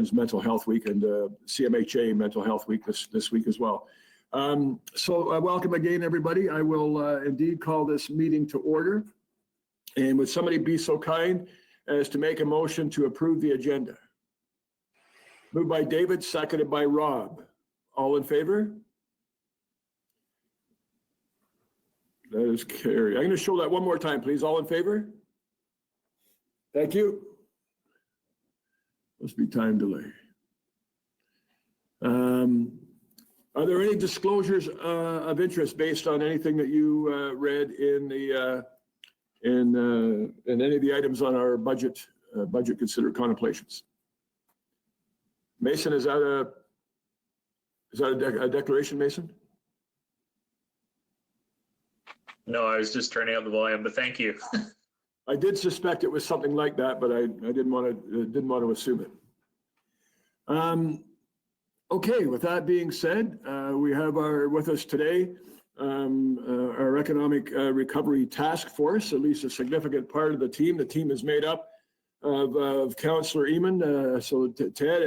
Children's Mental Health Week and CMHA Mental Health Week this week as well. So welcome again, everybody. I will indeed call this meeting to order. And would somebody be so kind as to make a motion to approve the agenda? Moved by David, seconded by Rob. All in favor? That is carried. I'm going to show that one more time, please. All in favor? Thank you. Must be time delay. Are there any disclosures of interest based on anything that you read in the in any of the items on our budget considered contemplations? Mason, is that a declaration, Mason? No, I was just turning up the volume, but thank you. I did suspect it was something like that, but I didn't want to assume it. Okay, with that being said, we have with us today our Economic Recovery Task Force, at least a significant part of the team. The team is made up of Councillor Eamon, so Ted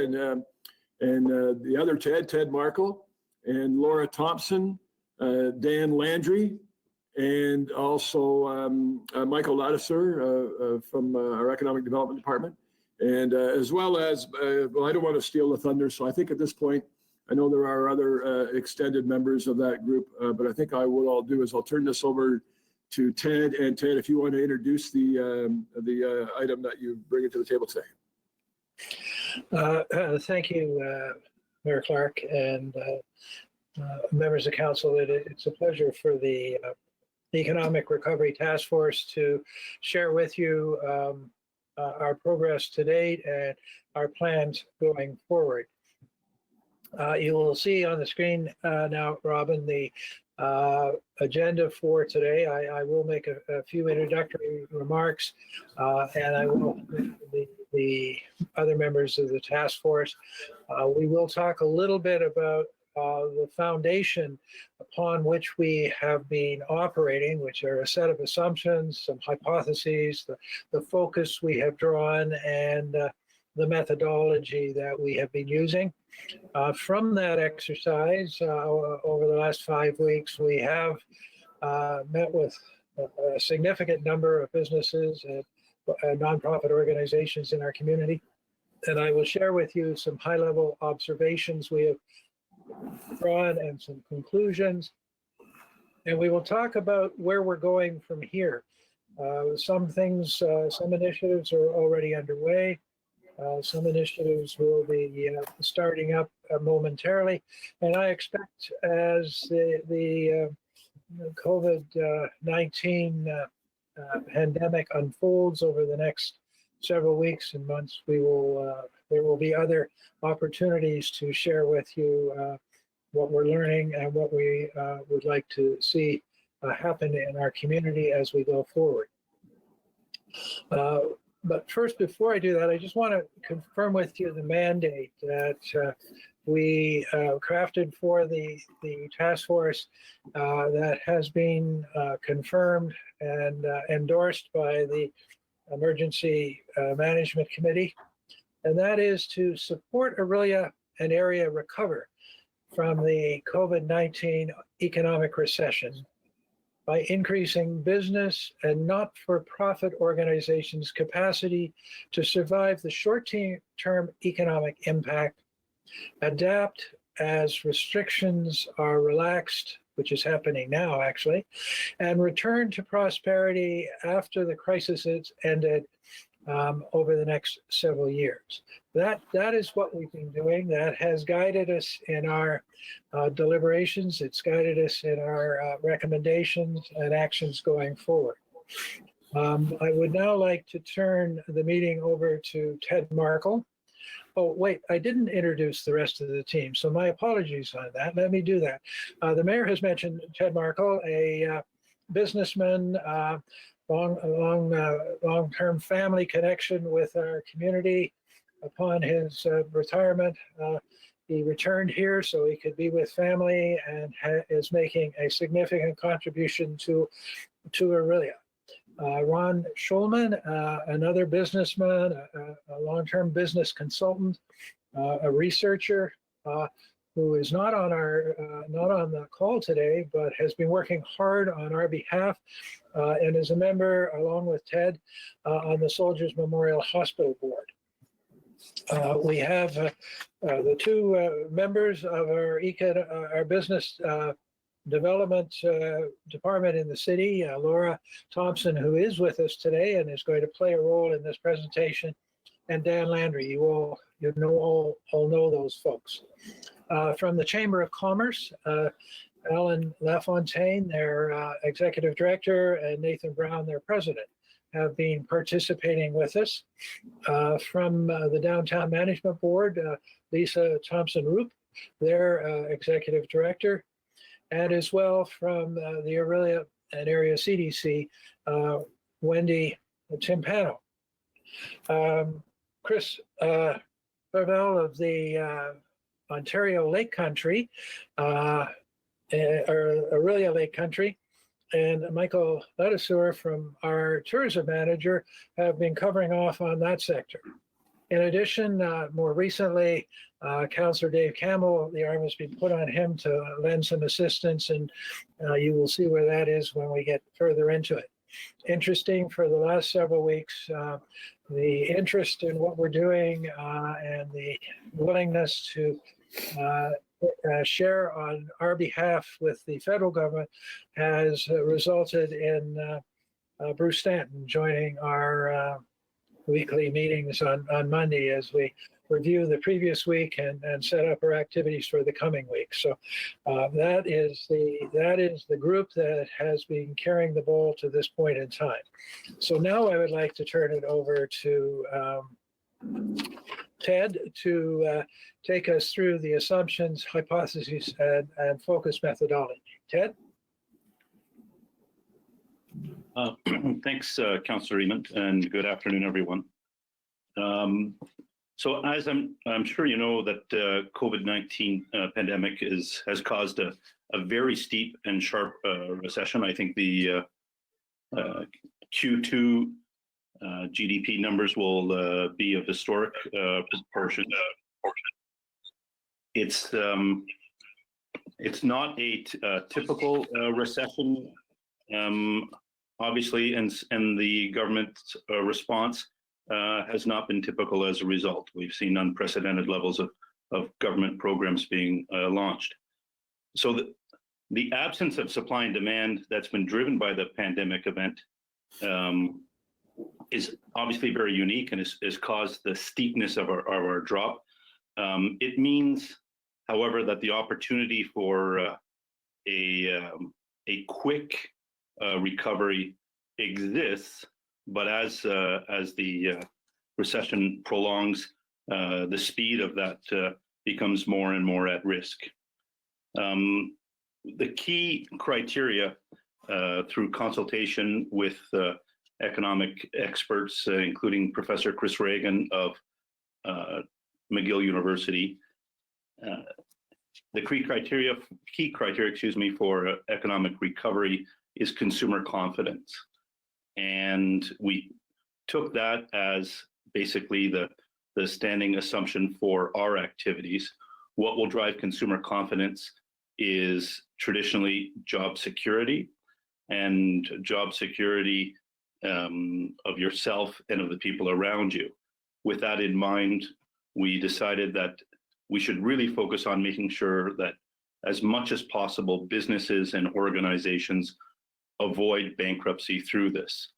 and the other Ted Markle, and Laura Thompson, Dan Landry, and also Michael Ladisser from our Economic Development Department. And as well as, well, I don't want to steal the thunder, so I think at this point, I know there are other extended members of that group, but I think what I'll do is I'll turn this over to Ted. And Ted, if you want to introduce the item that you bring it to the table today. Thank you, Mayor Clark and members of council. It's a pleasure for the Economic Recovery Task Force to share with you our progress to date and our plans going forward. You will see on the screen now, Robin, the agenda for today. I will make a few introductory remarks, and I will the other members of the task force. We will talk a little bit about the foundation upon which we have been operating, which are a set of assumptions, some hypotheses, the focus we have drawn, and the methodology that we have been using. From that exercise, over the last 5 weeks, we have met with a significant number of businesses and nonprofit organizations in our community. And I will share with you some high-level observations we have drawn and some conclusions. And we will talk about where we're going from here. Some things, some initiatives are already underway. Some initiatives will be starting up momentarily. And I expect as the COVID-19 pandemic unfolds over the next several weeks and months, there will be other opportunities to share with you what we're learning and what we would like to see happen in our community as we go forward. But first, before I do that, I just want to confirm with you the mandate that we crafted for the task force that has been confirmed and endorsed by the Emergency Management Committee. And that is to support Orillia and area recover from the COVID-19 economic recession by increasing business and not-for-profit organizations' capacity to survive the short-term economic impact, adapt as restrictions are relaxed, which is happening now actually, and return to prosperity after the crisis has ended over the next several years. That is what we've been doing. That has guided us in our deliberations. It's guided us in our recommendations and actions going forward. I would now like to turn the meeting over to Ted Markle. Oh, wait, I didn't introduce the rest of the team, so my apologies on that. Let me do that. The mayor has mentioned Ted Markle, a businessman, long-term family connection with our community. Upon his retirement, he returned here so he could be with family and is making a significant contribution to Orillia. Ron Schulman, another businessman, a long-term business consultant, a researcher who is not on the call today, but has been working hard on our behalf and is a member, along with Ted, on the Soldiers Memorial Hospital Board. We have the two members of our business development department in the city, Laura Thompson, who is with us today and is going to play a role in this presentation, and Dan Landry. You all know those folks. From the Chamber of Commerce, Alan LaFontaine, their executive director, and Nathan Brown, their president, have been participating with us. From the Downtown Management Board, Lisa Thompson-Roop, their executive director, and as well from the Orillia and area CDC, Wendy Timpano. Chris Pavel of the Ontario Lake Country, or Orillia Lake Country, and Michael Ledeseur from our tourism manager have been covering off on that sector. In addition, more recently, Councillor Dave Campbell, the arm has been put on him to lend some assistance, and you will see where that is when we get further into it. Interesting, for the last several weeks, the interest in what we're doing and the willingness to share on our behalf with the federal government has resulted in Bruce Stanton joining our weekly meetings on Monday as we review the previous week and set up our activities for the coming week. So that is the group that has been carrying the ball to this point in time. So now I would like to turn it over to Ted to take us through the assumptions, hypotheses, and focus methodology. Ted? Thanks, Councillor Eamon, and good afternoon, everyone. So as I'm sure you know that COVID-19 pandemic has caused a very steep and sharp recession. I think the Q2 GDP numbers will be of historic proportion. It's not a typical recession, obviously, and the government's response has not been typical as a result. We've seen unprecedented levels of government programs being launched. So the absence of supply and demand that's been driven by the pandemic event is obviously very unique and has caused the steepness of our drop. It means, however, that the opportunity for a quick recovery exists, but as the recession prolongs, the speed of that becomes more and more at risk. The key criteria through consultation with economic experts, including Professor Chris Reagan of McGill University, the key criteria, for economic recovery is consumer confidence. And we took that as basically the standing assumption for our activities. What will drive consumer confidence is traditionally job security, and job security of yourself and of the people around you. With that in mind, we decided that we should really focus on making sure that as much as possible, businesses and organizations avoid bankruptcy through this.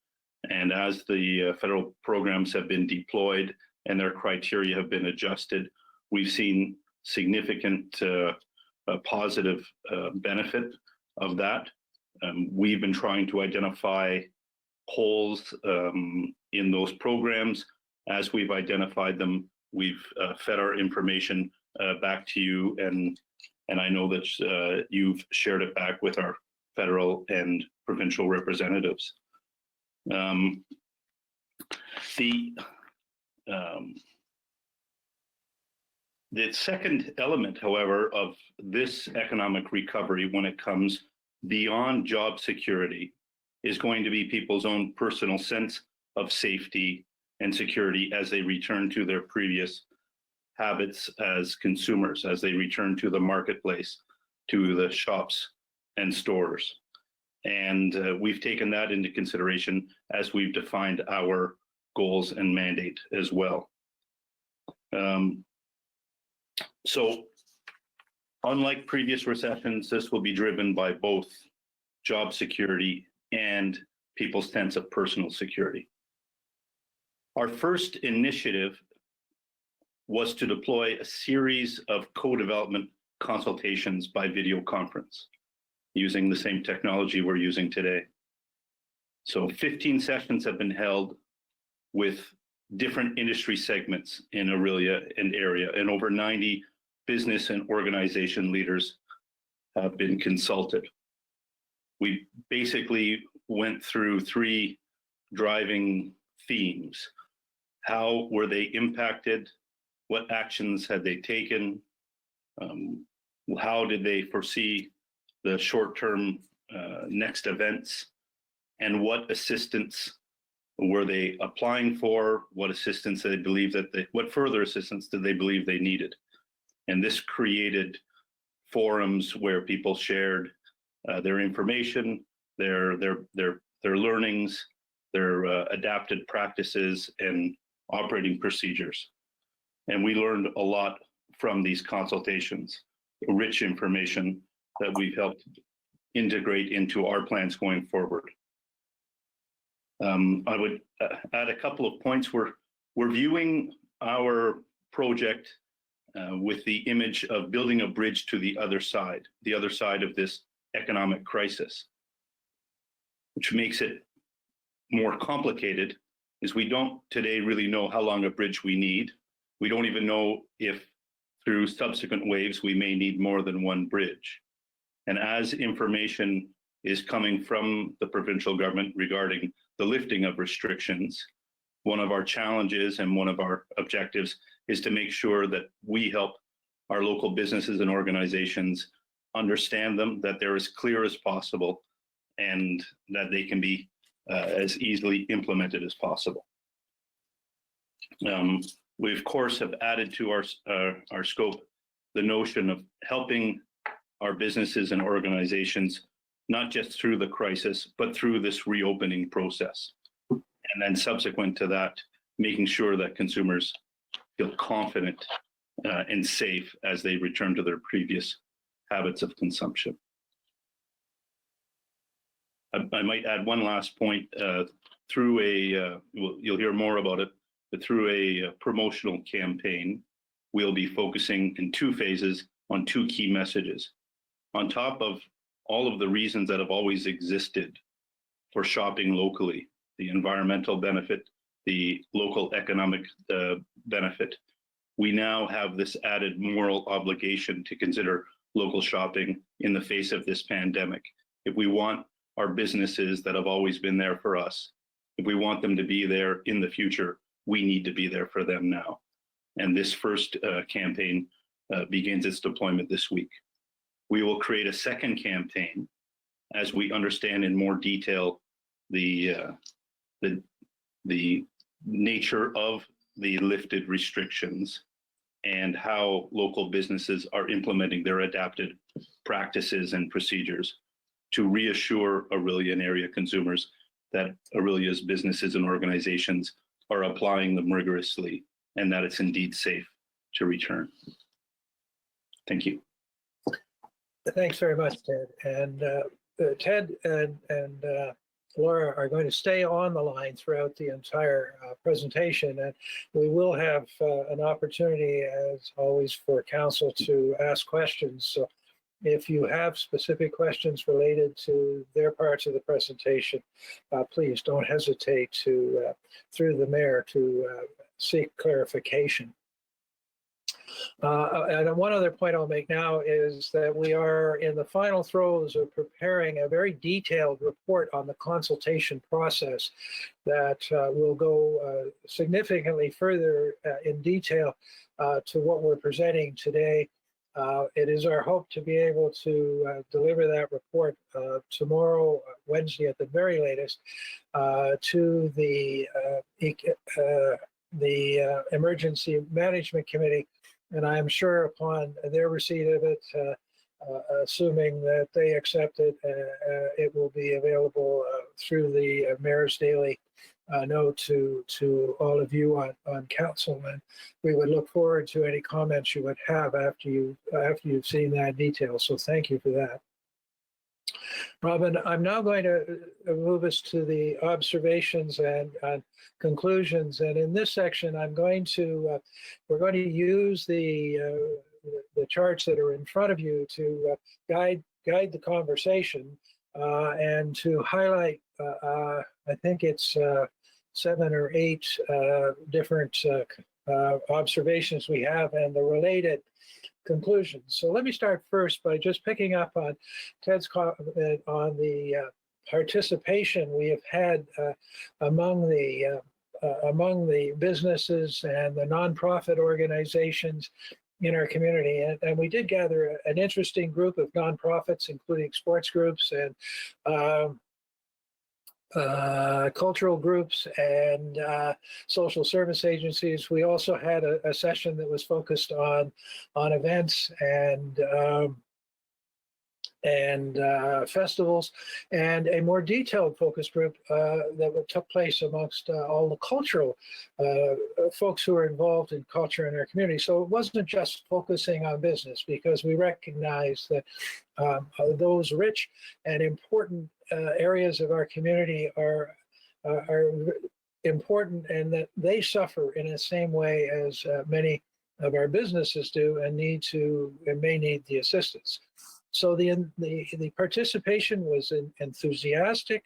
And as the federal programs have been deployed and their criteria have been adjusted, we've seen significant positive benefit of that. We've been trying to identify holes in those programs. As we've identified them, we've fed our information back to you, and I know that you've shared it back with our federal and provincial representatives. The second element, however, of this economic recovery, when it comes beyond job security, is going to be people's own personal sense of safety and security as they return to their previous habits as consumers as they return to the marketplace, to the shops and stores. And we've taken that into consideration as we've defined our goals and mandate as well. So unlike previous recessions, this will be driven by both job security and people's sense of personal security. Our first initiative was to deploy a series of co-development consultations by video conference using the same technology we're using today. So 15 sessions have been held with different industry segments in Orillia and area, and over 90 business and organization leaders have been consulted. We basically went through 3 driving themes. How were they impacted? What actions had they taken? How did they foresee the short-term next events? And what assistance were they applying for? What assistance they believe that what further assistance did they believe they needed? And this created forums where people shared their information, their learnings, their adapted practices and operating procedures. And we learned a lot from these consultations, rich information that we've helped integrate into our plans going forward. I would add a couple of points. We're viewing our project with the image of building a bridge to the other side of this economic crisis. Which makes it more complicated, is we don't today really know how long a bridge we need. We don't even know if through subsequent waves we may need more than one bridge. And as information is coming from the provincial government regarding the lifting of restrictions, one of our challenges and one of our objectives is to make sure that we help our local businesses and organizations understand them, that they're as clear as possible, and that they can be as easily implemented as possible. We of course have added to our scope the notion of helping our businesses and organizations, not just through the crisis, but through this reopening process. And then subsequent to that, making sure that consumers feel confident and safe as they return to their previous habits of consumption. I might add one last point. Through you'll hear more about it, but through a promotional campaign, we'll be focusing in 2 phases on 2 key messages. On top of all of the reasons that have always existed for shopping locally, the environmental benefit, the local economic benefit, we now have this added moral obligation to consider local shopping in the face of this pandemic. If we want our businesses that have always been there for us, if we want them to be there in the future, we need to be there for them now. And this first campaign begins its deployment this week. We will create a second campaign as we understand in more detail the nature of the lifted restrictions and how local businesses are implementing their adapted practices and procedures to reassure Orillia and area consumers that Orillia's businesses and organizations are applying them rigorously and that it's indeed safe to return. Thank you. Thanks very much, Ted. And Ted and Laura are going to stay on the line throughout the entire presentation, and we will have an opportunity, as always, for council to ask questions. So if you have specific questions related to their parts of the presentation, please don't hesitate to, through the mayor, to seek clarification. And one other point I'll make now is that we are in the final throes of preparing a very detailed report on the consultation process that will go significantly further in detail to what we're presenting today. It is our hope to be able to deliver that report tomorrow, Wednesday at the very latest, to the the Emergency Management Committee, and I am sure upon their receipt of it, assuming that they accept it, it will be available through the Mayor's Daily note to all of you on council. And we would look forward to any comments you would have after you've seen that detail. So thank you for that. Robin, I'm now going to move us to the observations and conclusions. And in this section, we're going to use the charts that are in front of you to guide the conversation and to highlight, I think it's 7 or 8 different observations we have and the related conclusions. So let me start first by just picking up on Ted's comment on the participation we have had among the businesses and the nonprofit organizations in our community. And we did gather an interesting group of nonprofits, including sports groups and cultural groups and social service agencies. We also had a session that was focused on events and festivals, and a more detailed focus group that took place amongst all the cultural folks who are involved in culture in our community. So it wasn't just focusing on business, because we recognize that those rich and important areas of our community are important, and that they suffer in the same way as many of our businesses do, and may need the assistance. So the participation was enthusiastic.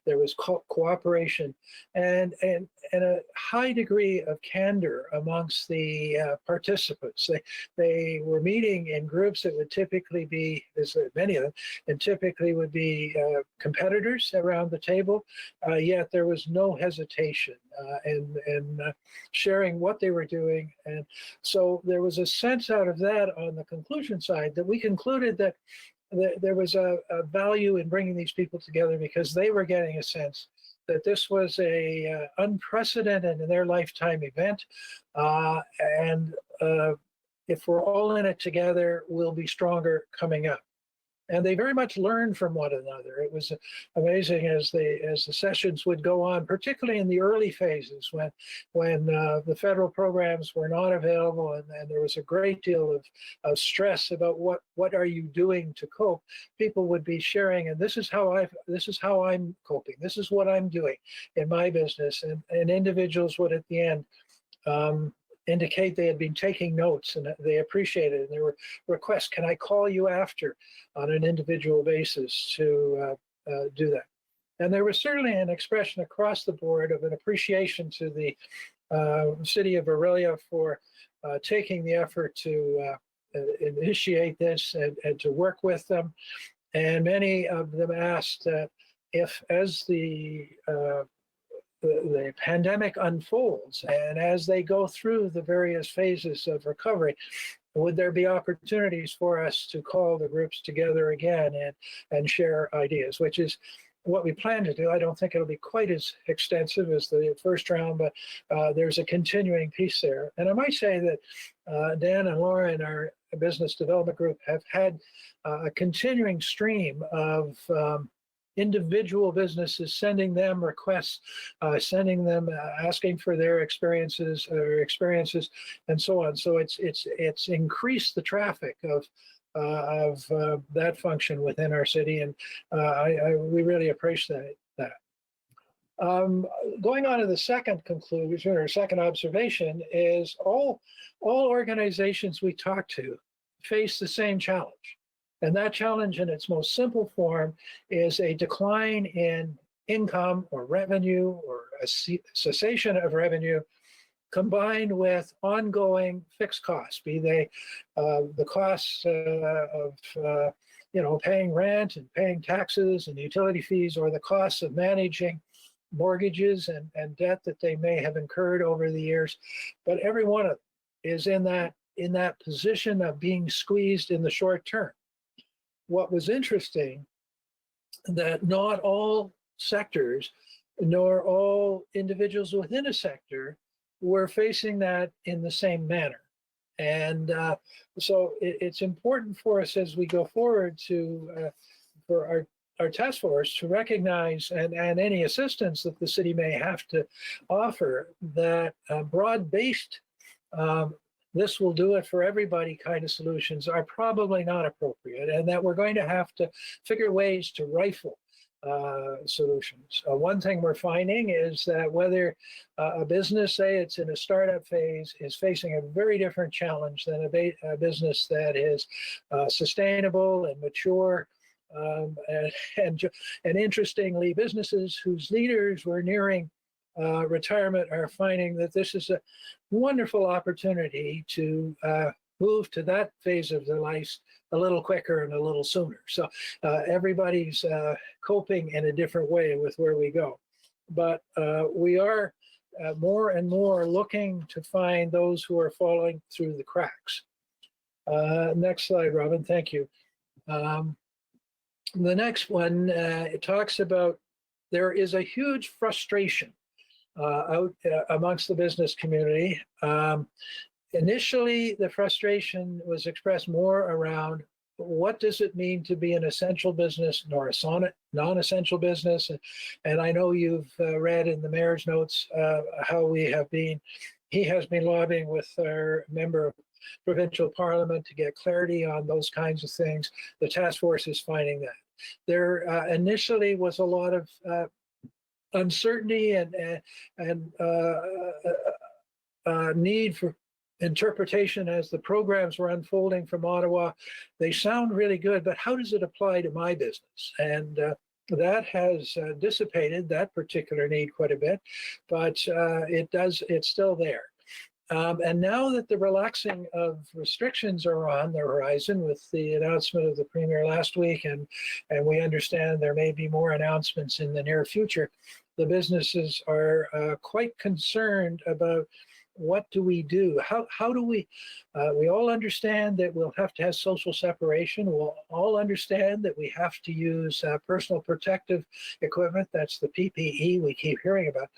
There was cooperation and a high degree of candor amongst the participants. They were meeting in groups that would typically be, as many of them, and typically would be competitors around the table. Yet there was no hesitation in sharing what they were doing. And so there was a sense out of that on the conclusion side that we concluded that there was a value in bringing these people together, because they were getting a sense that this was a unprecedented in their lifetime event. And if we're all in it together, we'll be stronger coming up. And they very much learned from one another. It was amazing as the sessions would go on, particularly in the early phases when the federal programs were not available, and there was a great deal of stress about what are you doing to cope. People would be sharing, and this is how I'm coping. This is what I'm doing in my business, and individuals would at the end indicate they had been taking notes and they appreciated it. And there were requests, can I call you after on an individual basis to do that? And there was certainly an expression across the board of an appreciation to the city of Orillia for taking the effort to initiate this and to work with them. And many of them asked that if, as the pandemic unfolds and as they go through the various phases of recovery, would there be opportunities for us to call the groups together again and share ideas, which is what we plan to do. I don't think it'll be quite as extensive as the first round, but there's a continuing piece there. And I might say that Dan and Laura in our business development group have had a continuing stream of individual businesses sending them requests, sending them asking for their experiences and so on. So it's increased the traffic of that function within our city, and we really appreciate that. Going on to the second conclusion or second observation is all organizations we talk to face the same challenge. And that challenge in its most simple form is a decline in income or revenue, or a cessation of revenue, combined with ongoing fixed costs, be they the costs of paying rent and paying taxes and utility fees, or the costs of managing mortgages and debt that they may have incurred over the years. But every one of them is in that position of being squeezed in the short term. What was interesting, that not all sectors, nor all individuals within a sector we're facing that in the same manner. And so it's important for us as we go forward to, for our task force to recognize and any assistance that the city may have to offer, that broad-based, this will do it for everybody kind of solutions are probably not appropriate, and that we're going to have to figure ways to rifle solutions. One thing we're finding is that whether a business, say it's in a startup phase, is facing a very different challenge than a business that is sustainable and mature. And interestingly, businesses whose leaders were nearing retirement are finding that this is a wonderful opportunity to move to that phase of their life a little quicker and a little sooner. So everybody's coping in a different way with where we go. But we are more and more looking to find those who are falling through the cracks. Next slide, Robin, thank you. The next one, it talks about there is a huge frustration out amongst the business community. Initially, the frustration was expressed more around what does it mean to be an essential business nor a non-essential business. And I know you've read in the mayor's notes how he has been lobbying with our member of provincial parliament to get clarity on those kinds of things. The task force is finding that. There initially was a lot of uncertainty and need for interpretation as the programs were unfolding from Ottawa. They sound really good, but how does it apply to my business? And that has dissipated that particular need quite a bit, but it's still there. And now that the relaxing of restrictions are on the horizon with the announcement of the Premier last week, and we understand there may be more announcements in the near future, the businesses are quite concerned about what do we do? How do we all understand that we'll have to have social separation. We'll all understand that we have to use personal protective equipment. That's the PPE we keep hearing about.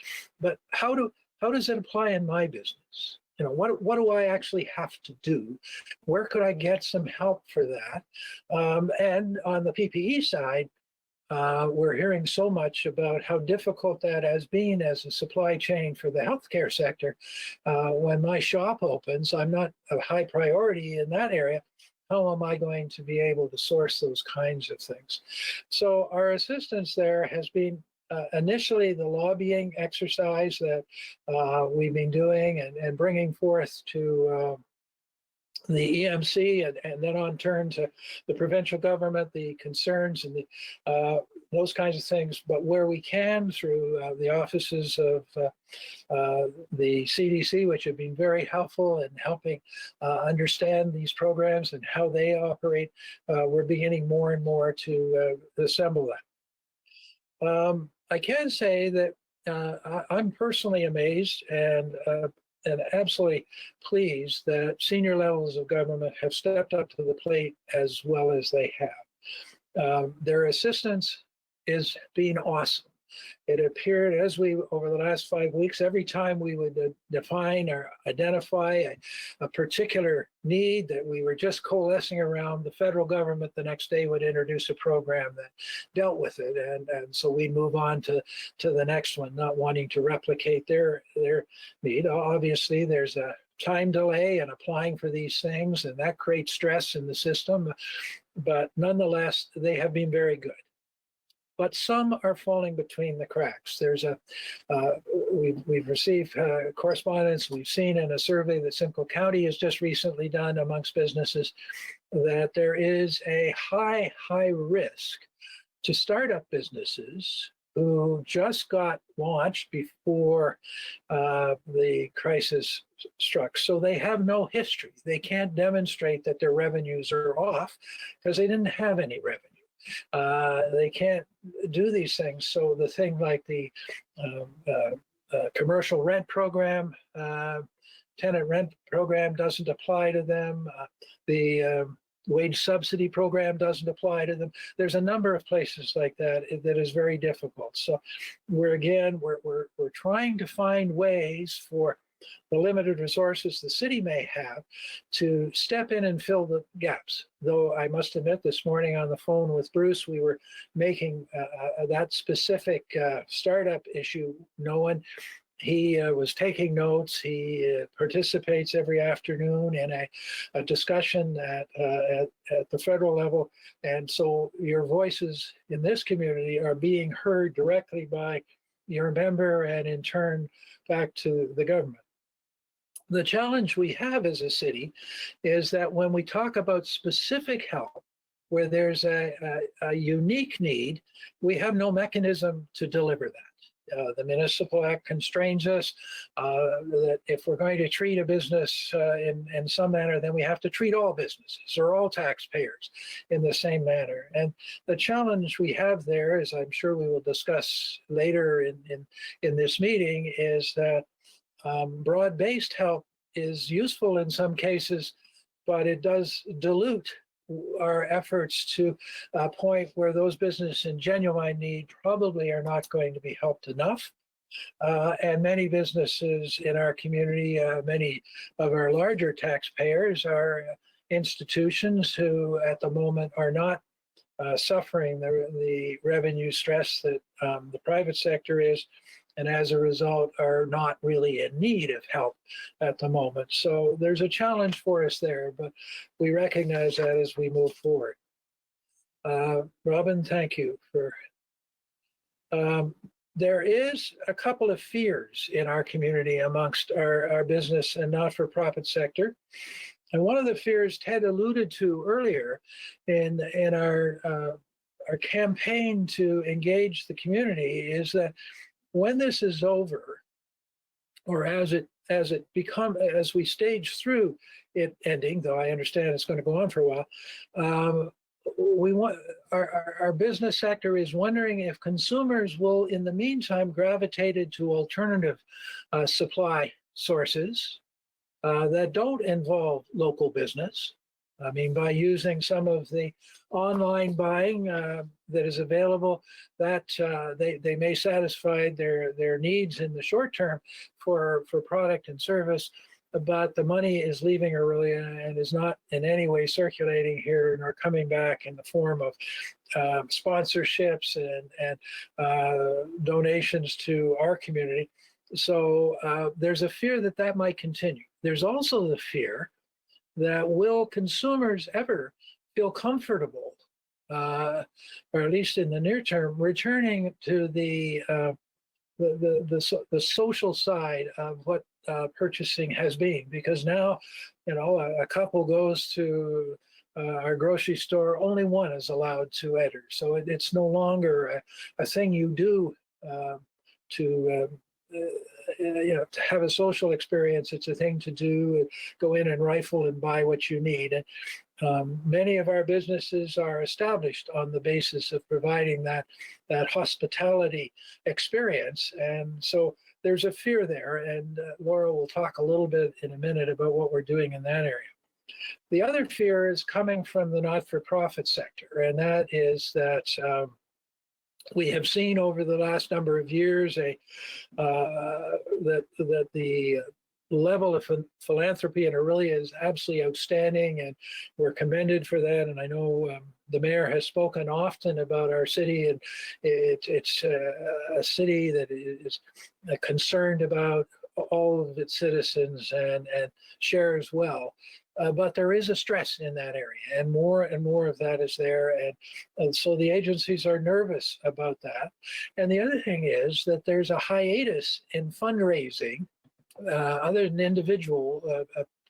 But how does it apply in my business? You know, what do I actually have to do? Where could I get some help for that? And on the PPE side, we're hearing so much about how difficult that has been as a supply chain for the healthcare sector. When my shop opens, I'm not a high priority in that area. How am I going to be able to source those kinds of things? So our assistance there has been initially the lobbying exercise that we've been doing and bringing forth to the EMC and then on turn to the provincial government, the concerns and those kinds of things. But where we can through the offices of the CDC, which have been very helpful in helping understand these programs and how they operate, we're beginning more and more to assemble that. I can say that I'm personally amazed and absolutely pleased that senior levels of government have stepped up to the plate as well as they have. Their assistance is being awesome. It appeared as we, over the last 5 weeks, every time we would define or identify a particular need that we were just coalescing around, the federal government the next day would introduce a program that dealt with it. And so we move on to the next one, not wanting to replicate their need. Obviously, there's a time delay in applying for these things, and that creates stress in the system. But nonetheless, they have been very good. But some are falling between the cracks. There's we've received correspondence. We've seen in a survey that Simcoe County has just recently done amongst businesses that there is a high risk to startup businesses who just got launched before the crisis struck. So they have no history. They can't demonstrate that their revenues are off because they didn't have any revenue. They can't do these things. So the thing like the commercial rent program, tenant rent program doesn't apply to them. The wage subsidy program doesn't apply to them. There's a number of places like that that is very difficult. So we're trying to find ways for the limited resources the city may have to step in and fill the gaps. Though I must admit, this morning on the phone with Bruce, we were making that specific startup issue known. He was taking notes. He participates every afternoon in a discussion at the federal level. And so your voices in this community are being heard directly by your member and in turn back to the government. The challenge we have as a city is that when we talk about specific help, where there's a unique need, we have no mechanism to deliver that. The Municipal Act constrains us that if we're going to treat a business in some manner, then we have to treat all businesses or all taxpayers in the same manner. And the challenge we have there, as I'm sure we will discuss later in this meeting, is that broad-based help is useful in some cases, but it does dilute our efforts to a point where those businesses in genuine need probably are not going to be helped enough. And many businesses in our community, many of our larger taxpayers are institutions who at the moment are not suffering the revenue stress that the private sector is, and as a result are not really in need of help at the moment. So there's a challenge for us there, but we recognize that as we move forward. Robin, thank you for. There is a couple of fears in our community amongst our business and not-for-profit sector. And one of the fears Ted alluded to earlier in our campaign to engage the community is that when this is over, or as we stage through it ending, though I understand it's going to go on for a while, we want our business sector is wondering if consumers will, in the meantime, gravitated to alternative supply sources that don't involve local business. I mean, by using some of the online buying that is available, that they may satisfy their needs in the short term for product and service, but the money is leaving Orillia and is not in any way circulating here nor coming back in the form of sponsorships and donations to our community. So there's a fear that that might continue. There's also the fear that will consumers ever feel comfortable, or at least in the near term, returning to the social side of what purchasing has been? Because now, a couple goes to our grocery store, only one is allowed to enter. So it's no longer a thing you do to have a social experience. It's a thing to do, go in and rifle and buy what you need. And many of our businesses are established on the basis of providing that hospitality experience. And so there's a fear there. And Laura will talk a little bit in a minute about what we're doing in that area. The other fear is coming from the not-for-profit sector, and that is that we have seen over the last number of years that the level of philanthropy in Orillia is absolutely outstanding, and we're commended for that. And I know the mayor has spoken often about our city, and it's a city that is concerned about all of its citizens and shares well. But there is a stress in that area, and more of that is there. And so the agencies are nervous about that. And the other thing is that there's a hiatus in fundraising, other than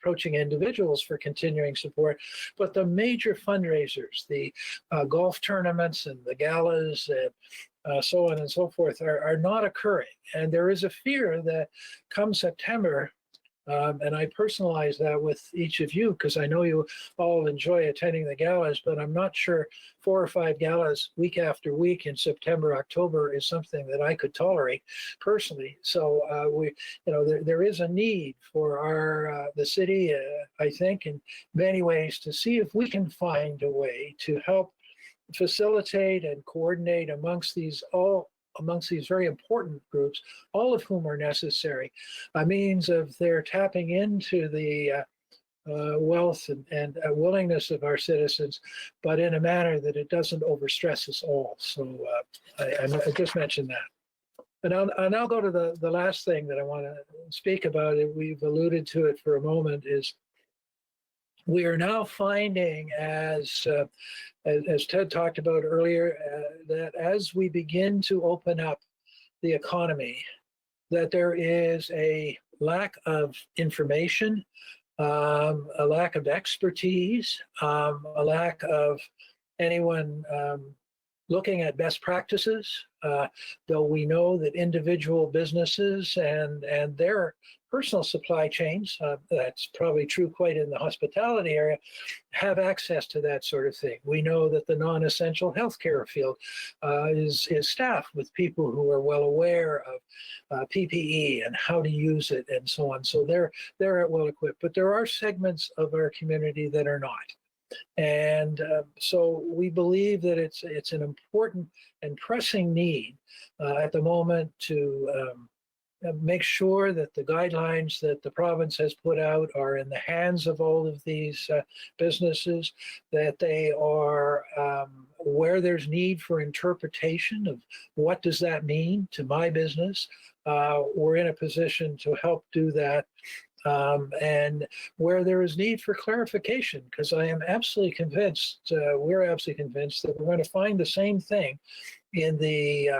approaching individuals for continuing support. But the major fundraisers, the golf tournaments and the galas and so on and so forth are not occurring. And there is a fear that come September, and I personalize that with each of you because I know you all enjoy attending the galas, but I'm not sure 4 or 5 galas week after week in September, October is something that I could tolerate personally. So there is a need for the city, I think, in many ways, to see if we can find a way to help facilitate and coordinate amongst these all amongst these very important groups, all of whom are necessary, a means of their tapping into the wealth and willingness of our citizens, but in a manner that it doesn't overstress us all. So I just mentioned that. And I'll now go to the last thing that I want to speak about. We've alluded to it for a moment, is we are now finding, as Ted talked about earlier, that as we begin to open up the economy, that there is a lack of information, a lack of expertise, a lack of anyone looking at best practices, though we know that individual businesses and their personal supply chains, that's probably true quite in the hospitality area, have access to that sort of thing. We know that the non-essential healthcare field is staffed with people who are well aware of PPE and how to use it and so on. So they're well equipped, but there are segments of our community that are not. And so we believe that it's an important and pressing need at the moment to make sure that the guidelines that the province has put out are in the hands of all of these businesses, that they are where there's need for interpretation of what does that mean to my business. We're in a position to help do that. And where there is need for clarification, because I am absolutely convinced, we're absolutely convinced that we're going to find the same thing in the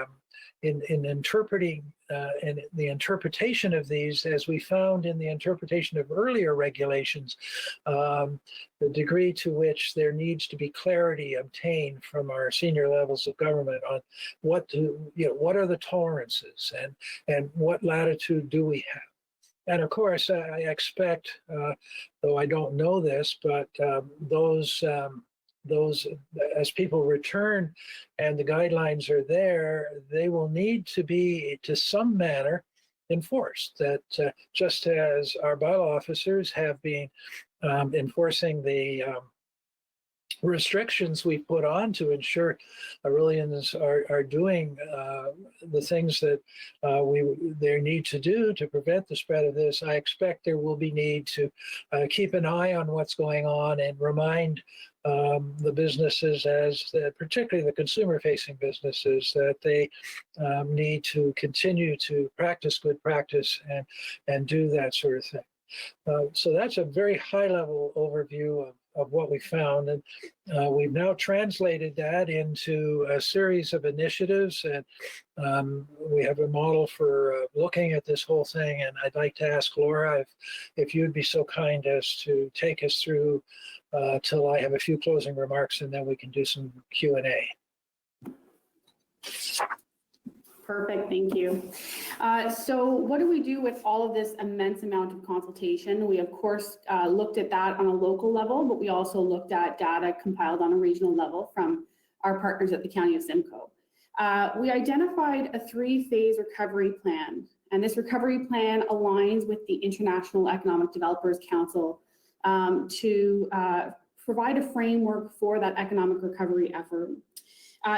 in interpreting and the interpretation of these as we found in the interpretation of earlier regulations, the degree to which there needs to be clarity obtained from our senior levels of government on what are the tolerances and what latitude do we have. And of course, I expect, though I don't know this, but those, as people return and the guidelines are there, they will need to be, to some manner, enforced. That just as our bylaw officers have been enforcing the restrictions we put on to ensure Orillians are doing the things that they need to do to prevent the spread of this, I expect there will be need to keep an eye on what's going on and remind the businesses, particularly the consumer-facing businesses, that they need to continue to practice good practice and do that sort of thing. So that's a very high-level overview of what we found, and we've now translated that into a series of initiatives, and we have a model for looking at this whole thing. And I'd like to ask Laura if you'd be so kind as to take us through till I have a few closing remarks, and then we can do some Q&A. Perfect, thank you. So what do we do with all of this immense amount of consultation? We, of course, looked at that on a local level, but we also looked at data compiled on a regional level from our partners at the County of Simcoe. We identified a 3-phase recovery plan, and this recovery plan aligns with the International Economic Developers Council to provide a framework for that economic recovery effort.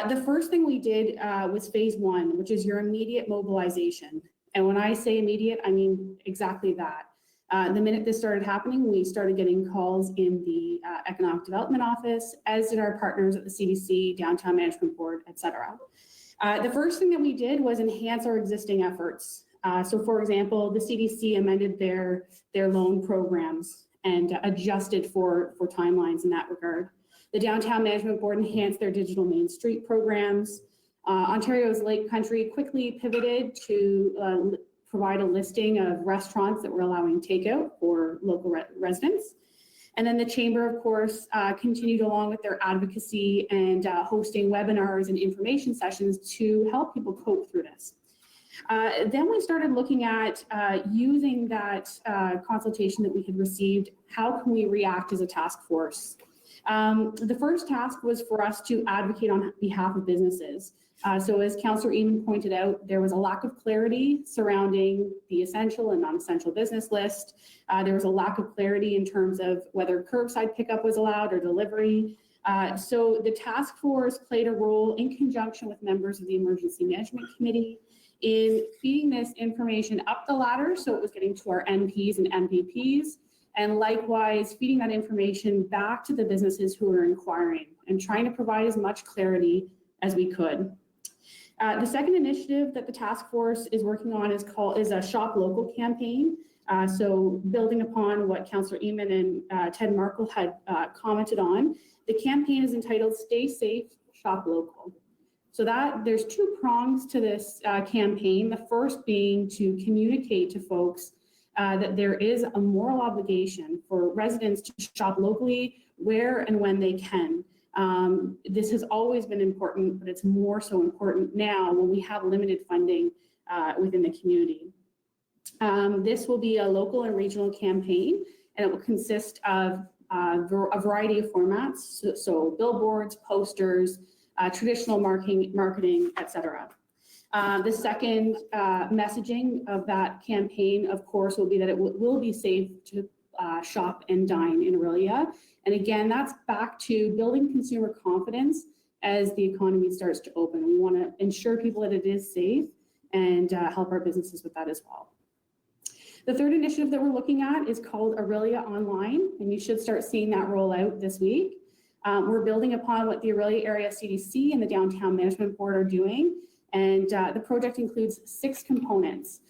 The first thing we did was phase 1, which is your immediate mobilization. And when I say immediate, I mean exactly that. The minute this started happening, we started getting calls in the Economic Development Office, as did our partners at the CDC, Downtown Management Board, et cetera. The first thing that we did was enhance our existing efforts. So for example, the CDC amended their loan programs and adjusted for timelines in that regard. The Downtown Management Board enhanced their digital Main Street programs. Ontario's Lake Country quickly pivoted to provide a listing of restaurants that were allowing takeout for local residents. And then the Chamber, of course, continued along with their advocacy and hosting webinars and information sessions to help people cope through this. Then we started looking at using that consultation that we had received. How can we react as a task force? The first task was for us to advocate on behalf of businesses. So as Councillor Eamon pointed out, there was a lack of clarity surrounding the essential and non-essential business list. There was a lack of clarity in terms of whether curbside pickup was allowed or delivery. So the task force played a role in conjunction with members of the Emergency Management Committee in feeding this information up the ladder, so it was getting to our MPs and MPPs, and likewise feeding that information back to the businesses who are inquiring and trying to provide as much clarity as we could. The second initiative that the task force is working on is a Shop Local campaign. So building upon what Councillor Eamon and Ted Markle had commented on, the campaign is entitled Stay Safe, Shop Local. So that there's two prongs to this campaign. The first being to communicate to folks that there is a moral obligation for residents to shop locally where and when they can. This has always been important, but it's more so important now when we have limited funding within the community. This will be a local and regional campaign, and it will consist of a variety of formats, so billboards, posters, traditional marketing, etc. The second messaging of that campaign, of course, will be that it will be safe to shop and dine in Orillia. And again, that's back to building consumer confidence as the economy starts to open. We want to ensure people that it is safe and help our businesses with that as well. The third initiative that we're looking at is called Orillia Online, and you should start seeing that roll out this week. We're building upon what the Orillia Area CDC and the Downtown Management Board are doing, and the project includes 6 components.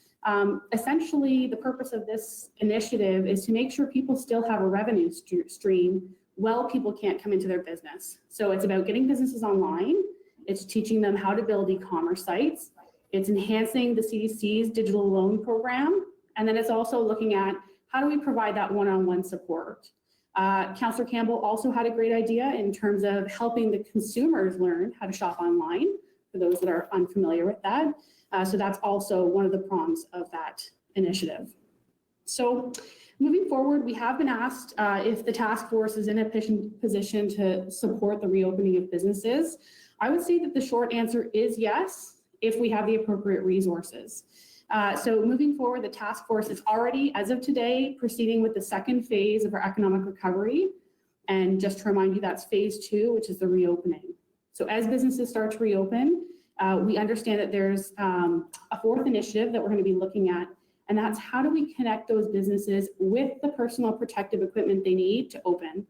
Essentially, the purpose of this initiative is to make sure people still have a revenue stream while people can't come into their business. So it's about getting businesses online, it's teaching them how to build e-commerce sites, it's enhancing the CDC's digital loan program, and then it's also looking at how do we provide that one-on-one support. Councillor Campbell also had a great idea in terms of helping the consumers learn how to shop online, for those that are unfamiliar with that. So that's also one of the prongs of that initiative. So moving forward, we have been asked if the task force is in a position to support the reopening of businesses. I would say that the short answer is yes, if we have the appropriate resources. So moving forward, the task force is already, as of today, proceeding with the second phase of our economic recovery. And just to remind you, that's phase 2, which is the reopening. So as businesses start to reopen, we understand that there's a fourth initiative that we're going to be looking at, and that's how do we connect those businesses with the personal protective equipment they need to open.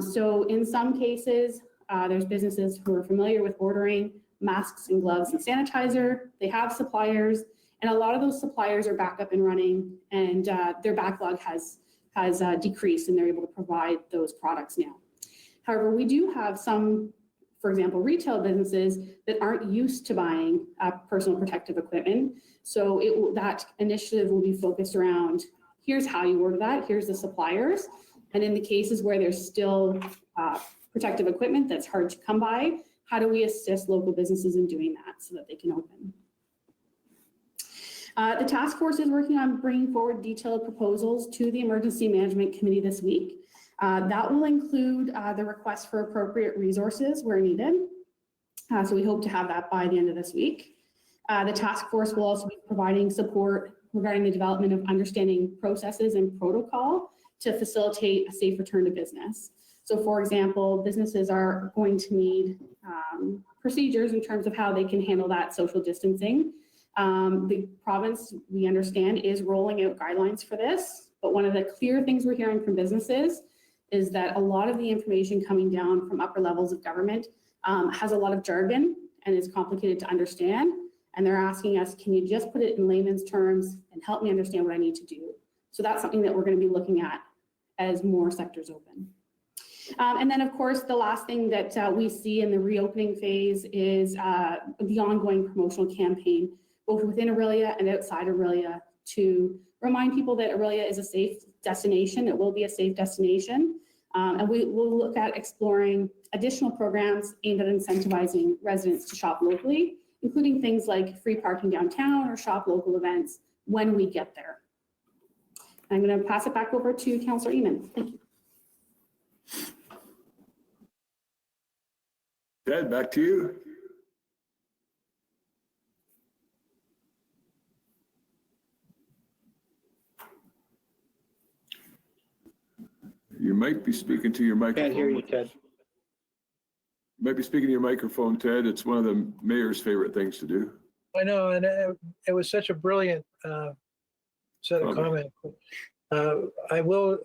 So in some cases, there's businesses who are familiar with ordering masks and gloves and sanitizer. They have suppliers, and a lot of those suppliers are back up and running, and their backlog has decreased, and they're able to provide those products now. However, we do have some, for example, retail businesses that aren't used to buying personal protective equipment. So that initiative will be focused around, here's how you order that, here's the suppliers. And in the cases where there's still protective equipment that's hard to come by, how do we assist local businesses in doing that so that they can open? The task force is working on bringing forward detailed proposals to the Emergency Management Committee this week. That will include the request for appropriate resources where needed. So we hope to have that by the end of this week. The task force will also be providing support regarding the development of understanding processes and protocol to facilitate a safe return to business. So for example, businesses are going to need procedures in terms of how they can handle that social distancing. The province, we understand, is rolling out guidelines for this, but one of the clear things we're hearing from businesses is that a lot of the information coming down from upper levels of government has a lot of jargon and is complicated to understand. And they're asking us, can you just put it in layman's terms and help me understand what I need to do? So that's something that we're going to be looking at as more sectors open. And then, of course, the last thing that we see in the reopening phase is the ongoing promotional campaign, both within Orillia and outside Orillia, to remind people that Orillia is a safe destination. It will be a safe destination. And we will look at exploring additional programs aimed at incentivizing residents to shop locally, including things like free parking downtown or shop local events when we get there. I'm going to pass it back over to Councillor Eamon. Thank you. Ted, back to you. You might be speaking to your microphone. Can't hear you, Ted. might be speaking to your microphone, Ted. It's one of the mayor's favorite things to do. I know, and it was such a brilliant set of Comment. comments. I will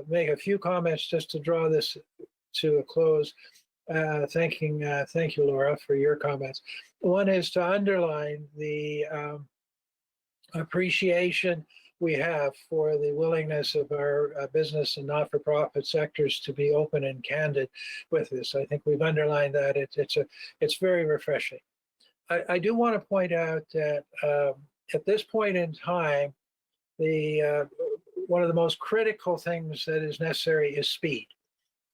make a few comments just to draw this to a close. Thank you, Laura, for your comments. One is to underline the appreciation we have for the willingness of our business and not-for-profit sectors to be open and candid with this. I think we've underlined that. It's very refreshing. I do want to point out that at this point in time, one of the most critical things that is necessary is speed.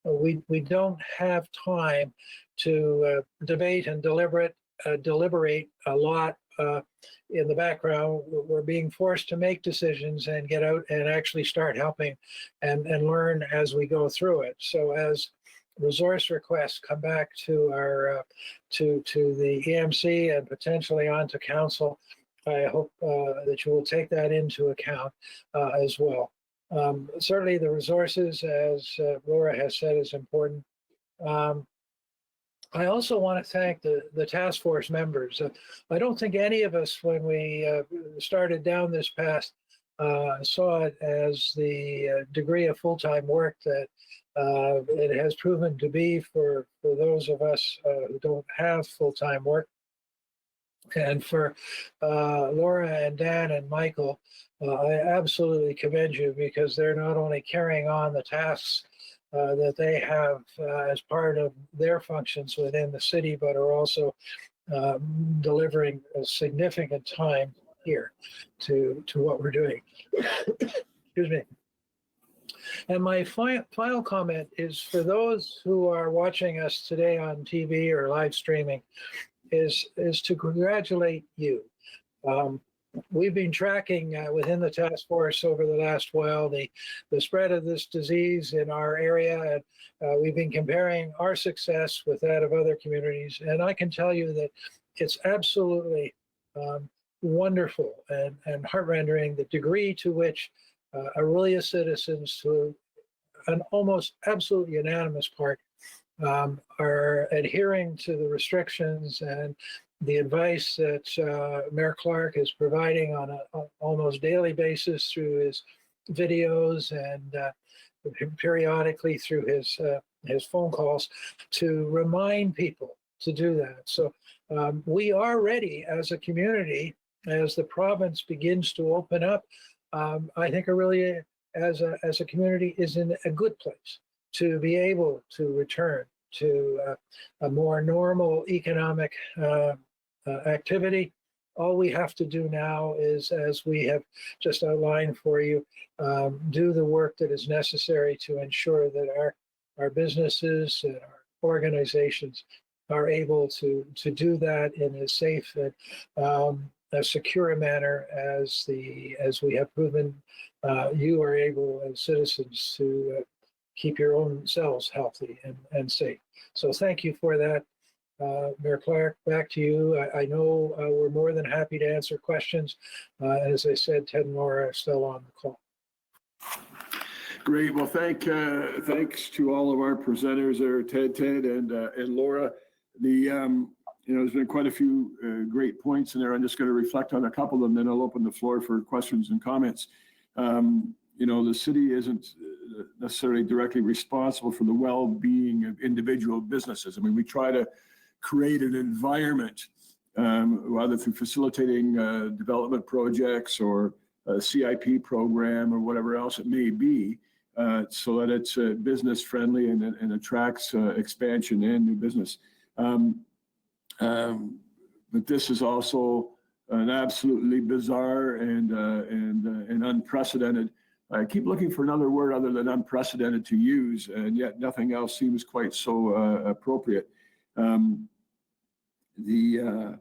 We don't have time to debate and deliberate a lot in the background. We're being forced to make decisions and get out and actually start helping and learn as we go through it. So as resource requests come back to our to the EMC and potentially onto council, I hope that you will take that into account as well. Certainly the resources, as Laura has said, is important. I also want to thank the task force members. I don't think any of us, when we started down this path, saw it as the degree of full-time work that it has proven to be for those of us who don't have full-time work. And for Laura and Dan and Michael, I absolutely commend you, because they're not only carrying on the tasks that they have as part of their functions within the city, but are also delivering a significant time here to what we're doing. Excuse me. And my final comment is for those who are watching us today on TV or live streaming, is to congratulate you. We've been tracking within the task force over the last while the spread of this disease in our area, and we've been comparing our success with that of other communities. And I can tell you that it's absolutely wonderful and heart-rendering the degree to which Orillia citizens, to an almost absolute unanimous part, are adhering to the restrictions and the advice that Mayor Clark is providing on an almost daily basis through his videos and periodically through his phone calls, to remind people to do that. So we are ready as a community, as the province begins to open up. I think Orillia as a community is in a good place to be able to return to a more normal economic activity. All we have to do now is, as we have just outlined for you, do the work that is necessary to ensure that our businesses and our organizations are able to do that in a safe and a secure manner, as we have proven you are able as citizens to keep your own selves healthy and safe. So thank you for that. Mayor Clark, back to you. I know we're more than happy to answer questions. As I said, Ted and Laura are still on the call. Great. Well, thanks to all of our presenters there, Ted, and Laura. There's been quite a few great points in there. I'm just going to reflect on a couple of them, then I'll open the floor for questions and comments. The city isn't necessarily directly responsible for the well-being of individual businesses. I mean, we try to create an environment, whether through facilitating development projects or a CIP program or whatever else it may be, so that it's business friendly and attracts expansion and new business. But this is also an absolutely bizarre and unprecedented. I keep looking for another word other than unprecedented to use, and yet nothing else seems quite so appropriate. The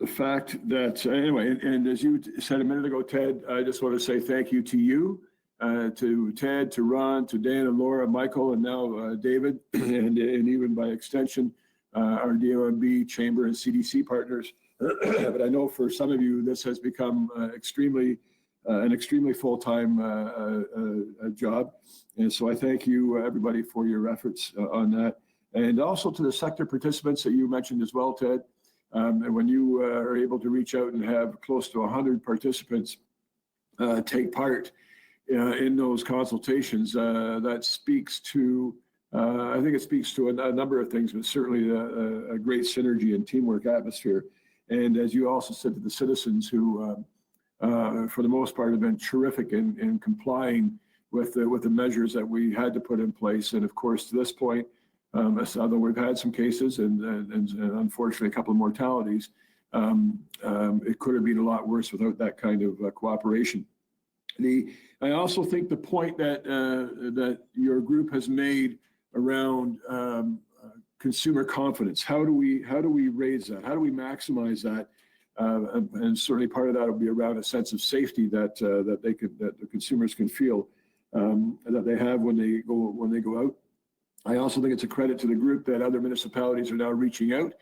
fact that, anyway, and as you said a minute ago, Ted, I just want to say thank you to you, to Ted, to Ron, to Dan and Laura, Michael, and now David, and even by extension, our DOMB chamber and CDC partners. But I know for some of you, this has become an extremely full-time job. And so I thank you, everybody, for your efforts on that. and also to the sector participants that you mentioned as well, Ted. And when you are able to reach out and have close to 100 participants take part in those consultations, that speaks to, I think it speaks to a number of things, but certainly a great synergy and teamwork atmosphere. And as you also said, to the citizens who, for the most part, have been terrific in complying with the measures that we had to put in place. And of course, to this point, although we've had some cases and unfortunately a couple of mortalities, it could have been a lot worse without that kind of cooperation. I also think the point that your group has made around consumer confidence. How do we raise that? How do we maximize that? And certainly part of that will be around a sense of safety that the consumers can feel that they have when they go out. I also think it's a credit to the group that other municipalities are now reaching out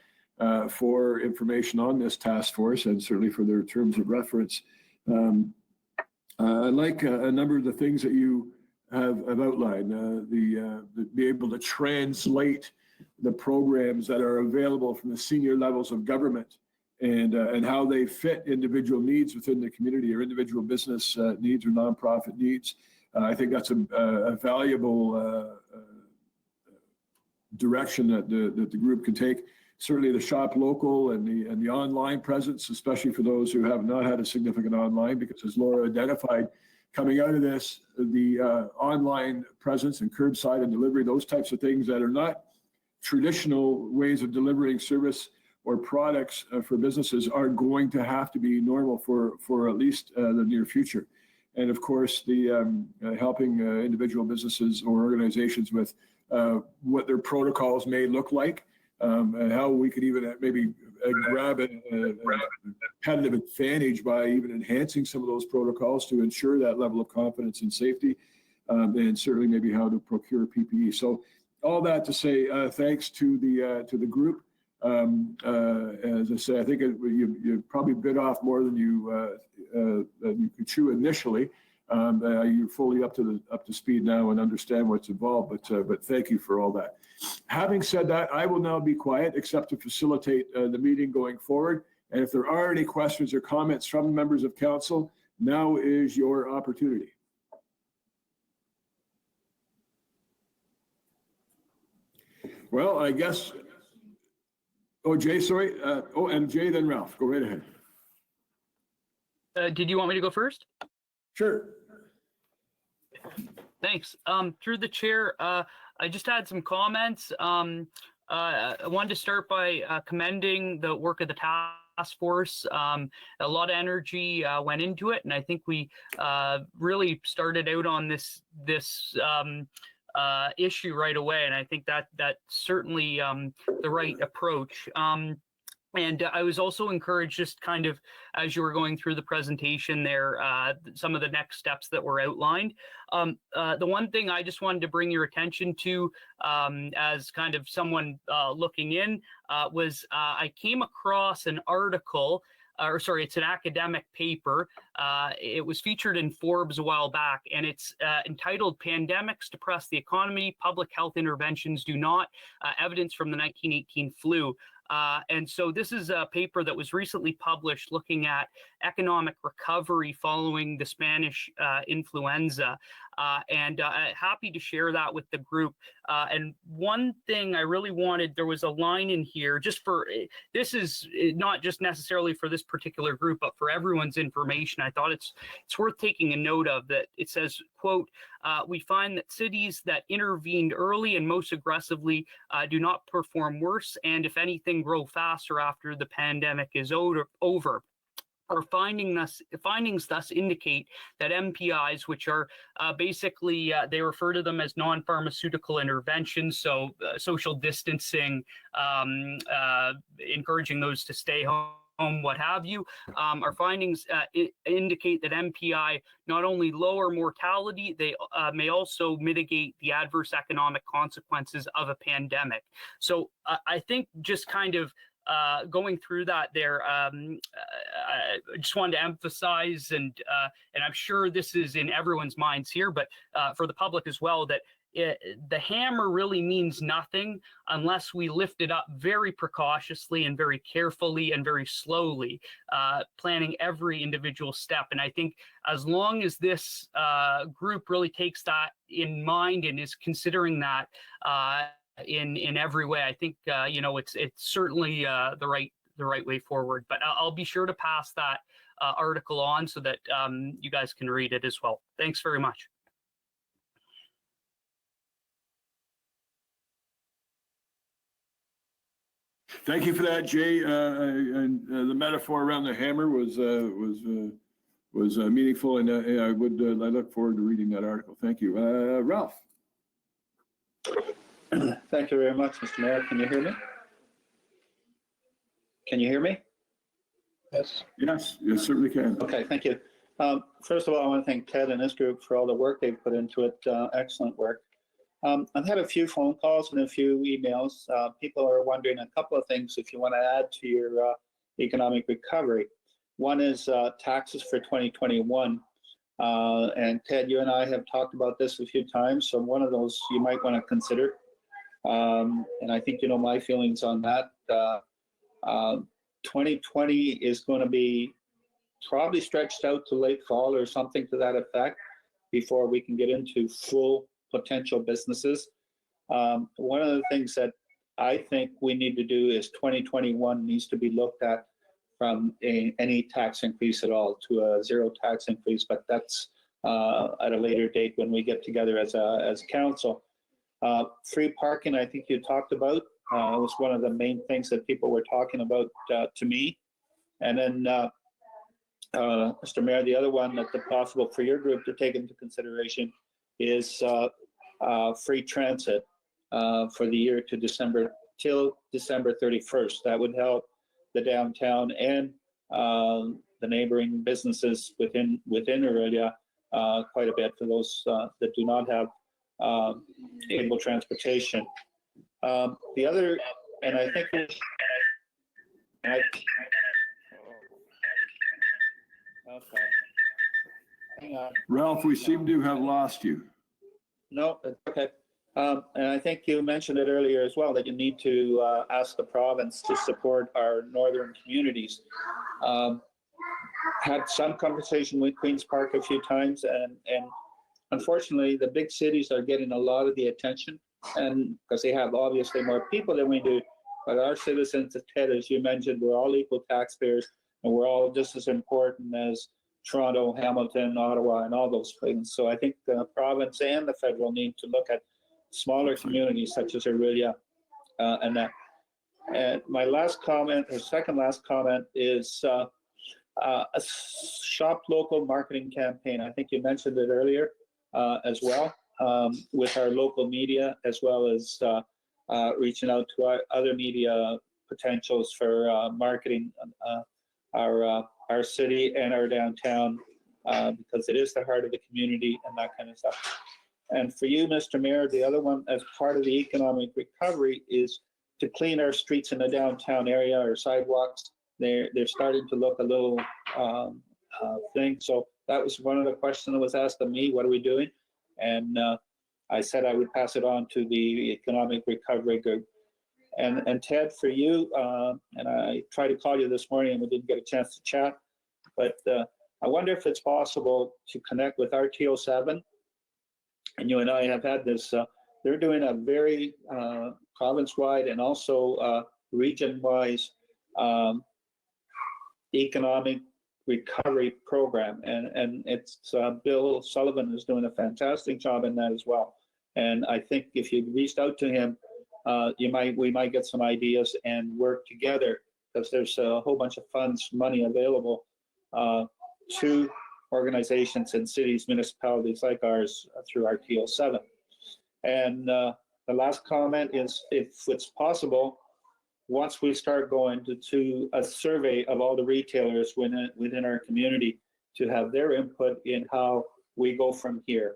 for information on this task force and certainly for their terms of reference. I like a number of the things that you have outlined, be able to translate the programs that are available from the senior levels of government and how they fit individual needs within the community or individual business needs or nonprofit needs. I think that's a valuable direction that the group can take. Certainly the shop local and the online presence, especially for those who have not had a significant online, because as Laura identified, coming out of this, the online presence and curbside and delivery, those types of things that are not traditional ways of delivering service or products for businesses are going to have to be normal for at least the near future. And of course, the helping individual businesses or organizations with what their protocols may look like, and how we could even maybe grab a competitive advantage by even enhancing some of those protocols to ensure that level of confidence and safety, and certainly maybe how to procure PPE. So all that to say, thanks to the group. As I say, I think you probably bit off more than you could chew initially. You're fully up to speed now and understand what's involved. But thank you for all that. Having said that, I will now be quiet, except to facilitate the meeting going forward. And if there are any questions or comments from members of council, now is your opportunity. Well, I guess. Oh, Jay, sorry. And Jay, then Ralph. Go right ahead. Did you want me to go first? Sure. Thanks. Through the chair, I just had some comments. I wanted to start by commending the work of the task force. A lot of energy went into it, and I think we really started out on this issue right away, and I think that's certainly the right approach. And I was also encouraged, just kind of as you were going through the presentation there, some of the next steps that were outlined. The one thing I just wanted to bring your attention to as kind of someone looking in was I came across an article, or sorry, it's an academic paper. It was featured in Forbes a while back, and it's entitled "Pandemics Depress the Economy, Public Health Interventions Do Not, Evidence from the 1918 Flu." And so this is a paper that was recently published looking at economic recovery following the Spanish influenza. And happy to share that with the group. And one thing I really wanted, there was a line in here just for, this is not just necessarily for this particular group, but for everyone's information. I thought it's worth taking a note of that. It says, quote, "We find that cities that intervened early and most aggressively do not perform worse, and if anything, grow faster after the pandemic is over. Our findings thus indicate that MPIs, which are basically, they refer to them as non-pharmaceutical interventions, so social distancing, encouraging those to stay home, what have you. Our findings indicate that MPI not only lower mortality, they may also mitigate the adverse economic consequences of a pandemic." So I think just kind of going through that there, I just wanted to emphasize, and I'm sure this is in everyone's minds here, but for the public as well, that the hammer really means nothing unless we lift it up very precautiously and very carefully and very slowly, planning every individual step. And I think as long as this group really takes that in mind and is considering that in every way, I think it's certainly the right way forward. But I'll be sure to pass that article on so that you guys can read it as well. Thanks very much. Thank you for that, Jay. And the metaphor around the hammer was meaningful, and I look forward to reading that article. Thank you, Ralph. Thank you very much, Mr. Mayor. Can you hear me? Can you hear me? Yes. Yes, you certainly can. Okay, thank you. First of all, I want to thank Ted and his group for all the work they've put into it. Excellent work. I've had a few phone calls and a few emails. People are wondering a couple of things if you want to add to your economic recovery. One is taxes for 2021. And Ted, you and I have talked about this a few times, so one of those you might want to consider. And I think you know my feelings on that. 2020 is going to be probably stretched out to late fall or something to that effect before we can get into full potential businesses. One of the things that I think we need to do is 2021 needs to be looked at from any tax increase at all to a zero tax increase, but that's at a later date when we get together as a council. Free parking, I think you talked about, was one of the main things that people were talking about to me. And then, Mr. Mayor, the other one that's possible for your group to take into consideration is free transit for the year to December 31st. That would help the downtown and the neighboring businesses within Orillia quite a bit for those that do not have able transportation. The other, and I think, okay, hang on. Ralph, we seem to have lost you. No, okay. And I think you mentioned it earlier as well, that you need to ask the province to support our northern communities. Had some conversation with Queen's Park a few times, and unfortunately, the big cities are getting a lot of the attention, and because they have obviously more people than we do, but our citizens, Ted, as you mentioned, we're all equal taxpayers, and we're all just as important as Toronto, Hamilton, Ottawa, and all those things. So I think the province and the federal need to look at smaller communities such as Orillia and that. And my last comment, or second last comment, is a shop local marketing campaign. I think you mentioned it earlier as well, with our local media, as well as reaching out to our other media potentials for marketing our city and our downtown, because it is the heart of the community and that kind of stuff. And for you, Mr. Mayor, the other one as part of the economic recovery is to clean our streets in the downtown area, our sidewalks. They're starting to look a little thing. So that was one of the questions that was asked of me, what are we doing? And I said I would pass it on to the economic recovery group. And Ted, for you, and I tried to call you this morning and we didn't get a chance to chat, but I wonder if it's possible to connect with RTO7. And you and I have had this, they're doing a very province-wide and also region-wise economic recovery program. And it's Bill Sullivan is doing a fantastic job in that as well. And I think if you reached out to him, we might get some ideas and work together, because there's a whole bunch of funds, money available to organizations and cities, municipalities like ours through RTO7. And the last comment is, if it's possible, once we start going to a survey of all the retailers within our community, to have their input in how we go from here.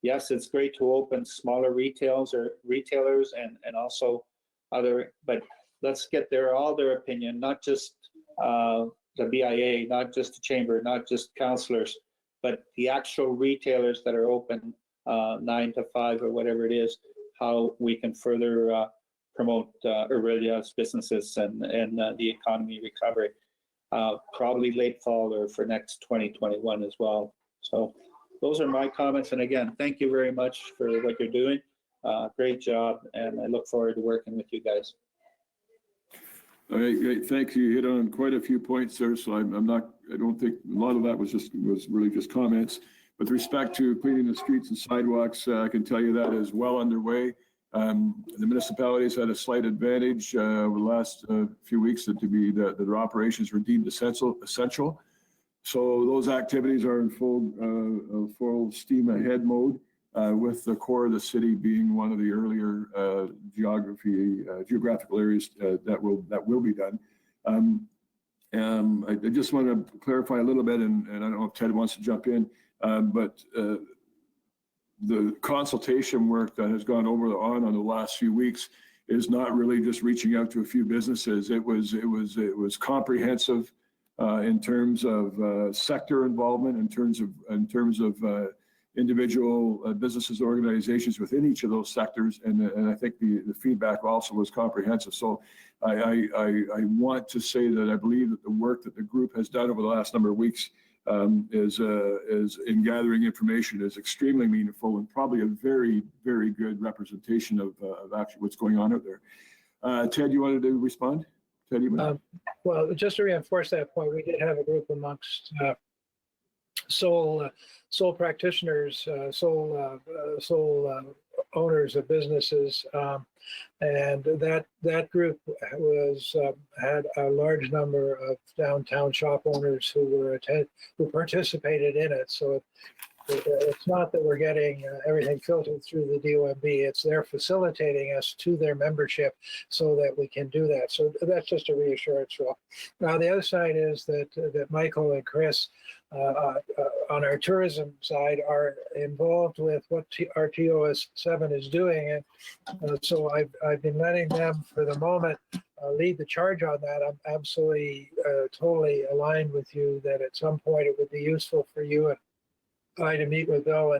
Yes, it's great to open smaller retailers and also other, but let's get all their opinion, not just the BIA, not just the chamber, not just councillors, but the actual retailers that are open 9 to 5 or whatever it is, how we can further promote Orillia's businesses and the economy recovery, probably late fall or for next 2021 as well. So those are my comments. And again, thank you very much for what you're doing. Great job. And I look forward to working with you guys. All right, great. Thank you. You hit on quite a few points there. So I don't think a lot of that was really just comments. With respect to cleaning the streets and sidewalks, I can tell you that is well underway. The municipalities had a slight advantage over the last few weeks that their operations were deemed essential. So those activities are in full steam ahead mode, with the core of the city being one of the earlier geographical areas that will be done. I just want to clarify a little bit, and I don't know if Ted wants to jump in, but the consultation work that has gone on the last few weeks is not really just reaching out to a few businesses. It was comprehensive in terms of sector involvement, in terms of individual businesses, organizations within each of those sectors, and I think the feedback also was comprehensive. So I want to say that I believe that the work that the group has done over the last number of weeks is in gathering information is extremely meaningful and probably a very, very good representation of actually what's going on out there. Ted, you wanted to respond? Ted, well, just to reinforce that point, we did have a group amongst sole practitioners, sole owners of businesses, and that group had a large number of downtown shop owners who participated in it. So it's not that we're getting everything filtered through the DOMB. It's they're facilitating us to their membership so that we can do that. So that's just a reassurance. Now the other side is that Michael and Chris on our tourism side are involved with what our TOS 7 is doing, and so I've been letting them for the moment lead the charge on that. I'm absolutely totally aligned with you that at some point it would be useful for you and I to meet with Bill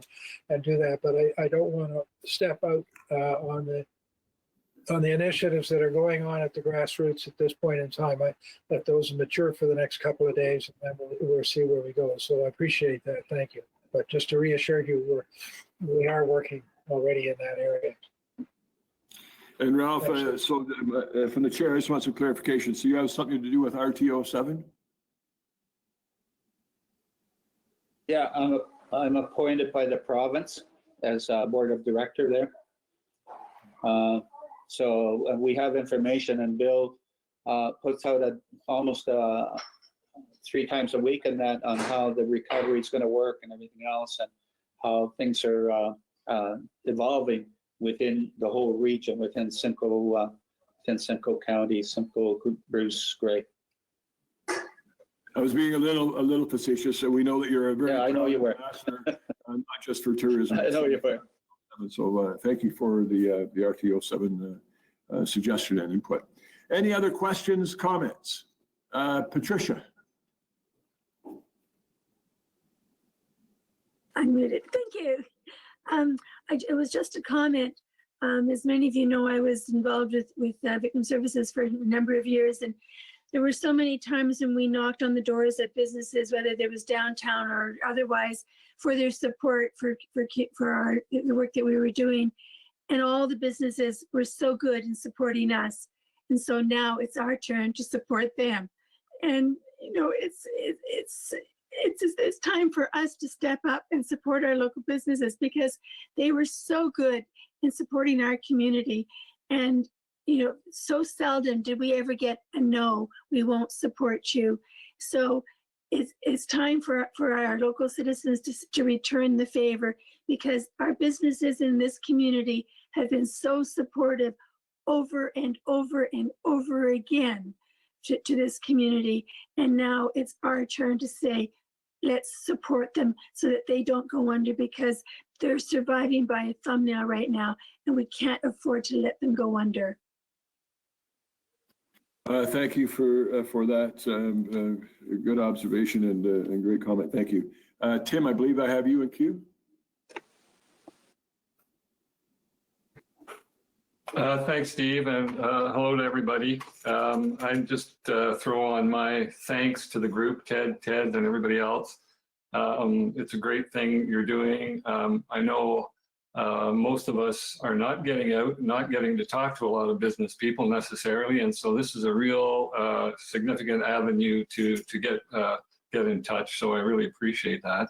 and do that, but I don't want to step out on the initiatives that are going on at the grassroots at this point in time. I let those mature for the next couple of days, and then we'll see where we go. So I appreciate that. Thank you. But just to reassure you, we are working already in that area. And Ralph, so from the chair, I just want some clarification. So you have something to do with RTO 7? Yeah, I'm appointed by the province as a board of director there. So we have information, and Bill puts out almost 3 times a week in that on how the recovery is going to work and everything else, and how things are evolving within the whole region, within Simcoe County, Simcoe, Bruce, Gray. I was being a little facetious, so we know that you're a very I know you were. ambassador, not just for tourism. I know you were. So thank you for the RTO 7 suggestion and input. Any other questions, comments? Patricia. Unmuted. Thank you. It was just a comment. As many of you know, I was involved with victim services for a number of years, and there were so many times when we knocked on the doors of businesses, whether there was downtown or otherwise, for their support for the work that we were doing. And all the businesses were so good in supporting us. And so now it's our turn to support them. And, you know, it's time for us to step up and support our local businesses, because they were so good in supporting our community. And you know, so seldom did we ever get a no, we won't support you. So it's time for our local citizens to return the favor, because our businesses in this community have been so supportive over and over and over again to this community. And now it's our turn to say, let's support them so that they don't go under, because they're surviving by a thumbnail right now, and we can't afford to let them go under. Thank you for that. Good observation and great comment. Thank you. Tim, I believe I have you in queue. Thanks, Steve, and hello to everybody. I just throw on my thanks to the group, Ted, and everybody else. It's a great thing you're doing. I know most of us are not getting out, not getting to talk to a lot of business people necessarily, and so this is a real significant avenue to get in touch. So I really appreciate that.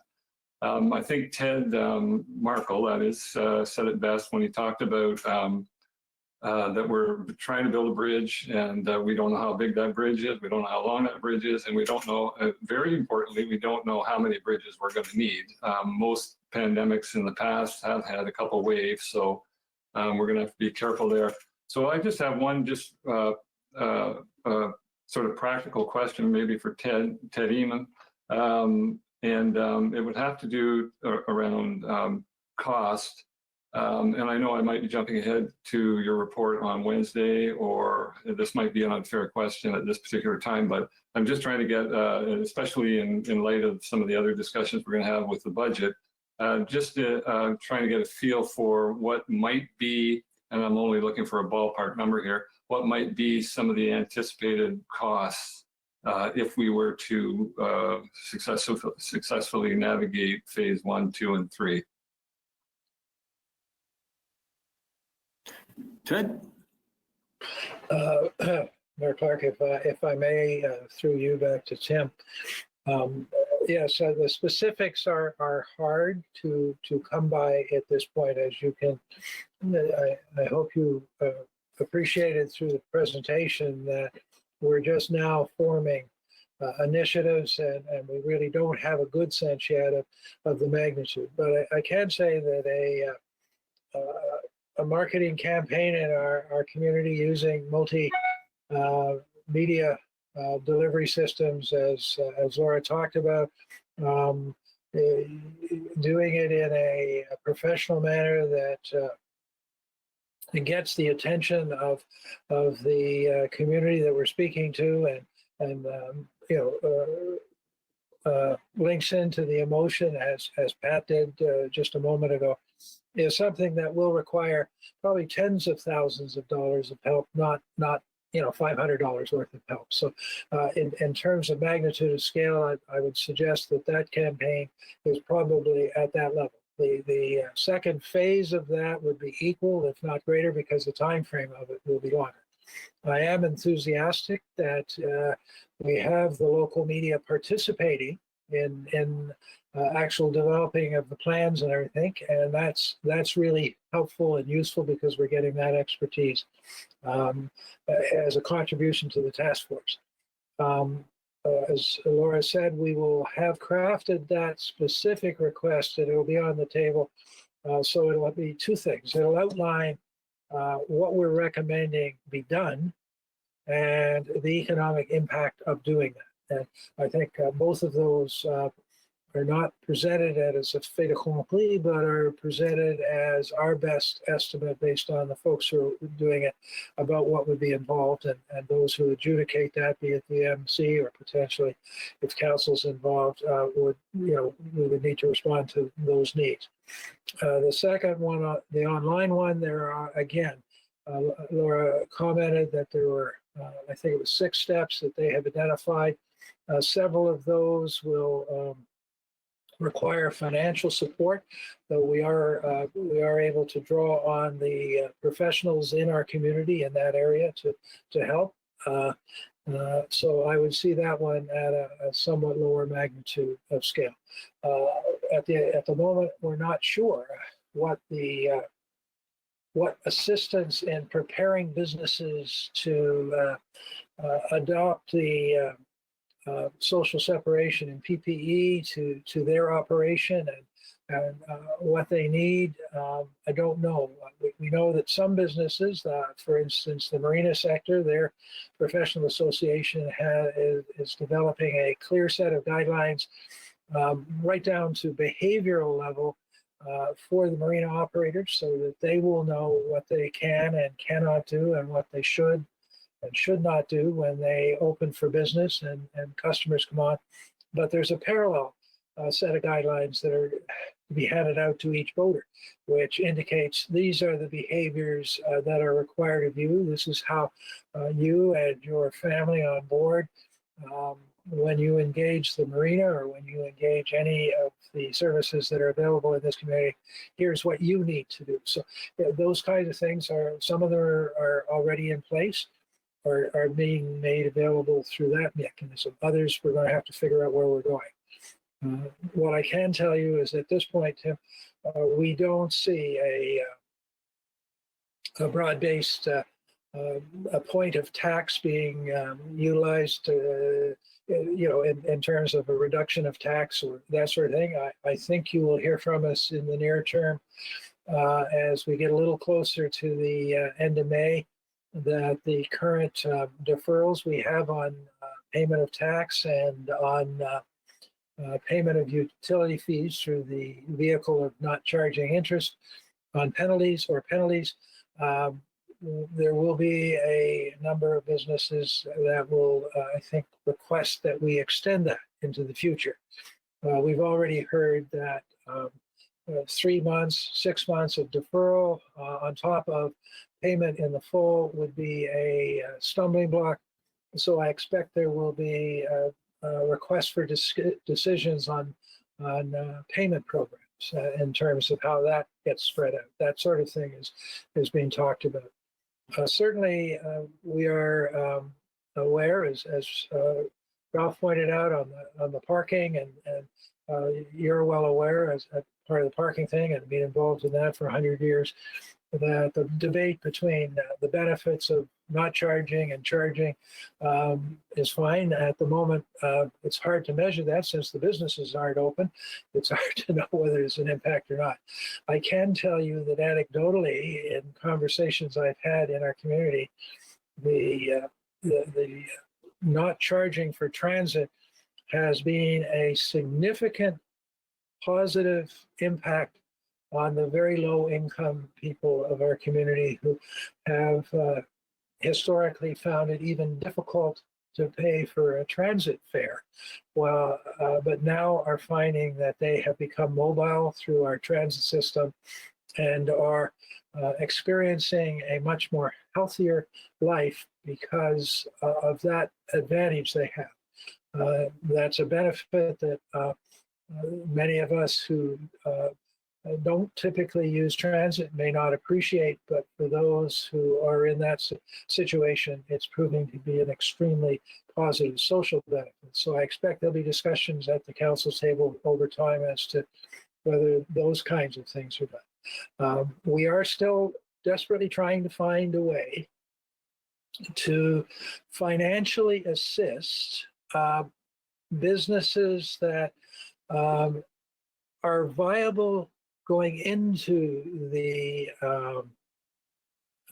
I think Ted Markle, that is, said it best when he talked about that we're trying to build a bridge and we don't know how big that bridge is. We don't know how long that bridge is. And we don't know, very importantly, we don't know how many bridges we're going to need. Most pandemics in the past have had a couple waves. So we're going to have to be careful there. So I just have one sort of practical question maybe for Ted Eamon. It would have to do around cost. And I know I might be jumping ahead to your report on Wednesday, or this might be an unfair question at this particular time, but I'm just trying to get, especially in light of some of the other discussions we're going to have with the budget, just trying to get a feel for what might be, and I'm only looking for a ballpark number here, what might be some of the anticipated costs if we were to successfully navigate phase 1, 2, and 3. Ted? Mayor Clark, if I may, through you back to Tim. Yes, the specifics are hard to come by at this point, as you can. I hope you appreciated through the presentation that we're just now forming initiatives, and we really don't have a good sense yet of the magnitude. But I can say that a marketing campaign in our community using multi-media delivery systems, as Laura talked about, doing it in a professional manner that gets the attention of the community that we're speaking to, and links into the emotion, as Pat did just a moment ago, is something that will require probably tens of thousands of dollars of help, not $500 worth of help. So in terms of magnitude of scale, I would suggest that campaign is probably at that level. The second phase of that would be equal, if not greater, because the time frame of it will be longer. I am enthusiastic that we have the local media participating in actual developing of the plans and everything, and that's really helpful and useful because we're getting that expertise as a contribution to the task force. As Laura said, we will have crafted that specific request, and it will be on the table. So it'll be two things. It'll outline what we're recommending be done and the economic impact of doing that. And I think both of those are not presented as a fait accompli, but are presented as our best estimate based on the folks who are doing it about what would be involved, and those who adjudicate that, be it the MC or potentially if council's involved, we would need to respond to those needs. The second one, the online one, there are, again, Laura commented that there were, I think it was 6 steps that they have identified. Several of those will require financial support, though we are able to draw on the professionals in our community in that area to help. So I would see that one at a somewhat lower magnitude of scale. At the moment, we're not sure what assistance in preparing businesses to adopt the social separation and PPE to their operation and what they need. I don't know. We know that some businesses, for instance, the marina sector, their professional association is developing a clear set of guidelines right down to behavioral level for the marina operators, so that they will know what they can and cannot do and what they should and should not do when they open for business and customers come on. But there's a parallel set of guidelines that are to be handed out to each voter, which indicates these are the behaviors that are required of you. This is how you and your family on board, when you engage the marina or when you engage any of the services that are available in this community, here's what you need to do. So those kinds of things are, some of them are already in place or are being made available through that mechanism. Others, we're going to have to figure out where we're going. What I can tell you is at this point, Tim, we don't see a broad-based a point of tax being utilized, in terms of a reduction of tax or that sort of thing. I think you will hear from us in the near term as we get a little closer to the end of May, that the current deferrals we have on payment of tax and on payment of utility fees through the vehicle of not charging interest on penalties, there will be a number of businesses that will, I think, request that we extend that into the future. We've already heard that 3 months, 6 months of deferral on top of payment in the full would be a stumbling block. So I expect there will be a request for decisions on payment programs in terms of how that gets spread out. That sort of thing is being talked about. Certainly, we are aware, as Ralph pointed out, on the parking, and you're well aware as part of the parking thing and being involved in that for 100 years, that the debate between the benefits of not charging and charging is fine. At the moment, it's hard to measure that since the businesses aren't open. It's hard to know whether there's an impact or not. I can tell you that anecdotally, in conversations I've had in our community, the not charging for transit has been a significant positive impact on the very low income people of our community who have historically found it even difficult to pay for a transit fare. Well, but now are finding that they have become mobile through our transit system and are experiencing a much more healthier life because of that advantage they have. That's a benefit that many of us who don't typically use transit may not appreciate, but for those who are in that situation, it's proving to be an extremely positive social benefit. So I expect there'll be discussions at the council table over time as to whether those kinds of things are done. We are still desperately trying to find a way to financially assist businesses that are viable going into the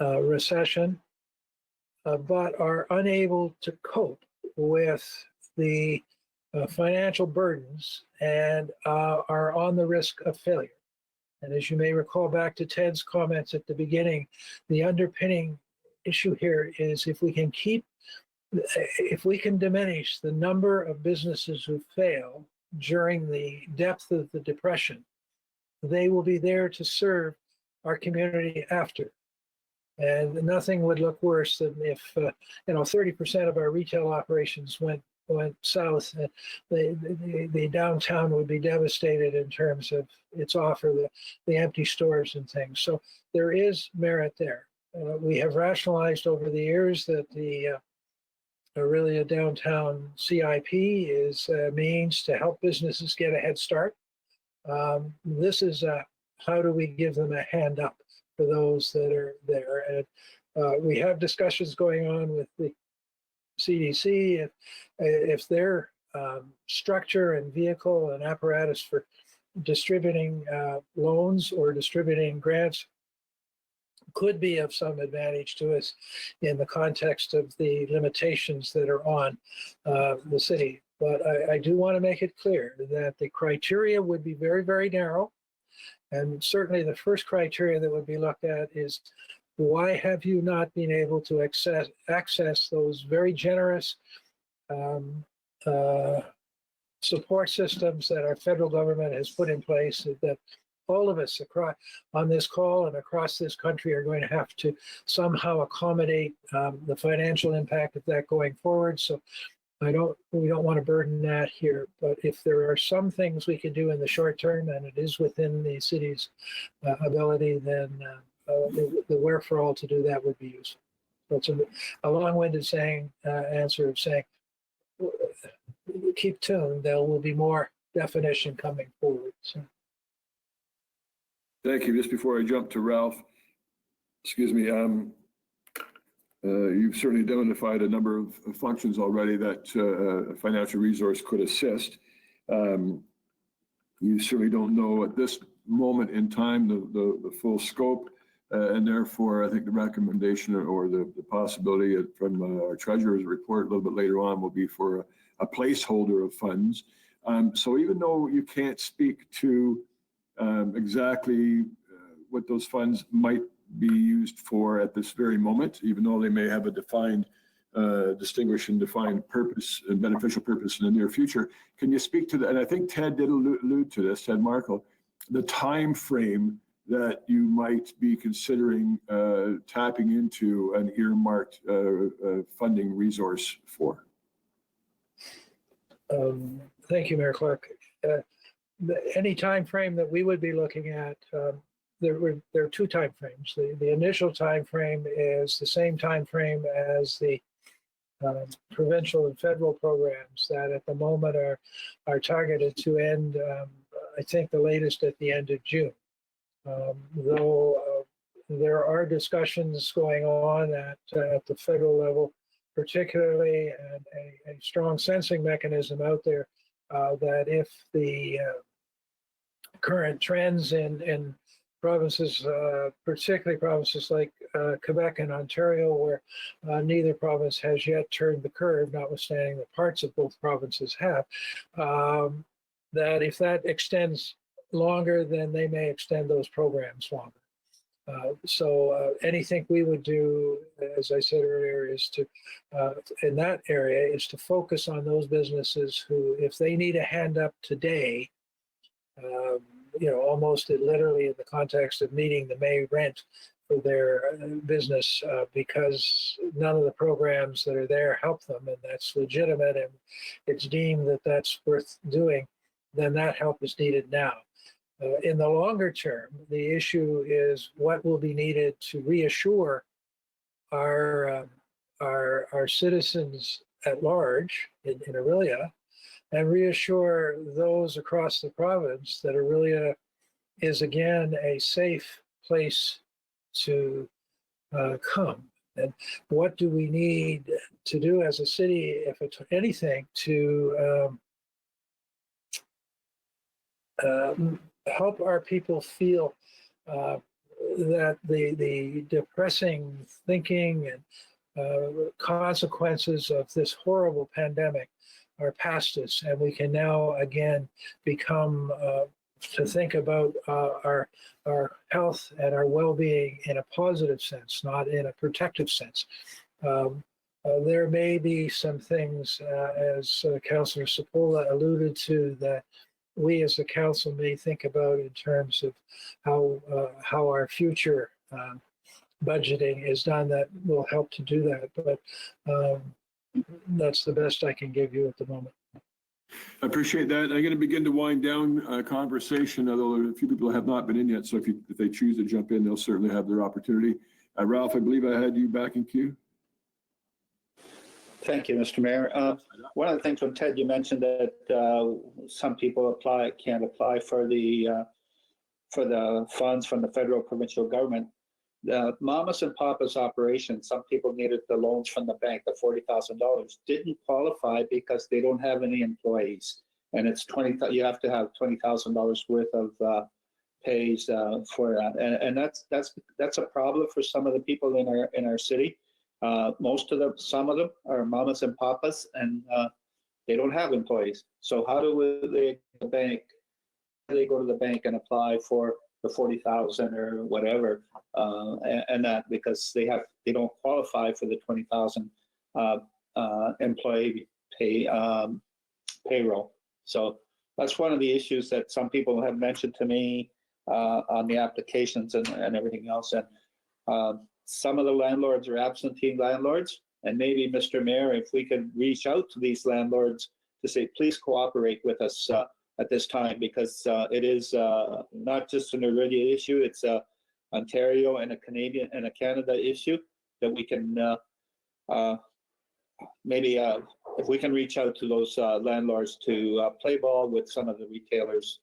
recession, but are unable to cope with the financial burdens and are on the risk of failure. And as you may recall back to Ted's comments at the beginning, the underpinning issue here is if we can diminish the number of businesses who fail during the depth of the depression, they will be there to serve our community after. And nothing would look worse than if 30% of our retail operations went south. The downtown would be devastated in terms of its offer, the empty stores and things. So there is merit there. We have rationalized over the years that the Orillia downtown CIP is a means to help businesses get a head start. This is how do we give them a hand up for those that are there? And we have discussions going on with the CDC if their structure and vehicle and apparatus for distributing loans or distributing grants could be of some advantage to us in the context of the limitations that are on the city. But I do want to make it clear that the criteria would be very, very narrow. And certainly the first criteria that would be looked at is why have you not been able to access those very generous support systems that our federal government has put in place that all of us across on this call and across this country are going to have to somehow accommodate the financial impact of that going forward. So we don't want to burden that here, but if there are some things we can do in the short term and it is within the city's ability, then the wherefore to do that would be useful. So it's a long-winded answer of saying, keep tuned, there will be more definition coming forward. So. Thank you. Just before I jump to Ralph, excuse me, you've certainly identified a number of functions already that a financial resource could assist. You certainly don't know at this moment in time the full scope, and therefore I think the recommendation or the possibility from our treasurer's report a little bit later on will be for a placeholder of funds. So even though you can't speak to exactly what those funds might be used for at this very moment, even though they may have a defined, distinguished and defined purpose and beneficial purpose in the near future. Can you speak to that? And I think Ted did allude to this, Ted Markle, the time frame that you might be considering tapping into an earmarked funding resource for. Thank you, Mayor Clark. Any time frame that we would be looking at, there are two time frames. The initial time frame is the same time frame as the provincial and federal programs that at the moment are targeted to end, I think the latest at the end of June. Though there are discussions going on at the federal level, particularly, and a strong sensing mechanism out there that if the current trends in provinces, particularly provinces like Quebec and Ontario, where neither province has yet turned the curve, notwithstanding the parts of both provinces have, that if that extends longer, then they may extend those programs longer. So anything we would do, as I said earlier, is to, in that area, is to focus on those businesses who, if they need a hand up today, almost literally in the context of meeting the May rent for their business, because none of the programs that are there help them, and that's legitimate, and it's deemed that that's worth doing, then that help is needed now. In the longer term, the issue is what will be needed to reassure our citizens at large in Orillia, and reassure those across the province that Orillia is again a safe place to come. And what do we need to do as a city, if it's anything, to help our people feel that the depressing thinking and consequences of this horrible pandemic are past us, and we can now again become to think about our health and our well-being in a positive sense, not in a protective sense. There may be some things, as Councillor Sepola alluded to, that we as a council may think about in terms of how our future budgeting is done that will help to do that. But that's the best I can give you at the moment. I appreciate that. I'm going to begin to wind down a conversation, although a few people have not been in yet. So if they choose to jump in, they'll certainly have their opportunity. Ralph, I believe I had you back in queue. Thank you, Mr. Mayor. One of the things when Ted, you mentioned that some people can't apply for the funds from the federal provincial government. The Mamas and Papas operation, some people needed the loans from the bank, the $40,000, didn't qualify because they don't have any employees, and it's you have to have $20,000 worth of pays for that, and that's a problem for some of the people in our city. Some of them are Mamas and Papas, and they don't have employees. So how do they go to the bank and apply for the 40,000 or whatever, and that because they don't qualify for the 20,000 employee payroll. So that's one of the issues that some people have mentioned to me on the applications and everything else. And some of the landlords are absentee landlords, and maybe, Mr. Mayor, if we could reach out to these landlords to say, please cooperate with us at this time, because it is not just an Orillia issue, it's a Ontario and a Canadian and a Canada issue that we can maybe if we can reach out to those landlords to play ball with some of the retailers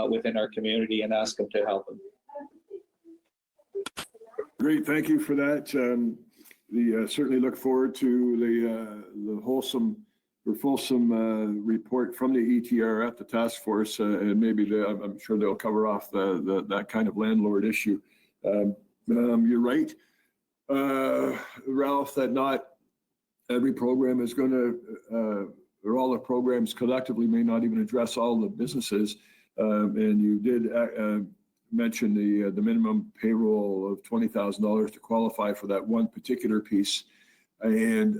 within our community and ask them to help them. Great, thank you for that. Certainly look forward to the fulsome report from the ETR at the task force, and maybe I'm sure they'll cover off that kind of landlord issue. You're right, Ralph, that not every program is going to, or all the programs collectively may not even address all the businesses. And you did mention the minimum payroll of $20,000 to qualify for that one particular piece, and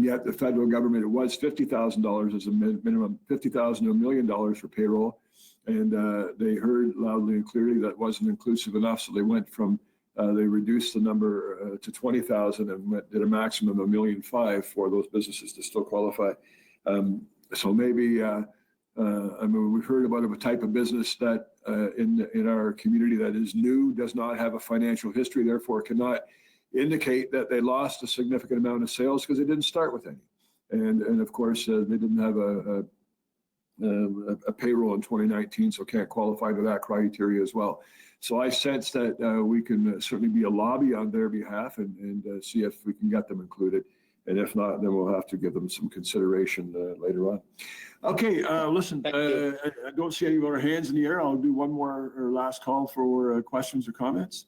yet the federal government, it was $50,000 as a minimum, $50,000 to $1 million for payroll, and they heard loudly and clearly that wasn't inclusive enough, so they went from they reduced the number to 20,000 and did a maximum of $1.5 million for those businesses to still qualify. So maybe. I mean, we've heard about a type of business that in our community that is new, does not have a financial history, therefore cannot indicate that they lost a significant amount of sales because they didn't start with any. And of course, they didn't have a payroll in 2019, so can't qualify to that criteria as well. So I sense that we can certainly be a lobby on their behalf and see if we can get them included. And if not, then we'll have to give them some consideration later on. Okay, listen, I don't see any more hands in the air. I'll do one more or last call for questions or comments.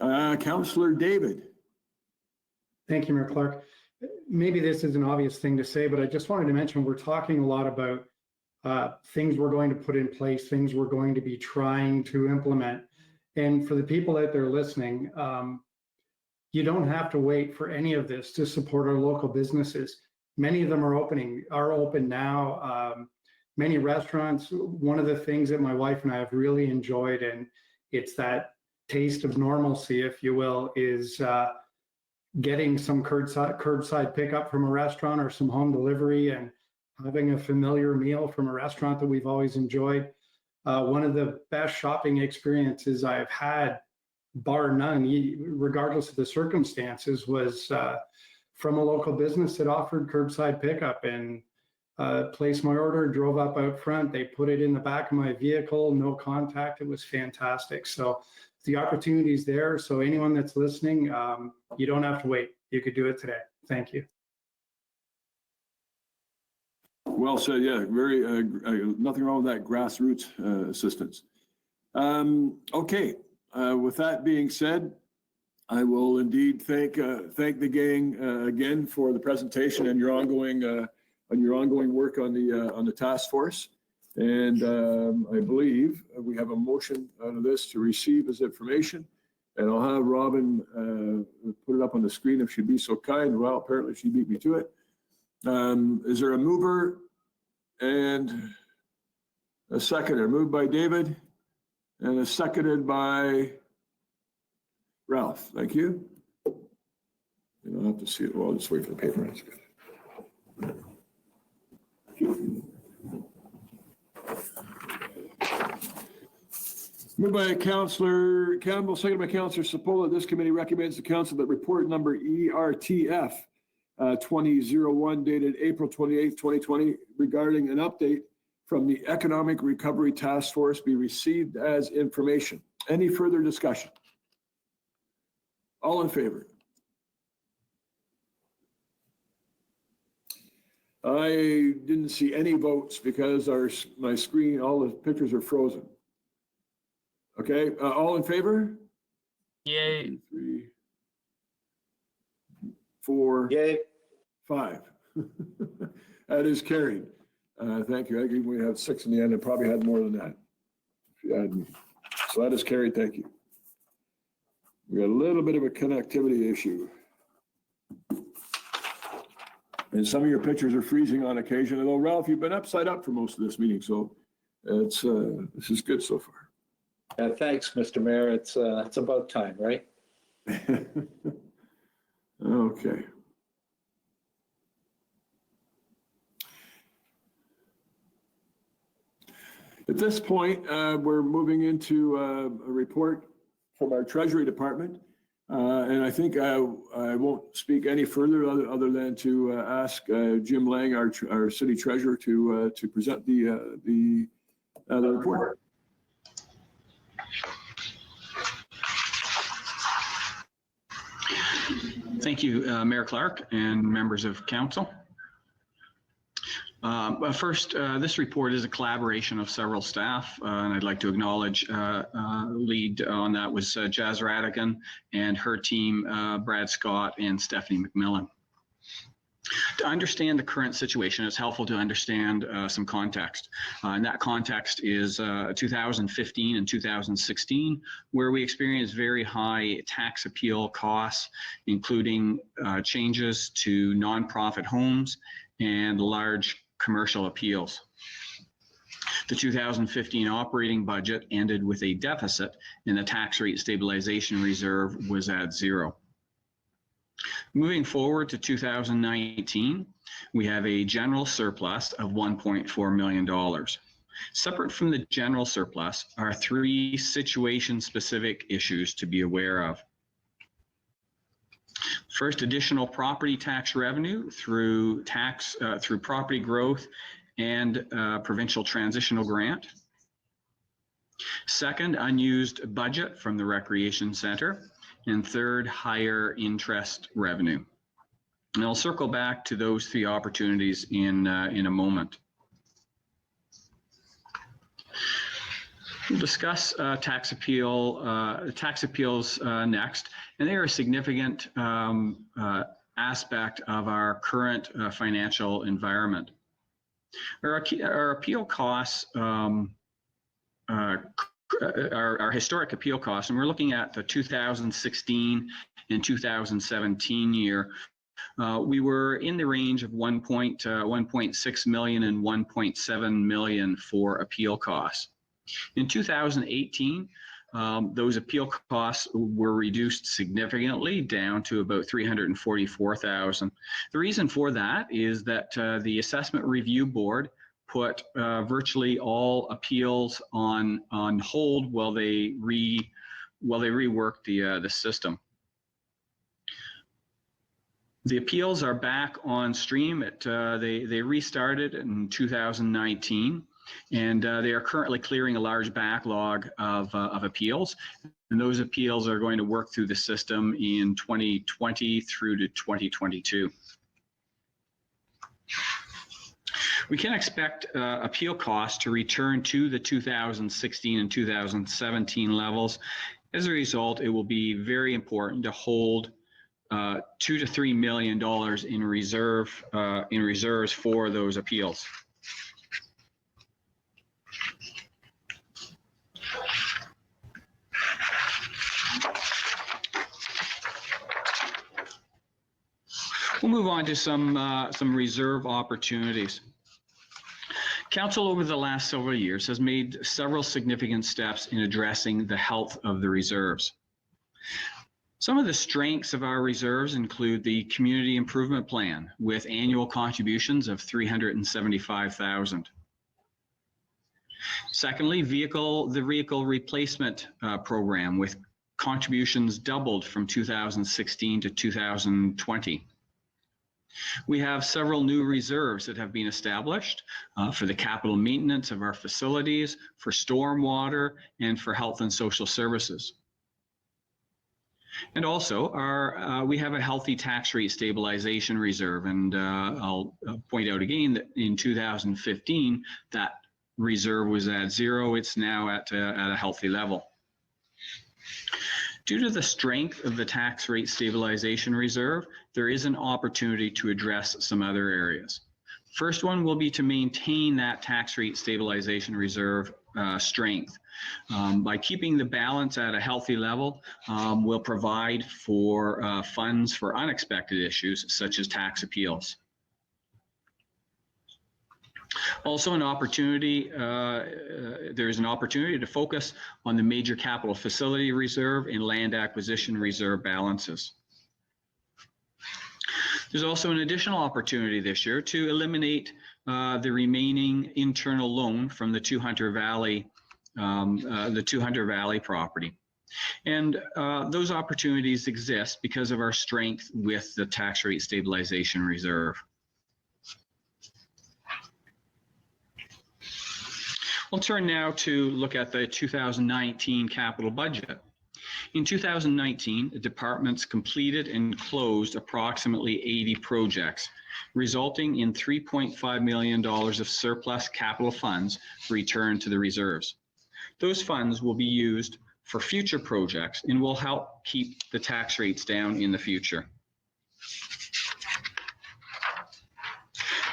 Councillor David. Thank you, Mayor Clark. Maybe this is an obvious thing to say, but I just wanted to mention we're talking a lot about things we're going to put in place, things we're going to be trying to implement. And for the people out there listening, you don't have to wait for any of this to support our local businesses. Many of them are open now. Many restaurants, one of the things that my wife and I have really enjoyed, and it's that taste of normalcy, if you will, is getting some curbside pickup from a restaurant or some home delivery and having a familiar meal from a restaurant that we've always enjoyed. One of the best shopping experiences I've had, bar none, regardless of the circumstances, was from a local business that offered curbside pickup, and placed my order, drove up out front. They put it in the back of my vehicle, no contact. It was fantastic. So the opportunity is there. So anyone that's listening, you don't have to wait. You could do it today. Thank you. Well said. Yeah, very nothing wrong with that grassroots assistance. Okay. With that being said, I will indeed thank the gang again for the presentation and your ongoing work on the task force. And I believe we have a motion out of this to receive as information. And I'll have Robin put it up on the screen if she'd be so kind. Well, apparently she beat me to it. Is there a mover and a seconder? Moved by David and a seconded by Ralph. Thank you. And I'll have to see it. Well, I'll just wait for the paper. That's good. Moved by Councillor Campbell, seconded by Councillor Sepola. This committee recommends the council that report number ERTF 2001 dated April 28th, 2020 regarding an update from the Economic Recovery Task Force be received as information. Any further discussion? All in favor? I didn't see any votes because my screen, all the pictures are frozen. Okay, all in favor? Yay. 1, 2, 3, 4, Yay. 5. That is carried. Thank you. I think we had 6 in the end. I probably had more than that. So that is carried. Thank you. We got a little bit of a connectivity issue. And some of your pictures are freezing on occasion. Although, Ralph, you've been upside up for most of this meeting, so it's this is good so far. Thanks, Mr. Mayor. It's about time, right? Okay. At this point, we're moving into a report from our Treasury Department. And I think I won't speak any further other than to ask Jim Lang, our city treasurer, to present the report. Thank you, Mayor Clark and members of council. First, this report is a collaboration of several staff, and I'd like to acknowledge lead on that was Jazz Radigan and her team, Brad Scott and Stephanie McMillan. To understand the current situation, it's helpful to understand some context. And that context is 2015 and 2016, where we experienced very high tax appeal costs, including changes to nonprofit homes and large commercial appeals. The 2015 operating budget ended with a deficit, and the tax rate stabilization reserve was at zero. Moving forward to 2019, we have a general surplus of $1.4 million. Separate from the general surplus are three situation-specific issues to be aware of. First, additional property tax revenue through property growth and provincial transitional grant. Second, unused budget from the recreation center. And third, higher interest revenue. And I'll circle back to those three opportunities in a moment. We'll discuss tax appeals next, and they are a significant aspect of our current financial environment. Our appeal costs our historic appeal costs, and we're looking at the 2016 and 2017 year. We were in the range of 1.6 million and 1.7 million for appeal costs. In 2018, those appeal costs were reduced significantly down to about 344,000. The reason for that is that the Assessment Review Board put virtually all appeals on hold while they reworked the system. The appeals are back on stream. They restarted in 2019, and they are currently clearing a large backlog of appeals. And those appeals are going to work through the system in 2020 through to 2022. We can expect appeal costs to return to the 2016 and 2017 levels. As a result, it will be very important to hold $2 to $3 million in reserves for those appeals. We'll move on to some reserve opportunities. Council over the last several years has made several significant steps in addressing the health of the reserves. Some of the strengths of our reserves include the Community Improvement Plan with annual contributions of $375,000. Secondly, the Vehicle Replacement Program with contributions doubled from 2016 to 2020. We have several new reserves that have been established for the capital maintenance of our facilities, for stormwater, and for health and social services. And also, we have a healthy tax rate stabilization reserve, and I'll point out again that in 2015, that reserve was at zero. It's now at a healthy level. Due to the strength of the tax rate stabilization reserve, there is an opportunity to address some other areas. First one will be to maintain that tax rate stabilization reserve strength. By keeping the balance at a healthy level, we'll provide for funds for unexpected issues such as tax appeals. Also an opportunity, there is an opportunity to focus on the major capital facility reserve and land acquisition reserve balances. There's also an additional opportunity this year to eliminate the remaining internal loan from the Hunter Valley property. And those opportunities exist because of our strength with the tax rate stabilization reserve. We'll turn now to look at the 2019 capital budget. In 2019, the departments completed and closed approximately 80 projects, resulting in $3.5 million of surplus capital funds returned to the reserves. Those funds will be used for future projects and will help keep the tax rates down in the future.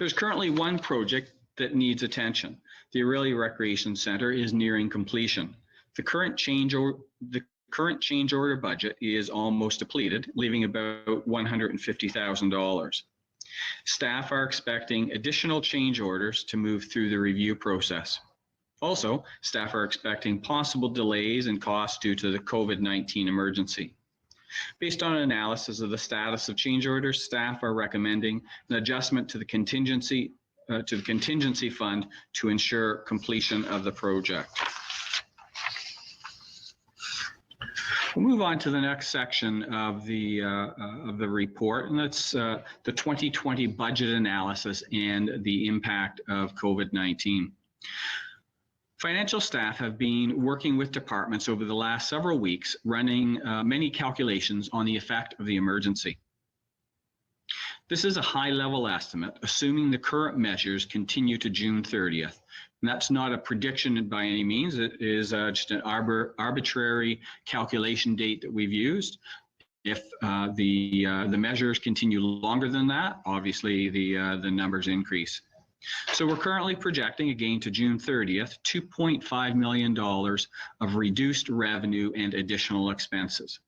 There's currently one project that needs attention. The Orillia Recreation Center is nearing completion. The current change order budget is almost depleted, leaving about $150,000. Staff are expecting additional change orders to move through the review process. Also, staff are expecting possible delays and costs due to the COVID-19 emergency. Based on analysis of the status of change orders, staff are recommending an adjustment to the contingency fund to ensure completion of the project. We'll move on to the next section of the report, and that's the 2020 budget analysis and the impact of COVID-19. Financial staff have been working with departments over the last several weeks, running many calculations on the effect of the emergency. This is a high-level estimate, assuming the current measures continue to June 30th. And that's not a prediction by any means. It is just an arbitrary calculation date that we've used. If the measures continue longer than that, obviously the numbers increase. So we're currently projecting, again to June 30th, $2.5 million of reduced revenue and additional expenses.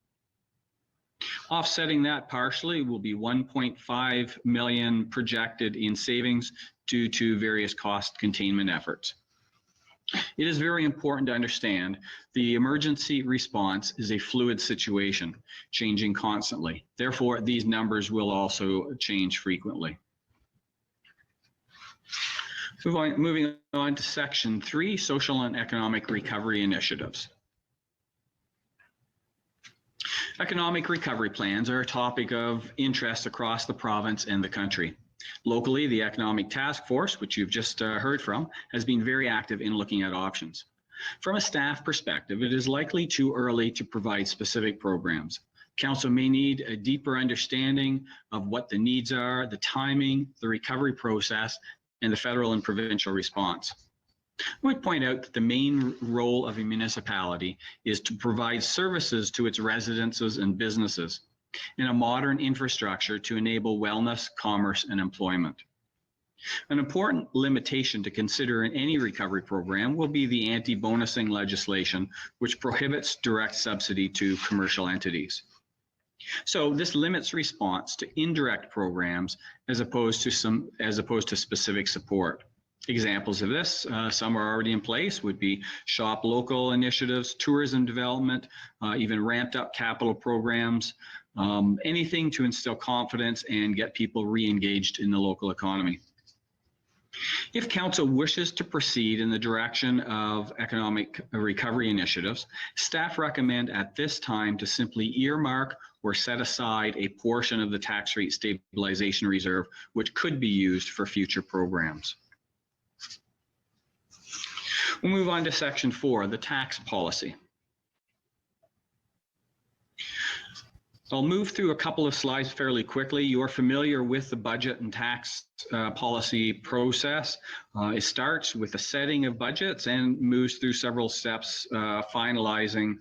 Offsetting that partially will be $1.5 million projected in savings due to various cost containment efforts. It is very important to understand the emergency response is a fluid situation, changing constantly. Therefore, these numbers will also change frequently. Moving on to Section 3, Social and Economic Recovery Initiatives. Economic recovery plans are a topic of interest across the province and the country. Locally, the Economic Task Force, which you've just heard from, has been very active in looking at options. From a staff perspective, it is likely too early to provide specific programs. Council may need a deeper understanding of what the needs are, the timing, the recovery process, and the federal and provincial response. I would point out that the main role of a municipality is to provide services to its residences and businesses in a modern infrastructure to enable wellness, commerce, and employment. An important limitation to consider in any recovery program will be the anti-bonusing legislation, which prohibits direct subsidy to commercial entities. So this limits response to indirect programs as opposed to specific support. Examples of this, some are already in place, would be shop local initiatives, tourism development, even ramped up capital programs, anything to instill confidence and get people re-engaged in the local economy. If Council wishes to proceed in the direction of economic recovery initiatives, staff recommend at this time to simply earmark or set aside a portion of the tax rate stabilization reserve, which could be used for future programs. We'll move on to Section 4, the tax policy. I'll move through a couple of slides fairly quickly. You're familiar with the budget and tax policy process. It starts with the setting of budgets and moves through several steps, finalizing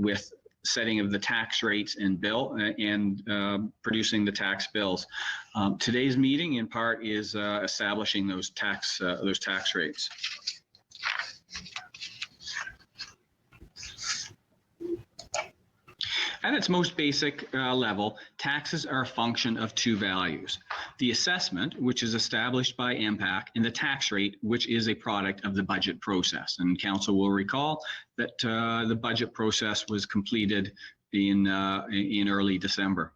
with setting of the tax rates and producing the tax bills. Today's meeting, in part, is establishing those tax rates. At its most basic level, taxes are a function of two values: the assessment, which is established by MPAC, and the tax rate, which is a product of the budget process. And Council will recall that the budget process was completed in early December.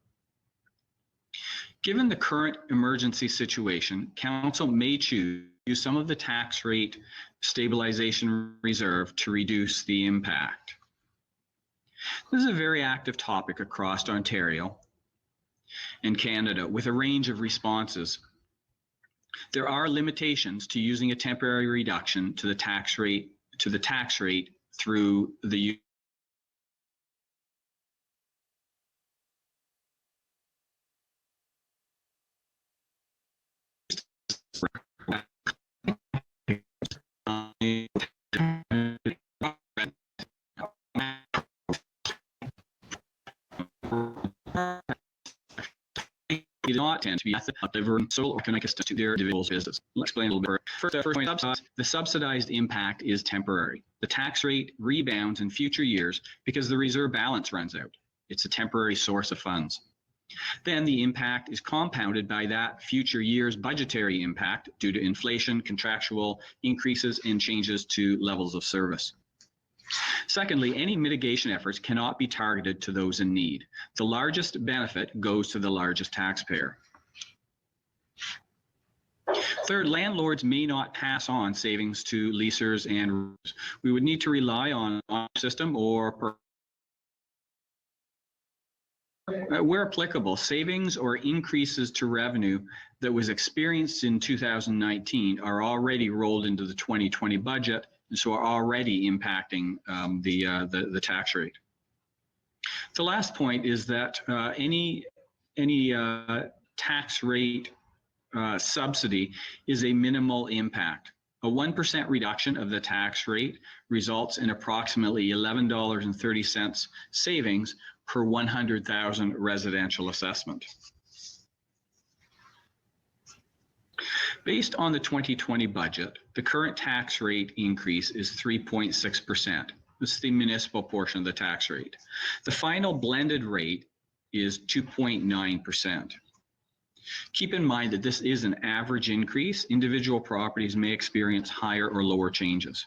Given the current emergency situation, Council may choose to use some of the tax rate stabilization reserve to reduce the impact. This is a very active topic across Ontario and Canada with a range of responses. There are limitations to using a temporary reduction to the tax rate through the do not tend to be delivering sole or connected to their individual's business. Let's explain a little bit. First point, the subsidized impact is temporary. The tax rate rebounds in future years because the reserve balance runs out. It's a temporary source of funds. Then the impact is compounded by that future year's budgetary impact due to inflation, contractual increases, and changes to levels of service. Secondly, any mitigation efforts cannot be targeted to those in need. The largest benefit goes to the largest taxpayer. Third, landlords may not pass on savings to leasers and renters. We would need to rely on a system or where applicable, savings or increases to revenue that was experienced in 2019 are already rolled into the 2020 budget, and so are already impacting the tax rate. The last point is that any tax rate subsidy is a minimal impact. A 1% reduction of the tax rate results in approximately $11.30 savings per 100,000 residential assessment. Based on the 2020 budget, the current tax rate increase is 3.6%. This is the municipal portion of the tax rate. The final blended rate is 2.9%. Keep in mind that this is an average increase. Individual properties may experience higher or lower changes.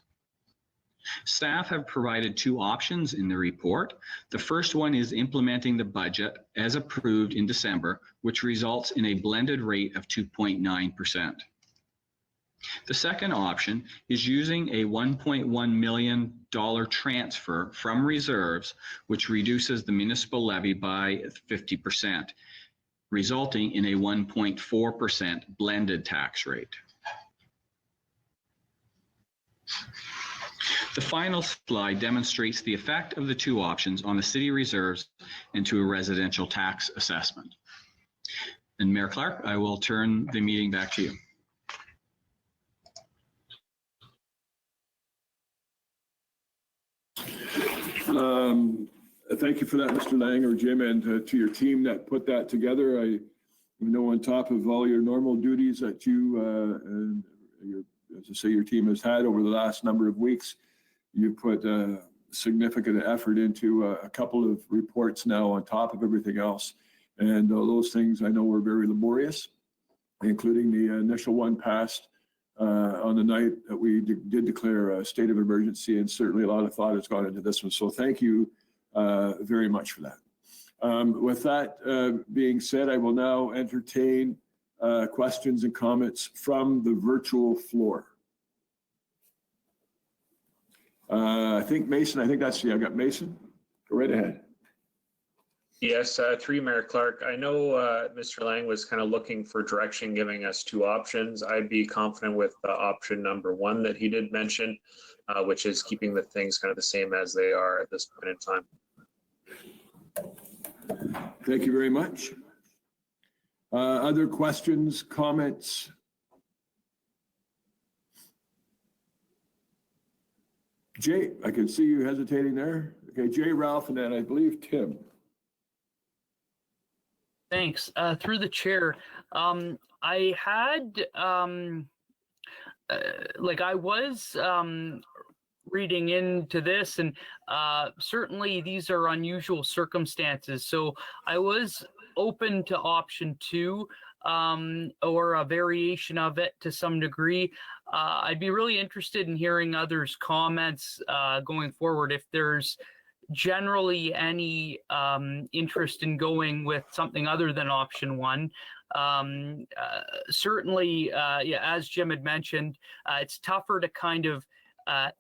Staff have provided two options in the report. The first one is implementing the budget as approved in December, which results in a blended rate of 2.9%. The second option is using a $1.1 million transfer from reserves, which reduces the municipal levy by 50%, resulting in a 1.4% blended tax rate. The final slide demonstrates the effect of the two options on the city reserves and to a residential tax assessment. And Mayor Clark, I will turn the meeting back to you. Thank you for that, Mr. Lang or Jim, and to your team that put that together. I know on top of all your normal duties that you and as I say, your team has had over the last number of weeks, you put significant effort into a couple of reports now on top of everything else. And those things I know were very laborious, including the initial one passed on the night that we did declare a state of emergency, and certainly a lot of thought has gone into this one. So thank you very much for that. With that being said, I will now entertain questions and comments from the virtual floor. I think Mason, I got Mason. Go right ahead. Yes, through Mayor Clark. I know Mr. Lang was kind of looking for direction, giving us two options. I'd be confident with option number one that he did mention, which is keeping the things kind of the same as they are at this point in time. Thank you very much. Other questions, comments? Jay, I can see you hesitating there. Okay, Jay, Ralph, and then I believe Tim. Thanks. Through the chair, I had, I was reading into this, and certainly these are unusual circumstances. So I was open to option 2, or a variation of it to some degree. I'd be really interested in hearing others' comments going forward if there's generally any interest in going with something other than option 1. Certainly, yeah, as Jim had mentioned, it's tougher to kind of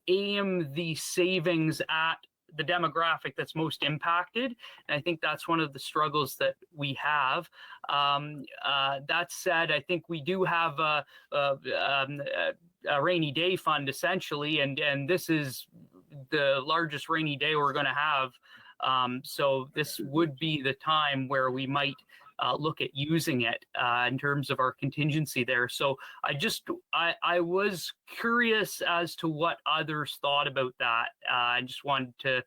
aim the savings at the demographic that's most impacted. And I think that's one of the struggles that we have. That said, I think we do have a rainy day fund essentially, and this is the largest rainy day we're going to have. So this would be the time where we might look at using it in terms of our contingency there. So I was curious as to what others thought about that. I just wanted to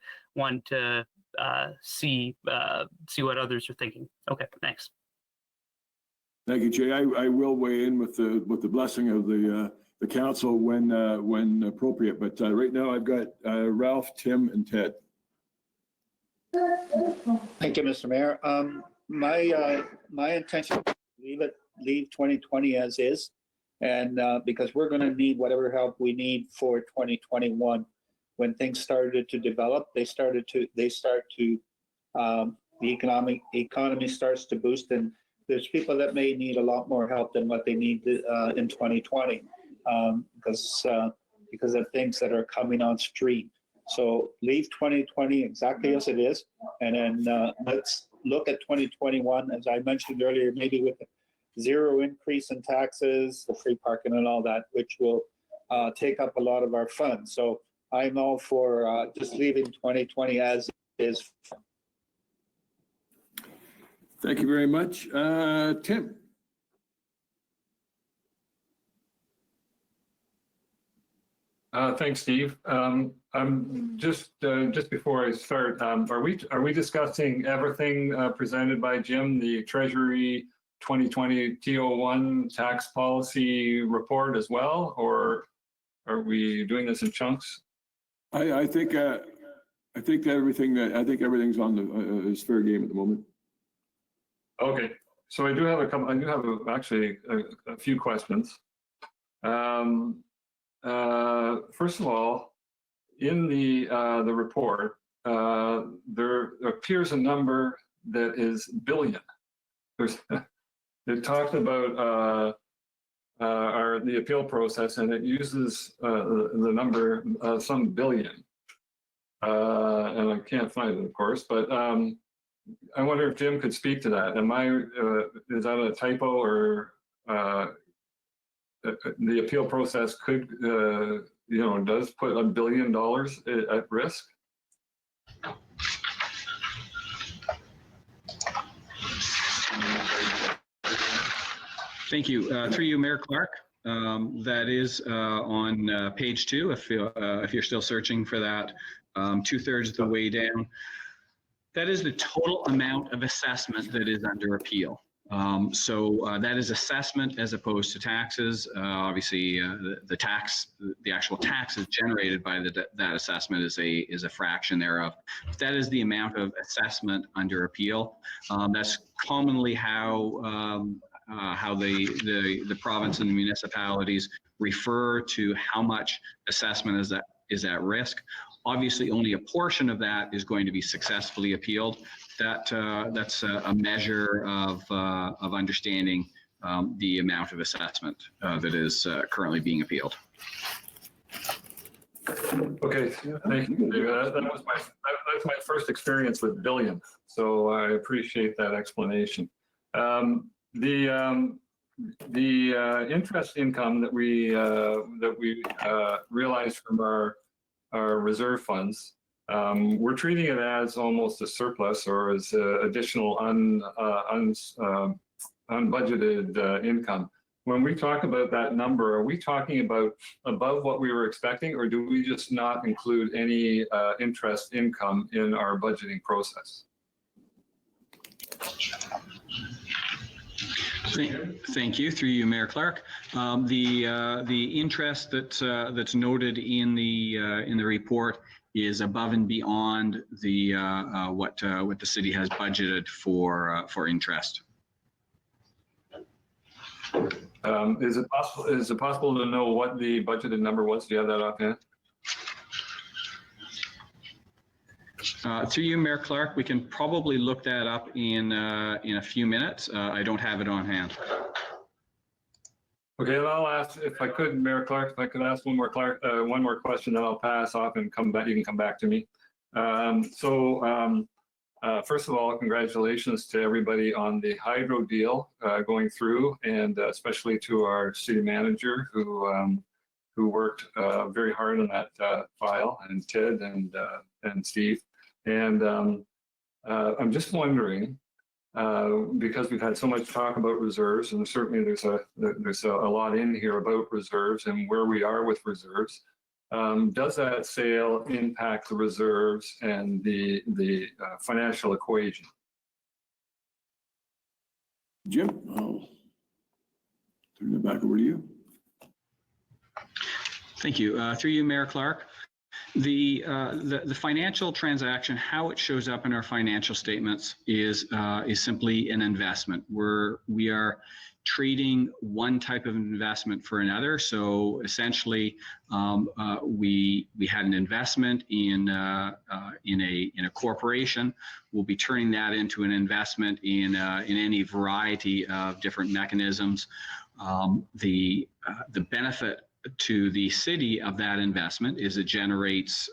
see what others are thinking. Okay, thanks. Thank you, Jay. I will weigh in with the blessing of the council when appropriate. But right now I've got Ralph, Tim, and Ted. Thank you, Mr. Mayor. My intention, leave 2020 as is, and because we're going to need whatever help we need for 2021. When things started to develop, the economy starts to boost, and there's people that may need a lot more help than what they need in 2020 because of things that are coming on stream. So leave 2020 exactly as it is, and then let's look at 2021, as I mentioned earlier, maybe with a 0 increase in taxes, the free parking and all that, which will take up a lot of our funds. So I'm all for just leaving 2020 as is. Thank you very much. Tim. Thanks, Steve. I'm just before I start, are we discussing everything presented by Jim, the Treasury 2020 TO1 tax policy report as well, or are we doing this in chunks? I think everything's on the is fair game at the moment. Okay, so I do have actually a few questions. First of all, in the report, there appears a number that is billion. It talked about the appeal process, and it uses the number some billion, and I can't find it, of course. But I wonder if Jim could speak to that. Is that a typo, or the appeal process could, does put $1 billion at risk? Thank you. Through you, Mayor Clark. That is on page 2, if you're still searching for that, 2/3 of the way down. That is the total amount of assessment that is under appeal. So that is assessment as opposed to taxes. Obviously, the actual taxes generated by that assessment is a fraction thereof. But that is the amount of assessment under appeal. That's commonly how the province and the municipalities refer to how much assessment is at risk. Obviously, only a portion of that is going to be successfully appealed. That's a measure of understanding the amount of assessment that is currently being appealed. Okay, thank you. That's my first experience with billion, so I appreciate that explanation. The interest income that we realized from our reserve funds, we're treating it as almost a surplus or as additional unbudgeted income. When we talk about that number, are we talking about above what we were expecting, or do we just not include any interest income in our budgeting process? Thank you. Through you, Mayor Clark. The interest that's noted in the report is above and beyond the what the city has budgeted for interest. Is it possible to know what the budgeted number was? Do you have that offhand? Through you, Mayor Clark, we can probably look that up in a few minutes. I don't have it on hand. Okay, well, I'll ask if I could, Mayor Clark, if I could ask one more question, then I'll pass off and come back. You can come back to me. First of all, congratulations to everybody on the hydro deal going through, and especially to our city manager who worked very hard on that file, and Ted and Steve. And I'm just wondering, because we've had so much talk about reserves, and certainly there's a lot in here about reserves and where we are with reserves. Does that sale impact the reserves and the financial equation? Jim, I'll turn it back over to you. Thank you. Through you, Mayor Clark. The financial transaction, how it shows up in our financial statements is simply an investment. We are trading one type of investment for another. So essentially, we had an investment in a corporation. We'll be turning that into an investment in any variety of different mechanisms. The benefit to the city of that investment is it generates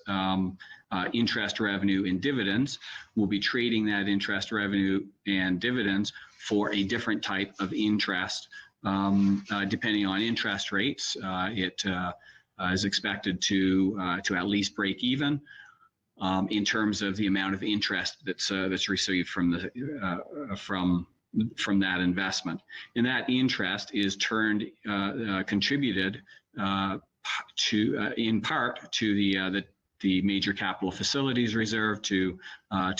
interest revenue and dividends. We'll be trading that interest revenue and dividends for a different type of interest depending on interest rates. It is expected to at least break even in terms of the amount of interest that's received from that investment, and that interest is contributed in part to the major capital facilities reserve to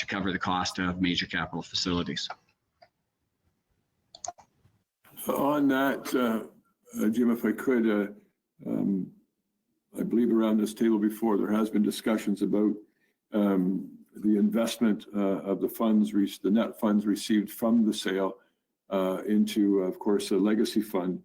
cover the cost of major capital facilities. On that, Jim, if I could, I believe around this table before there has been discussions about the investment of the funds, the net funds received from the sale into, of course, a legacy fund.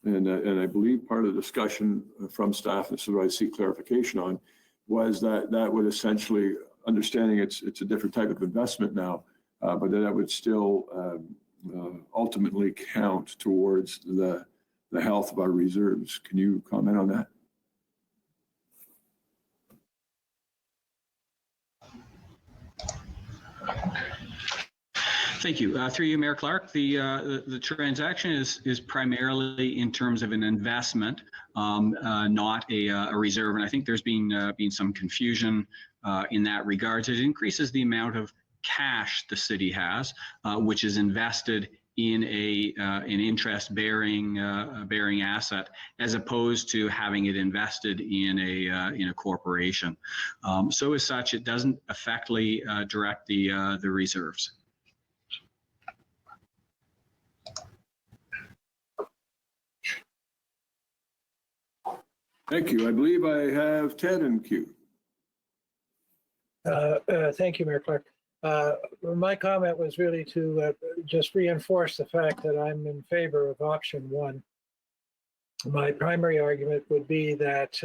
And I believe part of the discussion from staff, and so I see clarification on, was that would essentially, understanding it's a different type of investment now, but that would still ultimately count towards the health of our reserves. Can you comment on that? Thank you. Through you, Mayor Clark, the transaction is primarily in terms of an investment, not a reserve. And I think there's been some confusion in that regard. It increases the amount of cash the city has, which is invested in an interest-bearing asset, as opposed to having it invested in a corporation. So as such, it doesn't effectively direct the reserves. Thank you. I believe I have Ted in queue. Thank you, Mayor Clark. My comment was really to just reinforce the fact that I'm in favor of option one. My primary argument would be that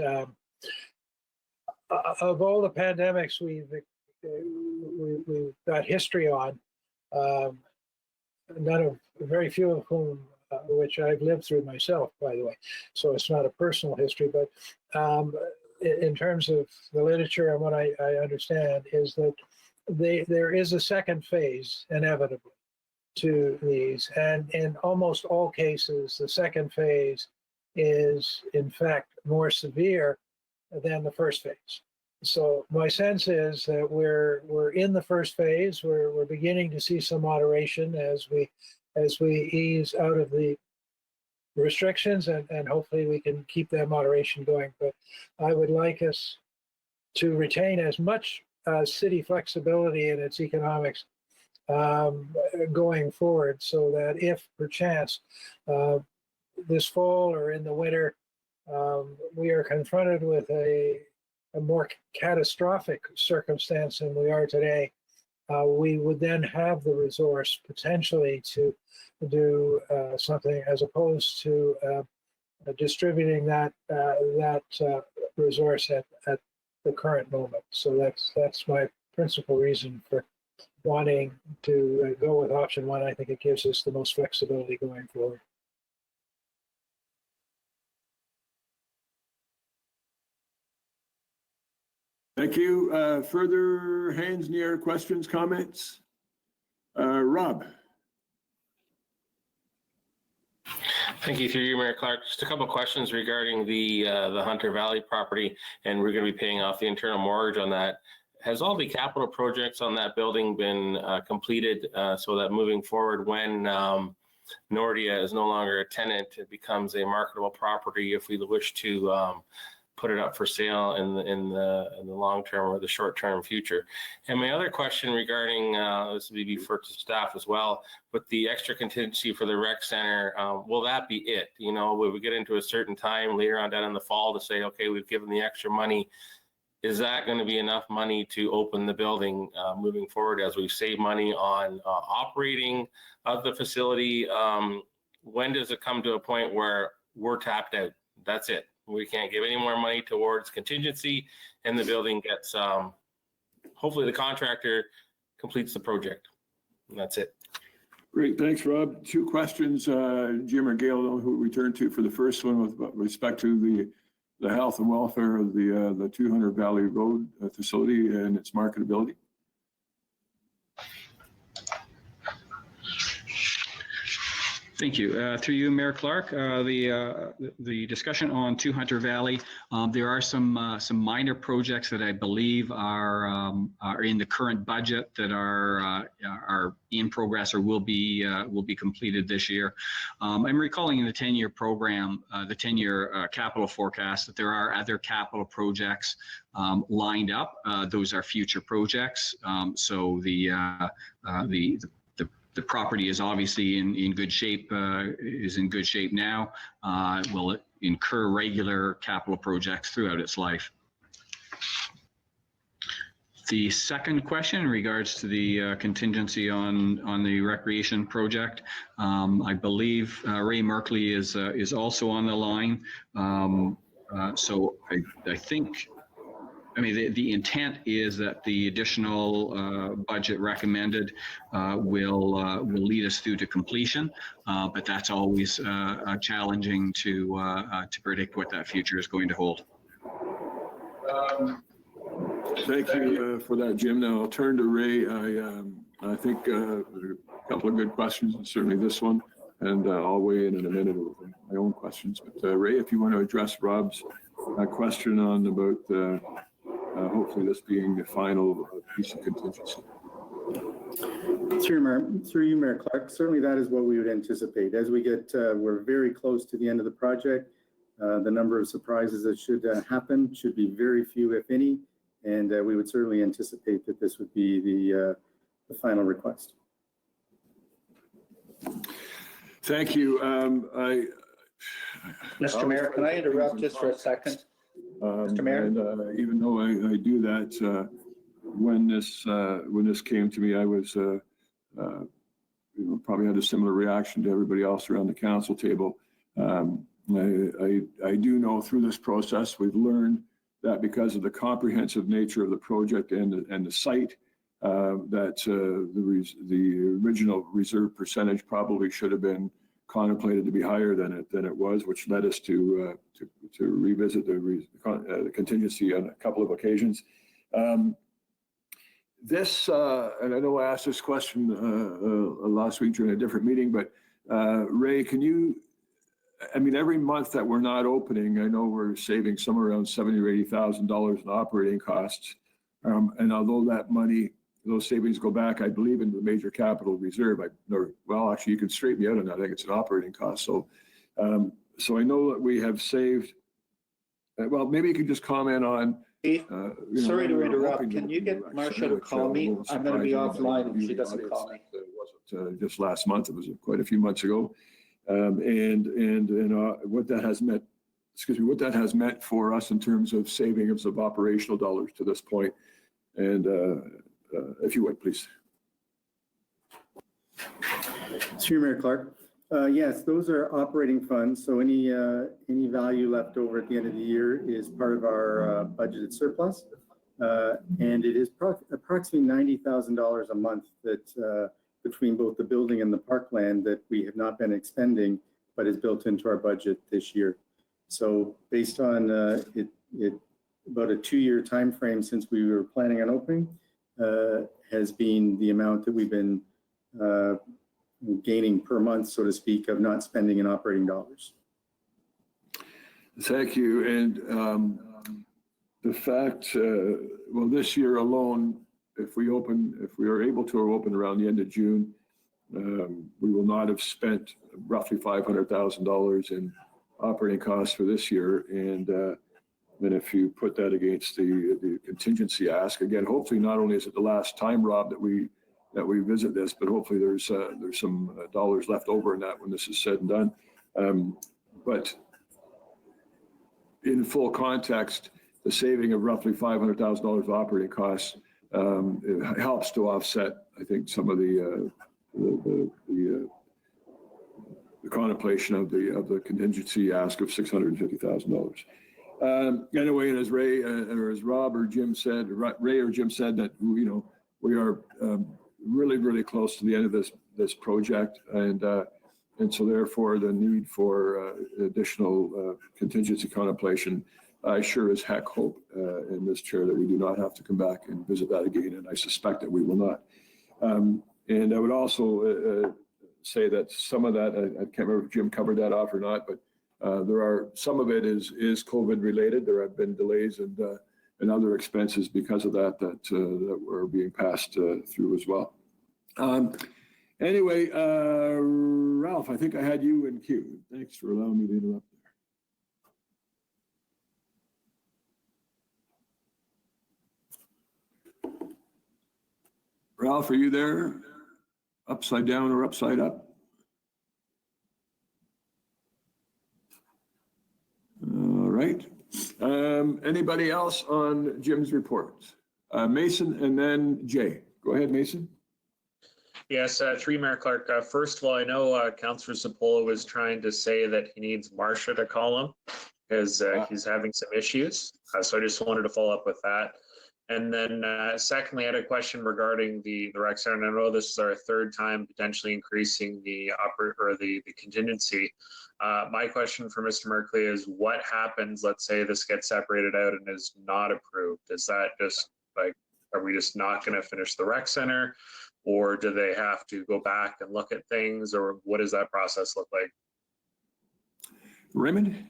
of all the pandemics we've got history on, very few of whom, which I've lived through myself, by the way, so it's not a personal history, but in terms of the literature and what I understand is that there is a second phase inevitably to these, and in almost all cases the second phase is in fact more severe than the first phase. So my sense is that we're in the first phase. We're beginning to see some moderation as we ease out of the restrictions, and hopefully we can keep that moderation going. But I would like us to retain as much city flexibility in its economics going forward, so that if perchance this fall or in the winter we are confronted with a more catastrophic circumstance than we are today, we would then have the resource potentially to do something, as opposed to distributing that resource at the current moment. So that's my principal reason for wanting to go with option one. I think it gives us the most flexibility going forward. Thank you. Further hands in the air, questions, comments? Rob. Thank you, through you, Mayor Clark. Just a couple of questions regarding the Hunter Valley property, and we're going to be paying off the internal mortgage on that. Has all the capital projects on that building been completed so that moving forward, when Nordia is no longer a tenant, it becomes a marketable property if we wish to put it up for sale in the long term or the short term future? And my other question regarding this would be for staff as well, with the extra contingency for the rec center, will that be it? You know, will we get into a certain time later on down in the fall to say, okay, we've given the extra money? Is that going to be enough money to open the building moving forward as we save money on operating of the facility? When does it come to a point where we're tapped out? That's it. We can't give any more money towards contingency, and the building gets, hopefully the contractor completes the project. And that's it. Great, thanks, Rob. Two questions, Jim or Gail, who we turn to for the first one with respect to the health and welfare of the 200 Valley Road facility and its marketability. Thank you. Through you, Mayor Clark, the discussion on 200 Valley, there are some minor projects that I believe are in the current budget that are in progress or will be completed this year. I'm recalling in the 10-year program, the 10-year capital forecast, that there are other capital projects lined up. Those are future projects. So the property is obviously in good shape, is in good shape now. Will incur regular capital projects throughout its life. The second question in regards to the contingency on the recreation project, I believe Ray Merkley is also on the line. So I think, I mean, the intent is that the additional budget recommended will lead us through to completion, but that's always challenging to predict what that future is going to hold. Thank you for that, Jim. Now I'll turn to Ray. I think a couple of good questions, and certainly this one, and I'll weigh in a minute with my own questions. But Ray, if you want to address Rob's question on about hopefully this being the final piece of contingency. Through you, Mayor Clark, certainly that is what we would anticipate. As we get, we're very close to the end of the project. The number of surprises that should happen should be very few, if any, and we would certainly anticipate that this would be the final request. Thank you. Mr. Mayor, can I interrupt just for a second? Mr. Mayor? And, even though I do that, when this came to me, I was probably had a similar reaction to everybody else around the council table. I do know through this process we've learned that because of the comprehensive nature of the project and the site, that the original reserve percentage probably should have been contemplated to be higher than it was, which led us to revisit the contingency on a couple of occasions. This, and I know I asked this question last week during a different meeting, but Ray, can you, I mean, every month that we're not opening, I know we're saving somewhere around $70,000 or $80,000 in operating costs. And although that money, those savings go back, I believe, into the major capital reserve. Well, actually, you can straighten me out on that. I think it's an operating cost. So, so I know that we have saved. Well, maybe you could just comment on Keith, sorry to interrupt. Can you get Marcia to call me? I'm going to be offline if she doesn't call me. It wasn't just last month, it was quite a few months ago. What that has meant, what that has meant for us in terms of savings of operational dollars to this point. And if you would, please. Through Mayor Clark. Yes, those are operating funds. So any value left over at the end of the year is part of our budgeted surplus. And it is approximately $90,000 a month that between both the building and the parkland that we have not been expending, but is built into our budget this year. So based on it about a 2-year time frame since we were planning on opening, has been the amount that we've been gaining per month, so to speak, of not spending in operating dollars. Thank you. And the fact, well, this year alone, if we are able to open around the end of June, we will not have spent roughly $500,000 in operating costs for this year. And then if you put that against the contingency ask, again, hopefully not only is it the last time, Rob, that we visit this, but hopefully there's some dollars left over in that when this is said and done. But in full context, the saving of roughly $500,000 of operating costs it helps to offset, I think, some of the contemplation of the contingency ask of $650,000. Anyway, and as Ray or as Rob or Jim said, Ray or Jim said that we are really, really close to the end of this project, and so therefore the need for additional contingency contemplation. I sure as heck hope in this chair that we do not have to come back and visit that again, and I suspect that we will not. And I would also say that some of that, I can't remember if Jim covered that off or not, but there are some of it is COVID related. There have been delays and other expenses because of that were being passed through as well. Anyway, Ralph, I think I had you in queue. Thanks for allowing me to interrupt there. Ralph, are you there? Upside down or upside up? All right. Anybody else on Jim's reports? Mason and then Jay. Go ahead, Mason. Yes, through Mayor Clark. First of all, I know Councillor Zapola was trying to say that he needs Marcia to call him because he's having some issues. So I just wanted to follow up with that. And then secondly, I had a question regarding the rec center. And I know this is our third time potentially increasing the contingency. My question for Mr. Merkley is what happens, let's say this gets separated out and is not approved? Is that just like, are we just not going to finish the rec center? Or do they have to go back and look at things? Or what does that process look like? Raymond?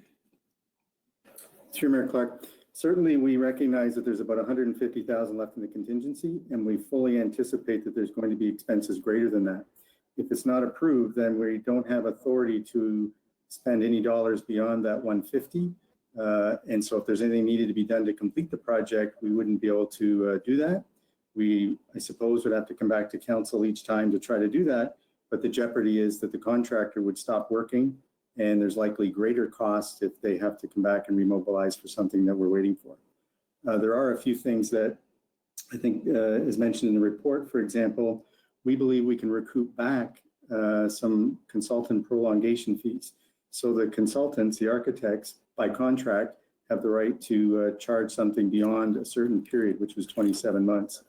Through Mayor Clark. Certainly, we recognize that there's about $150,000 left in the contingency, and we fully anticipate that there's going to be expenses greater than that. If it's not approved, then we don't have authority to spend any dollars beyond that 150. And so if there's anything needed to be done to complete the project, we wouldn't be able to do that. We, I suppose, would have to come back to council each time to try to do that. But the jeopardy is that the contractor would stop working, and there's likely greater costs if they have to come back and remobilize for something that we're waiting for. There are a few things that I think is mentioned in the report. For example, we believe we can recoup back some consultant prolongation fees. So the consultants, the architects, by contract, have the right to charge something beyond a certain period, which was 27 months.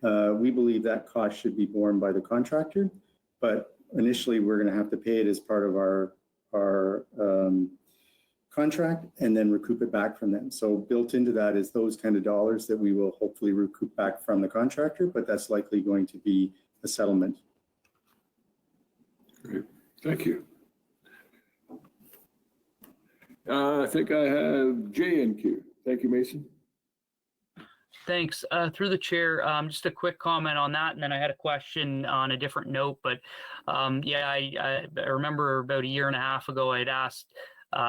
We believe that cost should be borne by the contractor, but initially we're going to have to pay it as part of our contract and then recoup it back from them. So built into that is those kind of dollars that we will hopefully recoup back from the contractor, but that's likely going to be a settlement. Great, thank you. I think I have Jay in queue. Thank you, Mason. Thanks. Through the chair, just a quick comment on that, and then I had a question on a different note. But yeah, I remember about a year and a half ago, I'd asked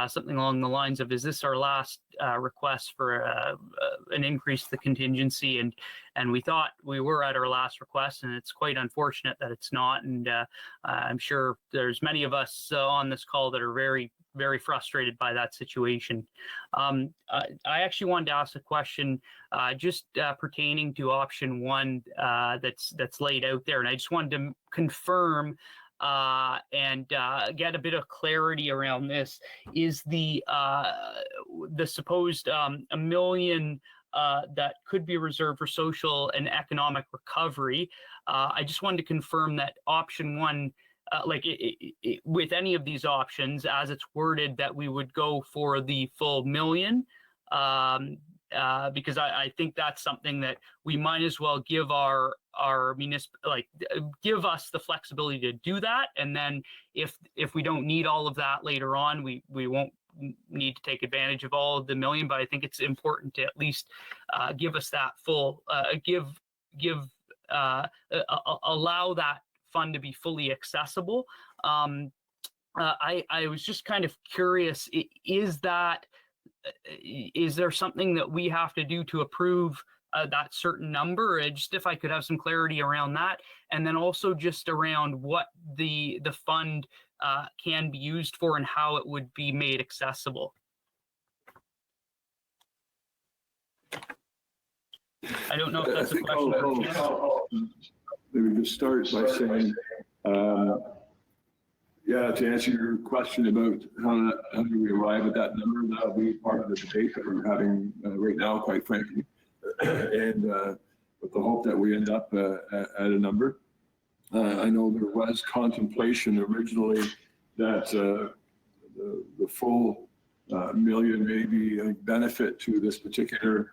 something along the lines of, is this our last request for an increase to the contingency? And we thought we were at our last request, and it's quite unfortunate that it's not. And I'm sure there's many of us on this call that are very, very frustrated by that situation. I actually wanted to ask a question just pertaining to option 1 that's laid out there. And I just wanted to confirm and get a bit of clarity around this. Is the supposed $1 million that could be reserved for social and economic recovery? I just wanted to confirm that option 1, with any of these options, as it's worded, that we would go for the full $1 million, because I think that's something that we might as well give our municipal, give us the flexibility to do that. And then if we don't need all of that later on, we won't need to take advantage of all of the $1 million. But I think it's important to at least give us that full, allow that fund to be fully accessible. I was just kind of curious, is there something that we have to do to approve that certain number? Just if I could have some clarity around that, and then also just around what the fund can be used for and how it would be made accessible. I don't know if that's a question. Maybe just start by saying, to answer your question about how do we arrive at that number, that'll be part of the debate that we're having right now, quite frankly, and with the hope that we end up at a number. I know there was contemplation originally that the full $1 million may be a benefit to this particular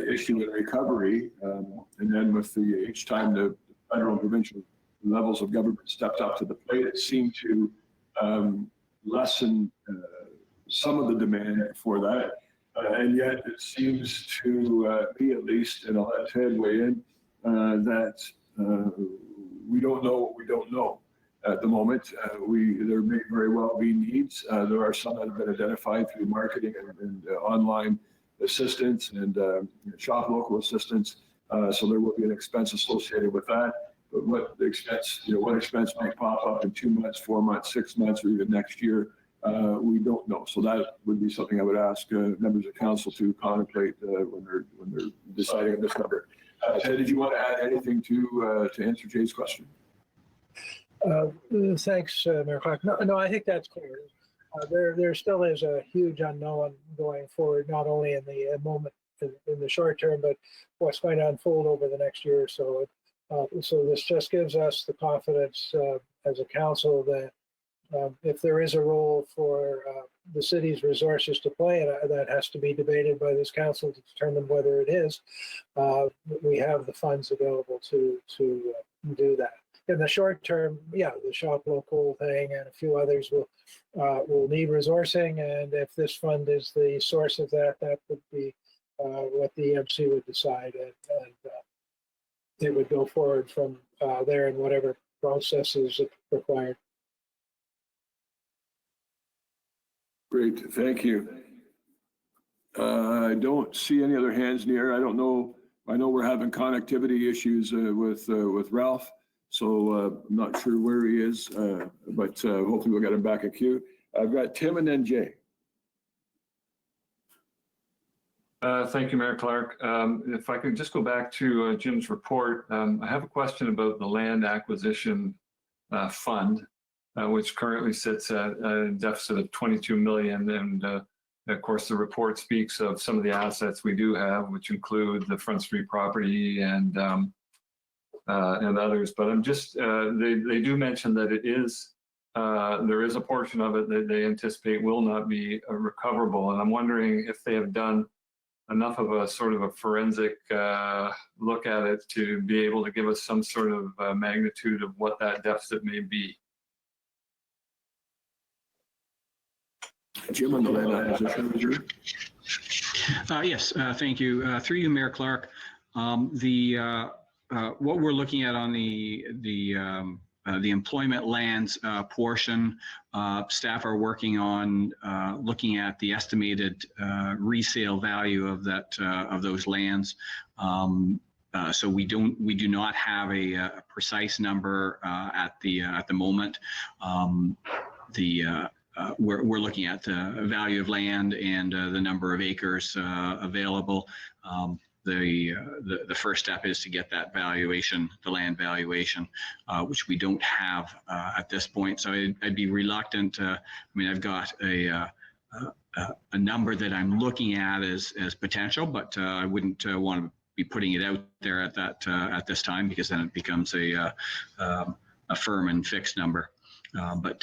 issue in recovery, and then with each time the federal and provincial levels of government stepped up to the plate, it seemed to lessen some of the demand for that. And yet it seems to be, at least, and I'll let Ted weigh in, that we don't know what we don't know at the moment. There may very well be needs. There are some that have been identified through marketing and online assistance and shop local assistance. So there will be an expense associated with that. But what expense might pop up in 2 months, 4 months, 6 months, or even next year, we don't know. So that would be something I would ask members of council to contemplate when they're deciding on this number. Ted, did you want to add anything to answer Jay's question? Thanks, Mayor Clark. No, I think that's clear. There still is a huge unknown going forward, not only in the moment in the short term, but what's going to unfold over the next year or so. So this just gives us the confidence as a council that if there is a role for the city's resources to play, and that has to be debated by this council to determine whether it is, we have the funds available to do that. In the short term, the shop local thing and a few others will need resourcing, and if this fund is the source of that, that would be what the EMC would decide, and it would go forward from there in whatever process is required. Great, thank you. I don't see any other hands near. I don't know. I know we're having connectivity issues with Ralph, so I'm not sure where he is, but hopefully we'll get him back in queue. I've got Tim and then Jay. Thank you, Mayor Clark. If I could just go back to Jim's report, I have a question about the land acquisition fund, which currently sits at a deficit of 22 million. And of course, the report speaks of some of the assets we do have, which include the Front Street property and others. But I'm just, they do mention that it is, there is a portion of it that they anticipate will not be recoverable. And I'm wondering if they have done enough of a sort of a forensic look at it to be able to give us some sort of magnitude of what that deficit may be. Jim on the land acquisition. Yes, thank you. Through you, Mayor Clark. What we're looking at on the the employment lands portion, staff are working on looking at the estimated resale value of that of those lands. So we do not have a precise number at the moment. We're looking at the value of land and the number of acres available. The first step is to get that valuation, the land valuation, which we don't have at this point. So I'd be reluctant. I mean, I've got a number that I'm looking at as potential, but I wouldn't want to be putting it out there at this time, because then it becomes a firm and fixed number. But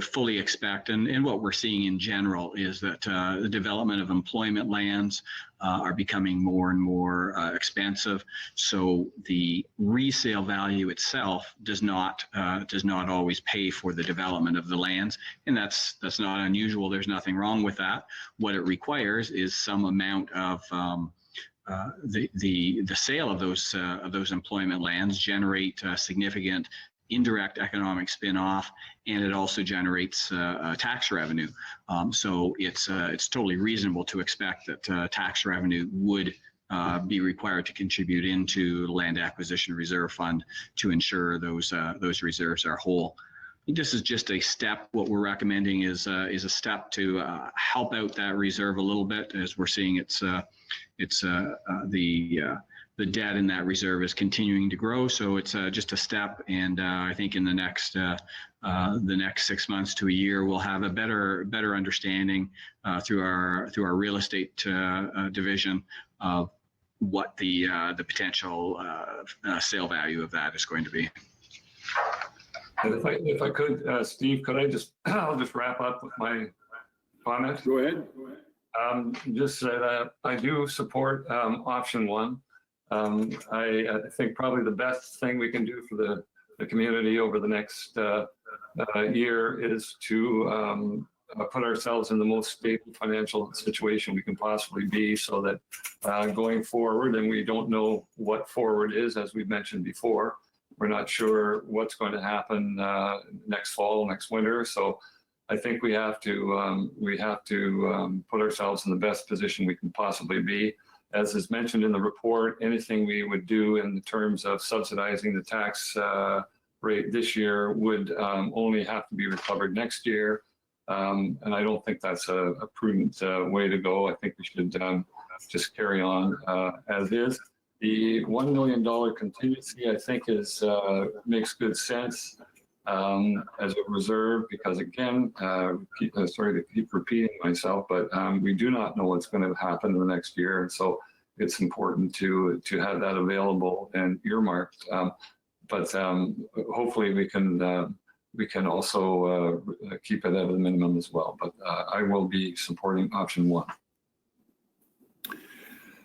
fully expect, and what we're seeing in general is that the development of employment lands are becoming more and more expensive. So the resale value itself does not always pay for the development of the lands, and that's not unusual. There's nothing wrong with that. What it requires is some amount of the sale of those employment lands generate significant indirect economic spin-off, and it also generates tax revenue. So it's totally reasonable to expect that tax revenue would be required to contribute into the Land Acquisition Reserve Fund to ensure those reserves are whole. I think this is just a step. What we're recommending is a step to help out that reserve a little bit, as we're seeing the debt in that reserve is continuing to grow. So it's just a step, and I think in the next 6 months to a year, we'll have a better understanding through our real estate division of what the potential sale value of that is going to be. And if I could, Steve, I'll just wrap up with my comment. Go ahead. Just say that I do support option one. I think probably the best thing we can do for the community over the next year is to put ourselves in the most stable financial situation we can possibly be, so that going forward, and we don't know what forward is, as we've mentioned before, we're not sure what's going to happen next fall, next winter. So I think we have to put ourselves in the best position we can possibly be. As is mentioned in the report, anything we would do in terms of subsidizing the tax rate this year would only have to be recovered next year. And I don't think that's a prudent way to go. I think we should just carry on as is. The $1 million contingency, I think, makes good sense as a reserve, because again, sorry to keep repeating myself, but we do not know what's going to happen in the next year, and so it's important to have that available and earmarked. But hopefully we can also keep it at a minimum as well. But I will be supporting option one.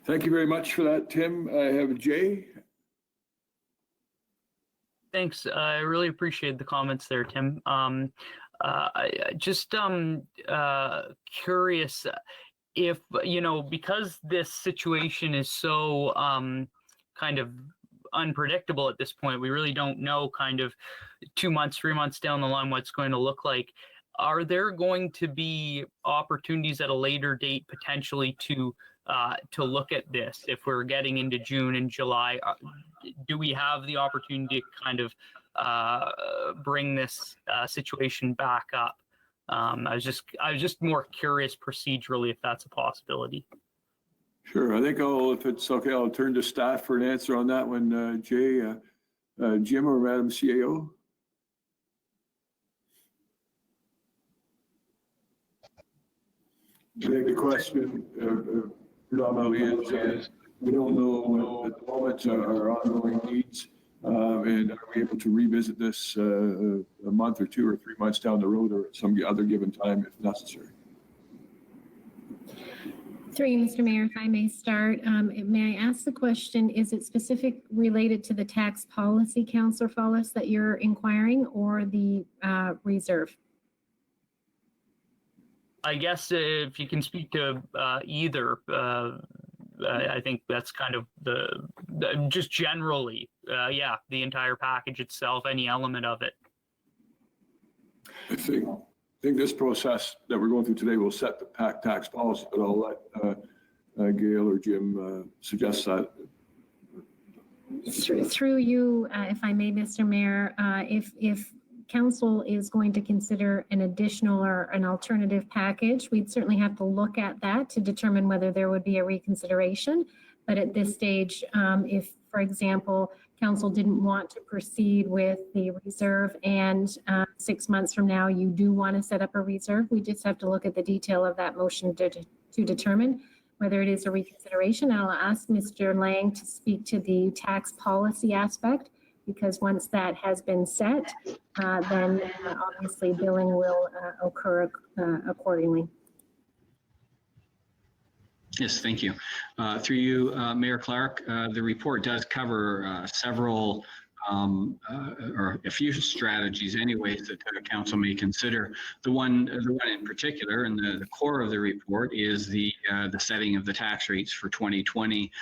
Thank you very much for that, Tim. I have Jay. Thanks. I really appreciate the comments there, Tim. Just curious if, because this situation is so kind of unpredictable at this point, we really don't know kind of 2 months, 3 months down the line what's going to look like. Are there going to be opportunities at a later date potentially to look at this if we're getting into June and July? Do we have the opportunity to kind of bring this situation back up? I was just more curious procedurally if that's a possibility. Sure. I think if it's okay, I'll turn to staff for an answer on that one. Jay, Jim or Madam CAO? I think the question predominantly is we don't know at the moment our ongoing needs, and are we able to revisit this a month or 2 or 3 months down the road, or at some other given time if necessary? Through you, Mr. Mayor, if I may start, may I ask the question, is it specific related to the Tax Policy Council, Follis, that you're inquiring, or the reserve? I guess if you can speak to either, I think that's kind of just generally, yeah, the entire package itself, any element of it. I think this process that we're going through today will set the tax policy, but I'll let Gail or Jim suggest that. Through you, if I may, Mr. Mayor, if council is going to consider an additional or an alternative package, we'd certainly have to look at that to determine whether there would be a reconsideration. But at this stage, if, for example, council didn't want to proceed with the reserve and 6 months from now you do want to set up a reserve, we just have to look at the detail of that motion to determine whether it is a reconsideration. I'll ask Mr. Lang to speak to the tax policy aspect, because once that has been set, then obviously billing will occur accordingly. Yes, thank you. Through you, Mayor Clark, the report does cover several or a few strategies anyways that council may consider. The one in particular, and the core of the report, is the setting of the tax rates for 2020.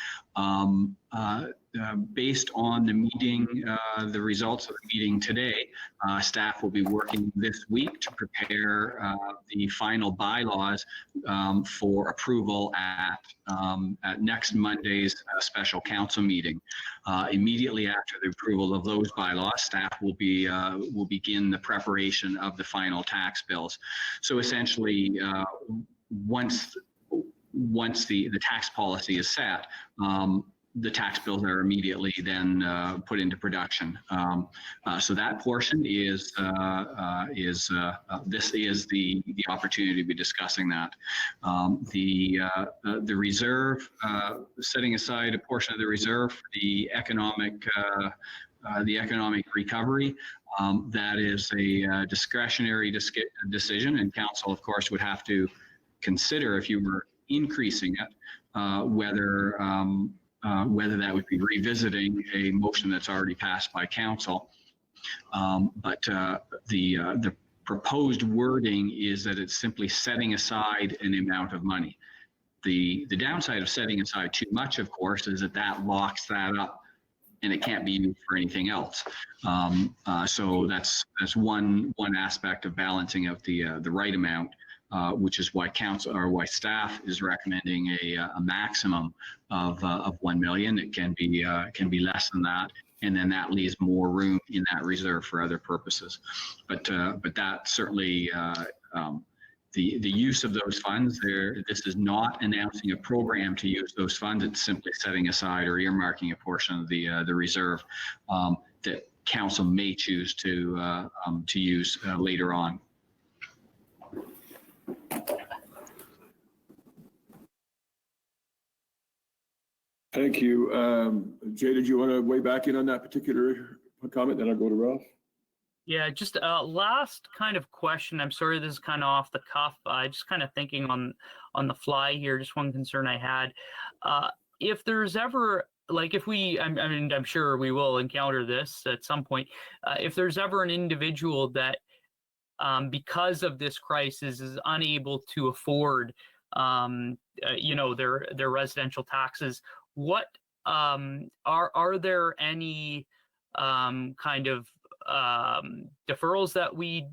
Based on the meeting, the results of the meeting today, staff will be working this week to prepare the final bylaws for approval at next Monday's special council meeting. Immediately after the approval of those bylaws, staff will begin the preparation of the final tax bills. So essentially, once the tax policy is set, the tax bills are immediately then put into production. So that portion is this is the opportunity to be discussing that. The reserve, setting aside a portion of the reserve for the economic recovery, that is a discretionary decision, and council, of course, would have to consider, if you were increasing it, whether that would be revisiting a motion that's already passed by council. But the proposed wording is that it's simply setting aside an amount of money. The downside of setting aside too much, of course, is that locks that up and it can't be used for anything else. So that's one aspect of balancing out the right amount. Which is why council, or why staff is recommending a maximum of 1 million. It can be less than that, and then that leaves more room in that reserve for other purposes. But that certainly the use of those funds there. This is not announcing a program to use those funds. It's simply setting aside or earmarking a portion of the reserve that council may choose to use later on. Thank you. Jay, did you want to weigh back in on that particular comment? Then I'll go to Ralph. Yeah, just last kind of question. I'm sorry, this is kind of off the cuff. Just kind of thinking on the fly here. Just one concern I had. If there's ever, like, if we, I mean, I'm sure we will encounter this at some point. If there's ever an individual that, because of this crisis, is unable to afford, their residential taxes, what are there any kind of deferrals that we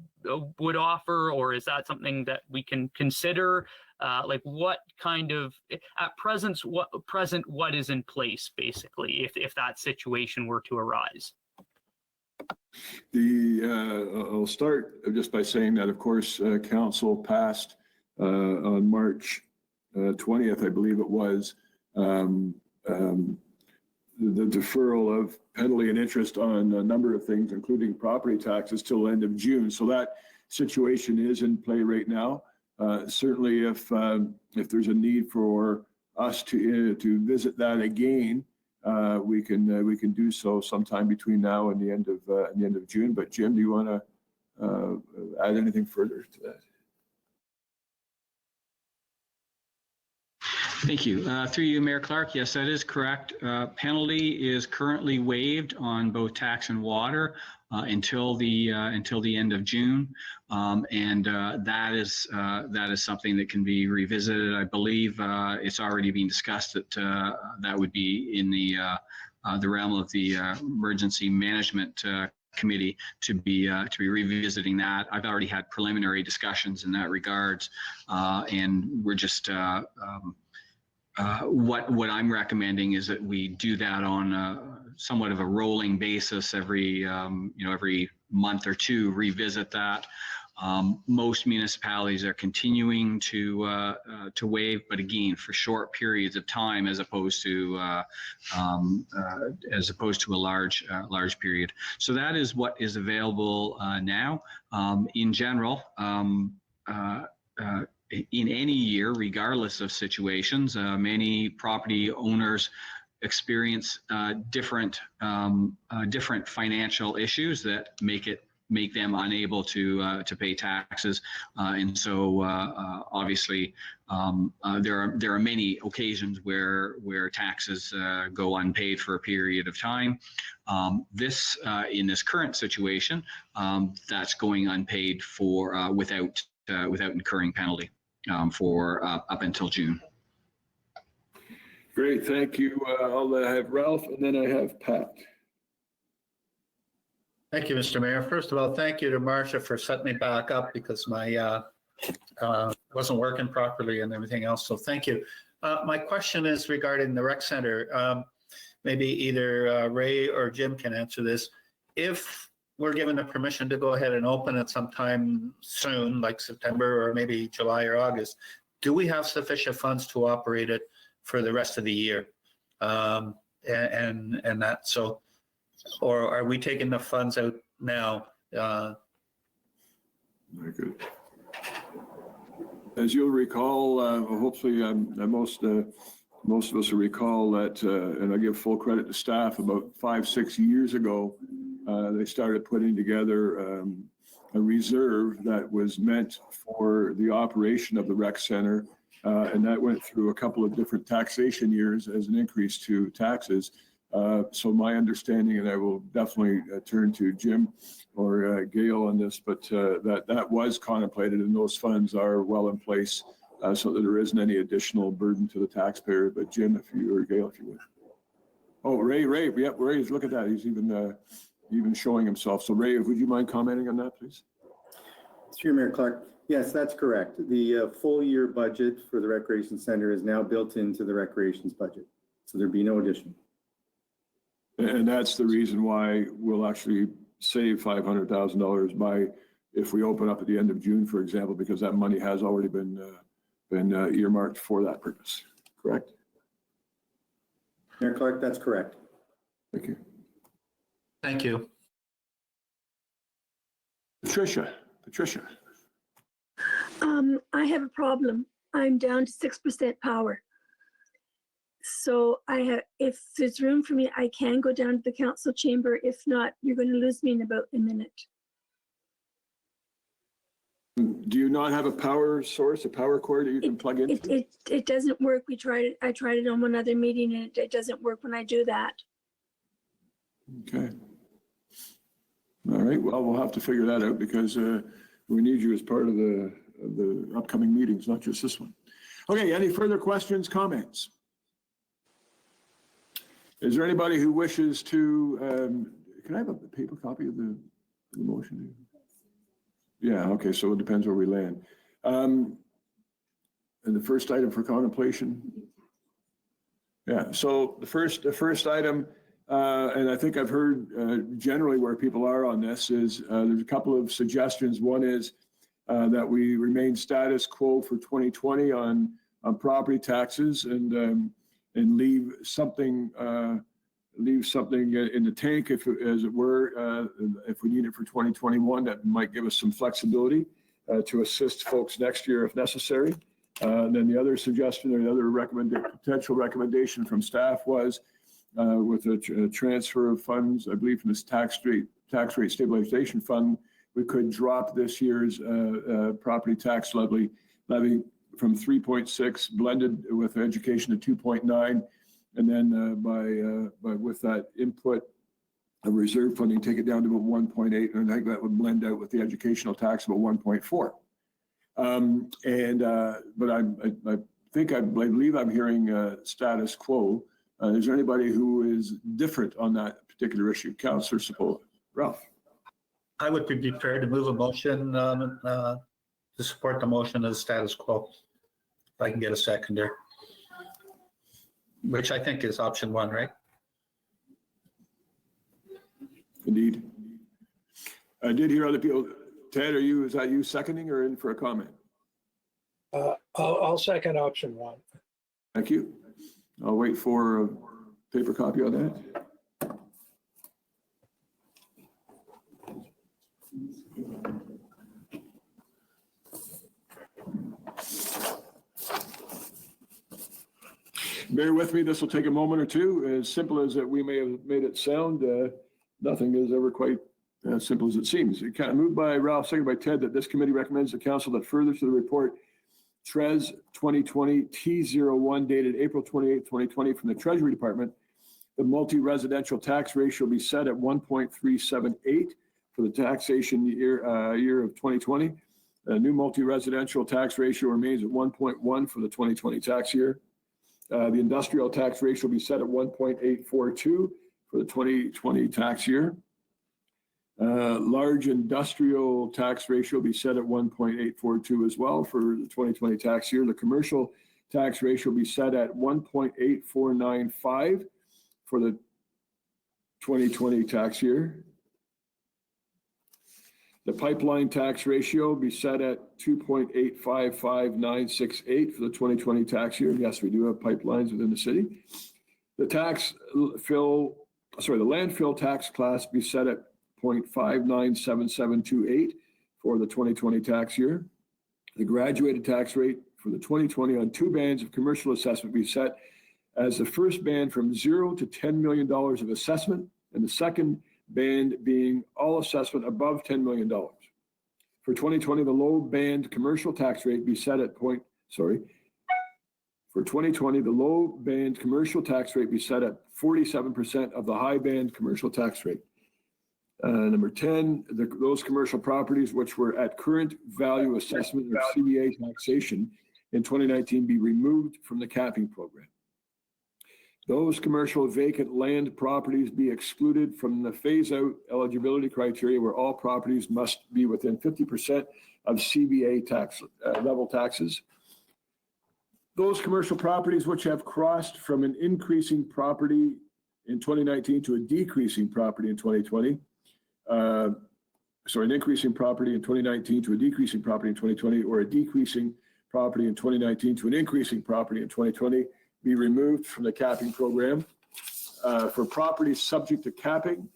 would offer, or is that something that we can consider? Like, what kind of, at present, what is in place, basically, if that situation were to arise? I'll start just by saying that, of course, council passed on March 20th, I believe it was, the deferral of penalty and interest on a number of things, including property taxes, till the end of June. So that situation is in play right now. Certainly, if there's a need for us to visit that again, we can do so sometime between now and the end of June. But Jim, do you want to add anything further to that? Thank you. Through you, Mayor Clark. Yes, that is correct. Penalty is currently waived on both tax and water until the end of June, and that is something that can be revisited. I believe it's already been discussed that that would be in the realm of the emergency management committee to be revisiting that. I've already had preliminary discussions in that regards, and we're just what I'm recommending is that we do that on somewhat of a rolling basis every every month or two, revisit that. Most municipalities are continuing to waive, but again, for short periods of time, as opposed to a large period. So that is what is available now. In general, in any year, regardless of situations, many property owners experience different financial issues that make them unable to pay taxes, and so obviously there are many occasions where taxes go unpaid for a period of time. In this current situation, that's going unpaid for without incurring penalty for up until June. Great, thank you. I'll have Ralph, and then I have Pat. Thank you, Mr. Mayor. First of all, thank you to Marcia for setting me back up because my wasn't working properly and everything else. So thank you. My question is regarding the rec center. Maybe either Ray or Jim can answer this. If we're given the permission to go ahead and open it sometime soon, like September or maybe July or August, do we have sufficient funds to operate it for the rest of the year? And that so. Or are we taking the funds out now? Very good. As you'll recall, hopefully most of us will recall that, and I give full credit to staff, about 5-6 years ago, they started putting together a reserve that was meant for the operation of the rec center, and that went through a couple of different taxation years as an increase to taxes. So my understanding, and I will definitely turn to Jim or Gail on this, but that was contemplated, and those funds are well in place, so that there isn't any additional burden to the taxpayer. But Jim, if you or Gail, if you would. Oh, Ray, yep, Ray, look at that. He's even showing himself. So Ray, would you mind commenting on that, please? Through Mayor Clark. Yes, that's correct. The full year budget for the Recreation Center is now built into the Recreations budget, so there'd be no addition. And that's the reason why we'll actually save $500,000 by if we open up at the end of June, for example, because that money has already been earmarked for that purpose. Correct? Mayor Clark, that's correct. Thank you. Thank you. Patricia. I have a problem. I'm down to 6% power. So if there's room for me, I can go down to the council chamber. If not, you're going to lose me in about a minute. Do you not have a power source, a power cord that you can plug into? It doesn't work. We tried it. I tried it on one other meeting, and it doesn't work when I do that. Okay. All right. Well, we'll have to figure that out because we need you as part of the upcoming meetings, not just this one. Okay. Any further questions, comments? Is there anybody who wishes to, can I have a paper copy of the motion? Yeah, okay, so it depends where we land. And the first item for contemplation? Yeah, so the first item, and I think I've heard generally where people are on this is there's a couple of suggestions. One is that we remain status quo for 2020 on property taxes and leave something in the tank, as it were, if we need it for 2021. That might give us some flexibility to assist folks next year if necessary. And then the other suggestion, or the other potential recommendation from staff was with a transfer of funds, I believe, from this tax rate stabilization fund, we could drop this year's property tax levy from 3.6 blended with education to 2.9. And then with that input of reserve funding, take it down to about 1.8. And I think that would blend out with the educational tax about 1.4. But I believe I'm hearing status quo. Is there anybody who is different on that particular issue? Councillor Sepulveda. Ralph. I would be prepared to move a motion to support the motion as status quo. If I can get a second there. Which I think is option one, right? Indeed. I did hear other people. Ted, is that you seconding or in for a comment? I'll second option one. Thank you. I'll wait for a paper copy on that. Bear with me, this will take a moment or two. As simple as that we may have made it sound, nothing is ever quite as simple as it seems. It kind of moved by Ralph, seconded by Ted, that this committee recommends the council that further to the report TRES 2020 T01 dated April 28, 2020 from the Treasury Department, the multi-residential tax ratio will be set at 1.378 for the taxation year of 2020. The new multi-residential tax ratio remains at 1.1 for the 2020 tax year. The industrial tax ratio will be set at 1.842 for the 2020 tax year. Large industrial tax ratio will be set at 1.842 as well for the 2020 tax year. The commercial tax ratio will be set at 1.8495 for the 2020 tax year. The pipeline tax ratio will be set at 2.855968 for the 2020 tax year. Yes, we do have pipelines within the city. The landfill tax class be set at 0.597728 for the 2020 tax year. The graduated tax rate for the 2020 on two bands of commercial assessment be set as the first band from $0 to $10 million of assessment, and the second band being all assessment above $10 million. For 2020, the low band commercial tax rate be set at For 2020, the low band commercial tax rate be set at 47% of the high band commercial tax rate. Number 10, those commercial properties which were at current value assessment or CVA taxation in 2019 be removed from the capping program. Those commercial vacant land properties be excluded from the phase-out eligibility criteria where all properties must be within 50% of CVA tax level taxes. Those commercial properties which have crossed from an increasing property in 2019 to a decreasing property in 2020, an increasing property in 2019 to a decreasing property in 2020, or a decreasing property in 2019 to an increasing property in 2020, be removed from the capping program. For properties subject to capping,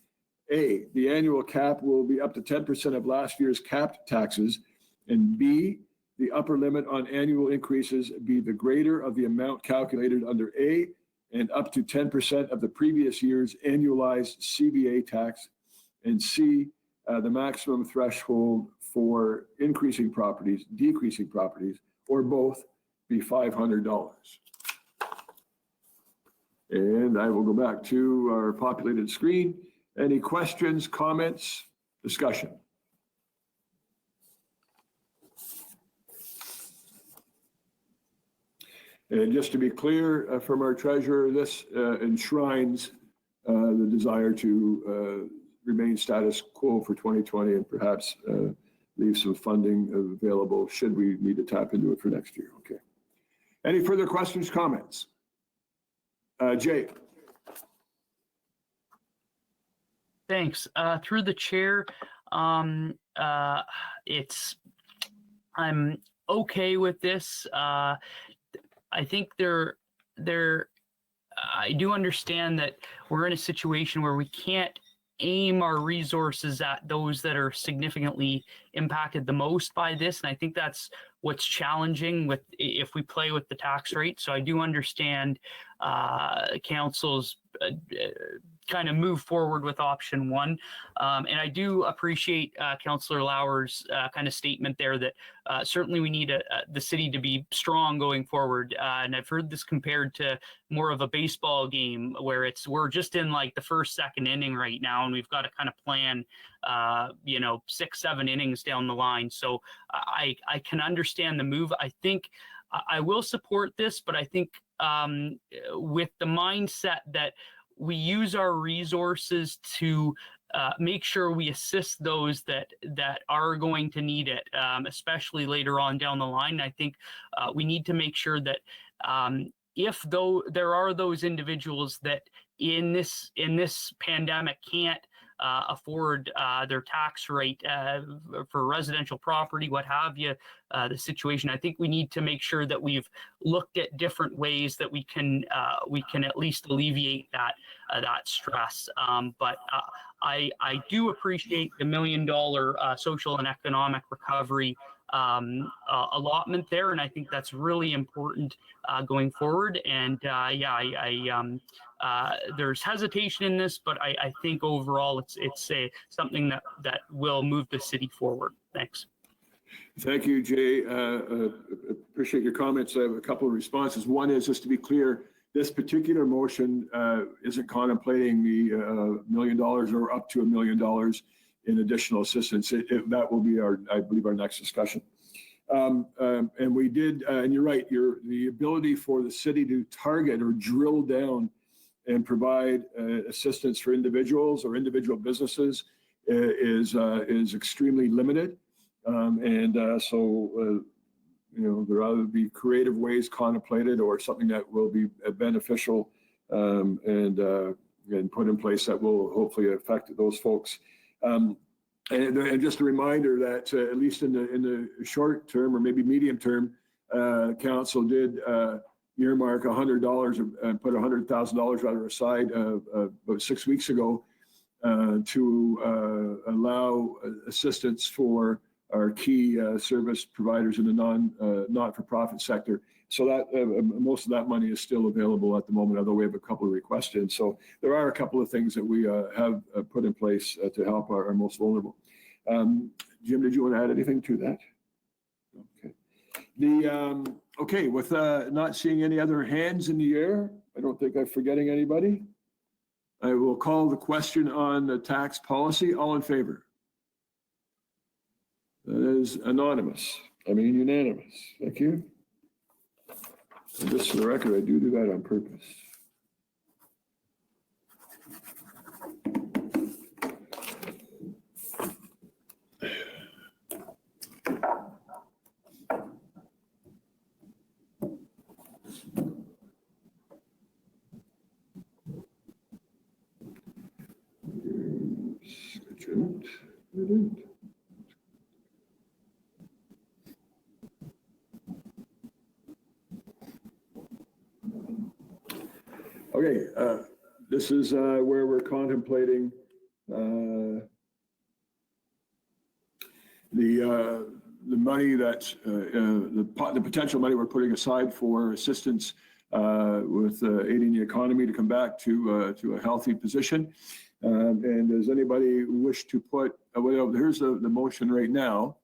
A, the annual cap will be up to 10% of last year's capped taxes, and B, the upper limit on annual increases be the greater of the amount calculated under A and up to 10% of the previous year's annualized CVA tax, and C, the maximum threshold for increasing properties, decreasing properties, or both be $500. And I will go back to our populated screen. Any questions, comments, discussion? And just to be clear from our treasurer, this enshrines the desire to remain status quo for 2020 and perhaps leave some funding available should we need to tap into it for next year. Okay. Any further questions, comments? Jay. Thanks. Through the chair, I'm okay with this. I think I do understand that we're in a situation where we can't aim our resources at those that are significantly impacted the most by this. And I think that's what's challenging with if we play with the tax rate. So I do understand council's kind of move forward with option one. And I do appreciate Councillor Lauer's kind of statement there that certainly we need the city to be strong going forward. And I've heard this compared to more of a baseball game where we're just in like the first, second inning right now, and we've got to kind of plan, 6, 7 innings down the line. So I can understand the move. I think I will support this, but I think with the mindset that we use our resources to make sure we assist those that are going to need it, especially later on down the line. I think we need to make sure that if though there are those individuals that in this pandemic can't afford their tax rate for residential property, what have you, the situation, I think we need to make sure that we've looked at different ways that we can at least alleviate that stress. But I do appreciate the $1 million social and economic recovery allotment there, and I think that's really important going forward. And there's hesitation in this, but I think overall it's something that will move the city forward. Thanks. Thank you, Jay. Appreciate your comments. I have a couple of responses. One is, just to be clear, this particular motion isn't contemplating the $1 million or up to $1 million in additional assistance. That will be I believe, our next discussion. And we did, and you're right, the ability for the city to target or drill down and provide assistance for individuals or individual businesses is extremely limited. So there ought to be creative ways contemplated or something that will be beneficial and put in place that will hopefully affect those folks. And just a reminder that at least in the short term or maybe medium term, council did earmark $100 and put $100,000 rather aside about 6 weeks ago to allow assistance for our key service providers in the not-for-profit sector. So that most of that money is still available at the moment, although we have a couple of requests in. So there are a couple of things that we have put in place to help our most vulnerable. Jim, did you want to add anything to that? Okay. Okay, with not seeing any other hands in the air, I don't think I'm forgetting anybody. I will call the question on the tax policy. All in favor? That is anonymous. I mean unanimous. Thank you. And just for the record, I do that on purpose. Okay, this is where we're contemplating the money that's the potential money we're putting aside for assistance with aiding the economy to come back to a healthy position. And does anybody wish to put? Well, here's the motion right now,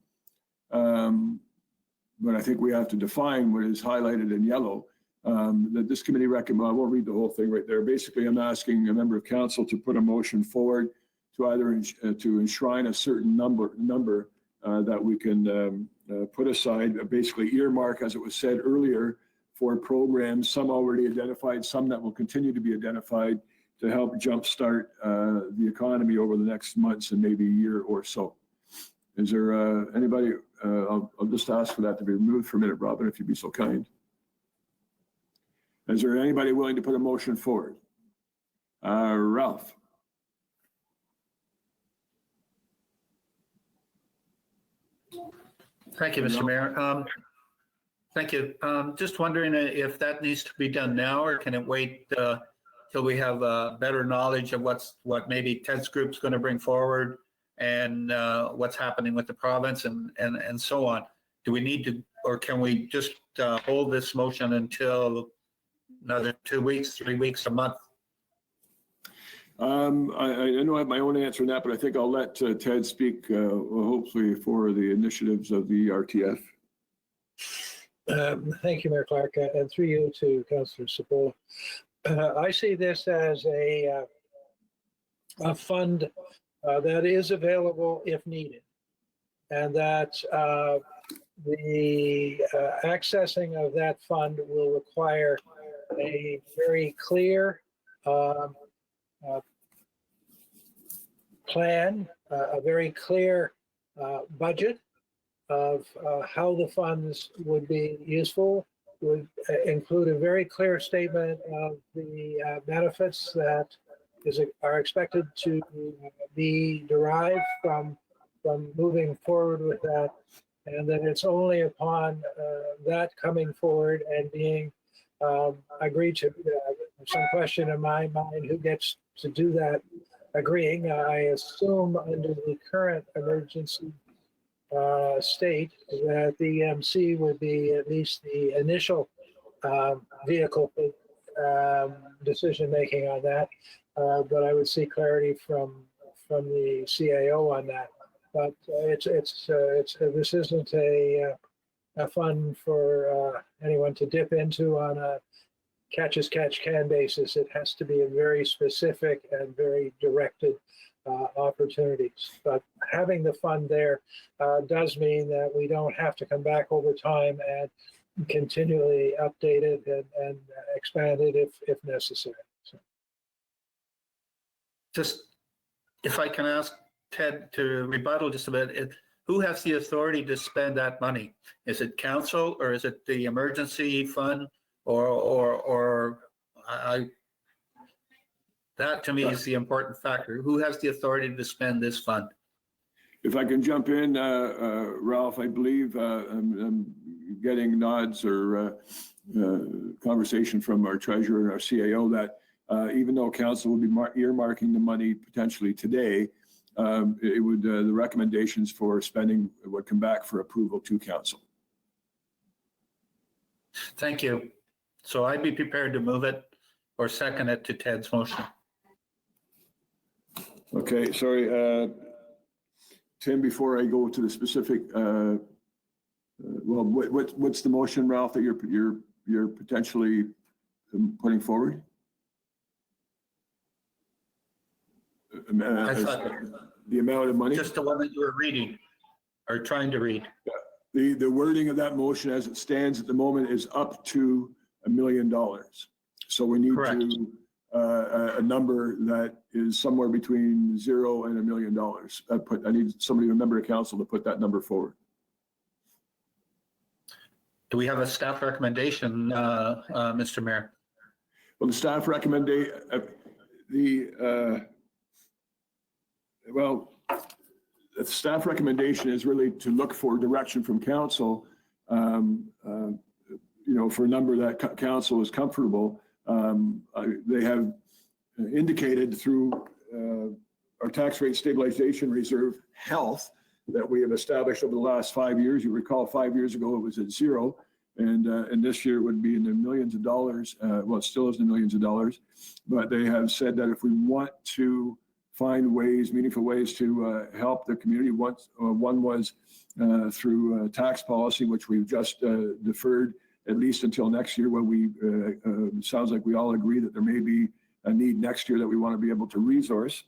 but I think we have to define what is highlighted in yellow. That this committee recommend. I won't read the whole thing right there. Basically, I'm asking a member of council to put a motion forward to either to enshrine a certain number that we can put aside, basically earmark, as it was said earlier, for programs, some already identified, some that will continue to be identified to help jumpstart the economy over the next months and maybe a year or so. Is there anybody? I'll just ask for that to be removed for a minute, Robin, if you'd be so kind. Is there anybody willing to put a motion forward? Ralph. Thank you, Mr. Mayor. Thank you. Just wondering if that needs to be done now, or can it wait till we have better knowledge of what maybe Ted's group's going to bring forward and what's happening with the province and so on? Do we need to, or can we just hold this motion until another 2 weeks, 3 weeks, a month? I know I have my own answer on that, but I think I'll let Ted speak, hopefully for the initiatives of the RTF. Thank you, Mayor Clark, and through you to Councillor Cipolla. I see this as a fund that is available if needed, and that the accessing of that fund will require a very clear plan, a very clear budget of how the funds would be useful, would include a very clear statement of the benefits that are expected to be derived from moving forward with that, and that it's only upon that coming forward and being agreed to. Some question in my mind, who gets to do that agreeing? I assume under the current emergency state that the EMC would be at least the initial vehicle decision making on that, but I would see clarity from the CAO on that. But this isn't a fund for anyone to dip into on a catch as catch can basis. It has to be a very specific and very directed opportunities. But having the fund there does mean that we don't have to come back over time and continually update it and expand it if necessary. So. Just if I can ask Ted to rebuttal just a bit, who has the authority to spend that money? Is it council or is it the emergency fund or that to me is the important factor. Who has the authority to spend this fund? If I can jump in, Ralph, I believe I'm getting nods or conversation from our treasurer and our CAO that even though council would be earmarking the money potentially today, it would the recommendations for spending would come back for approval to council. Thank you. So I'd be prepared to move it or second it to Ted's motion. Okay, sorry, Tim, before I go to the specific, well, what's the motion, Ralph, that you're potentially putting forward? I thought the amount of money? Just the one that you were reading or trying to read. The wording of that motion as it stands at the moment is up to $1 million. So we need Correct. to a number that is somewhere between 0 and $1 million. I need somebody, a member of council, to put that number forward. Do we have a staff recommendation, Mr. Mayor? Well, the staff recommendation, the staff recommendation is really to look for direction from council, for a number that council is comfortable. They have indicated through our tax rate stabilization reserve health that we have established over the last 5 years. You recall 5 years ago it was at 0, and this year it would be in the millions of dollars. Well, it still is in the millions of dollars, but they have said that if we want to find ways, meaningful ways to help the community, one was through tax policy, which we've just deferred at least until next year, when we sounds like we all agree that there may be a need next year that we want to be able to resource.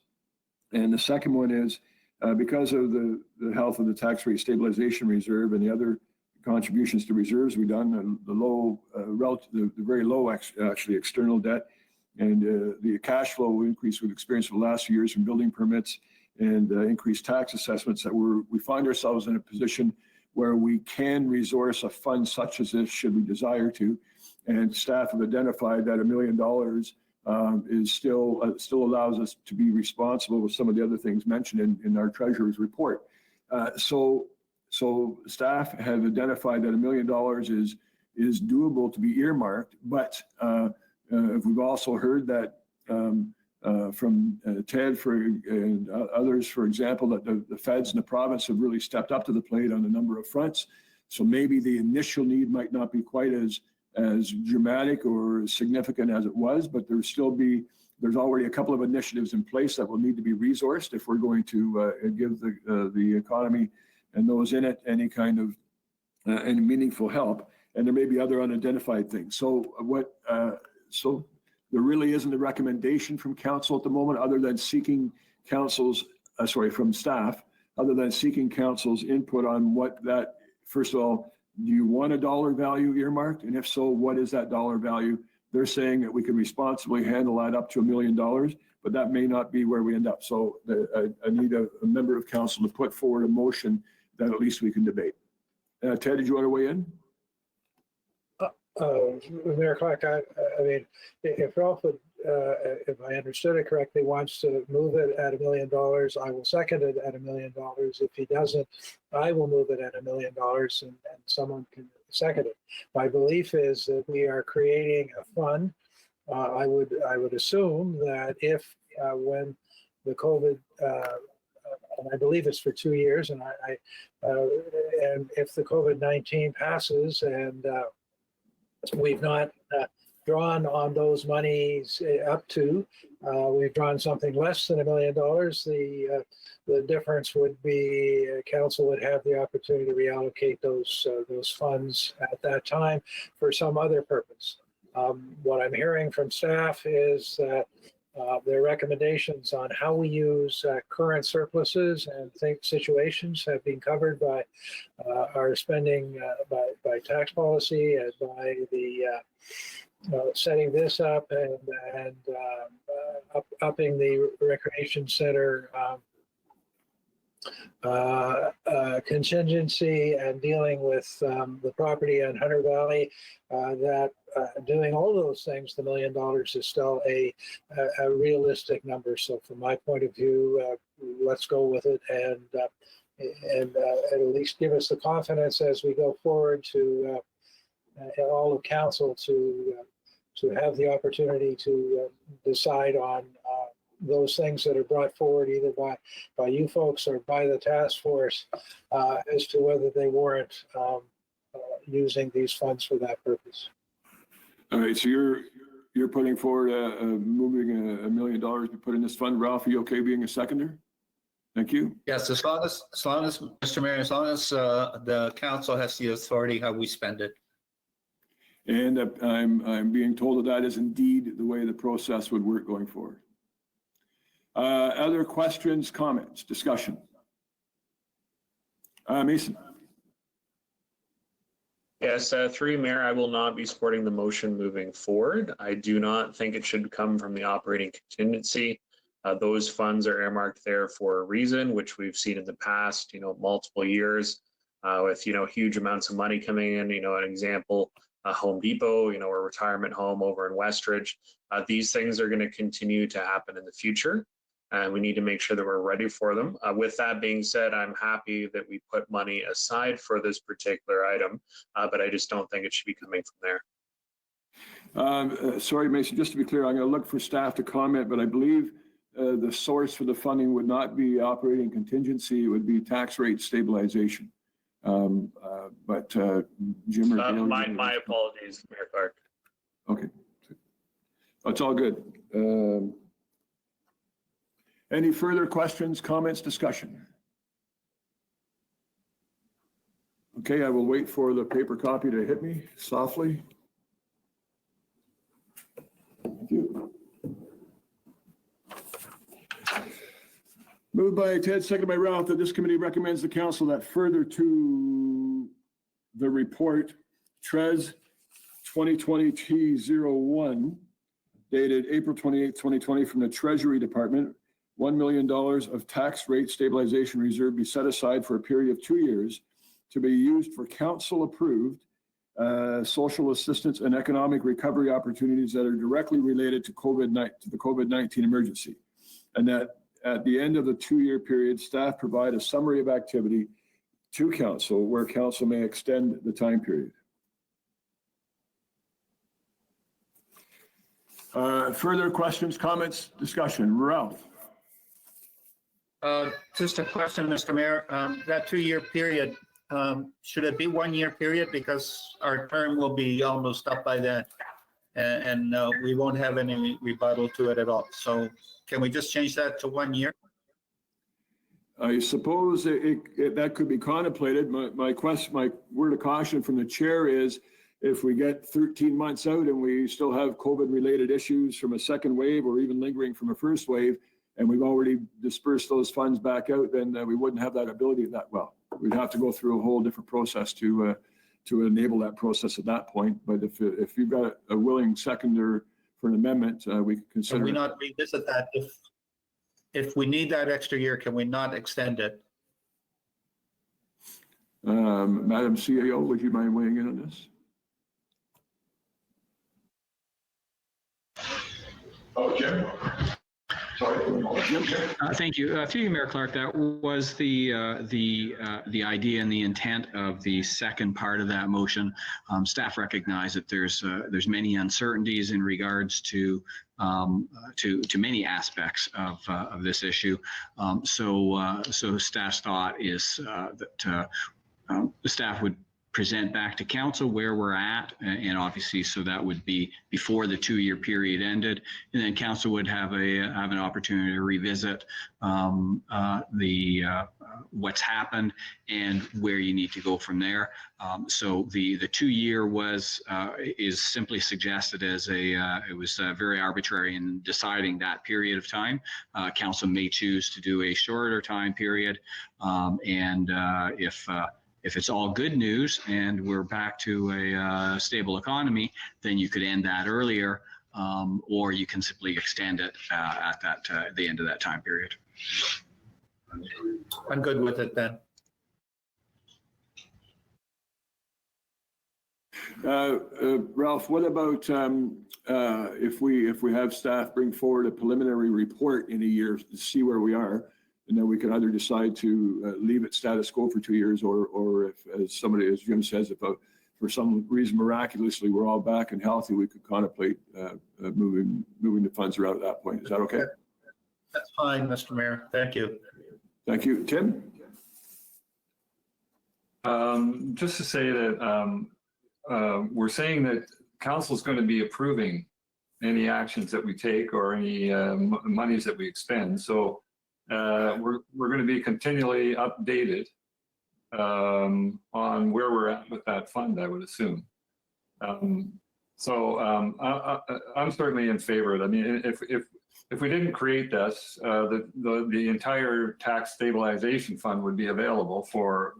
And the second one is because of the health of the tax rate stabilization reserve and the other contributions to reserves we've done, the very low actually external debt, and the cash flow increase we've experienced for the last few years from building permits and increased tax assessments, that we find ourselves in a position where we can resource a fund such as this should we desire to. And staff have identified that $1 million is still allows us to be responsible with some of the other things mentioned in our treasurer's report. So staff have identified that $1 million is doable to be earmarked, but we've also heard that from Ted and others, for example, that the feds and the province have really stepped up to the plate on a number of fronts. So maybe the initial need might not be quite as dramatic or significant as it was, but there will still be there's already a couple of initiatives in place that will need to be resourced if we're going to give the economy and those in it any kind of any meaningful help. And there may be other unidentified things. So so there really isn't a recommendation from council at the moment, other than seeking from staff, other than seeking council's input on what that, first of all, do you want a dollar value earmarked? And if so, what is that dollar value? They're saying that we can responsibly handle that up to $1 million, but that may not be where we end up. So I need a member of council to put forward a motion that at least we can debate. Ted, did you want to weigh in? Mayor Clark, I mean, if Ralph would, if I understood it correctly, wants to move it at $1 million, I will second it at $1 million. If he doesn't, I will move it at $1 million and someone can second it. My belief is that we are creating a fund. I would assume that if when the COVID, and I believe it's for 2 years, and and if the COVID-19 passes and we've not drawn on those monies up to. We've drawn something less than $1 million. The difference would be council would have the opportunity to reallocate those funds at that time for some other purpose. What I'm hearing from staff is that their recommendations on how we use current surpluses and situations have been covered by our spending by tax policy and by the setting this up and upping the recreation center contingency and dealing with the property in Hunter Valley, that doing all those things, the $1 million is still a realistic number. So from my point of view, let's go with it and at least give us the confidence as we go forward to all of council to have the opportunity to decide on those things that are brought forward either by you folks or by the task force as to whether they warrant using these funds for that purpose. All right, so you're putting forward moving $1 million to put in this fund. Ralph, are you okay being a seconder? Thank you. Yes, as long as, Mr. Mayor, as long as the council has the authority how we spend it. And I'm being told that is indeed the way the process would work going forward. Other questions, comments, discussion? Mason. Yes, through Mayor, I will not be supporting the motion moving forward. I do not think it should come from the operating contingency. Those funds are earmarked there for a reason, which we've seen in the past, multiple years with, huge amounts of money coming in. An example, Home Depot, a retirement home over in Westridge. These things are going to continue to happen in the future. And we need to make sure that we're ready for them. With that being said, I'm happy that we put money aside for this particular item, but I just don't think it should be coming from there. Sorry, Mason, just to be clear, I'm going to look for staff to comment, but I believe the source for the funding would not be operating contingency, it would be tax rate stabilization. But Jim or Dale, my apologies, Mayor Clark. Okay, it's all good. Any further questions, comments, discussion? Okay, I will wait for the paper copy to hit me softly. Thank you. Moved by Ted, seconded by Ralph, that this committee recommends the council that further to the report, TRES 2020-T01, dated April 28, 2020, from the Treasury Department, $1 million of tax rate stabilization reserve be set aside for a period of 2 years to be used for council-approved social assistance and economic recovery opportunities that are directly related to the COVID-19 emergency. And that at the end of the 2-year period, staff provide a summary of activity to council where council may extend the time period. Further questions, comments, discussion? Ralph. Just a question, Mr. Mayor. That 2-year period, should it be 1 year period? Because our term will be almost up by then. and we won't have any rebuttal to it at all. So can we just change that to 1 year? I suppose that could be contemplated. My word of caution from the chair is if we get 13 months out and we still have COVID-related issues from a second wave or even lingering from a first wave, and we've already dispersed those funds back out, then we wouldn't have that ability that well. We'd have to go through a whole different process to enable that process at that point. But if you've got a willing seconder for an amendment, we could consider. Can we not revisit that if we need that extra year? Can we not extend it? Madam CEO, would you mind weighing in on this? Oh, Jim. Sorry. Thank you. Through you, Mayor Clark, that was the idea and the intent of the second part of that motion. Staff recognize that there's many uncertainties in regards to many aspects of this issue. So staff's thought is that the staff would present back to council where we're at, and obviously, so that would be before the 2-year period ended, and then council would have an opportunity to revisit what's happened and where you need to go from there. So the 2-year is simply suggested as it was very arbitrary in deciding that period of time. Council may choose to do a shorter time period, and if it's all good news and we're back to a stable economy, then you could end that earlier, or you can simply extend it at the end of that time period. I'm good with it then. Ralph, what about if we have staff bring forward a preliminary report in a year to see where we are? And then we can either decide to leave it status quo for 2 years, or if, as Jim says, if for some reason miraculously we're all back and healthy, we could contemplate moving the funds around at that point. Is that okay? That's fine, Mr. Mayor. Thank you. Thank you. Tim? Just to say that we're saying that council is going to be approving any actions that we take or any monies that we expend. So we're going to be continually updated on where we're at with that fund, I would assume. I'm certainly in favor of it. I mean, if we didn't create this, the entire tax stabilization fund would be available for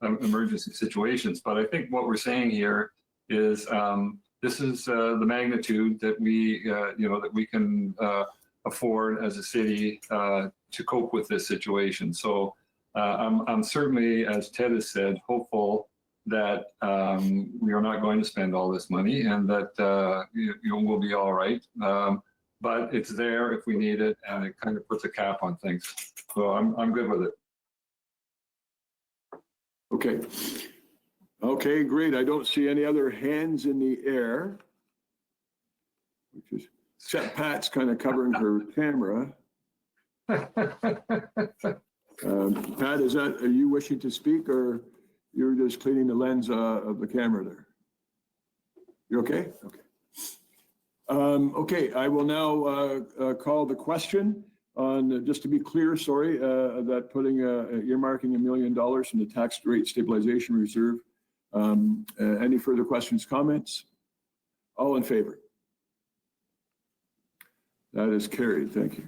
emergency situations. But I think what we're saying here is this is the magnitude that we can afford as a city to cope with this situation. So I'm certainly, as Ted has said, hopeful that we are not going to spend all this money and that we'll be all right. But it's there if we need it, and it kind of puts a cap on things. So I'm good with it. Okay. Okay, great. I don't see any other hands in the air, which is except Pat's kind of covering her camera. Pat, are you wishing to speak, or you're just cleaning the lens of the camera there? You okay? Okay. Okay, I will now call the question on, just to be clear, sorry, that putting earmarking $1 million in the tax rate stabilization reserve. Any further questions, comments? All in favor? That is carried. Thank you.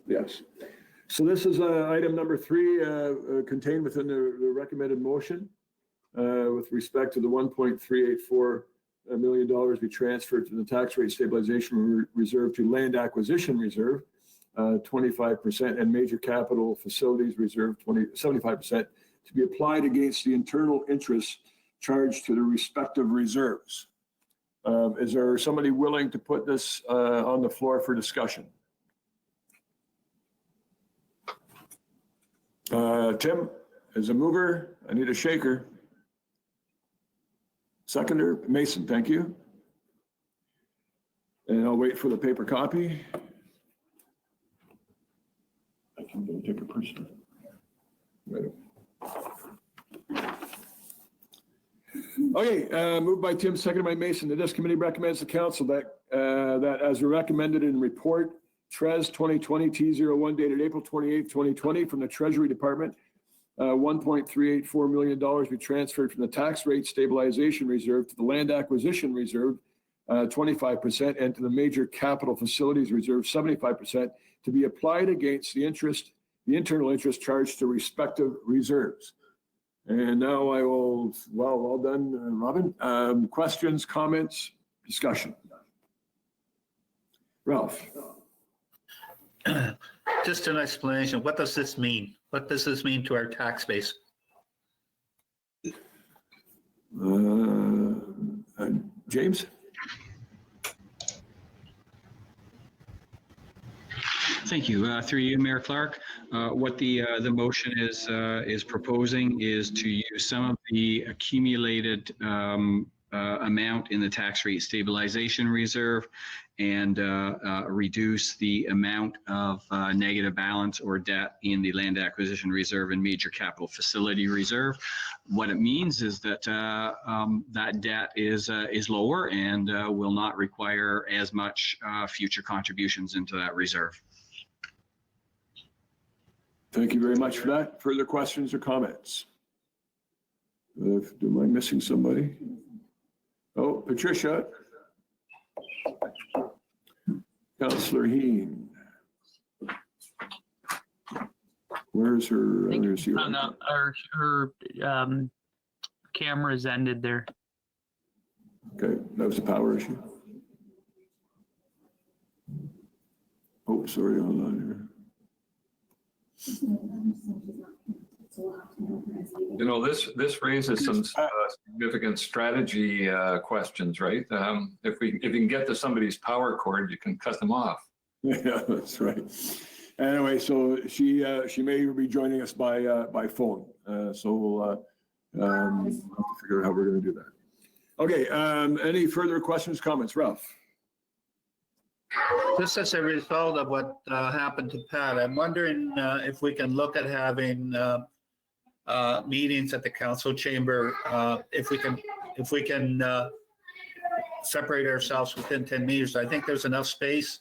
Yes. So this is item number 3 contained within the recommended motion with respect to the $1.384 million we transferred to the tax rate stabilization reserve to land acquisition reserve. 25%, and major capital facilities reserve 75% to be applied against the internal interest charged to the respective reserves. Is there somebody willing to put this on the floor for discussion? Tim, as a mover, I need a shaker. Seconder, Mason, thank you. And I'll wait for the paper copy. I can go take a person. Right. Okay, moved by Tim, seconded by Mason. The Desk Committee recommends the council that as recommended in report Trez 2020 T01 dated April 28, 2020 from the Treasury Department, $1.384 million be transferred from the tax rate stabilization reserve to the land acquisition reserve, 25%, and to the major capital facilities reserve, 75%, to be applied against the internal interest charged to respective reserves. And now I will, well done, Robin. Questions, comments, discussion? Ralph. Just an explanation. What does this mean? What does this mean to our tax base? James? Thank you. Through you, Mayor Clark. What the motion is proposing is to use some of the accumulated amount in the tax rate stabilization reserve and reduce the amount of negative balance or debt in the land acquisition reserve and major capital facility reserve. What it means is that that debt is lower and will not require as much future contributions into that reserve. Thank you very much for that. Further questions or comments? Am I missing somebody? Oh, Patricia. Councillor Heen. Where's her? Her camera's ended there. Okay, that was a power issue. Oh, sorry, hold on here. You know, this raises some significant strategy questions, right? If you can get to somebody's power cord, you can cut them off. Yeah, that's right. Anyway, so she may be joining us by phone. So we'll have to figure out how we're going to do that. Okay. Any further questions, comments, Ralph? Just as a result of what happened to Pat, I'm wondering if we can look at having meetings at the council chamber. If we can separate ourselves within 10 meters. I think there's enough space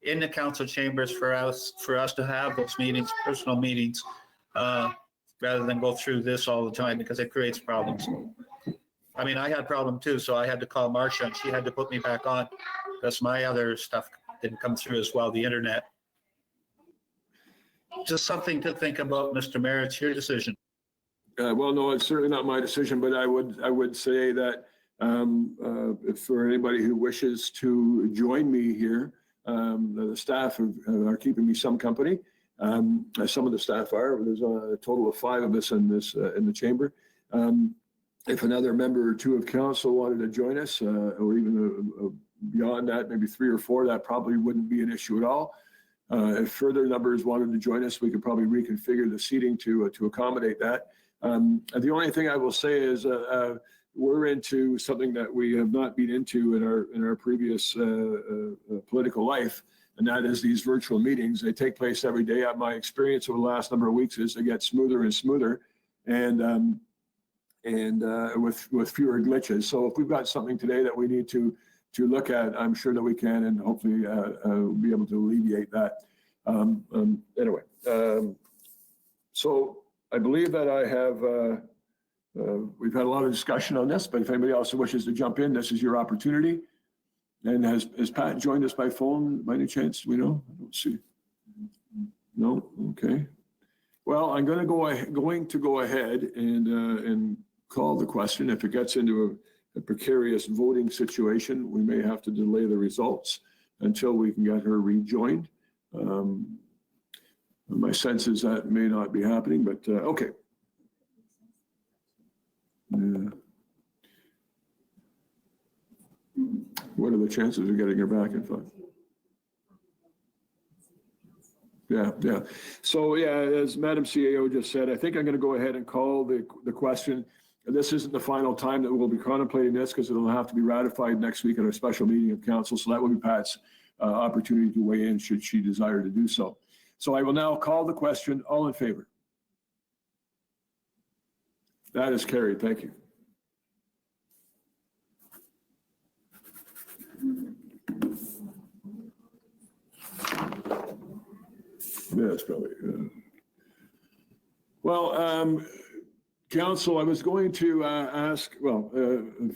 in the council chambers for us to have those meetings, personal meetings, rather than go through this all the time because it creates problems. I mean, I had a problem too, so I had to call Marcia and she had to put me back on because my other stuff didn't come through as well, the internet. Just something to think about, Mr. Mayor. It's your decision. Well, no, it's certainly not my decision, but I would say that if for anybody who wishes to join me here, the staff are keeping me some company. Some of the staff are. There's a total of 5 of us in the chamber. If another member or 2 of council wanted to join us, or even beyond that, maybe 3 or 4, that probably wouldn't be an issue at all. If further numbers wanted to join us, we could probably reconfigure the seating to accommodate that. The only thing I will say is we're into something that we have not been into in our previous political life, and that is these virtual meetings. They take place every day. My experience over the last number of weeks is they get smoother and smoother, and with fewer glitches. So if we've got something today that we need to look at, I'm sure that we can, and hopefully be able to alleviate that. Anyway, so I believe that I have. We've had a lot of discussion on this, but if anybody else wishes to jump in, this is your opportunity. And has Pat joined us by phone by any chance? We know? I don't see. No? Okay. Well, I'm going to go ahead and call the question. If it gets into a precarious voting situation, we may have to delay the results until we can get her rejoined. My sense is that may not be happening, but okay. Yeah. What are the chances of getting her back in 5? Yeah. So yeah, as Madam CAO just said, I think I'm going to go ahead and call the question. This isn't the final time that we'll be contemplating this because it'll have to be ratified next week at our special meeting of council. So that will be Pat's opportunity to weigh in should she desire to do so. So I will now call the question. All in favor? That is carried. Thank you. Yeah, it's probably. Well, Council, I was going to ask, well,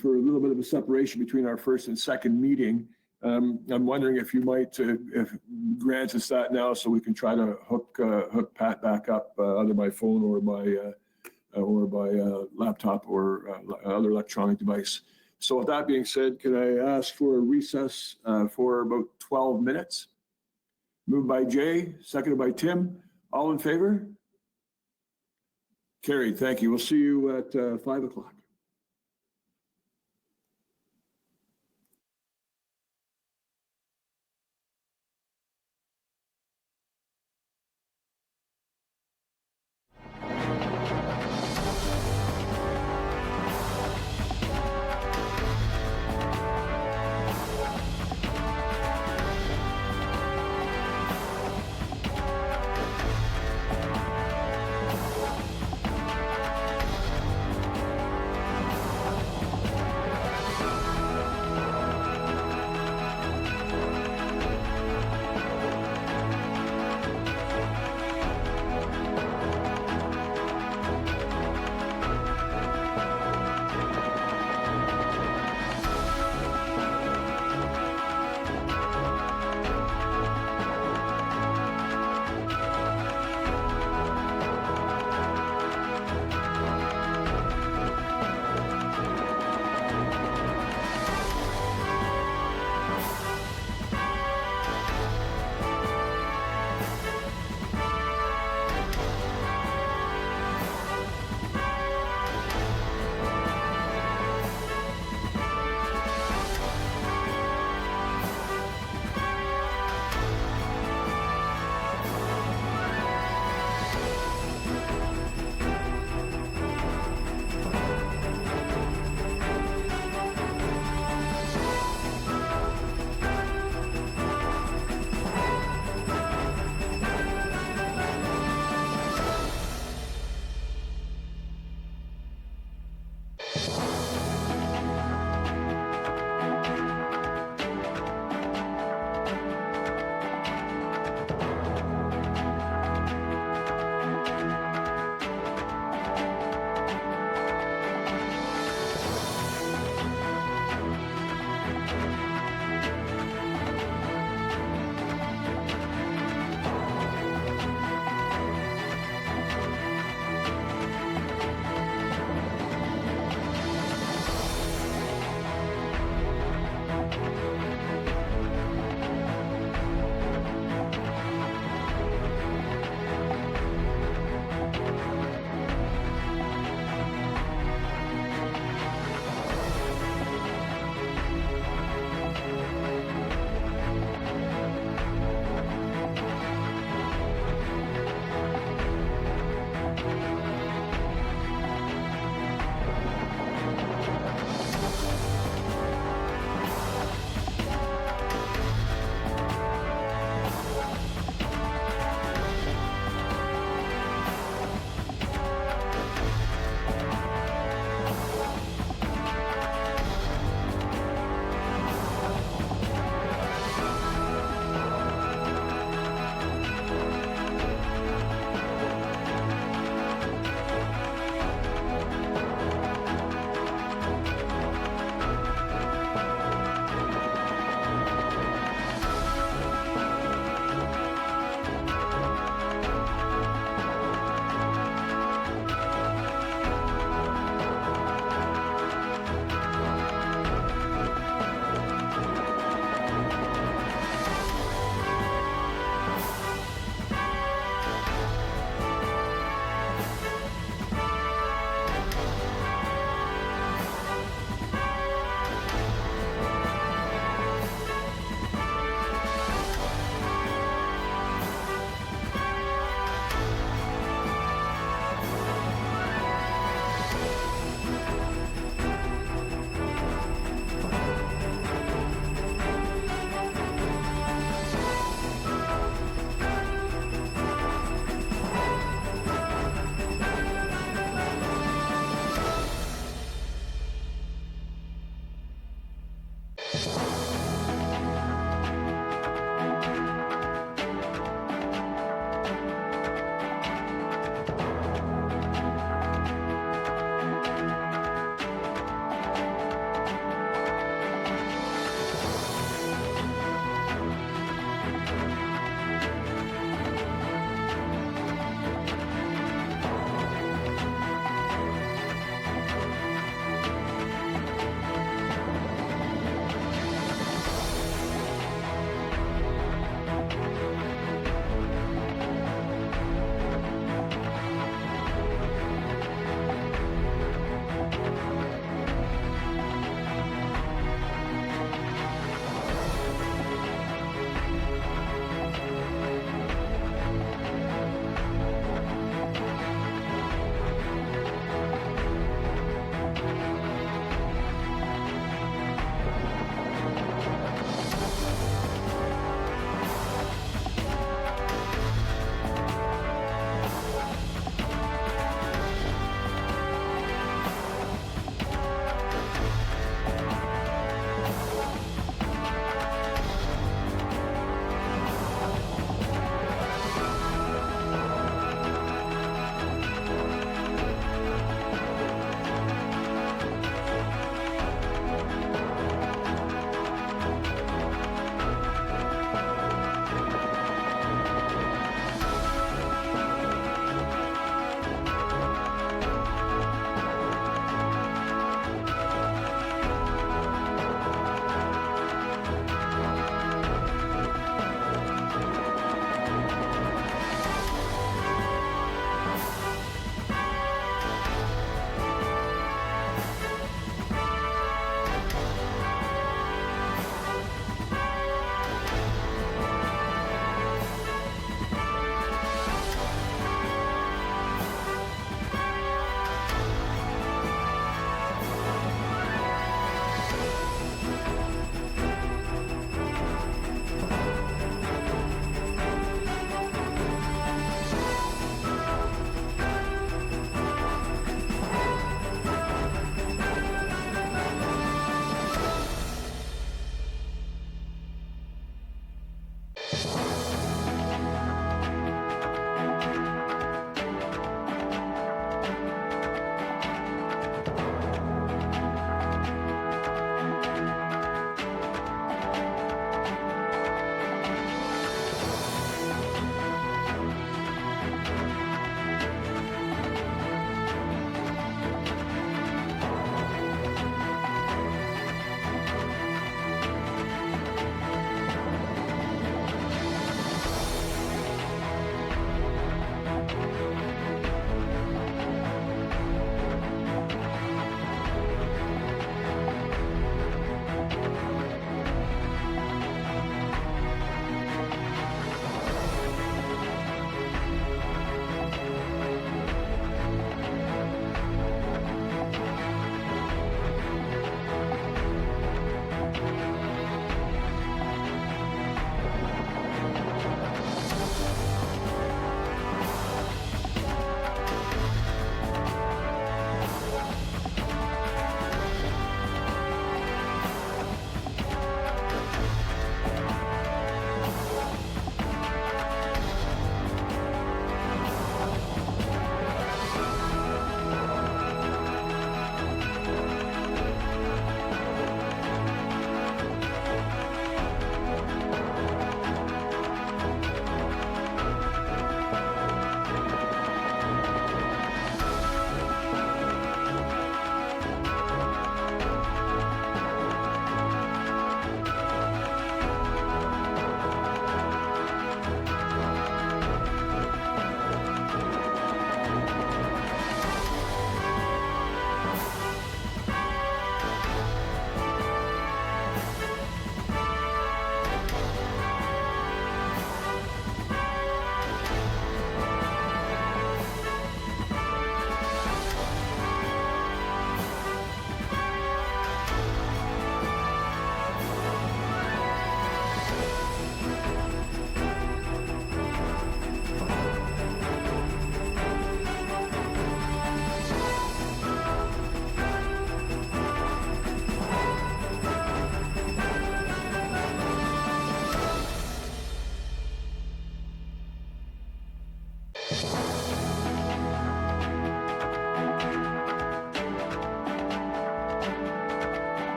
for a little bit of a separation between our first and second meeting. I'm wondering if you might if grant us that now so we can try to hook Pat back up either by phone or by laptop or other electronic device. So with that being said, can I ask for a recess for about 12 minutes? Moved by Jay, seconded by Tim. All in favor? Carried. Thank you. We'll see you at 5 o'clock.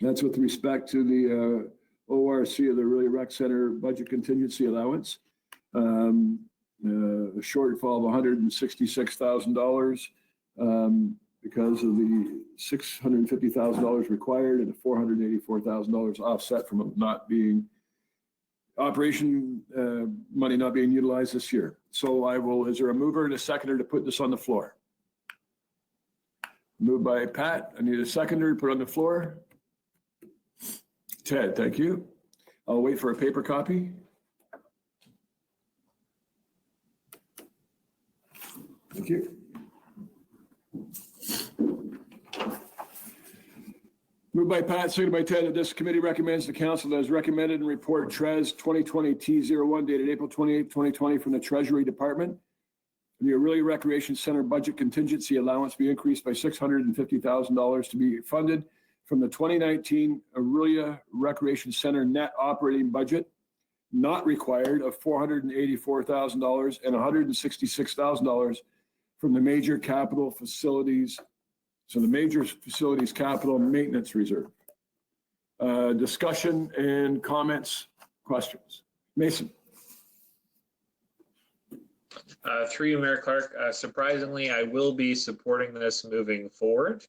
That's with respect to the ORC, of the Orillia Rec Center budget contingency allowance. A shortfall of $166,000 because of the $650,000 required and the $484,000 offset from it not being operation money not being utilized this year. So I will, is there a mover and a seconder to put this on the floor? Moved by Pat. I need a seconder to put on the floor. Ted, thank you. I'll wait for a paper copy. Thank you. Moved by Pat, seconded by Ted, that this committee recommends the council as recommended in report TRES 2020-T01 dated April 28, 2020 from the Treasury Department. The Orillia Recreation Center budget contingency allowance be increased by $650,000 to be funded from the 2019 Orillia Recreation Center net operating budget, not required, of $484,000 and $166,000 from the major capital facilities. So the major facilities capital maintenance reserve. Discussion and comments, questions. Mason. Through you, Mayor Clark, surprisingly, I will be supporting this moving forward.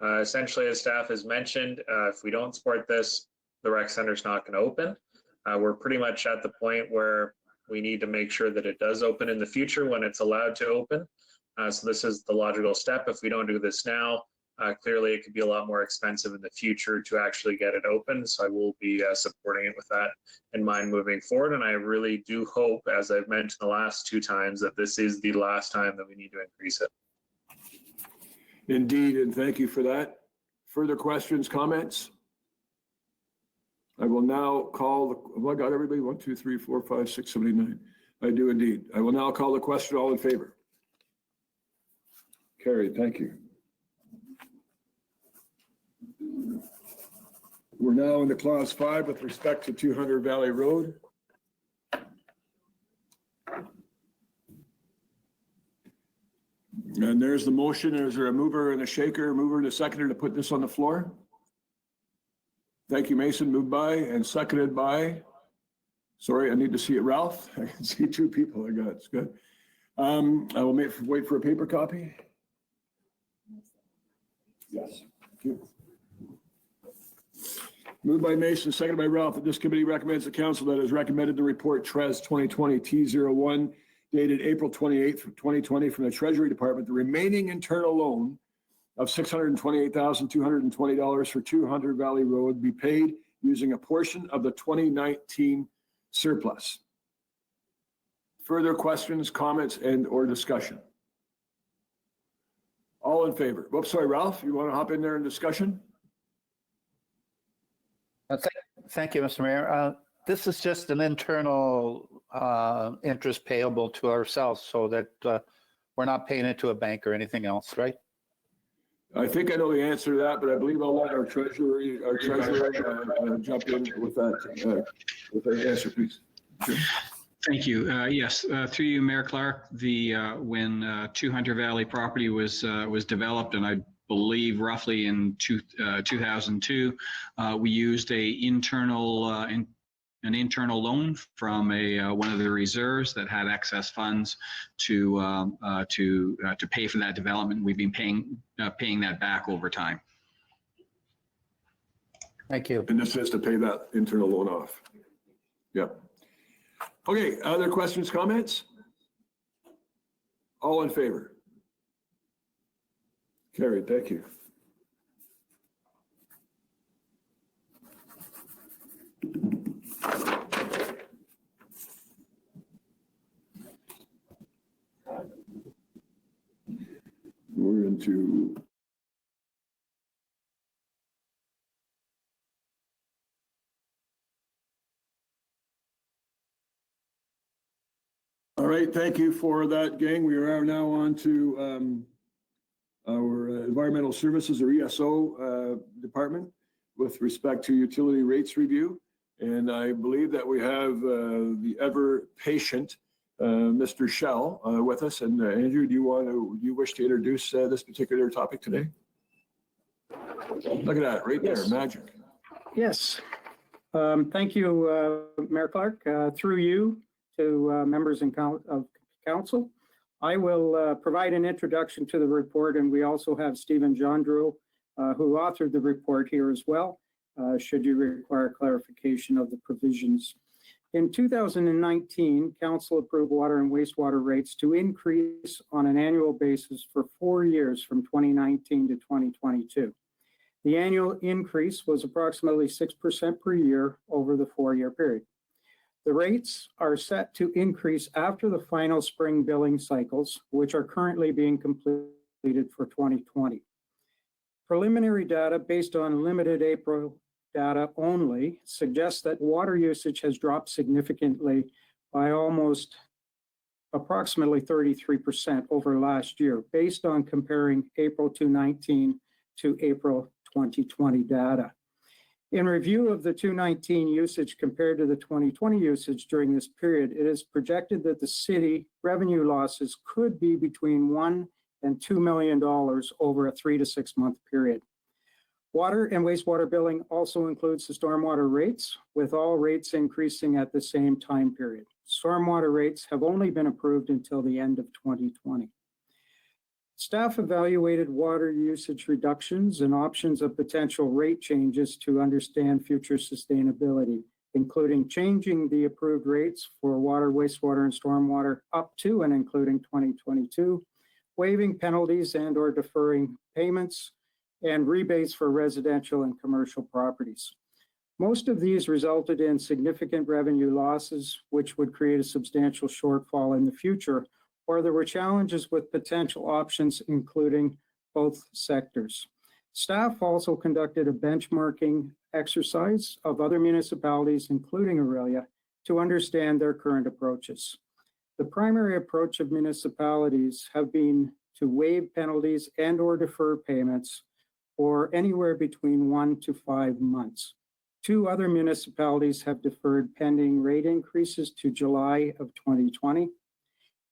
Essentially, as staff has mentioned, if we don't support this, the rec center is not going to open. We're pretty much at the point where we need to make sure that it does open in the future when it's allowed to open. So this is the logical step. If we don't do this now, clearly it could be a lot more expensive in the future to actually get it open. So I will be supporting it with that in mind moving forward. And I really do hope, as I've mentioned the last two times, that this is the last time that we need to increase it. Indeed, and thank you for that. Further questions, comments? I will now call, have I got everybody? 1, 2, 3, 4, 5, 6, 7, 8, 9. I do indeed. I will now call the question. All in favor? Carried, thank you. We're now into clause 5 with respect to 200 Valley Road. And there's the motion. Is there a mover and a shaker, a mover and a seconder to put this on the floor? Thank you, Mason. Moved by and seconded by, sorry, I need to see it, Ralph. I can see two people. I got it. It's good. I will wait for a paper copy. Yes. Thank you. Moved by Mason, seconded by Ralph, that this committee recommends the council that is recommended the report TRES 2020-T01 dated April 28th, 2020 from the Treasury Department, the remaining internal loan of $628,220 for 200 Valley Road be paid using a portion of the 2019 surplus. Further questions, comments, and or discussion? All in favor? Whoops, sorry, Ralph, you want to hop in there in discussion? Thank you, Mr. Mayor. This is just an internal interest payable to ourselves so that we're not paying it to a bank or anything else, right? I think I know the answer to that, but I believe I'll let our treasurer jump in with that answer, please. Sure. Thank you. Yes, through you, Mayor Clark. When 200 Valley property was developed, and I believe roughly in 2002, we used an internal loan from one of the reserves that had excess funds to pay for that development. We've been paying that back over time. Thank you. And this is to pay that internal loan off. Yep. Okay, other questions, comments? All in favor? Carried, thank you. We're into all right, thank you for that, gang. We are now on to our Environmental Services, or ESO, department with respect to utility rates review. And I believe that we have the ever patient Mr. Shell with us. And Andrew, do you wish to introduce this particular topic today? Look at that, right there, magic. Yes. Thank you, Mayor Clark. Through you to members of council. I will provide an introduction to the report, and we also have Stephen Jondreau, who authored the report here as well, should you require clarification of the provisions. In 2019, Council approved water and wastewater rates to increase on an annual basis for 4 years from 2019 to 2022. The annual increase was approximately 6% per year over the 4-year period. The rates are set to increase after the final spring billing cycles, which are currently being completed for 2020. Preliminary data based on limited April data only suggests that water usage has dropped significantly by approximately 33% over last year, based on comparing April 2019 to April 2020 data. In review of the 2019 usage compared to the 2020 usage during this period, it is projected that the city revenue losses could be between $1 and $2 million over a 3 to 6 month period. Water and wastewater billing also includes the stormwater rates, with all rates increasing at the same time period. Stormwater rates have only been approved until the end of 2020. Staff evaluated water usage reductions and options of potential rate changes to understand future sustainability, including changing the approved rates for water, wastewater, and stormwater up to and including 2022, waiving penalties and or deferring payments, and rebates for residential and commercial properties. Most of these resulted in significant revenue losses, which would create a substantial shortfall in the future, or there were challenges with potential options, including both sectors. Staff also conducted a benchmarking exercise of other municipalities, including Orillia, to understand their current approaches. The primary approach of municipalities have been to waive penalties and or defer payments for anywhere between 1 to 5 months. 2 other municipalities have deferred pending rate increases to July of 2020.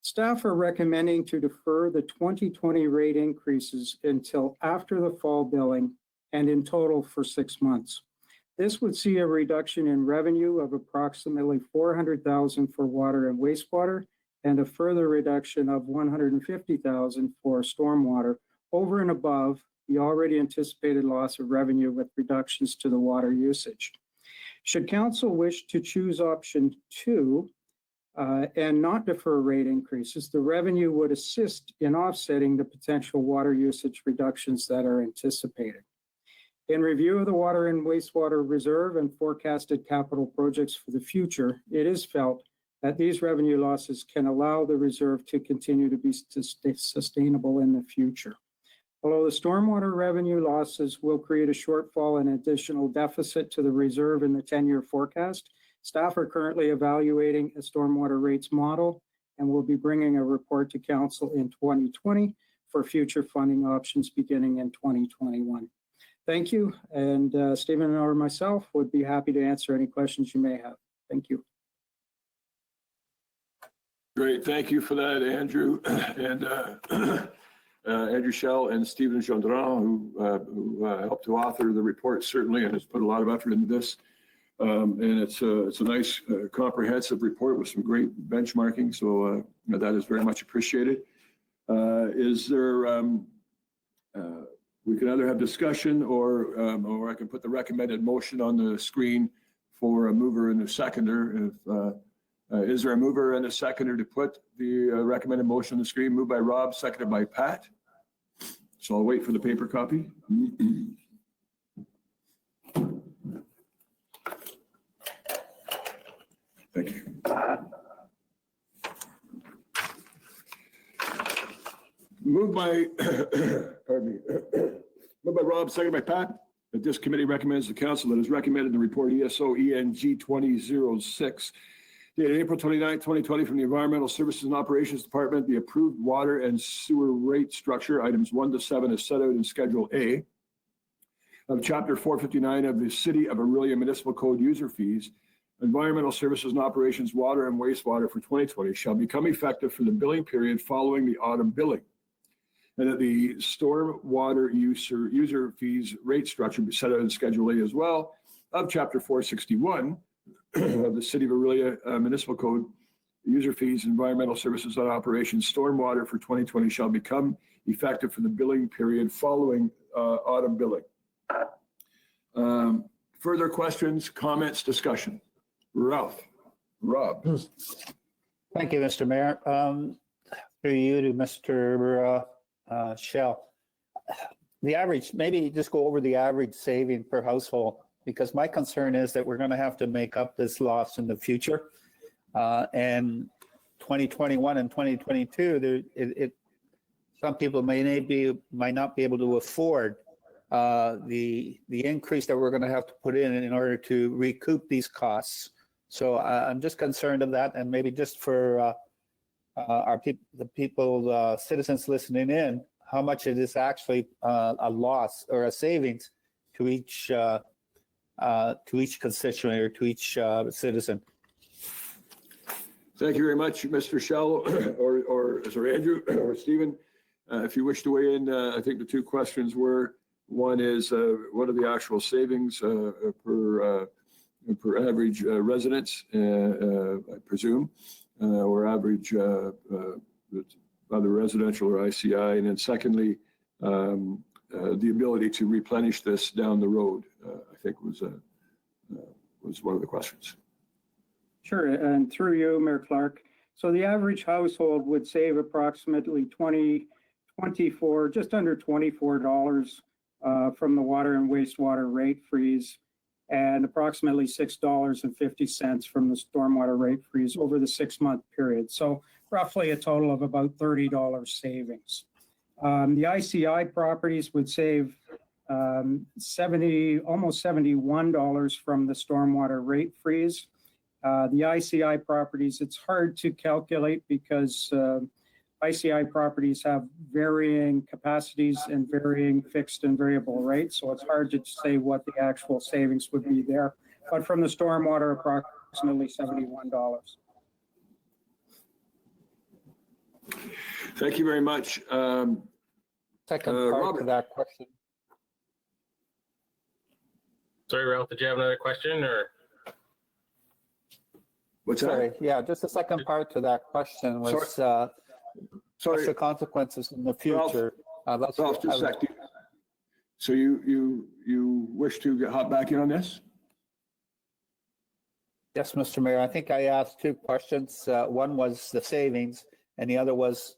Staff are recommending to defer the 2020 rate increases until after the fall billing and in total for 6 months. This would see a reduction in revenue of approximately $400,000 for water and wastewater and a further reduction of $150,000 for stormwater over and above the already anticipated loss of revenue with reductions to the water usage. Should council wish to choose option 2 and not defer rate increases, the revenue would assist in offsetting the potential water usage reductions that are anticipated. In review of the water and wastewater reserve and forecasted capital projects for the future, it is felt that these revenue losses can allow the reserve to continue to be sustainable in the future. Although the stormwater revenue losses will create a shortfall and additional deficit to the reserve in the 10-year forecast, staff are currently evaluating a stormwater rates model and will be bringing a report to council in 2020 for future funding options beginning in 2021. Thank you, and Stephen or myself would be happy to answer any questions you may have. Thank you. Great, thank you for that, Andrew. And Andrew Shell and Stephen Jondreau, who helped to author the report, certainly, and has put a lot of effort into this. And it's a nice, comprehensive report with some great benchmarking, so that is very much appreciated. Is there, we can either have discussion or I can put the recommended motion on the screen for a mover and a seconder. Is there a mover and a seconder to put the recommended motion on the screen? Moved by Rob, seconded by Pat. So I'll wait for the paper copy. Thank you. Moved by, pardon me, moved by Rob, seconded by Pat, that this committee recommends the council that is recommended in the report ESO ENG 2006, dated April 29, 2020, from the Environmental Services and Operations Department, the approved water and sewer rate structure, items 1 to 7, is set out in Schedule A of Chapter 459 of the City of Orillia Municipal Code user fees. Environmental Services and Operations water and wastewater for 2020 shall become effective for the billing period following the autumn billing, and that the storm water user fees rate structure be set out in Schedule A as well, of Chapter 461 of the City of Orillia Municipal Code, user fees, environmental services on operations, stormwater for 2020 shall become effective for the billing period following autumn billing. Further questions, comments, discussion? Rob. Thank you, Mr. Mayor. Through you to Mr. Shell. The average, maybe just go over the average saving per household, because my concern is that we're going to have to make up this loss in the future. And 2021 and 2022, some people might not be able to afford the increase that we're going to have to put in order to recoup these costs. So I'm just concerned of that, and maybe just for citizens listening in, how much it is actually a loss or a savings to each constituent or to each citizen. Thank you very much, Mr. Shell, or sorry, Andrew or Stephen. If you wish to weigh in, I think the two questions were, one is what are the actual savings per average residence, I presume, or average either residential or ICI, and then secondly, the ability to replenish this down the road, I think was one of the questions. Sure, and through you, Mayor Clark. So the average household would save approximately just under $24 from the water and wastewater rate freeze, and approximately $6.50 from the stormwater rate freeze over the 6-month period. So roughly a total of about $30 savings. The ICI properties would save almost $71 from the stormwater rate freeze. The ICI properties, it's hard to calculate because ICI properties have varying capacities and varying fixed and variable rates. So it's hard to say what the actual savings would be there. But from the stormwater, approximately $71. Thank you very much. Second part Robert. to that question. Sorry, Ralph, did you have another question or? What's that? Sorry, yeah, just the second part to that question was what's the consequences in the future? Ralph, just a sec. So you wish to hop back in on this? Yes, Mr. Mayor. I think I asked two questions. One was the savings, and the other was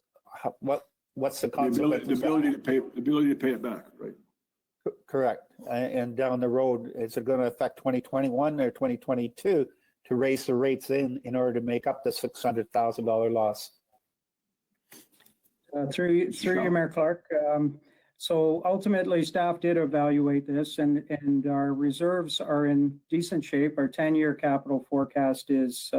what's the consequences? The ability to pay it back, right? Correct. And down the road, is it going to affect 2021 or 2022 to raise the rates in order to make up the $600,000 loss? Through you, Mayor Clark. So ultimately, staff did evaluate this, and our reserves are in decent shape. Our 10-year capital forecast is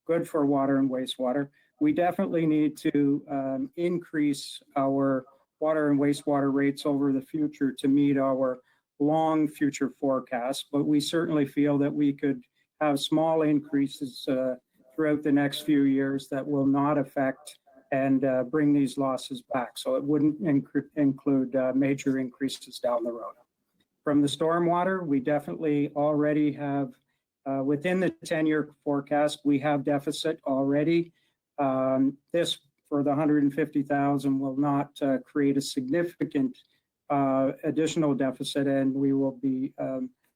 good for water and wastewater. We definitely need to increase our water and wastewater rates over the future to meet our long future forecast, but we certainly feel that we could have small increases throughout the next few years that will not affect and bring these losses back. So it wouldn't include major increases down the road. From the stormwater, we definitely already have, within the 10-year forecast, we have deficit already. This, for the $150,000, will not create a significant additional deficit, and we will be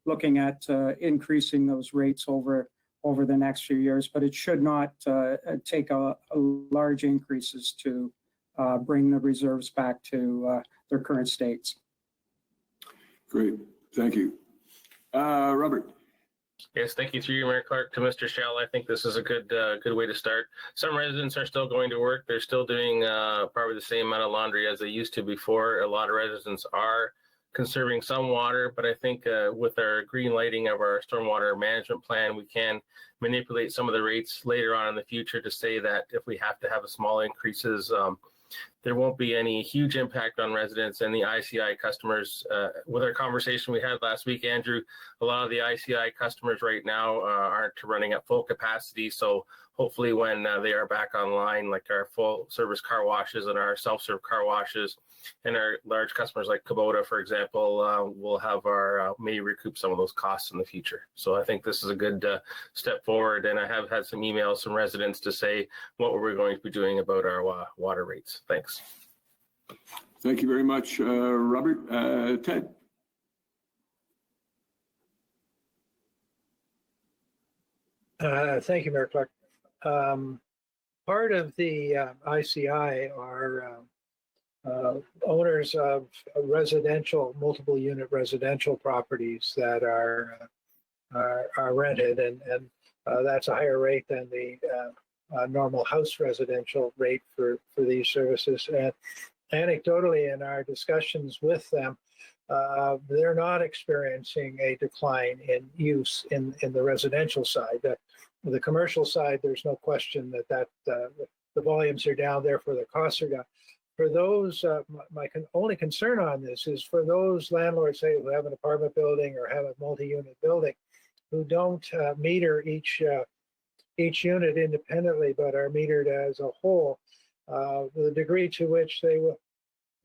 looking at increasing those rates over the next few years, but it should not take a large increases to bring the reserves back to their current states. Great, thank you. Robert. Yes, thank you through you, Mayor Clark, to Mr. Shell. I think this is a good way to start. Some residents are still going to work. They're still doing probably the same amount of laundry as they used to before. A lot of residents are conserving some water, but I think with our green lighting of our stormwater management plan, we can manipulate some of the rates later on in the future to say that if we have to have a small increases, there won't be any huge impact on residents and the ICI customers. With our conversation we had last week, Andrew, a lot of the ICI customers right now aren't running at full capacity. So hopefully when they are back online, like our full service car washes and our self-serve car washes and our large customers like Kubota, for example, will have our, may recoup some of those costs in the future. So I think this is a good step forward. And I have had some emails from residents to say what we're going to be doing about our water rates. Thanks. Thank you very much, Robert. Ted? Thank you, Mayor Clark. Part of the ICI are owners of residential, multiple unit residential properties that are rented, and that's a higher rate than the normal house residential rate for these services. And anecdotally, in our discussions with them, they're not experiencing a decline in use in the residential side. The commercial side, there's no question that the volumes are down, therefore the costs are down. For those, my only concern on this is for those landlords, say, who have an apartment building or have a multi-unit building, who don't meter each unit independently, but are metered as a whole, the degree to which they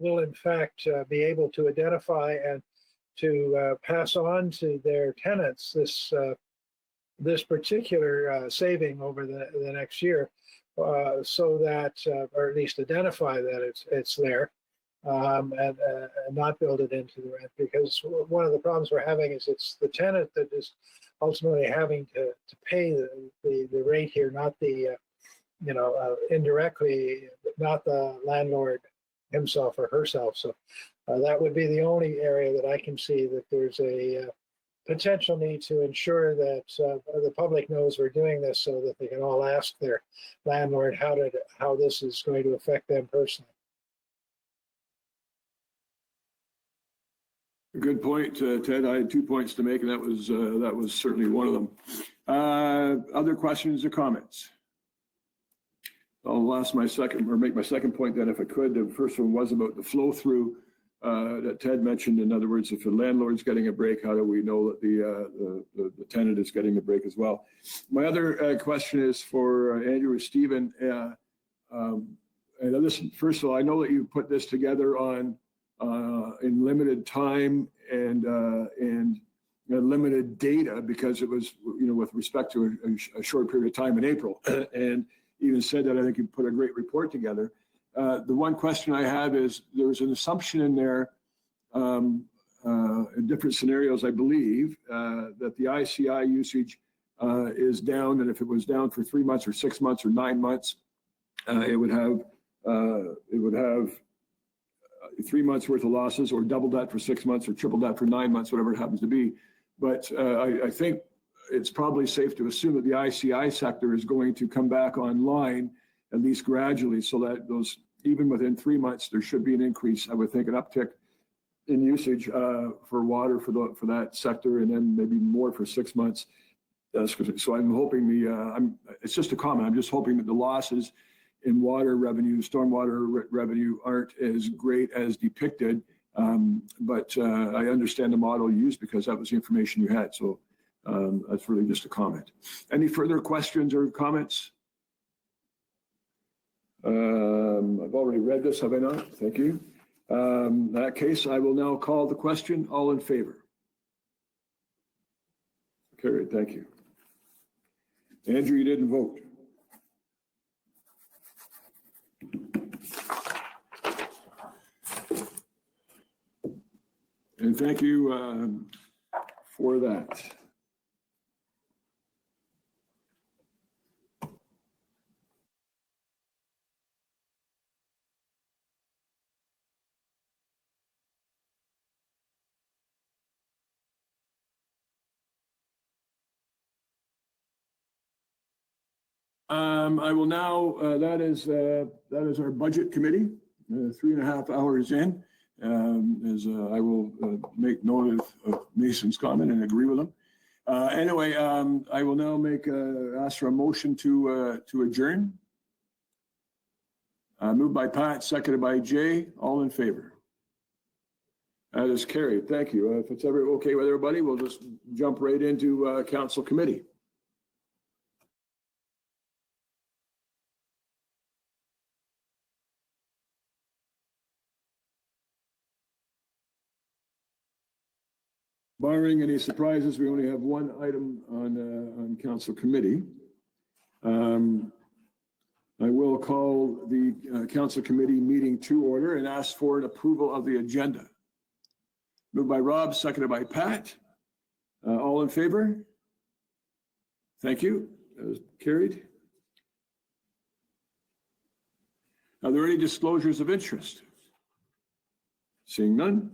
will in fact be able to identify and to pass on to their tenants this particular saving over the next year, so that, or at least identify that it's there, and not build it into the rent. Because one of the problems we're having is it's the tenant that is ultimately having to pay the rate here, not the indirectly, not the landlord himself or herself. So that would be the only area that I can see that there's a potential need to ensure that the public knows we're doing this, so that they can all ask their landlord how this is going to affect them personally. Good point, Ted. I had 2 points to make, and that was certainly one of them. Other questions or comments? I'll ask my second, or make my second point then, if I could. The first one was about the flow through that Ted mentioned. In other words, if the landlord's getting a break, how do we know that the tenant is getting a break as well? My other question is for Andrew or Stephen. And listen, first of all, I know that you put this together on in limited time and limited data, because it was, with respect to a short period of time in April, and even said that I think you put a great report together. The one question I have is, there was an assumption in there in different scenarios, I believe, that the ICI usage is down, and if it was down for 3 months or 6 months or 9 months, it would have 3 months worth of losses, or double that for 6 months, or triple that for 9 months, whatever it happens to be. But I think it's probably safe to assume that the ICI sector is going to come back online, at least gradually, so that those, even within 3 months, there should be an increase. I would think an uptick in usage for water for that sector, and then maybe more for 6 months. So I'm hoping it's just a comment. I'm just hoping that the losses in water revenue, stormwater revenue, aren't as great as depicted. But I understand the model used, because that was the information you had. So that's really just a comment. Any further questions or comments? I've already read this, have I not? Thank you. In that case, I will now call the question. All in favor? Carried. Thank you. Andrew, you didn't vote. And thank you for that. I will now, that is our budget committee, 3.5 hours in. As I will make note of Mason's comment and agree with him. Anyway, I will now ask for a motion to adjourn. Moved by Pat, seconded by Jay. All in favor? That is carried. Thank you. If it's ever okay with everybody, we'll just jump right into council committee. Barring any surprises, we only have one item on council committee. I will call the council committee meeting to order and ask for an approval of the agenda. Moved by Rob, seconded by Pat. All in favor? Thank you. That is carried. Are there any disclosures of interest? Seeing none.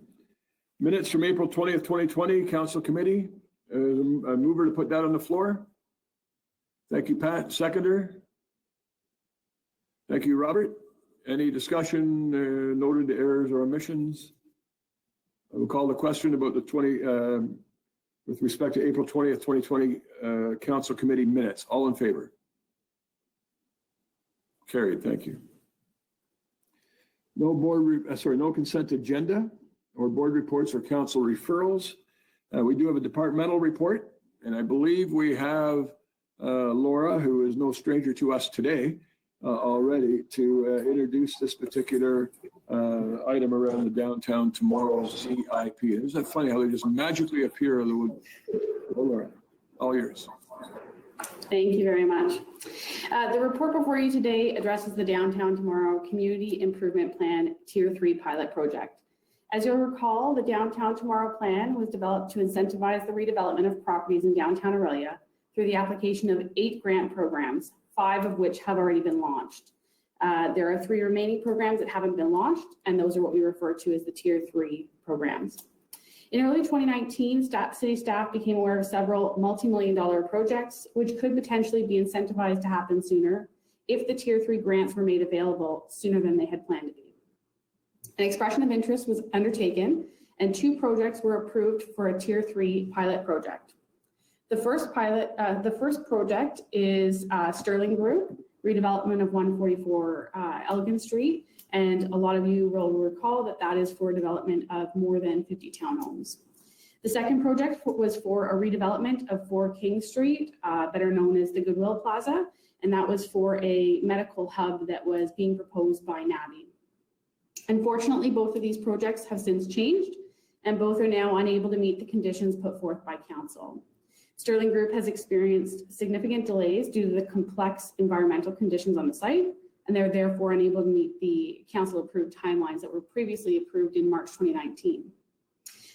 Minutes from April 20th, 2020, council committee. A mover to put that on the floor. Thank you, Pat. Seconder. Thank you, Robert. Any discussion noted errors or omissions? I will call the question about the with respect to April 20th, 2020 council committee minutes. All in favor? Carried. Thank you. No consent agenda or board reports or council referrals. We do have a departmental report, and I believe we have Laura, who is no stranger to us today, already to introduce this particular item around the Downtown Tomorrow CIP. Isn't that funny how they just magically appear? Laura, all yours. Thank you very much. The report before you today addresses the Downtown Tomorrow Community Improvement Plan Tier 3 pilot project. As you'll recall, the Downtown Tomorrow plan was developed to incentivize the redevelopment of properties in downtown Orillia through the application of 8 grant programs, 5 of which have already been launched. There are 3 remaining programs that haven't been launched, and those are what we refer to as the Tier 3 programs. In early 2019, city staff became aware of several multi-million-dollar projects, which could potentially be incentivized to happen sooner if the Tier 3 grants were made available sooner than they had planned to be. An expression of interest was undertaken, and 2 projects were approved for a Tier 3 pilot project. The first project is Sterling Group, redevelopment of 144 Elgin Street, and a lot of you will recall that that is for development of more than 50 townhomes. The second project was for a redevelopment of 4 King Street, better known as the Goodwill Plaza, and that was for a medical hub that was being proposed by NABI. Unfortunately, both of these projects have since changed, and both are now unable to meet the conditions put forth by council. Sterling Group has experienced significant delays due to the complex environmental conditions on the site, and they're therefore unable to meet the council-approved timelines that were previously approved in March 2019.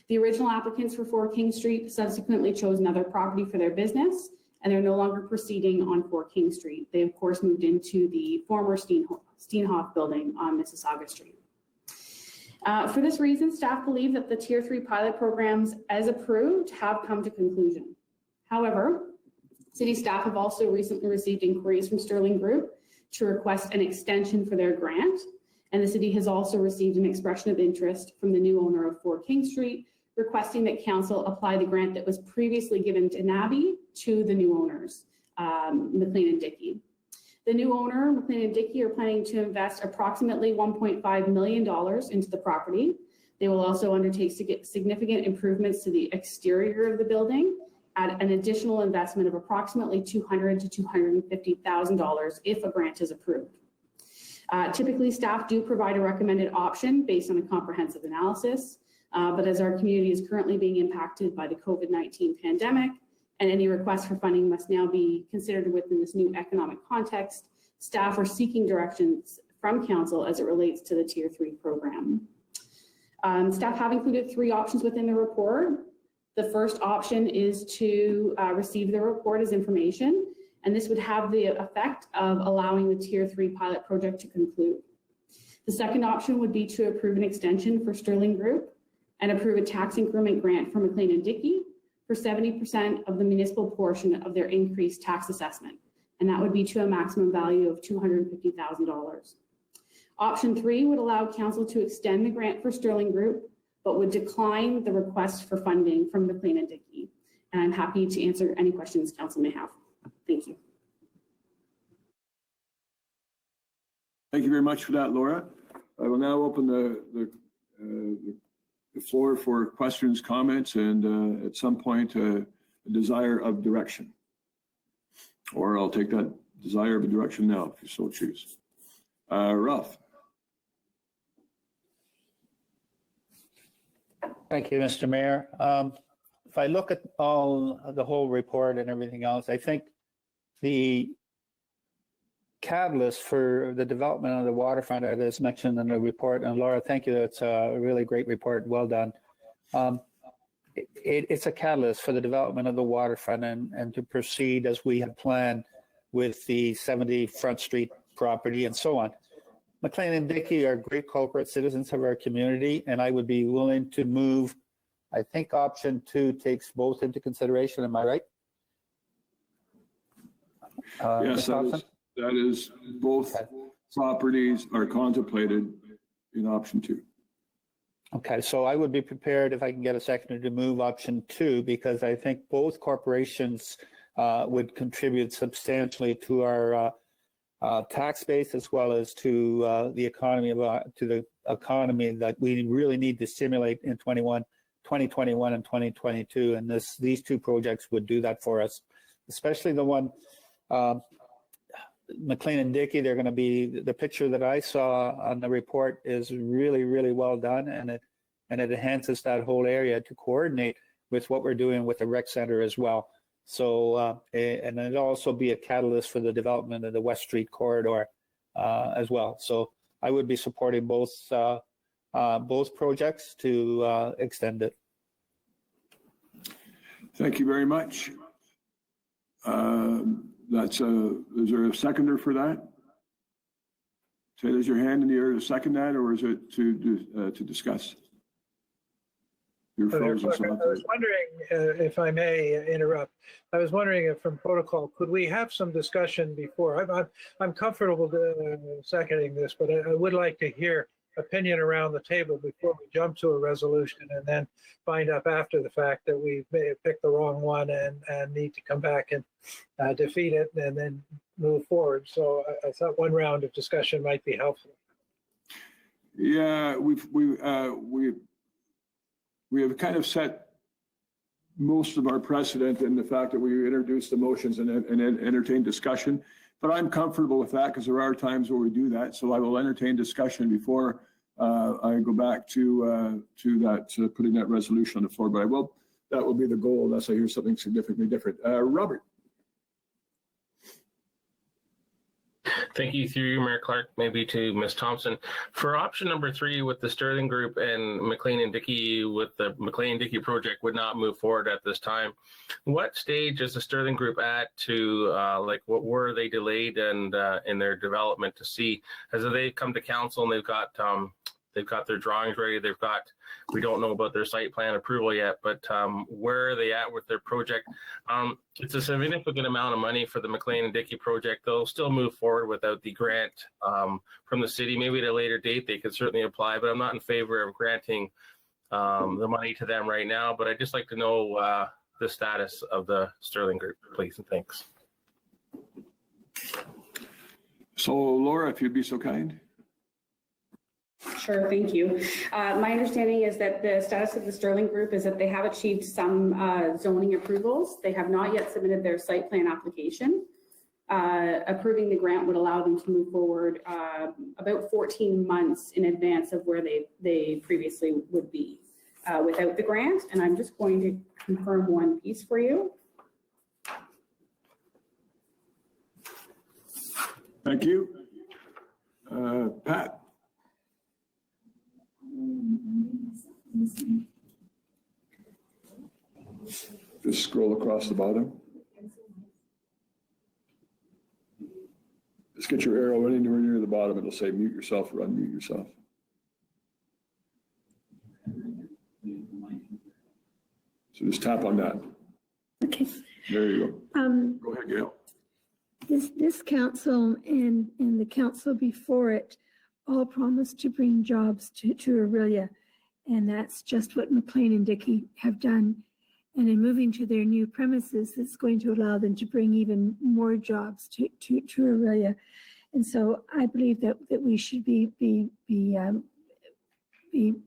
The original applicants for 4 King Street subsequently chose another property for their business, and they're no longer proceeding on 4 King Street. They, of course, moved into the former Steenhoff building on Mississauga Street. For this reason, staff believe that the Tier 3 pilot programs, as approved, have come to conclusion. However, city staff have also recently received inquiries from Sterling Group to request an extension for their grant, and the city has also received an expression of interest from the new owner of 4 King Street, requesting that council apply the grant that was previously given to NABI to the new owners, McLean and Dickey. The new owner, McLean and Dickey, are planning to invest approximately $1.5 million into the property. They will also undertake significant improvements to the exterior of the building at an additional investment of approximately $200,000 to $250,000 if a grant is approved. Typically, staff do provide a recommended option based on a comprehensive analysis, but as our community is currently being impacted by the COVID-19 pandemic, and any request for funding must now be considered within this new economic context, staff are seeking directions from council as it relates to the Tier 3 program. Staff have included 3 options within the report. The first option is to receive the report as information, and this would have the effect of allowing the Tier 3 pilot project to conclude. The second option would be to approve an extension for Sterling Group and approve a tax increment grant for McLean and Dickey for 70% of the municipal portion of their increased tax assessment, and that would be to a maximum value of $250,000. Option 3 would allow council to extend the grant for Sterling Group, but would decline the request for funding from McLean and Dickey. And I'm happy to answer any questions council may have. Thank you. Thank you very much for that, Laura. I will now open the floor for questions, comments, and at some point, a desire of direction. Or I'll take that desire of a direction now, if you so choose. Ralph. Thank you, Mr. Mayor. If I look at the whole report and everything else, I think the catalyst for the development of the waterfront that is mentioned in the report, and Laura, thank you, that's a really great report, well done. It's a catalyst for the development of the waterfront and to proceed as we have planned with the 70 Front Street property and so on. McLean and Dickey are great corporate citizens of our community, and I would be willing to move. I think option 2 takes both into consideration. Am I right? Yes, that is both properties are contemplated in option 2. Okay, so I would be prepared, if I can get a seconder, to move option 2, because I think both corporations would contribute substantially to our tax base, as well as to the economy that we really need to stimulate in 2021 and 2022. And these two projects would do that for us, especially the one McLean and Dickey. They're going to be, the picture that I saw on the report is really, really well done, and it enhances that whole area to coordinate with what we're doing with the rec center as well. So, and it'll also be a catalyst for the development of the West Street corridor as well. So I would be supporting both projects to extend it. Thank you very much. Is there a seconder for that? So there's your hand in the air to second that, or is it to discuss? You're frozen. I was wondering, if I may interrupt, I was wondering if from protocol, could we have some discussion before? I'm comfortable seconding this, but I would like to hear opinion around the table before we jump to a resolution and then find out after the fact that we may have picked the wrong one and need to come back and defeat it and then move forward. So I thought one round of discussion might be helpful. Yeah, we have kind of set most of our precedent in the fact that we introduce the motions and entertain discussion. But I'm comfortable with that because there are times where we do that. So I will entertain discussion before I go back to that, putting that resolution on the floor. But that will be the goal unless I hear something significantly different. Robert. Thank you, through you, Mayor Clark, maybe to Ms. Thompson. For option number 3 with the Sterling Group and McLean and Dickey, with the McLean and Dickey project would not move forward at this time. What stage is the Sterling Group at to, what were they delayed and in their development to see? As they come to council and they've got their drawings ready, we don't know about their site plan approval yet, but where are they at with their project? It's a significant amount of money for the McLean and Dickey project. They'll still move forward without the grant from the city. Maybe at a later date, they could certainly apply, but I'm not in favor of granting the money to them right now. But I'd just like to know the status of the Sterling Group, please, and thanks. So Laura, if you'd be so kind. Sure, thank you. My understanding is that the status of the Sterling Group is that they have achieved some zoning approvals. They have not yet submitted their site plan application. Approving the grant would allow them to move forward about 14 months in advance of where they previously would be without the grant. And I'm just going to confirm one piece for you. Thank you. Pat. Just scroll across the bottom. Just get your arrow anywhere near the bottom. It'll say mute yourself or unmute yourself. So just tap on that. Okay. There you go. Go ahead, Gail. This council and the council before it all promised to bring jobs to Orillia, and that's just what McLean and Dickey have done. And in moving to their new premises, it's going to allow them to bring even more jobs to Orillia. And so I believe that we should be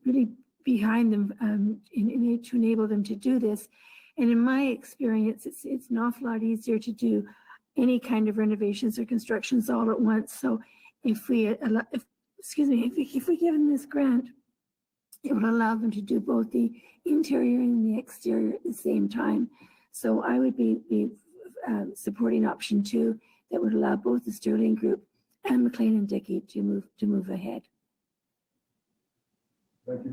really behind them to enable them to do this. And in my experience, it's an awful lot easier to do any kind of renovations or constructions all at once. So if we give them this grant, it will allow them to do both the interior and the exterior at the same time. So I would be supporting option 2 that would allow both the Sterling Group and McLean and Dickey to move ahead. Thank you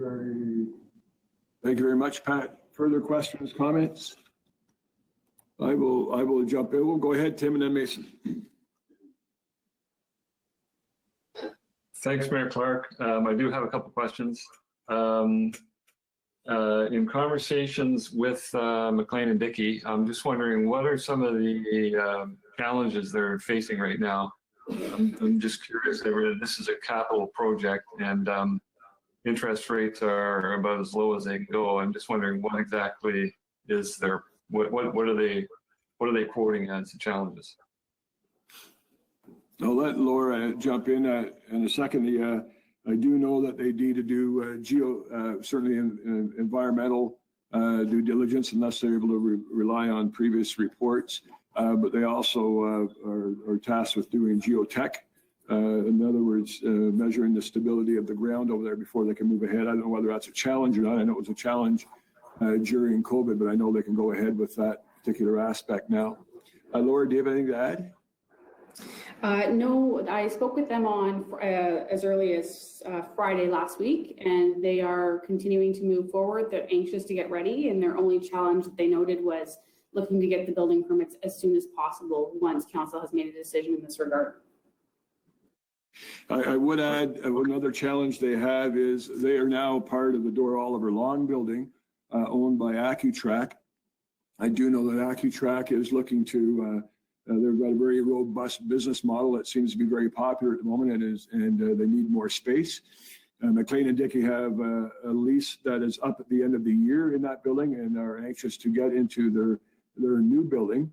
very much, Pat. Further questions, comments? I will jump in. We'll go ahead, Tim, and then Mason. Thanks, Mayor Clark. I do have a couple questions. In conversations with McLean and Dickey, I'm just wondering what are some of the challenges they're facing right now? I'm just curious. This is a capital project, and interest rates are about as low as they can go. I'm just wondering what exactly is their what are they quoting as the challenges? I'll let Laura jump in a second. I do know that they need to do certainly environmental due diligence unless they're able to rely on previous reports. But they also are tasked with doing geotech. In other words, measuring the stability of the ground over there before they can move ahead. I don't know whether that's a challenge or not. I know it was a challenge during COVID, but I know they can go ahead with that particular aspect now. Laura, do you have anything to add? No, I spoke with them on as early as Friday last week, and they are continuing to move forward. They're anxious to get ready, and their only challenge that they noted was looking to get the building permits as soon as possible once council has made a decision in this regard. I would add another challenge they have is they are now part of the Dora Oliver Lawn building owned by AccuTrack. I do know that AccuTrack is looking to they've got a very robust business model that seems to be very popular at the moment, and they need more space. McLean and Dickey have a lease that is up at the end of the year in that building, and are anxious to get into their new building.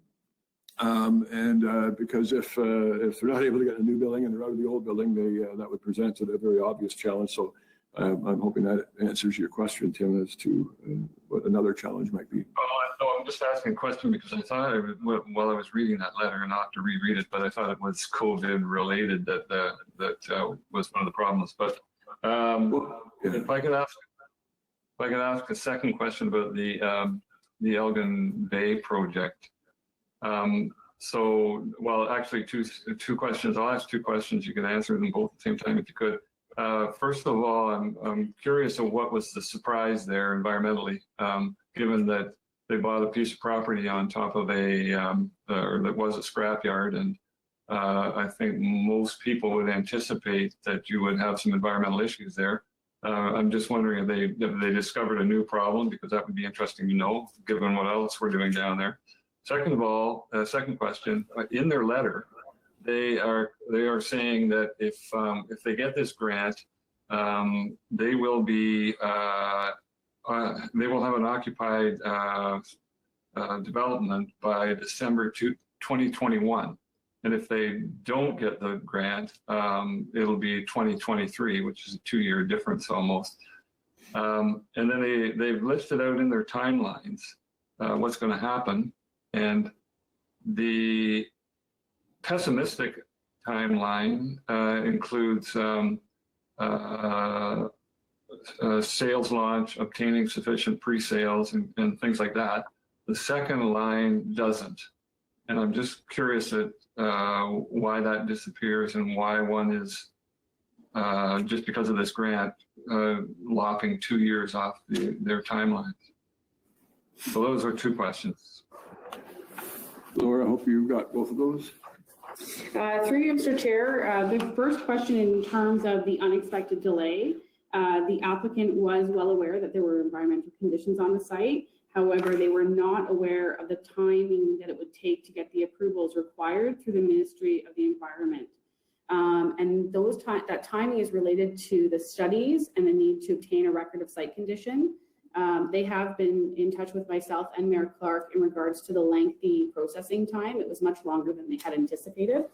Because if they're not able to get a new building and they're out of the old building, that would present a very obvious challenge. So I'm hoping that answers your question, Tim, as to what another challenge might be. No, I'm just asking a question because I thought while I was reading that letter, and not to reread it, but I thought it was COVID related that was one of the problems. But if I could ask a second question about the Elgin Bay project. Actually two questions. I'll ask two questions. You can answer them both at the same time if you could. First of all, I'm curious of what was the surprise there environmentally, given that they bought a piece of property on top of or that was a scrapyard, and I think most people would anticipate that you would have some environmental issues there. I'm just wondering if they discovered a new problem, because that would be interesting to know, given what else we're doing down there. Second of all, second question, in their letter, they are saying that if they get this grant, they will have an occupied development by December 2021. And if they don't get the grant, it'll be 2023, which is a 2-year difference almost. And then they've listed out in their timelines what's going to happen. And the pessimistic timeline includes sales launch, obtaining sufficient pre-sales and things like that. The second line doesn't. And I'm just curious at why that disappears and why one is, just because of this grant, lopping 2 years off their timelines. So those are two questions. Laura, I hope you got both of those. Through you, Mr. Chair, the first question in terms of the unexpected delay, the applicant was well aware that there were environmental conditions on the site. However, they were not aware of the timing that it would take to get the approvals required through the Ministry of the Environment. And that timing is related to the studies and the need to obtain a record of site condition. They have been in touch with myself and Mayor Clark in regards to the lengthy processing time. It was much longer than they had anticipated.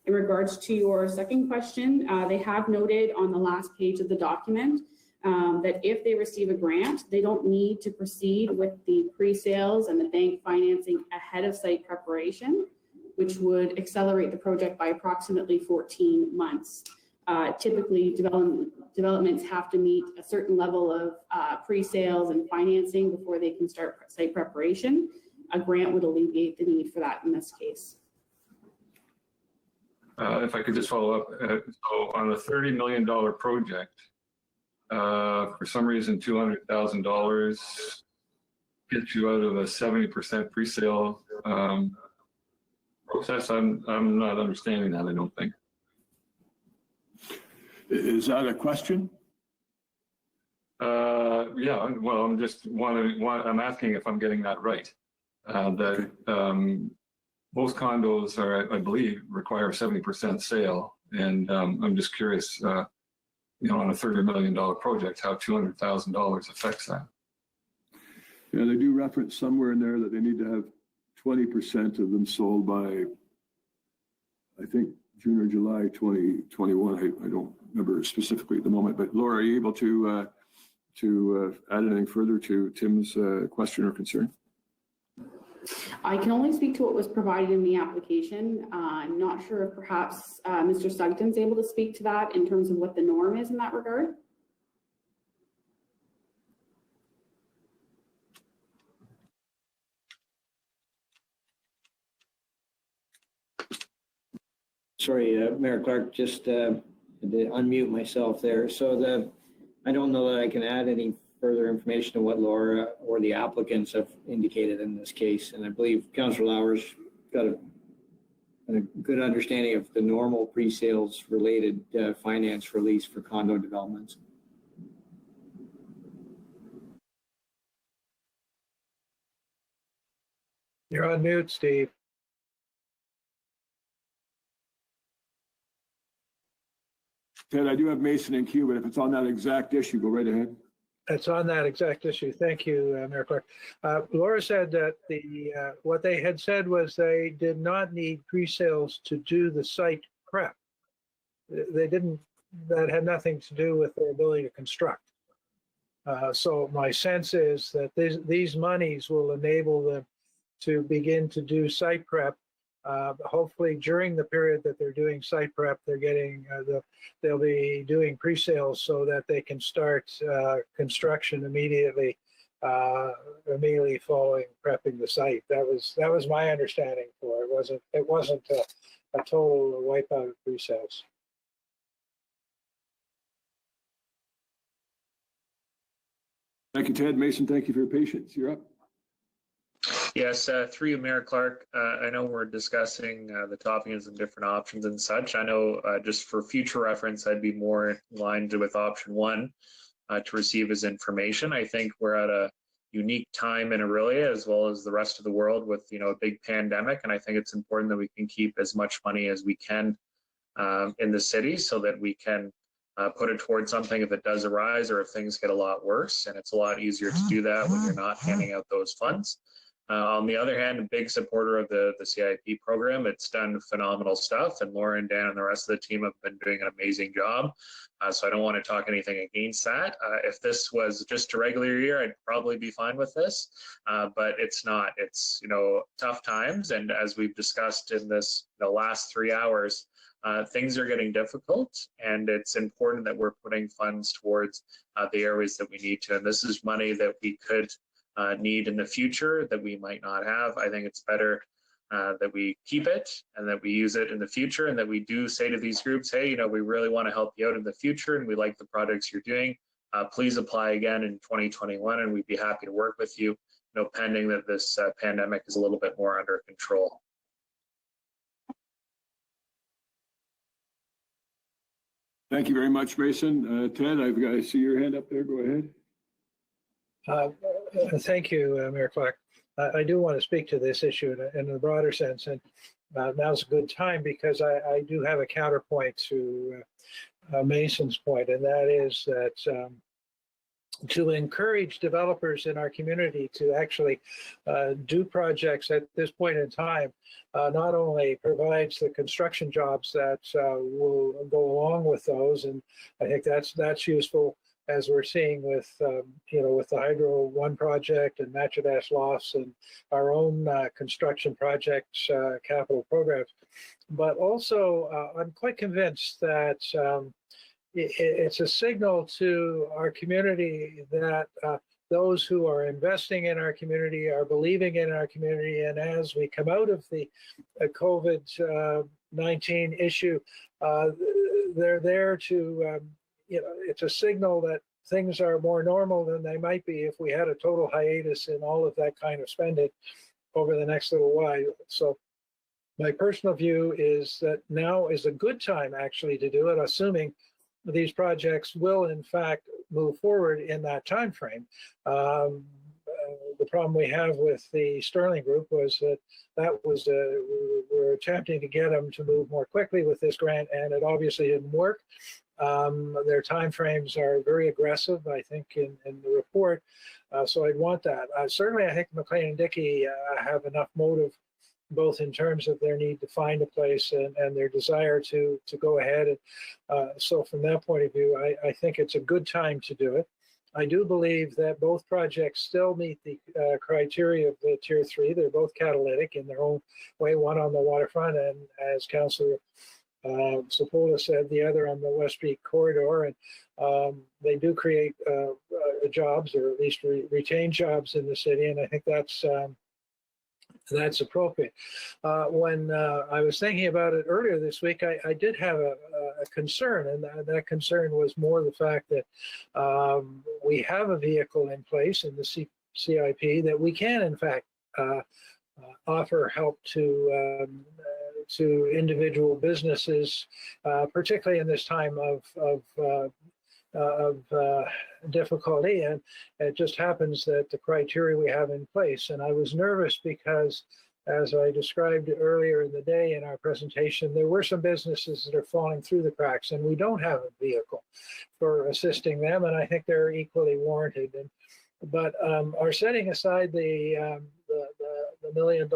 In regards to your second question, they have noted on the last page of the document that if they receive a grant, they don't need to proceed with the pre-sales and the bank financing ahead of site preparation, which would accelerate the project by approximately 14 months. Typically, developments have to meet a certain level of pre-sales and financing before they can start site preparation. A grant would alleviate the need for that in this case. If I could just follow up, so on a $30 million project, for some reason, $200,000 gets you out of a 70% pre-sale process. I'm not understanding that, I don't think. Is that a question? Yeah, well, I'm just I'm asking if I'm getting that right. That most condos are, I believe, require 70% sale. And I'm just curious, on a $30 million project, how $200,000 affects that. Yeah, they do reference somewhere in there that they need to have 20% of them sold by, I think, June or July 2021. I don't remember specifically at the moment, but Laura, are you able to add anything further to Tim's question or concern? I can only speak to what was provided in the application. I'm not sure if perhaps Mr. Sugden's able to speak to that in terms of what the norm is in that regard. Sorry, Mayor Clark, just to unmute myself there. So I don't know that I can add any further information to what Laura or the applicants have indicated in this case. And I believe Councillor Lauer's got a good understanding of the normal pre-sales related finance release for condo developments. You're on mute, Steve. Ted, I do have Mason in queue, but if it's on that exact issue, go right ahead. It's on that exact issue. Thank you, Mayor Clark. Laura said that what they had said was they did not need pre-sales to do the site prep. They didn't, that had nothing to do with their ability to construct. So my sense is that these monies will enable them to begin to do site prep. Hopefully during the period that they're doing site prep, they're getting they'll be doing pre-sales so that they can start construction immediately following prepping the site. That was my understanding for it. It wasn't a total wipeout of pre-sales. Thank you, Ted. Mason, thank you for your patience. You're up. Yes, through you, Mayor Clark. I know we're discussing the toppings and different options and such. I know just for future reference, I'd be more aligned with option one to receive as information. I think we're at a unique time in Orillia as well as the rest of the world with a big pandemic, and I think it's important that we can keep as much money as we can in the city so that we can put it towards something if it does arise or if things get a lot worse. And it's a lot easier to do that when you're not handing out those funds. On the other hand, a big supporter of the CIP program. It's done phenomenal stuff, and Laura and Dan and the rest of the team have been doing an amazing job. So I don't want to talk anything against that. If this was just a regular year, I'd probably be fine with this, but it's not. It's tough times, and as we've discussed in this the last 3 hours, things are getting difficult, and it's important that we're putting funds towards the areas that we need to. And this is money that we could need in the future that we might not have. I think it's better that we keep it and that we use it in the future, and that we do say to these groups, hey, we really want to help you out in the future and we like the projects you're doing. Please apply again in 2021 and we'd be happy to work with you, pending that this pandemic is a little bit more under control. Thank you very much, Mason. Ted, I see your hand up there. Go ahead. Thank you, Mayor Clark. I do want to speak to this issue in a broader sense, and now's a good time because I do have a counterpoint to Mason's point, and that is that to encourage developers in our community to actually do projects at this point in time, not only provides the construction jobs that will go along with those, and I think that's useful, as we're seeing with with the Hydro One project and Matchadash Lofts and our own construction projects, capital programs. But also, I'm quite convinced that it's a signal to our community that those who are investing in our community are believing in our community. And as we come out of the COVID-19 issue, they're there to, it's a signal that things are more normal than they might be if we had a total hiatus in all of that kind of spending over the next little while. So my personal view is that now is a good time actually to do it, assuming these projects will in fact move forward in that time frame. The problem we have with the Sterling Group was that we were attempting to get them to move more quickly with this grant, and it obviously didn't work. Their timeframes are very aggressive, I think, in the report. So I'd want that. Certainly, I think McLean and Dickey have enough motive, both in terms of their need to find a place and their desire to go ahead. And so from that point of view, I think it's a good time to do it. I do believe that both projects still meet the criteria of the Tier 3. They're both catalytic in their own way, one on the waterfront, and as Councillor Sepola said, the other on the West Street corridor. And they do create jobs, or at least retain jobs in the city, and I think that's appropriate. When I was thinking about it earlier this week, I did have a concern, and that concern was more the fact that we have a vehicle in place in the CIP that we can, in fact, offer help to individual businesses, particularly in this time of difficulty. And it just happens that the criteria we have in place. And I was nervous because, as I described earlier in the day in our presentation, there were some businesses that are falling through the cracks, and we don't have a vehicle for assisting them. And I think they're equally warranted. But our setting aside the $1 million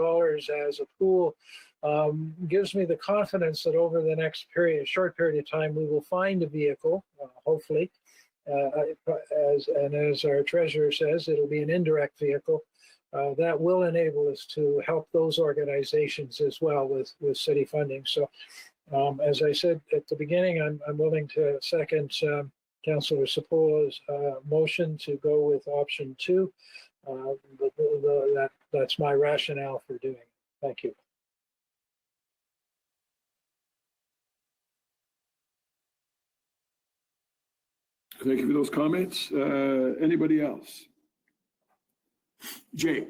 as a pool gives me the confidence that over the next short period of time, we will find a vehicle, hopefully. As our treasurer says, it'll be an indirect vehicle that will enable us to help those organizations as well with city funding. So, as I said at the beginning, I'm willing to second Councillor Sepola's motion to go with option 2. That's my rationale for doing it. Thank you. Thank you for those comments. Anybody else? Jay.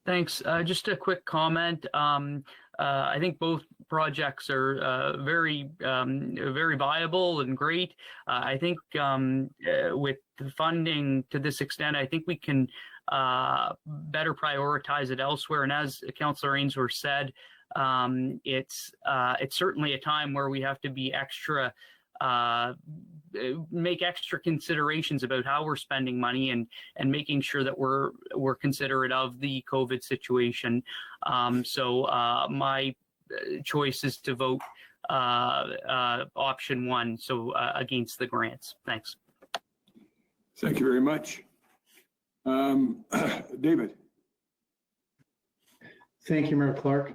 Thanks. Just a quick comment. I think both projects are very viable and great. I think with the funding to this extent, I think we can better prioritize it elsewhere. And as Councillor Ainsworth said, it's certainly a time where we have to be make extra considerations about how we're spending money and making sure that we're considerate of the COVID situation. So my choice is to vote option 1, so against the grants. Thanks. Thank you very much. David. Thank you, Mayor Clark.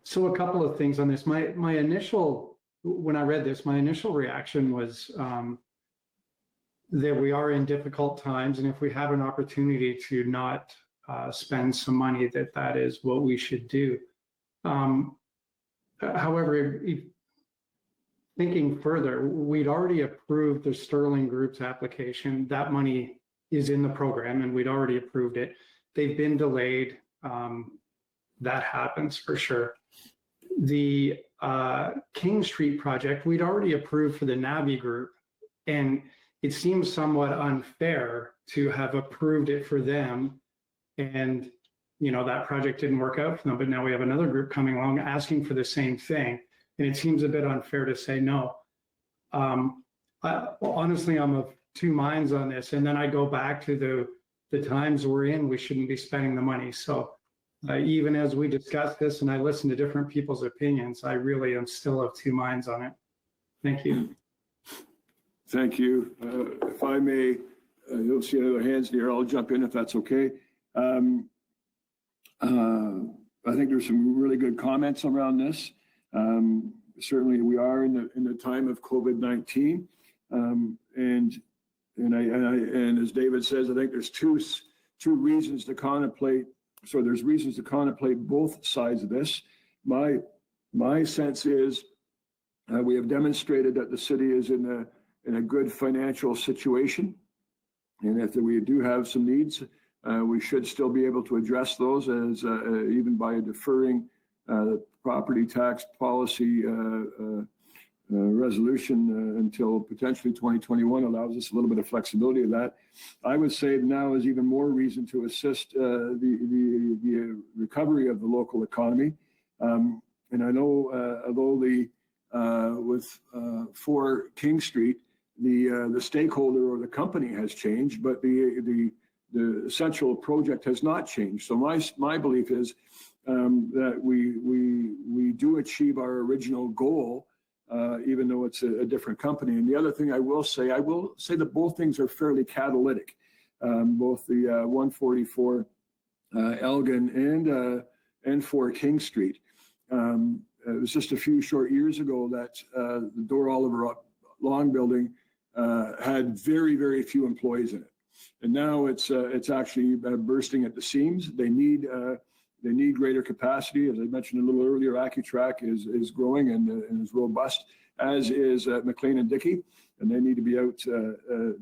So a couple of things on this. My initial, when I read this, my initial reaction was that we are in difficult times, and if we have an opportunity to not spend some money, that is what we should do. However, thinking further, we'd already approved the Sterling Group's application. That money is in the program, and we'd already approved it. They've been delayed. That happens for sure. The King Street project, we'd already approved for the NABI group, and it seems somewhat unfair to have approved it for them, and that project didn't work out for them, but now we have another group coming along asking for the same thing, and it seems a bit unfair to say no. Honestly, I'm of two minds on this. And then I go back to the times we're in, we shouldn't be spending the money. So even as we discuss this and I listen to different people's opinions, I really am still of two minds on it. Thank you. Thank you. If I may, you'll see other hands here. I'll jump in if that's okay. I think there's some really good comments around this. Certainly, we are in the time of COVID-19, and as David says, I think there's two reasons to contemplate. So there's reasons to contemplate both sides of this. My sense is we have demonstrated that the city is in a good financial situation, and if we do have some needs, we should still be able to address those as even by deferring the property tax policy resolution until potentially 2021 allows us a little bit of flexibility of that. I would say now is even more reason to assist the recovery of the local economy. And I know although with 4 King Street, the stakeholder or the company has changed, but the essential project has not changed. So my belief is that we do achieve our original goal, even though it's a different company. And the other thing I will say that both things are fairly catalytic, both the 144 Elgin and 4 King Street. It was just a few short years ago that the Dore Oliver Long building had very, very few employees in it. And now it's actually bursting at the seams. They need greater capacity. As I mentioned a little earlier, AccuTrack is growing and is robust, as is McLean and Dickey, and they need to be out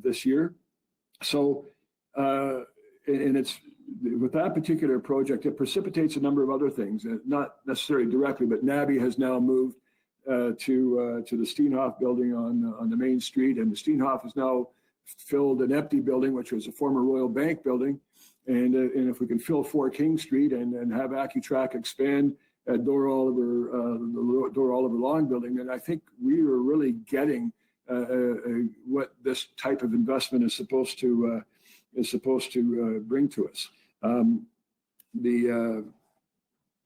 this year. So, and it's with that particular project, it precipitates a number of other things, not necessarily directly, but NABI has now moved to the Steenhoff building on the main street, and the Steenhoff has now filled an empty building, which was a former Royal Bank building. And if we can fill 4 King Street and have AccuTrack expand at Dore Oliver, the Dore Oliver Long building, then I think we are really getting what this type of investment is supposed to bring to us.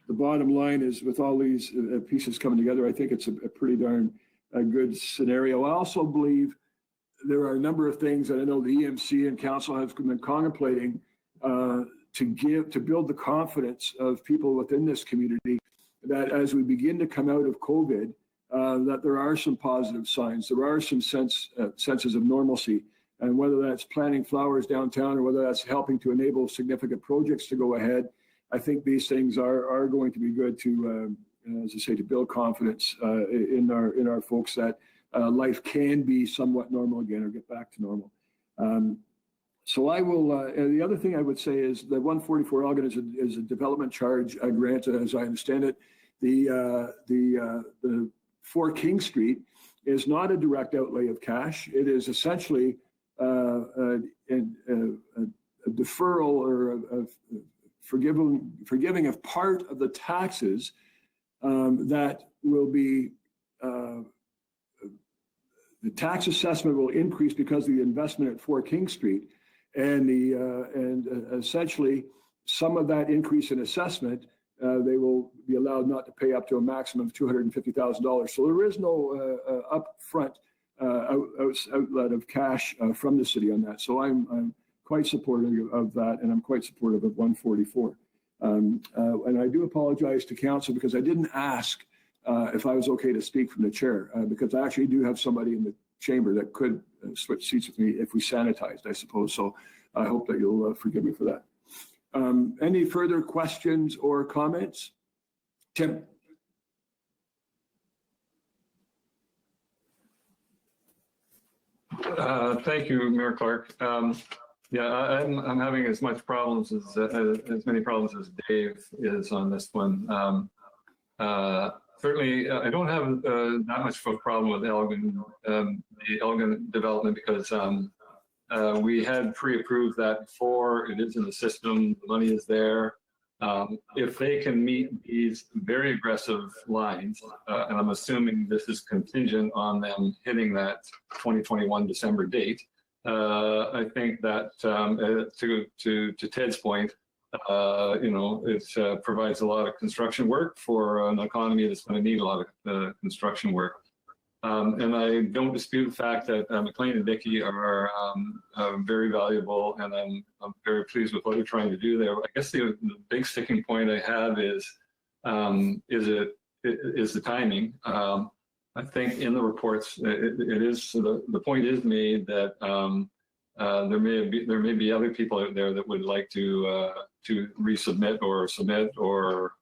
The bottom line is, with all these pieces coming together, I think it's a pretty darn good scenario. I also believe there are a number of things that I know the EMC and council have been contemplating to build the confidence of people within this community that as we begin to come out of COVID, that there are some positive signs, there are some senses of normalcy, and whether that's planting flowers downtown or whether that's helping to enable significant projects to go ahead, I think these things are going to be good to, as I say, to build confidence in our folks that life can be somewhat normal again or get back to normal. So I will, the other thing I would say is the 144 Elgin is a development charge grant, as I understand it. The 4 King Street is not a direct outlay of cash. It is essentially a deferral or a forgiving of part of the taxes that will be, the tax assessment will increase because of the investment at 4 King Street. And essentially, some of that increase in assessment, they will be allowed not to pay up to a maximum of $250,000. So there is no upfront outlet of cash from the city on that. So I'm quite supportive of that, and I'm quite supportive of 144. And I do apologize to council because I didn't ask if I was okay to speak from the chair, because I actually do have somebody in the chamber that could switch seats with me if we sanitized, I suppose. So I hope that you'll forgive me for that. Any further questions or comments? Tim? Thank you, Mayor Clark. Yeah, I'm having as many problems as Dave is on this one. Certainly, I don't have that much of a problem with Elgin, the Elgin development, because we had pre-approved that before. It is in the system. The money is there. If they can meet these very aggressive lines, and I'm assuming this is contingent on them hitting that 2021 December date, I think that to Ted's point, it provides a lot of construction work for an economy that's going to need a lot of construction work. And I don't dispute the fact that McLean and Dickey are very valuable, and I'm very pleased with what they're trying to do there. I guess the big sticking point I have is the timing. I think in the reports, it is the point is made that there may be other people out there that would like to resubmit or submit or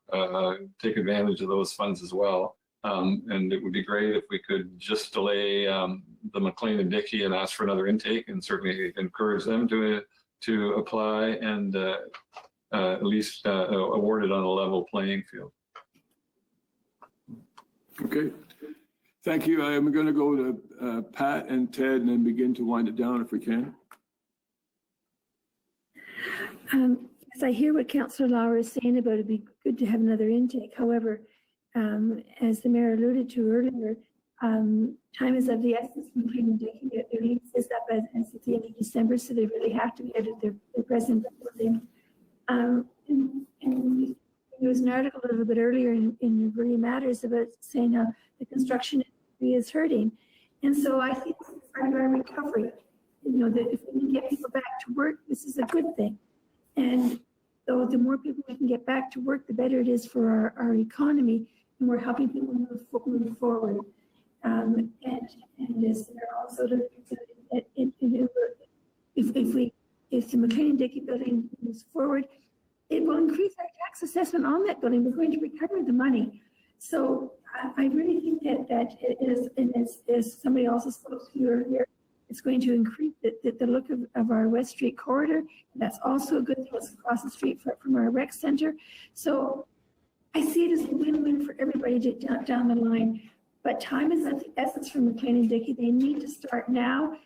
take advantage of those funds as well. And it would be great if we could just delay the McLean and Dickey and ask for another intake, and certainly encourage them to apply and at least award it on a level playing field. Okay. Thank you. I'm going to go to Pat and Ted and then begin to wind it down if we can. As I hear what Councillor Lauer is saying about it'd be good to have another intake. However, as the mayor alluded to earlier, time is of the essence. McLean and Dickey, their lease is up at the end of December, so they really have to be out of their present building. And there was an article a little bit earlier in Orillia Matters about saying how the construction industry is hurting. And so I think this is part of our recovery. That if we can get people back to work, this is a good thing. And so the more people we can get back to work, the better it is for our economy, and we're helping people move forward. And as there also if the McLean and Dickey building moves forward, it will increase our tax assessment on that building. We're going to recover the money. So I really think that it is, and as somebody also spoke to earlier, it's going to increase the look of our West Street corridor. That's also a good thing. It's across the street from our rec center. So I see it as a win-win for everybody down the line. But time is of the essence for McLean and Dickey. They need to start now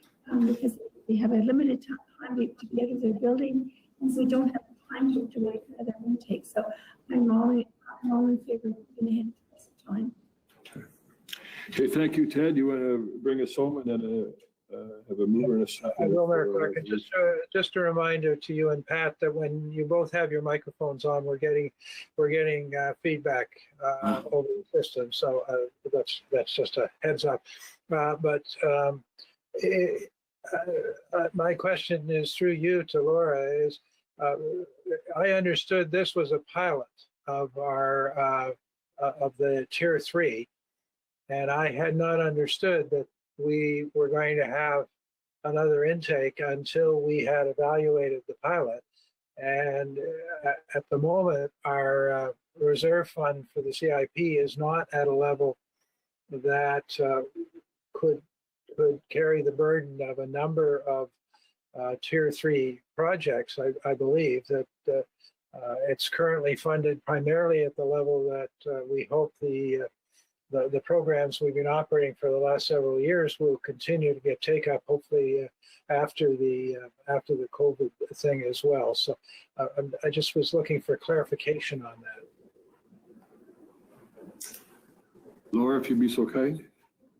because they have a limited time to be out of their building, and so we don't have time to wait for another intake. So I'm all in favor of moving ahead at this time. Okay, thank you, Ted. You want to bring us home and then have a mover and a second? I will, Mayor Clark. And just a reminder to you and Pat that when you both have your microphones on, we're getting feedback over the system. So that's just a heads up. My question is through you to Laura. Is I understood this was a pilot of our of the Tier 3, and I had not understood that we were going to have another intake until we had evaluated the pilot. And at the moment, our reserve fund for the CIP is not at a level that could carry the burden of a number of Tier 3 projects. I believe that it's currently funded primarily at the level that we hope the programs we've been operating for the last several years will continue to get take up, hopefully after the COVID thing as well. So I just was looking for clarification on that. Laura, if you'd be so kind.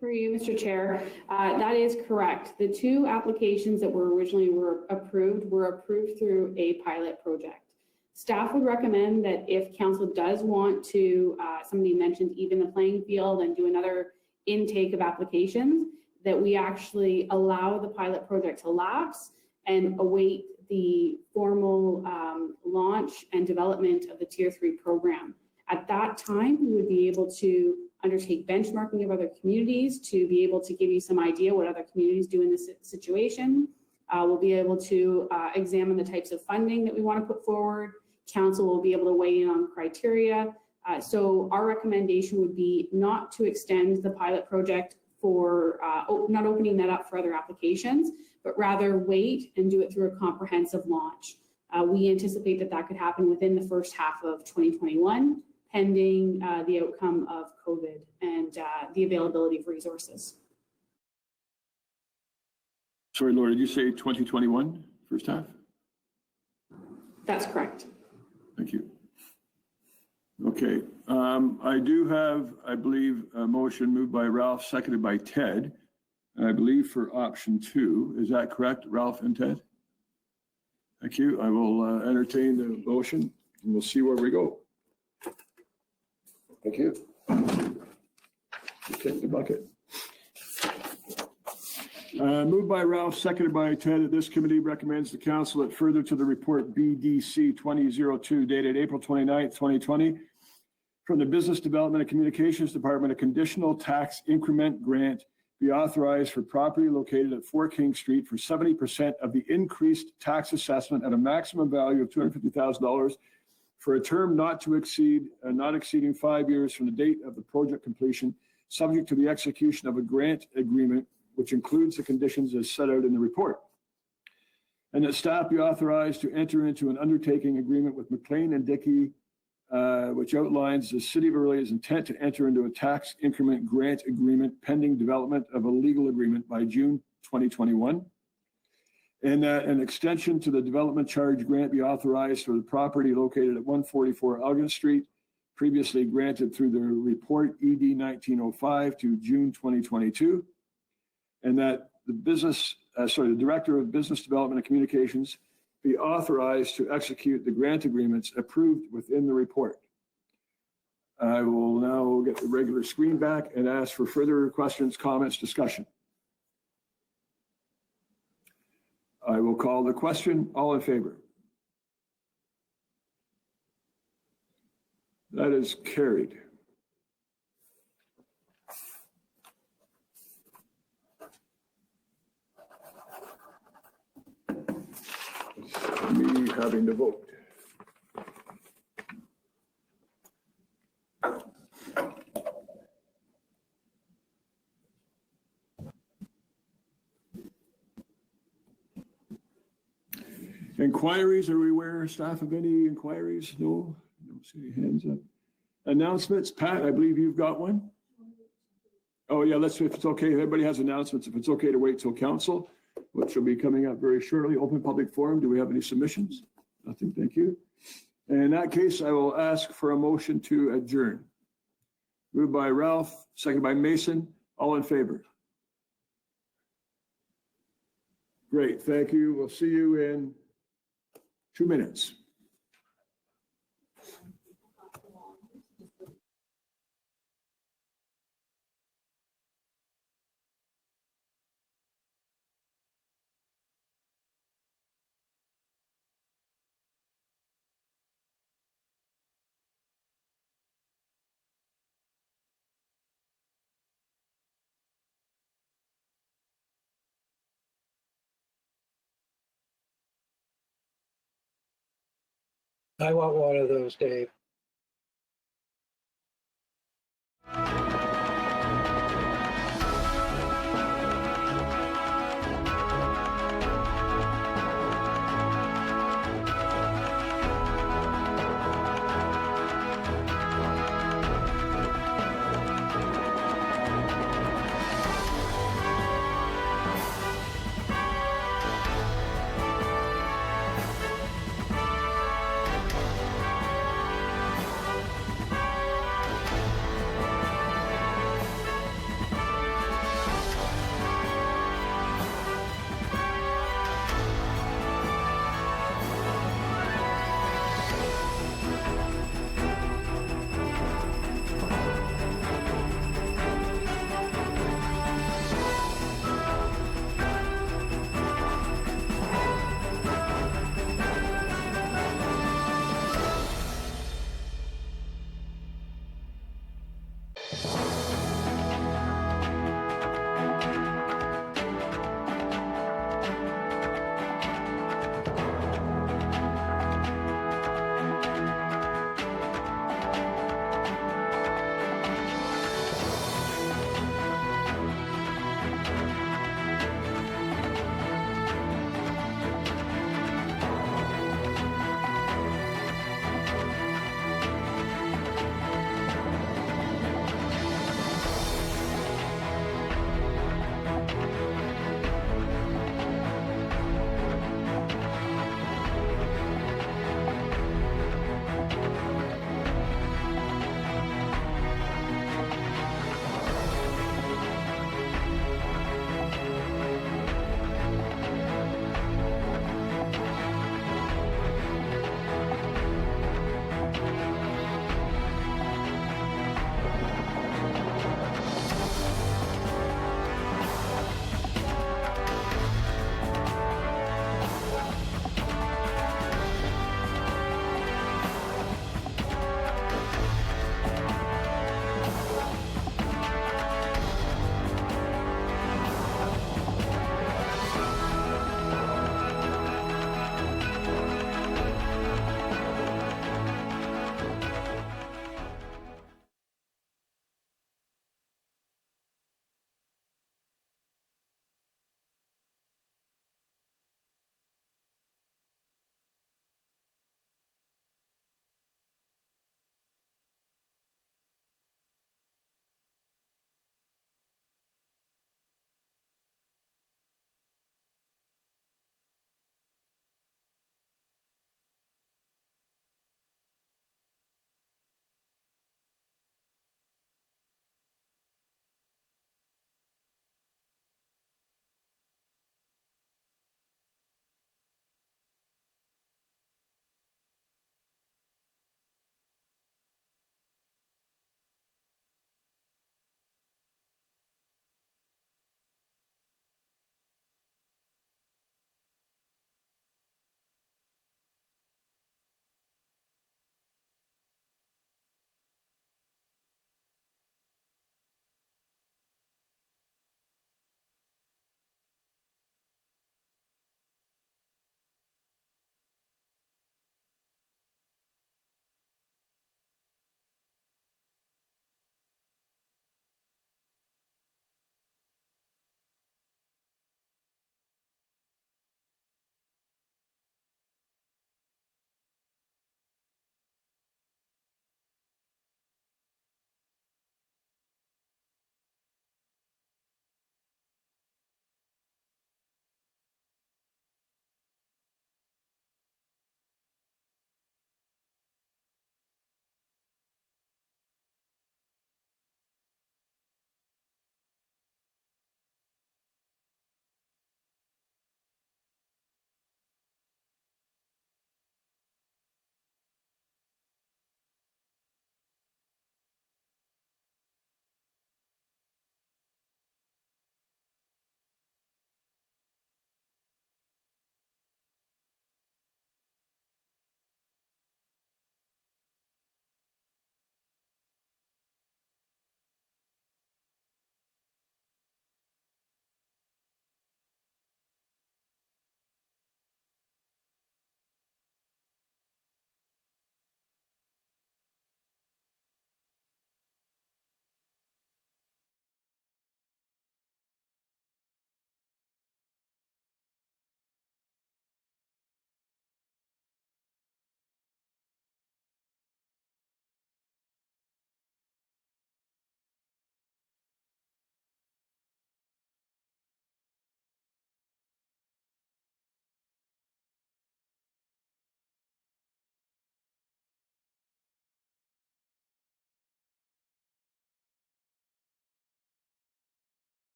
For you, Mr. Chair, that is correct. The two applications that were originally approved through a pilot project. Staff would recommend that if council does want to, somebody mentioned even the playing field and do another intake of applications, that we actually allow the pilot project to lapse and await the formal launch and development of the Tier 3 program. At that time, we would be able to undertake benchmarking of other communities to be able to give you some idea what other communities do in this situation. We'll be able to examine the types of funding that we want to put forward. Council will be able to weigh in on criteria. So our recommendation would be not to extend the pilot project for, not opening that up for other applications, but rather wait and do it through a comprehensive launch. We anticipate that could happen within the first half of 2021, pending the outcome of COVID and the availability of resources. Sorry, Laura, did you say 2021 first half? That's correct. Thank you. Okay, I do have, I believe, a motion moved by Ralph, seconded by Ted. I believe for option 2. Is that correct, Ralph and Ted? Thank you. I will entertain the motion and we'll see where we go. Thank you. Take the bucket. Moved by Ralph, seconded by Ted, that this committee recommends the council that further to the report BDC 2002 dated April 29th, 2020, from the Business Development and Communications Department, a conditional tax increment grant be authorized for property located at 4 King Street for 70% of the increased tax assessment at a maximum value of $250,000 for a term not exceeding 5 years from the date of the project completion, subject to the execution of a grant agreement, which includes the conditions as set out in the report. And that staff be authorized to enter into an undertaking agreement with McLean and Dickey, which outlines the City of Orillia's intent to enter into a tax increment grant agreement pending development of a legal agreement by June 2021. And that an extension to the development charge grant be authorized for the property located at 144 Elgin Street, previously granted through the report ED 1905 to June 2022. And that the Director of Business Development and Communications be authorized to execute the grant agreements approved within the report. I will now get the regular screen back and ask for further questions, comments, discussion. I will call the question. All in favor? That is carried. Me having to vote. Inquiries, are we aware, staff, of any inquiries? No? I don't see any hands up. Announcements, Pat, I believe you've got one. Oh yeah, if it's okay, everybody has announcements. If it's okay to wait till council, which will be coming up very shortly. Open public forum. Do we have any submissions? Nothing. Thank you. And in that case, I will ask for a motion to adjourn. Moved by Ralph, seconded by Mason. All in favor? Great. Thank you. We'll see you in 2 minutes. I want one of those, Dave.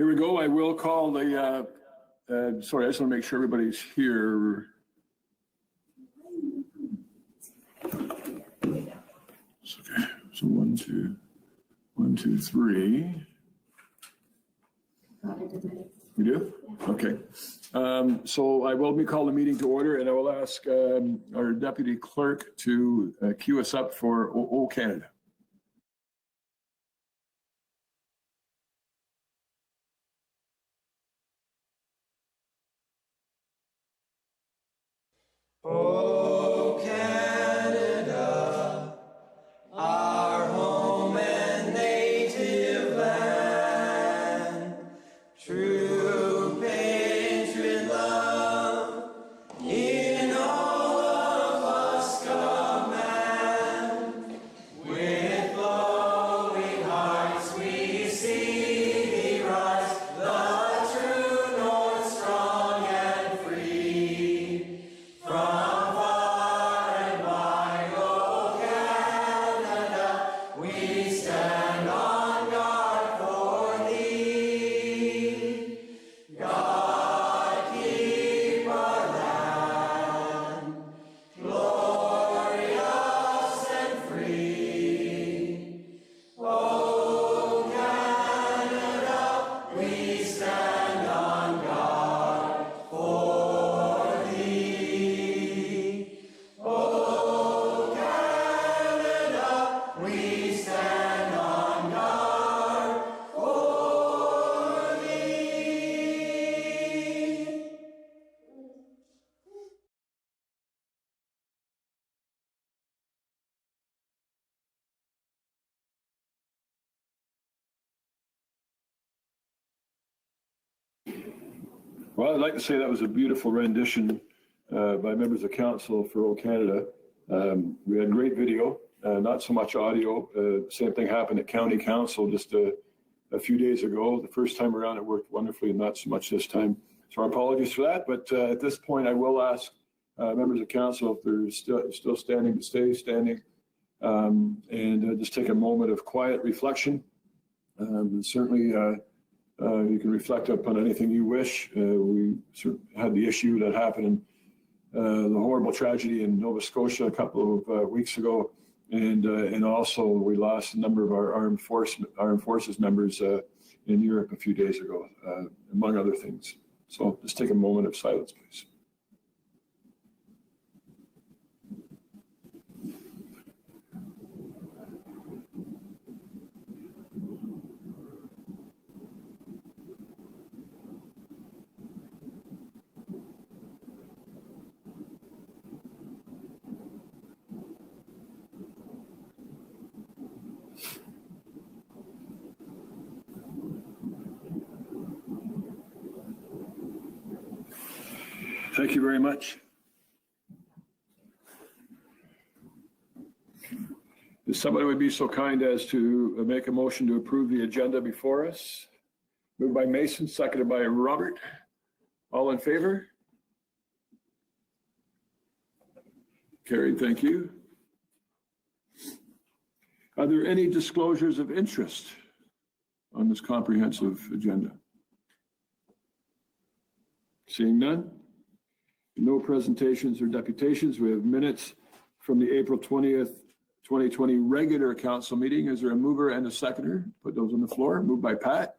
Here we go. I will call the, sorry, I just want to make sure everybody's here. Okay, so 1, 2, 1, 2, 3. We do? Okay. So I will call the meeting to order, and I will ask our deputy clerk to queue us up for O Canada. O Canada, our home and native land, true patriot love in all of us command. With glowing hearts we see thee rise, the true north, strong and free. From far and wide, O Canada, we stand on guard for thee. God keep our land glorious and free. O Canada, we stand on guard for thee. O Canada, we stand on guard for thee. Well, I'd like to say that was a beautiful rendition by members of council for O Canada. We had great video, not so much audio. Same thing happened at County Council just a few days ago. The first time around it worked wonderfully, and not so much this time. So our apologies for that. But at this point, I will ask members of council if they're still standing to stay standing, and just take a moment of quiet reflection. And certainly, you can reflect upon anything you wish. We sort of had the issue that happened in the horrible tragedy in Nova Scotia a couple of weeks ago, and also we lost a number of our armed forces members in Europe a few days ago, among other things. So just take a moment of silence, please. Thank you very much. If somebody would be so kind as to make a motion to approve the agenda before us. Moved by Mason, seconded by Robert. All in favor? Carried, thank you. Are there any disclosures of interest on this comprehensive agenda? Seeing none? No presentations or deputations. We have minutes from the April 20th, 2020 regular council meeting. Is there a mover and a seconder? Put those on the floor. Moved by Pat,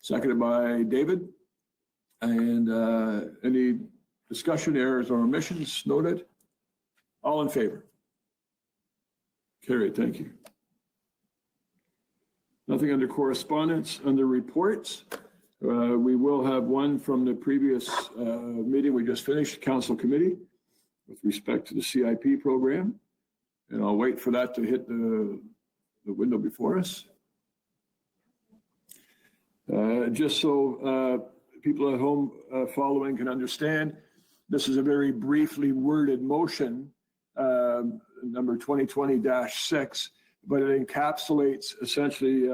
seconded by David. And any discussion, errors, or omissions noted? All in favor? Carried, thank you. Nothing under correspondence. Under reports, we will have one from the previous meeting we just finished, council committee, with respect to the CIP program. And I'll wait for that to hit the window before us. Just so people at home following can understand, this is a very briefly worded motion, number 2020-6, but it encapsulates essentially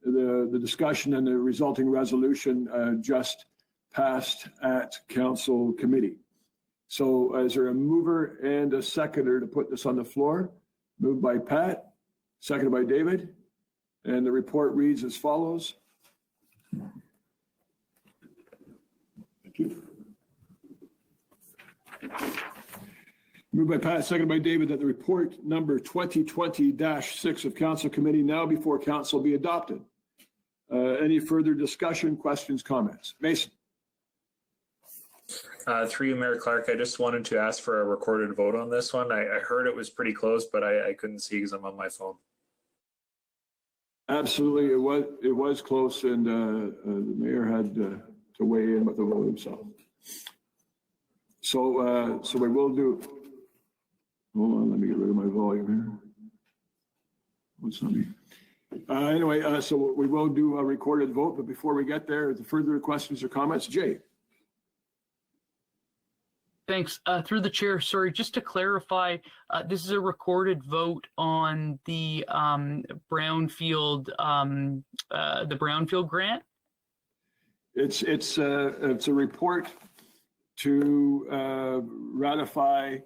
the discussion and the resulting resolution just passed at council committee. So is there a mover and a seconder to put this on the floor? Moved by Pat, seconded by David. And the report reads as follows. Moved by Pat, seconded by David, that the report number 2020-6 of Council Committee now before Council be adopted. Any further discussion, questions, comments? Mason. Through you, Mayor Clark, I just wanted to ask for a recorded vote on this one. I heard it was pretty close, but I couldn't see because I'm on my phone. Absolutely, it was close, and the mayor had to weigh in with the vote himself. So we will do. Hold on, let me get rid of my volume here. What's not me? Anyway, so we will do a recorded vote, but before we get there, the further questions or comments, Jay. Thanks. Through the chair, sorry, just to clarify, this is a recorded vote on the brownfield grant. It's a report to ratify.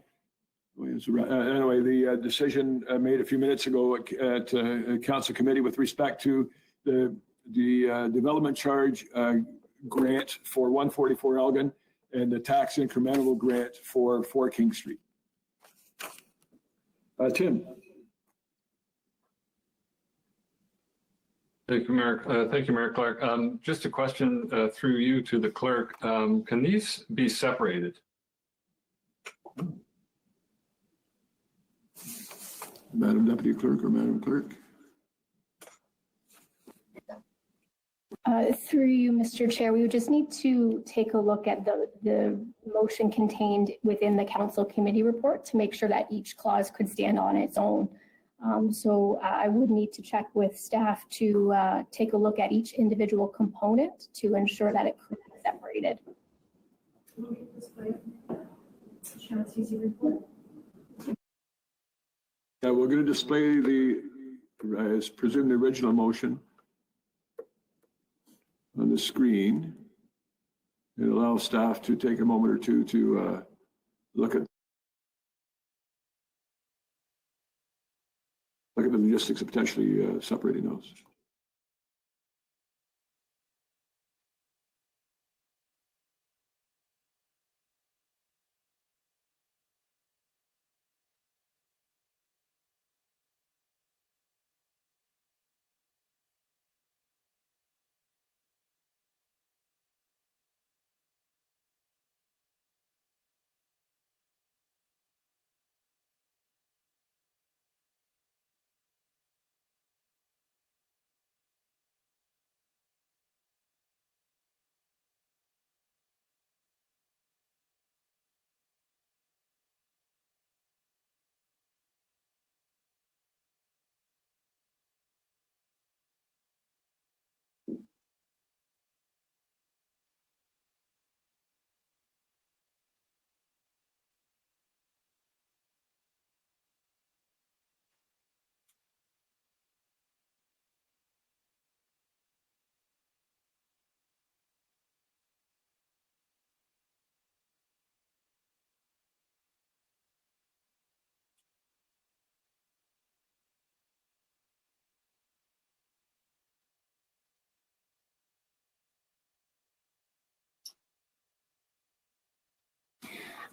Anyway, the decision made a few minutes ago at Council Committee with respect to the development charge grant for 144 Elgin and the tax incremental grant for 4 King Street. Tim. Thank you, Mayor. Thank you, Mayor Clark. Just a question through you to the clerk. Can these be separated? Madam Deputy Clerk or Madam Clerk? Through you, Mr. Chair, we would just need to take a look at the motion contained within the Council Committee report to make sure that each clause could stand on its own. So I would need to check with staff to take a look at each individual component to ensure that it could be separated. Yeah, we're going to display I presume the original motion on the screen. It allows staff to take a moment or two to look at the logistics of potentially separating those.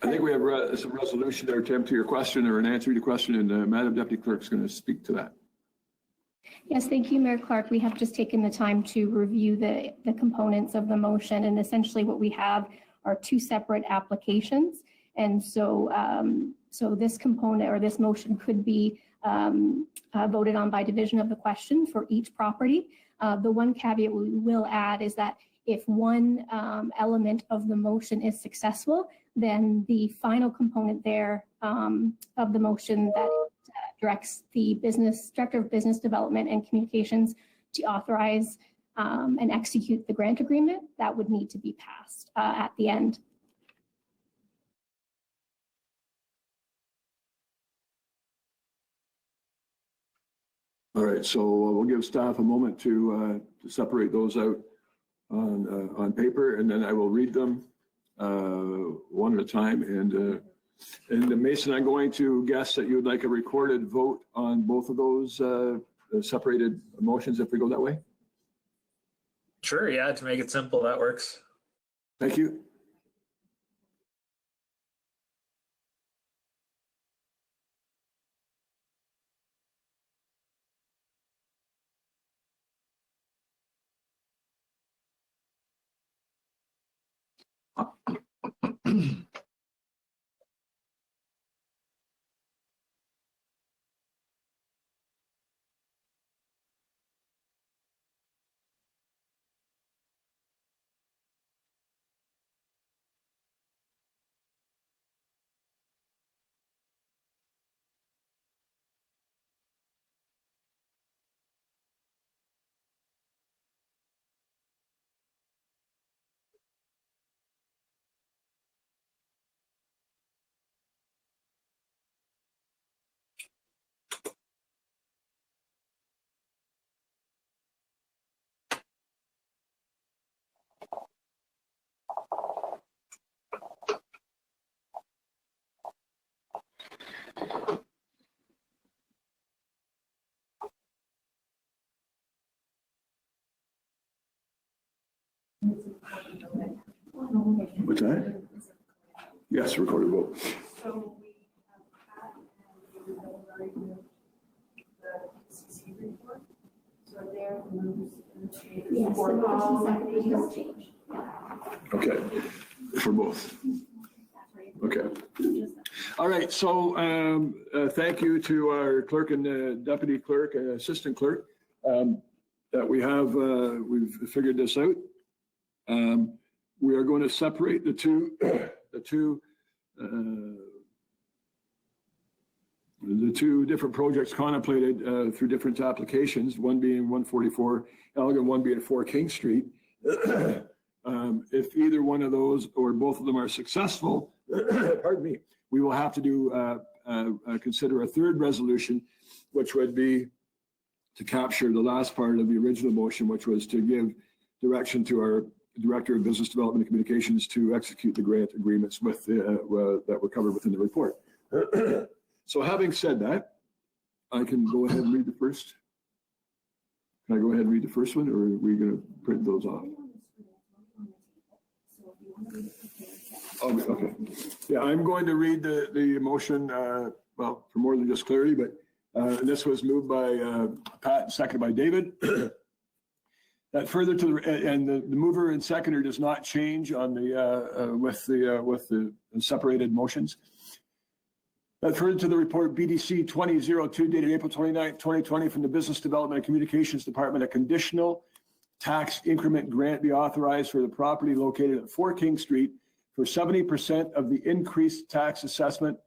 I think we have some resolution there, Tim, to your question or an answer to your question, and Madam Deputy Clerk is going to speak to that. Yes, thank you, Mayor Clark. We have just taken the time to review the components of the motion, and essentially what we have are 2 separate applications. And so, so this component or this motion could be voted on by division of the question for each property. The one caveat we will add is that if one element of the motion is successful, then the final component there of the motion that directs the Director of Business Development and Communications to authorize and execute the grant agreement, that would need to be passed at the end. All right, so we'll give staff a moment to separate those out on paper, and then I will read them one at a time. And Mason, I'm going to guess that you would like a recorded vote on both of those separated motions if we go that way? Sure, yeah, to make it simple, that works. Thank you. What's that? Yes, recorded vote. So we have CC report. So there moves. Yes, the motion don't change. Okay, for both. Okay. All right, so thank you to our clerk and deputy clerk and assistant clerk that we have, we've figured this out. We are going to separate the two different projects contemplated through different applications, one being 144 Elgin, one being 4 King Street. If either one of those or both of them are successful, pardon me, we will have to do consider a third resolution, which would be to capture the last part of the original motion, which was to give direction to our Director of Business Development and Communications to execute the grant agreements with that were covered within the report. So having said that, I can go ahead and read the first. Can I go ahead and read the first one, or are we going to print those off? Oh, okay. Yeah, I'm going to read the motion, well, for more than just clarity, but this was moved by Pat, seconded by David. That further to the, and the mover and seconder does not change on the, with the separated motions. That further to the report BDC 2002 dated April 29th, 2020 from the Business Development and Communications Department, a conditional tax increment grant be authorized for the property located at 4 King Street for 70% of the increased tax assessment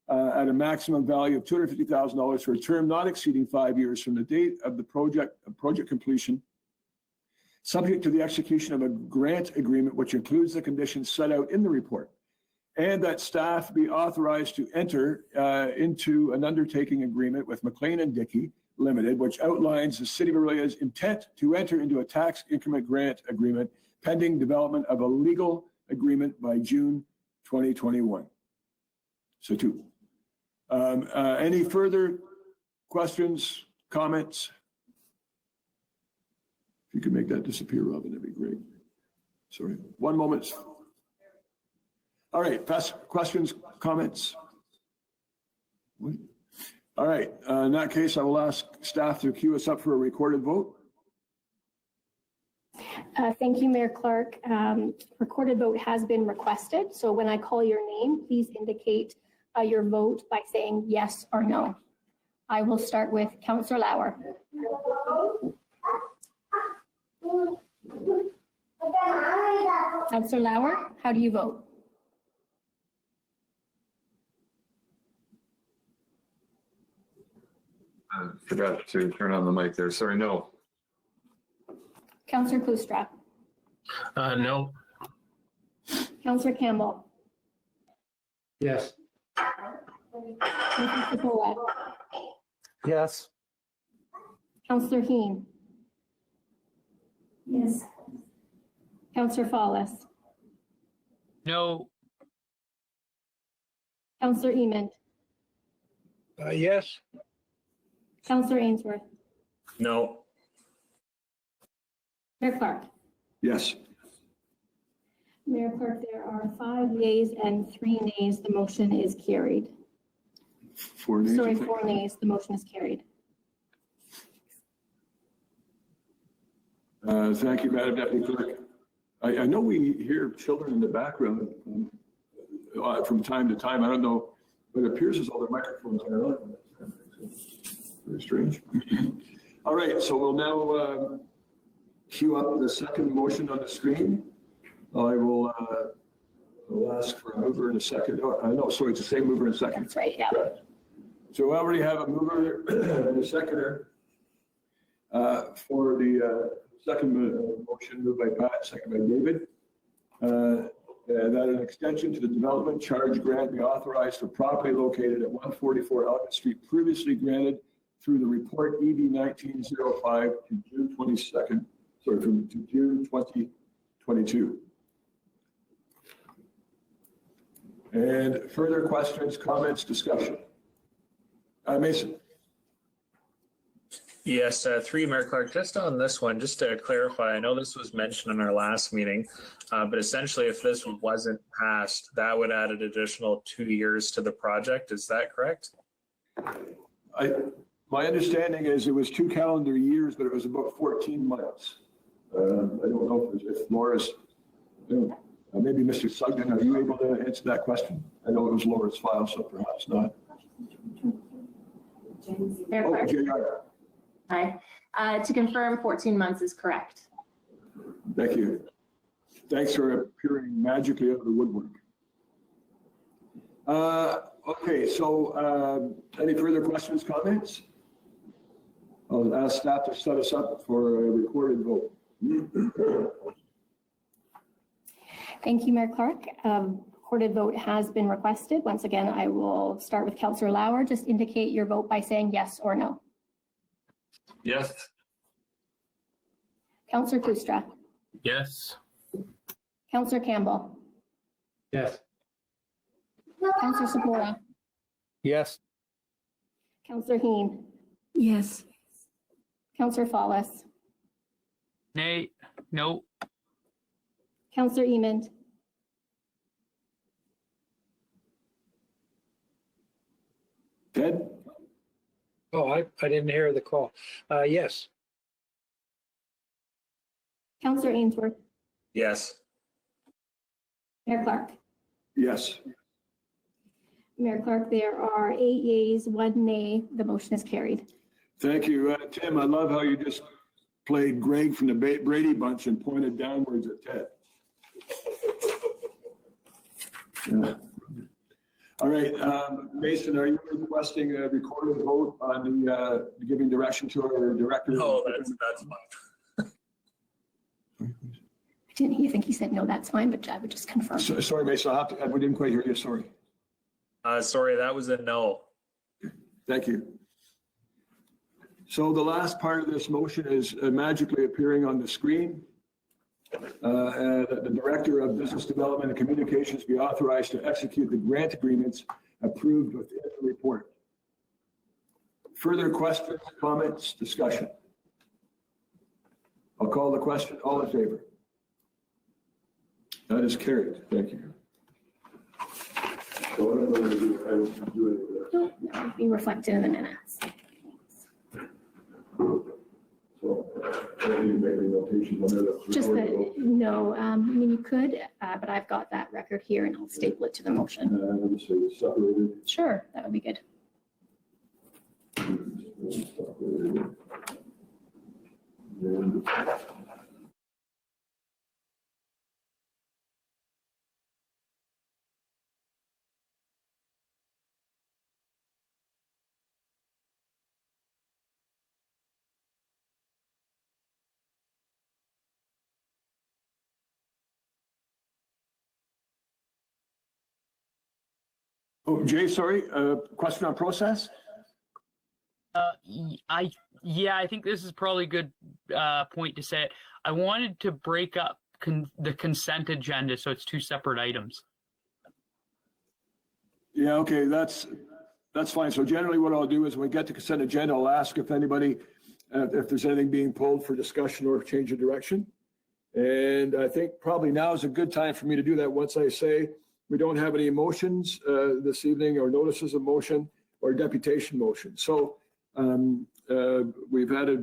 at a maximum value of $250,000 for a term not exceeding 5 years from the date of the project completion, subject to the execution of a grant agreement, which includes the conditions set out in the report, and that staff be authorized to enter into an undertaking agreement with McLean and Dickey Limited, which outlines the City of Orillia's intent to enter into a tax increment grant agreement pending development of a legal agreement by June 2021. So 2. Any further questions, comments? If you could make that disappear, Robin, that'd be great. Sorry, 1 moment. All right, questions, comments? All right, in that case, I will ask staff to queue us up for a recorded vote. Thank you, Mayor Clark. Recorded vote has been requested. So when I call your name, please indicate your vote by saying yes or no. I will start with Councillor Lauer. Councillor Lauer, how do you vote? I forgot to turn on the mic there. Sorry, no. Councillor Klustra. No. Councillor Campbell. Yes. Councillor Capola. Yes. Councillor Heen. Yes. Councillor Fallis. No. Councillor Eamon. Yes. Councillor Ainsworth. No. Mayor Clark. Yes. Mayor Clark, there are 5 yeas and 3 nays. The motion is carried. 4 nays. Sorry, 4 nays. The motion is carried. Thank you, Madam Deputy Clerk. I know we hear children in the background from time to time. I don't know, but it appears as though their microphones are on. Very strange. All right, so we'll now queue up the second motion on the screen. I will I'll ask for a mover in a second. Oh, no, sorry, it's the same mover in a second. That's right, yeah. So we already have a mover and a seconder for the second motion, moved by Pat, second by David. That an extension to the development charge grant be authorized for property located at 144 Elgin Street previously granted through the report EB 1905 to June 22nd, sorry, to June 2022. And further questions, comments, discussion? Mason. Yes, through you, Mayor Clark, just on this one, just to clarify, I know this was mentioned in our last meeting, but essentially if this wasn't passed, that would add an additional 2 years to the project. Is that correct? My understanding is it was 2 calendar years, but it was about 14 months. I don't know if Laura's, maybe Mr. Sugden, are you able to answer that question? I know it was Laura's file, so perhaps not. Mayor Clark. JR. Hi. To confirm, 14 months is correct. Thank you. Thanks for appearing magically out of the woodwork. Okay, so any further questions, comments? I'll ask staff to set us up for a recorded vote. Thank you, Mayor Clark. Recorded vote has been requested. Once again, I will start with Councillor Lauer. Just indicate your vote by saying yes or no. Yes. Councillor Kustra. Yes. Councillor Campbell. Yes. Councillor Sapora. Yes. Councillor Heen. Yes. Councillor Fallis. Nay, no. Councillor Emond. Ted? Oh, I didn't hear the call. Yes. Councillor Ainsworth. Yes. Mayor Clark. Yes. Mayor Clark, there are 8 yeas, 1 nay. The motion is carried. Thank you. Tim, I love how you just played Greg from the Brady Bunch and pointed downwards at Ted. Yeah. All right, Mason, are you requesting a recorded vote on the giving direction to our director? No, that's fine. I didn't hear, I think he said no, that's fine, but I would just confirm. Sorry, Mason, we didn't quite hear you, sorry. Sorry, that was a no. Thank you. So the last part of this motion is magically appearing on the screen. The Director of Business Development and Communications be authorized to execute the grant agreements approved within the report. Further questions, comments, discussion? I'll call the question. All in favor? That is carried. Thank you. So what I'm going to do, I will do it. No, that will be reflected in the minutes. So I need to make any notations on that. Just that, no, I mean, you could, but I've got that record here and I'll staple it to the motion. Let me say separated. Sure, that would be good. And oh, Jay, sorry, question on process? I think this is probably a good point to say it. I wanted to break up the consent agenda so it's 2 separate items. Yeah, okay, that's fine. So generally what I'll do is when we get to consent agenda, I'll ask if anybody, if there's anything being pulled for discussion or change of direction. And I think probably now is a good time for me to do that once I say we don't have any motions this evening or notices of motion or deputation motion. So we've had a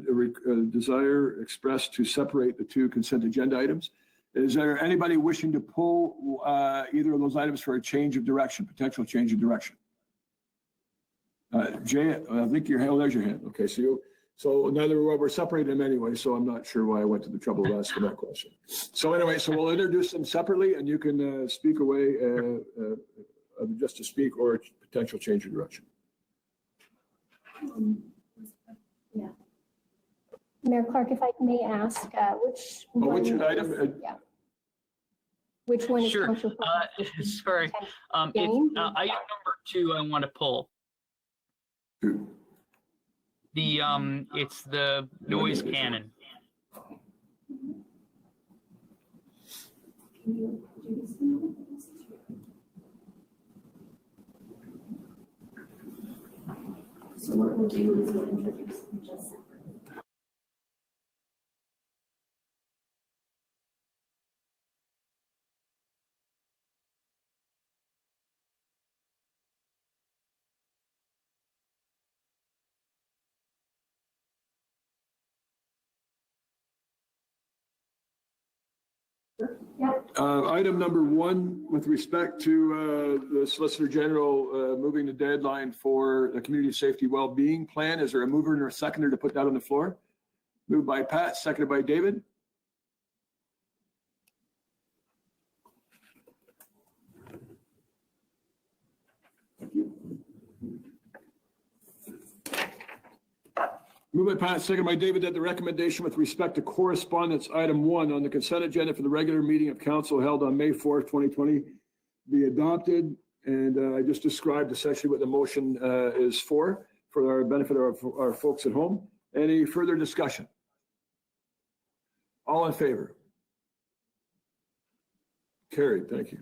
desire expressed to separate the 2 consent agenda items. Is there anybody wishing to pull either of those items for a change of direction, potential change of direction? Jay, I think your hand, oh, there's your hand. Okay, so neither we're separating them anyway, so I'm not sure why I went to the trouble of asking that question. So anyway, so we'll introduce them separately, and you can speak away just to speak or potential change of direction. Yeah. Mayor Clark, if I may ask, which item? Yeah. Which one is Sure. Councillor? Sorry. It's item number 2 I want to pull. It's the noise cannon. So what we'll do is we'll introduce them just separately. Item number 1, with respect to the Solicitor General moving the deadline for the Community Safety Wellbeing Plan. Is there a mover and a seconder to put that on the floor? Moved by Pat, seconded by David. Moved by Pat, seconded by David, that the recommendation with respect to correspondence item 1 on the consent agenda for the regular meeting of council held on May 4th, 2020 be adopted. And I just described essentially what the motion is for our benefit of our folks at home. Any further discussion? All in favor? Carried, thank you.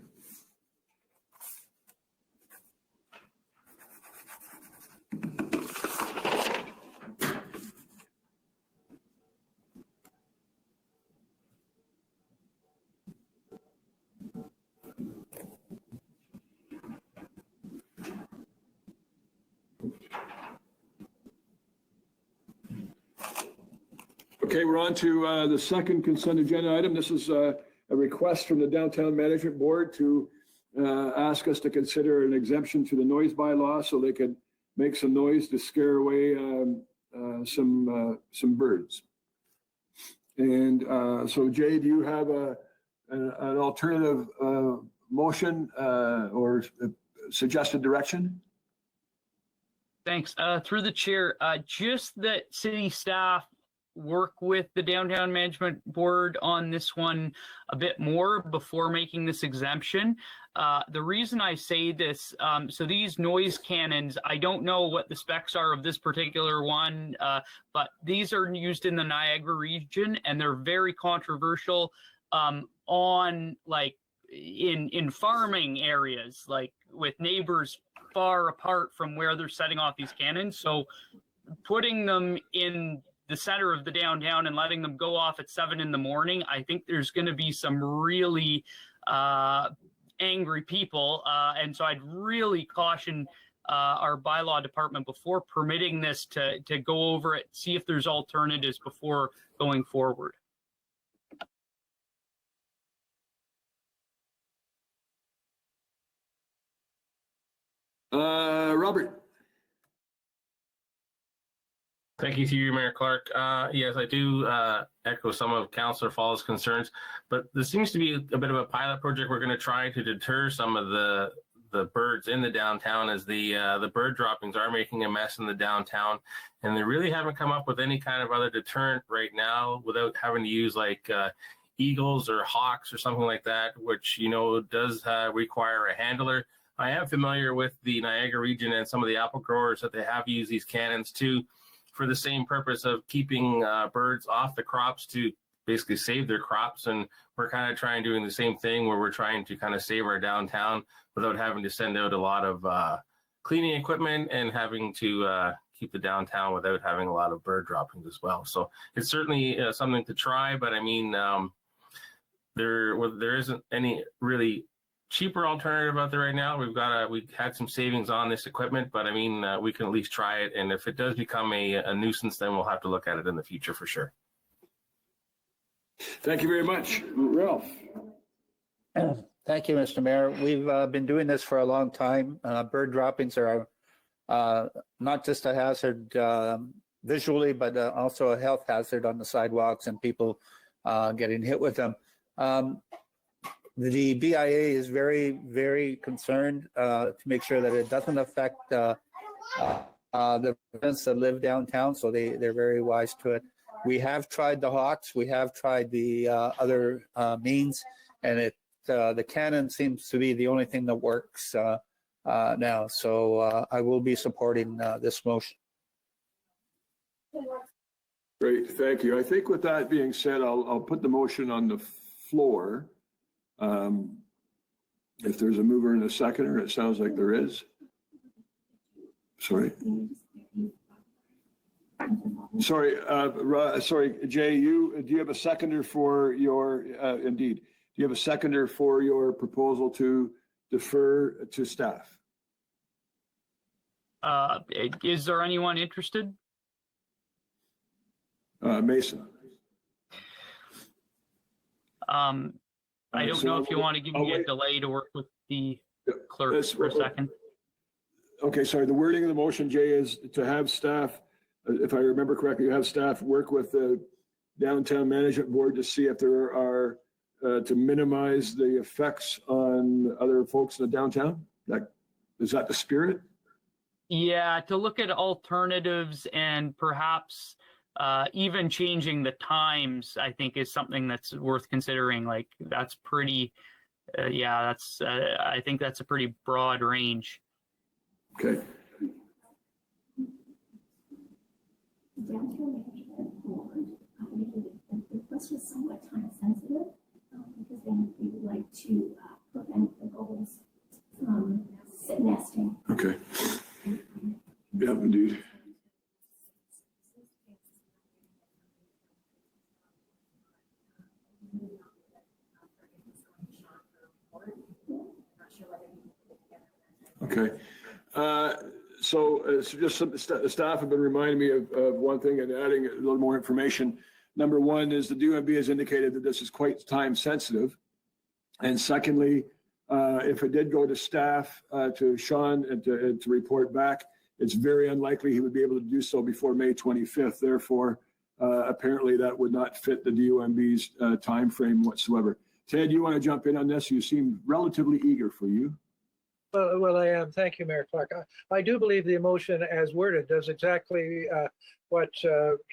Okay, we're on to the second consent agenda item. This is a request from the Downtown Management Board to ask us to consider an exemption to the noise bylaw so they could make some noise to scare away some birds. And so, Jay, do you have an alternative motion or suggested direction? Thanks. Through the chair, just that city staff work with the Downtown Management Board on this one a bit more before making this exemption. The reason I say this, so these noise cannons, I don't know what the specs are of this particular one, but these are used in the Niagara region, and they're very controversial on like in farming areas, like with neighbors far apart from where they're setting off these cannons. So putting them in the center of the downtown and letting them go off at 7 in the morning, I think there's going to be some really angry people. And so I'd really caution our bylaw department before permitting this to go over it, see if there's alternatives before going forward. Robert. Thank you to you, Mayor Clark. Yes, I do echo some of Councillor Fall's concerns, but this seems to be a bit of a pilot project. We're going to try to deter some of the birds in the downtown, as the bird droppings are making a mess in the downtown, and they really haven't come up with any kind of other deterrent right now without having to use like eagles or hawks or something like that, which, you know, does require a handler. I am familiar with the Niagara region and some of the apple growers that they have used these cannons too, for the same purpose of keeping birds off the crops to basically save their crops. And we're kind of trying doing the same thing where we're trying to kind of save our downtown without having to send out a lot of cleaning equipment and having to keep the downtown without having a lot of bird droppings as well. So it's certainly something to try, but I mean, there isn't any really cheaper alternative out there right now. We've had some savings on this equipment, but I mean, we can at least try it. And if it does become a nuisance, then we'll have to look at it in the future for sure. Thank you very much. Ralph? Thank you, Mr. Mayor. We've been doing this for a long time. Bird droppings are not just a hazard visually, but also a health hazard on the sidewalks and people getting hit with them. The BIA is very, very concerned to make sure that it doesn't affect the residents that live downtown, so they're very wise to it. We have tried the Hawks, we have tried the other means, and the cannon seems to be the only thing that works now. So I will be supporting this motion. Great, thank you. I think with that being said, I'll put the motion on the floor. If there's a mover and a seconder, it sounds like there is. Sorry. Sorry, Jay, do you have a seconder for your, indeed, do you have a seconder for your proposal to defer to staff? Is there anyone interested? Mason. I don't know if you want to give me a delay to work with the clerk for a second. Okay, sorry. The wording of the motion, Jay, is to have staff, if I remember correctly, you have staff work with the downtown management board to see if there are, to minimize the effects on other folks in the downtown. Is that the spirit? Yeah, to look at alternatives and perhaps even changing the times, I think is something that's worth considering. Like that's pretty, I think that's a pretty broad range. Okay. This was somewhat time sensitive because they would like to prevent the gulls from nesting. Okay. Yeah, indeed. Okay. So just some staff have been reminding me of one thing and adding a little more information. Number one is the DMB has indicated that this is quite time sensitive. And secondly, if it did go to staff, to Sean and to report back, it's very unlikely he would be able to do so before May 25th. Therefore, apparently that would not fit the DOMB's time frame whatsoever. Ted, you want to jump in on this? You seem relatively eager for you. Well, I am. Thank you, Mayor Clark. I do believe the motion as worded does exactly what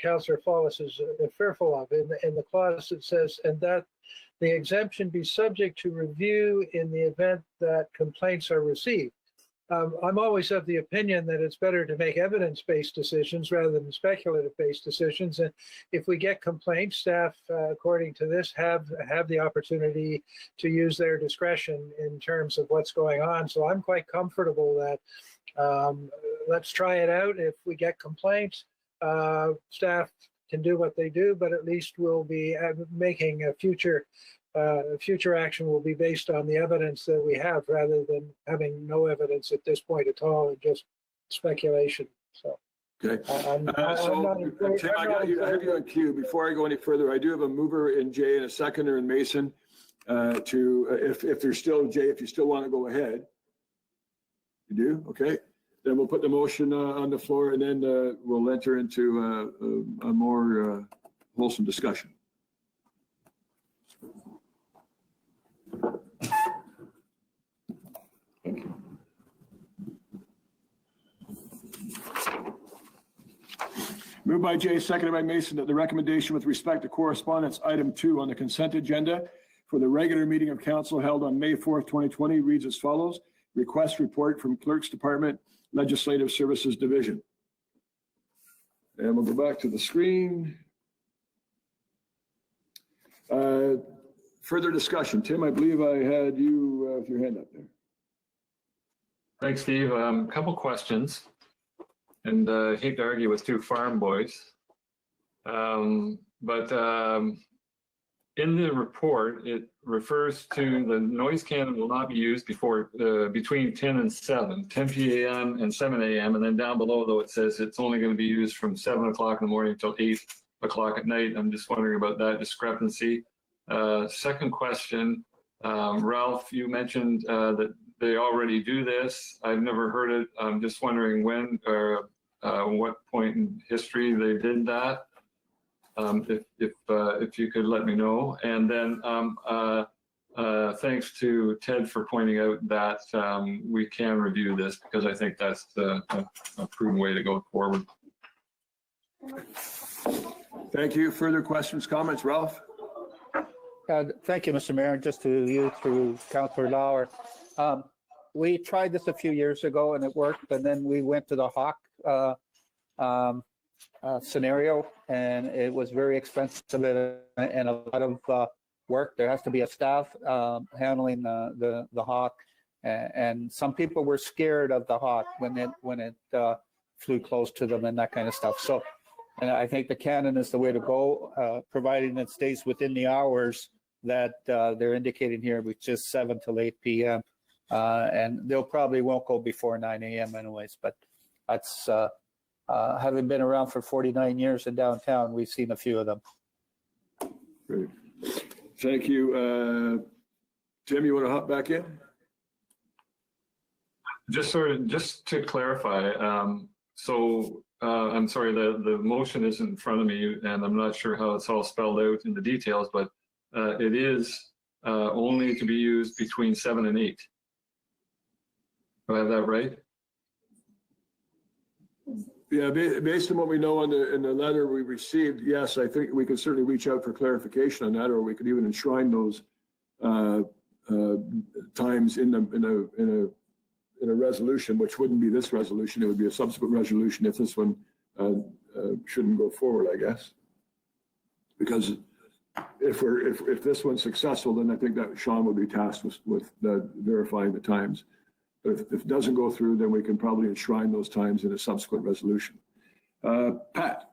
Councillor Follis is fearful of. In the clause it says, and that the exemption be subject to review in the event that complaints are received. I'm always of the opinion that it's better to make evidence-based decisions rather than speculative-based decisions. And if we get complaints, staff, according to this, have the opportunity to use their discretion in terms of what's going on. So I'm quite comfortable that let's try it out. If we get complaints, staff can do what they do, but at least we'll be making a future action will be based on the evidence that we have rather than having no evidence at this point at all and just speculation. So, okay. Tim, I have you on cue. Before I go any further, I do have a mover in Jay and a seconder in Mason. If there's still, Jay, if you still want to go ahead. You do? Okay. Then we'll put the motion on the floor and then we'll enter into a more wholesome discussion. Moved by Jay, seconded by Mason, that the recommendation with respect to correspondence item 2 on the consent agenda for the regular meeting of council held on May 4th, 2020 reads as follows. Request report from Clerk's Department, Legislative Services Division. And we'll go back to the screen. Further discussion. Tim, I believe I had you with your hand up there. Thanks, Steve. A couple questions. And I hate to argue with two farm boys. But in the report, it refers to the noise cannon will not be used before between 10 and 7, 10 p.m. and 7 a.m. And then down below, though, it says it's only going to be used from 7 o'clock in the morning until 8 o'clock at night. I'm just wondering about that discrepancy. Second question, Ralph, you mentioned that they already do this. I've never heard it. I'm just wondering when or what point in history they did that. If you could let me know. And then thanks to Ted for pointing out that we can review this, because I think that's a prudent way to go forward. Thank you. Further questions, comments, Ralph? Thank you, Mr. Mayor. Just to you through Councillor Lauer. We tried this a few years ago and it worked, and then we went to the Hawk scenario, and it was very expensive and a lot of work. There has to be a staff handling the Hawk, and some people were scared of the Hawk when it flew close to them and that kind of stuff. So, and I think the Canon is the way to go, providing it stays within the hours that they're indicating here, which is 7 till 8 p.m. And they'll probably won't go before 9 a.m. anyways, but that's having been around for 49 years in downtown, we've seen a few of them. Great. Thank you. Tim, you want to hop back in? Just to clarify, I'm sorry, the motion is in front of me and I'm not sure how it's all spelled out in the details, but it is only to be used between 7 and 8. Do I have that right? Yeah, based on what we know in the letter we received, yes, I think we could certainly reach out for clarification on that, or we could even enshrine those times in a resolution, which wouldn't be this resolution. It would be a subsequent resolution if this one shouldn't go forward, I guess. Because if this one's successful, then I think that Sean will be tasked with verifying the times. But if it doesn't go through, then we can probably enshrine those times in a subsequent resolution. Pat.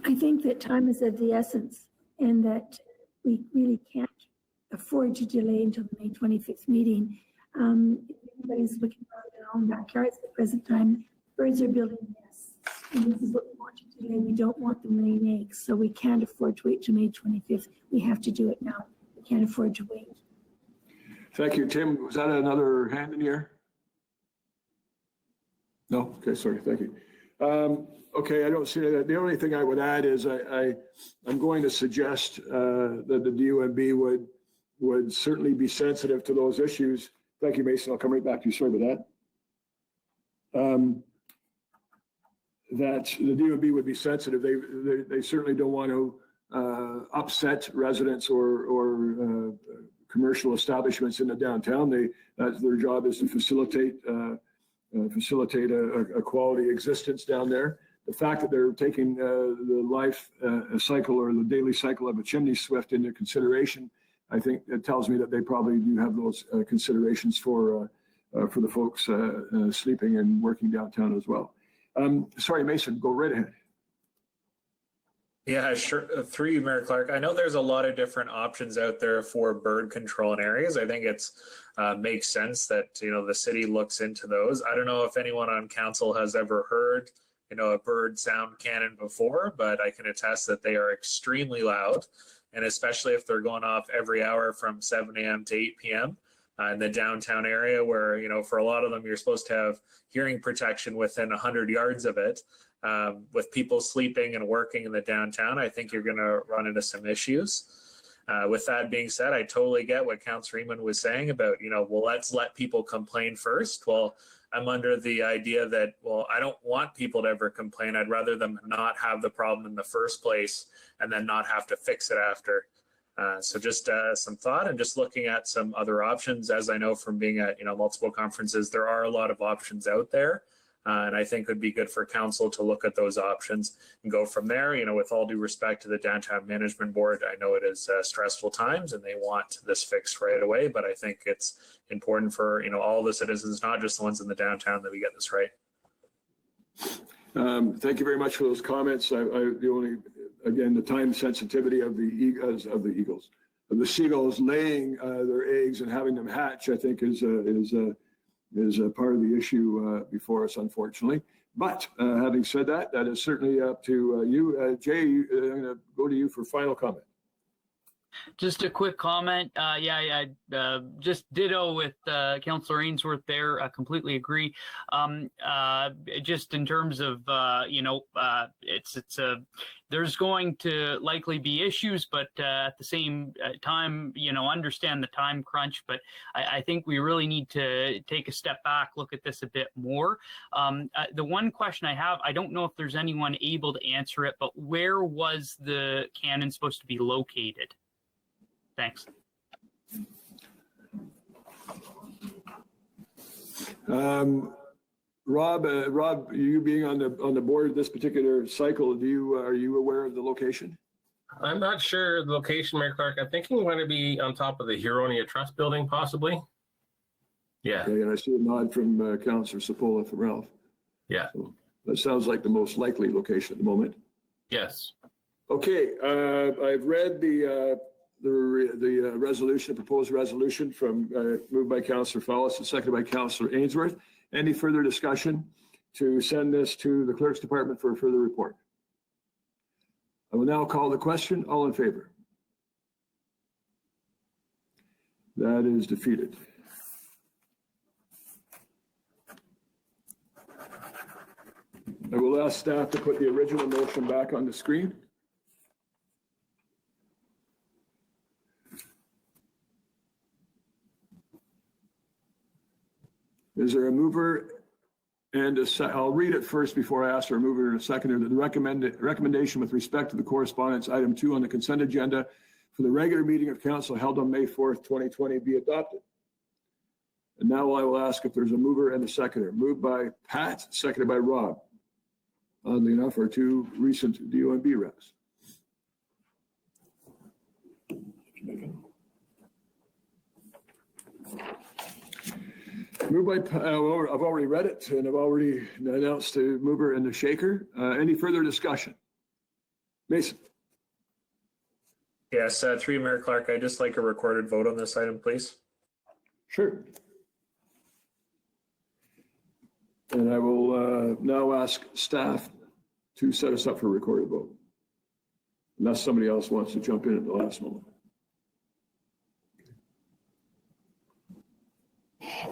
I think that time is of the essence and that we really can't afford to delay until the May 25th meeting. Everybody's looking for their own backyards at the present time. Birds are building nests. And this is what we want to delay. We don't want them laying eggs. So we can't afford to wait till May 25th. We have to do it now. We can't afford to wait. Thank you, Tim. Was that another hand in here? No? Okay, sorry. Thank you. Okay, I don't see that. The only thing I would add is I'm going to suggest that the DUMB would certainly be sensitive to those issues. Thank you, Mason. I'll come right back to you. Sorry about that. That the DUMB would be sensitive. They certainly don't want to upset residents or commercial establishments in the downtown. Their job is to facilitate a quality existence down there. The fact that they're taking the life cycle or the daily cycle of a chimney swift into consideration, I think it tells me that they probably do have those considerations for the folks sleeping and working downtown as well. Sorry, Mason, go right ahead. Yeah, sure. Through you, Mayor Clark. I know there's a lot of different options out there for bird control in areas. I think it's makes sense that the city looks into those. I don't know if anyone on council has ever heard a bird sound cannon before, but I can attest that they are extremely loud, and especially if they're going off every hour from 7 a.m. to 8 p.m. In the downtown area, where for a lot of them you're supposed to have hearing protection within 100 yards of it. With people sleeping and working in the downtown, I think you're going to run into some issues. With that being said, I totally get what Councillor Eamon was saying about, well, let's let people complain first. Well, I'm under the idea that, well, I don't want people to ever complain. I'd rather them not have the problem in the first place and then not have to fix it after. So just some thought and just looking at some other options. As I know from being at multiple conferences, there are a lot of options out there. And I think it would be good for council to look at those options and go from there. With all due respect to the Downtown Management Board, I know it is stressful times and they want this fixed right away, but I think it's important for all the citizens, not just the ones in the downtown, that we get this right. Thank you very much for those comments. Again, the time sensitivity of the seagulls laying their eggs and having them hatch, I think is a part of the issue before us, unfortunately. But having said that, that is certainly up to you. Jay, I'm going to go to you for final comment. Just a quick comment. Yeah, I just ditto with Councillor Ainsworth there. I completely agree. Just in terms of, there's going to likely be issues, but at the same time, understand the time crunch. But I think we really need to take a step back, look at this a bit more. The one question I have, I don't know if there's anyone able to answer it, but where was the cannon supposed to be located? Thanks. Rob, you being on the board this particular cycle, are you aware of the location? I'm not sure the location, Mayor Clark. I'm thinking we're going to be on top of the Huronia Trust building, possibly. Yeah. Okay, and I see a nod from Councillor Sepola from Ralph. Yeah. So that sounds like the most likely location at the moment. Yes. Okay, I've read the resolution, proposed resolution from moved by Councillor Fallis and seconded by Councillor Ainsworth. Any further discussion to send this to the Clerk's Department for a further report? I will now call the question. All in favor? That is defeated. I will ask staff to put the original motion back on the screen. Is there a mover and I'll read it first before I ask for a mover and a seconder. The recommendation with respect to the correspondence item 2 on the consent agenda for the regular meeting of council held on May 4th, 2020 be adopted. And now I will ask if there's a mover and a seconder. Moved by Pat, seconded by Rob. Oddly enough, our two recent DOMB reps. Moved by, I've already read it and I've already announced the mover and the shaker. Any further discussion? Mason. Yes, through you, Mayor Clark, I'd just like a recorded vote on this item, please. Sure. And I will now ask staff to set us up for a recorded vote, unless somebody else wants to jump in at the last moment.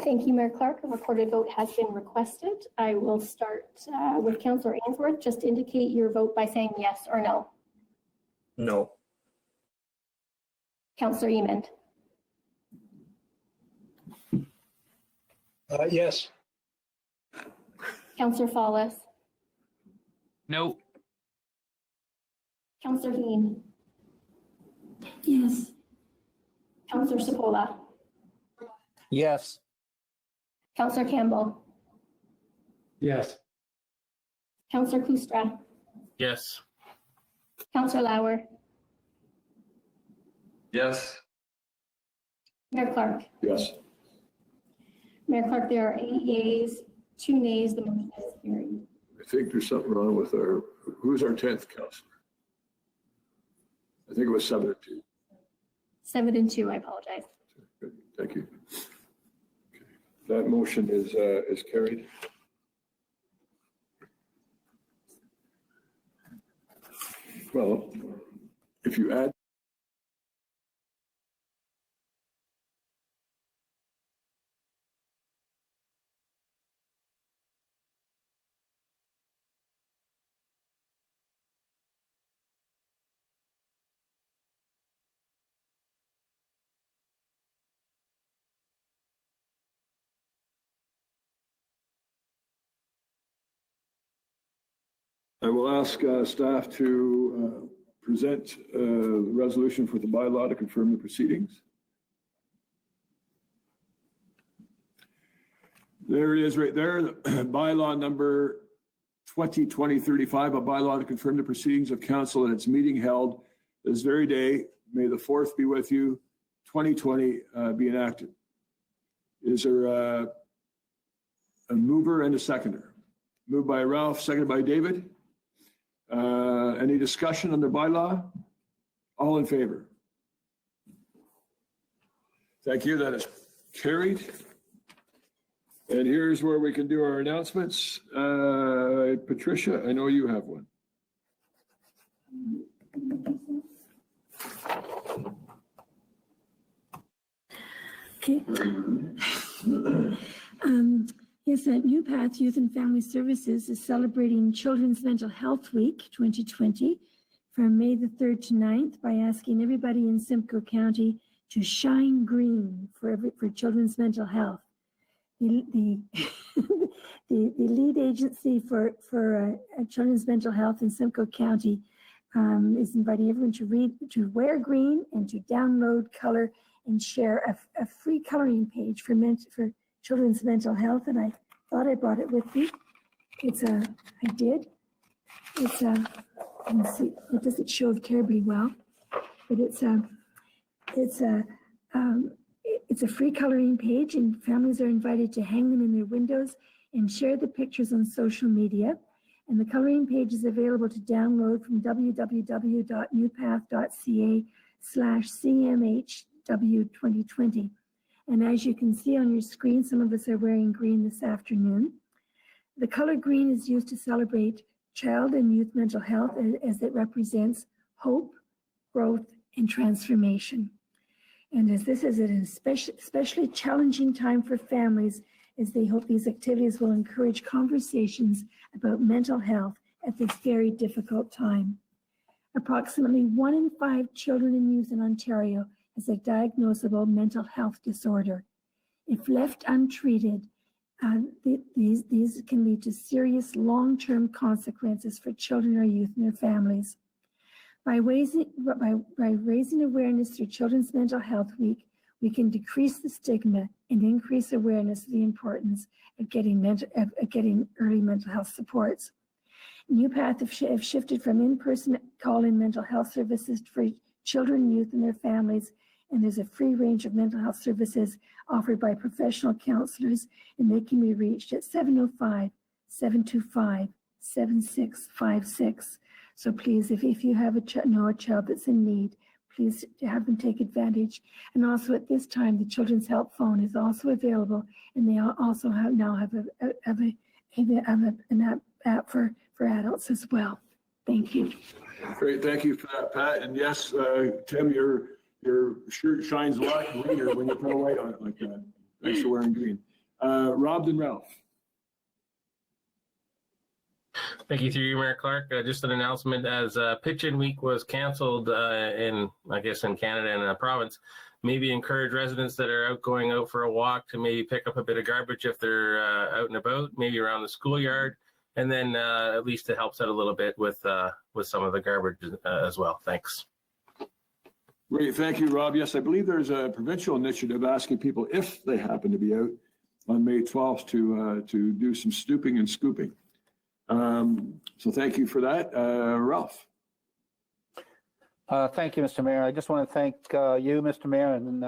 Thank you, Mayor Clark. A recorded vote has been requested. I will start with Councillor Ainsworth. Just indicate your vote by saying yes or no. No. Councillor Emond. Yes. Councillor Fallis. No. Councillor Heen. Yes. Councillor Sepola. Yes. Councillor Campbell. Yes. Councillor Kustra. Yes. Councillor Lauer. Yes. Mayor Clark. Yes. Mayor Clark, there are 8 yeas, 2 nays. The motion is carried. I think there's something wrong with who's our 10th councillor? I think it was 7-2. 7-2, I apologize. Good. Thank you. Okay. That motion is carried. Well, if you add I will ask staff to present the resolution for the bylaw to confirm the proceedings. There it is right there, bylaw number 2020-35, a bylaw to confirm the proceedings of council at its meeting held this very day. May the 4th be with you, 2020 be enacted. Is there a mover and a seconder? Moved by Ralph, seconded by David. Any discussion on the bylaw? All in favor? Thank you. That is carried. And here's where we can do our announcements. Patricia, I know you have one. Okay. Yes, New Path Youth and Family Services is celebrating Children's Mental Health Week 2020 from May the 3rd to 9th by asking everybody in Simcoe County to shine green for children's mental health. The lead agency for children's mental health in Simcoe County is inviting everyone to wear green and to download, color, and share a free coloring page for children's mental health. And I thought I brought it with me. I did. It's let's see, it doesn't show terribly well, but it's a free coloring page, and families are invited to hang them in their windows and share the pictures on social media. And the coloring page is available to download from www.newpath.ca/CMHW2020. And as you can see on your screen, some of us are wearing green this afternoon. The color green is used to celebrate child and youth mental health as it represents hope, growth, and transformation. And as this is an especially challenging time for families, as they hope these activities will encourage conversations about mental health at this very difficult time. Approximately 1 in 5 children and youth in Ontario has a diagnosable mental health disorder. If left untreated, these can lead to serious long-term consequences for children or youth and their families. By raising awareness through Children's Mental Health Week, we can decrease the stigma and increase awareness of the importance of getting early mental health supports. New Path have shifted from in-person call-in mental health services for children, youth, and their families, and there's a free range of mental health services offered by professional counselors, and they can be reached at 705-725-7656. So please, if you have a child that's in need, please have them take advantage. And also at this time, the Children's Help Phone is also available, and they also now have an app for adults as well. Thank you. Great, thank you for that, Pat. And yes, Tim, your shirt shines a lot greener when you put a light on it like that. Thanks for wearing green. Rob and Ralph. Thank you, through you, Mayor Clark. Just an announcement, as Pitch-In Week was canceled in Canada and the province, maybe encourage residents that are going out for a walk to maybe pick up a bit of garbage if they're out and about, maybe around the schoolyard, and then at least it helps out a little bit with some of the garbage as well. Thanks. Great, thank you, Rob. Yes, I believe there's a provincial initiative asking people, if they happen to be out on May 12th, to do some stooping and scooping. So thank you for that. Ralph. Thank you, Mr. Mayor. I just want to thank you, Mr. Mayor, and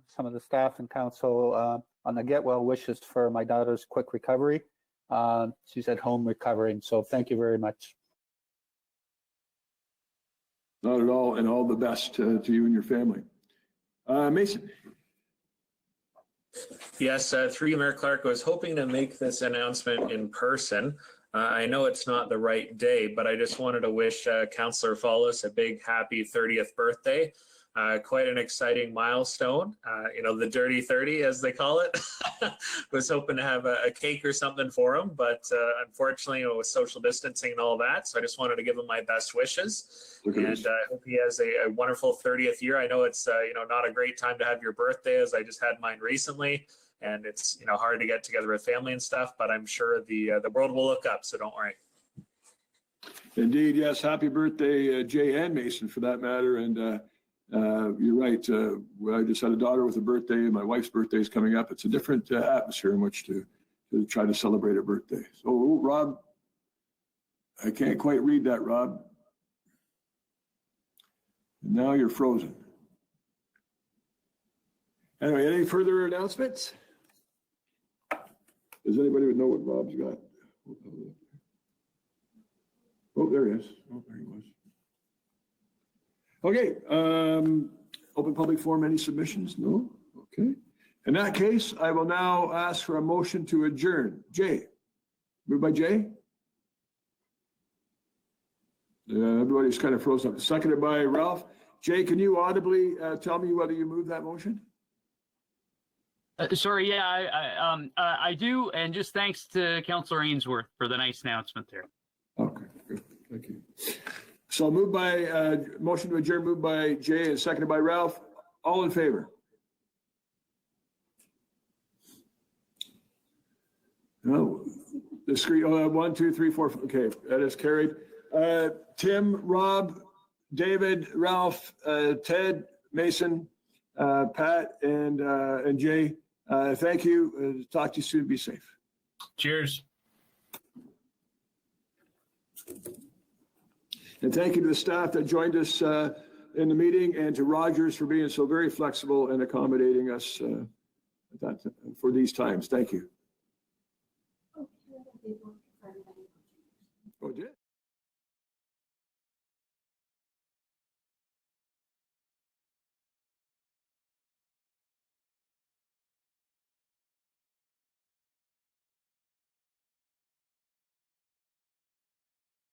some of the staff and council on the get well wishes for my daughter's quick recovery. She's at home recovering, so thank you very much. Not at all, and all the best to you and your family. Mason. Yes, through you, Mayor Clark, I was hoping to make this announcement in person. I know it's not the right day, but I just wanted to wish Councillor Follis a big happy 30th birthday. Quite an exciting milestone, the dirty 30, as they call it. Was hoping to have a cake or something for him, but unfortunately, with social distancing and all that, so I just wanted to give him my best wishes. And I hope he has a wonderful 30th year. I know it's not a great time to have your birthday, as I just had mine recently, and it's hard to get together with family and stuff, but I'm sure the world will look up, so don't worry. Indeed, yes. Happy birthday, Jay and Mason, for that matter. And you're right. I just had a daughter with a birthday, and my wife's birthday is coming up. It's a different atmosphere in which to try to celebrate a birthday. So, Rob, I can't quite read that, Rob. Now you're frozen. Anyway, any further announcements? Does anybody know what Rob's got? Oh, there he is. Oh, there he was. Okay. Open public forum, any submissions? No? Okay. In that case, I will now ask for a motion to adjourn. Jay, moved by Jay? Everybody's kind of frozen up. Seconded by Ralph. Jay, can you audibly tell me whether you moved that motion? Sorry, yeah, I do, and just thanks to Councillor Ainsworth for the nice announcement there. Okay, good. Thank you. So moved by, motion to adjourn, moved by Jay and seconded by Ralph. All in favor? No, the screen, 1, 2, 3, 4, okay, that is carried. Tim, Rob, David, Ralph, Ted, Mason, Pat, and Jay, thank you. Talk to you soon. Be safe. Cheers. And thank you to the staff that joined us in the meeting, and to Rogers for being so very flexible and accommodating us for these times. Thank you. Oh, did?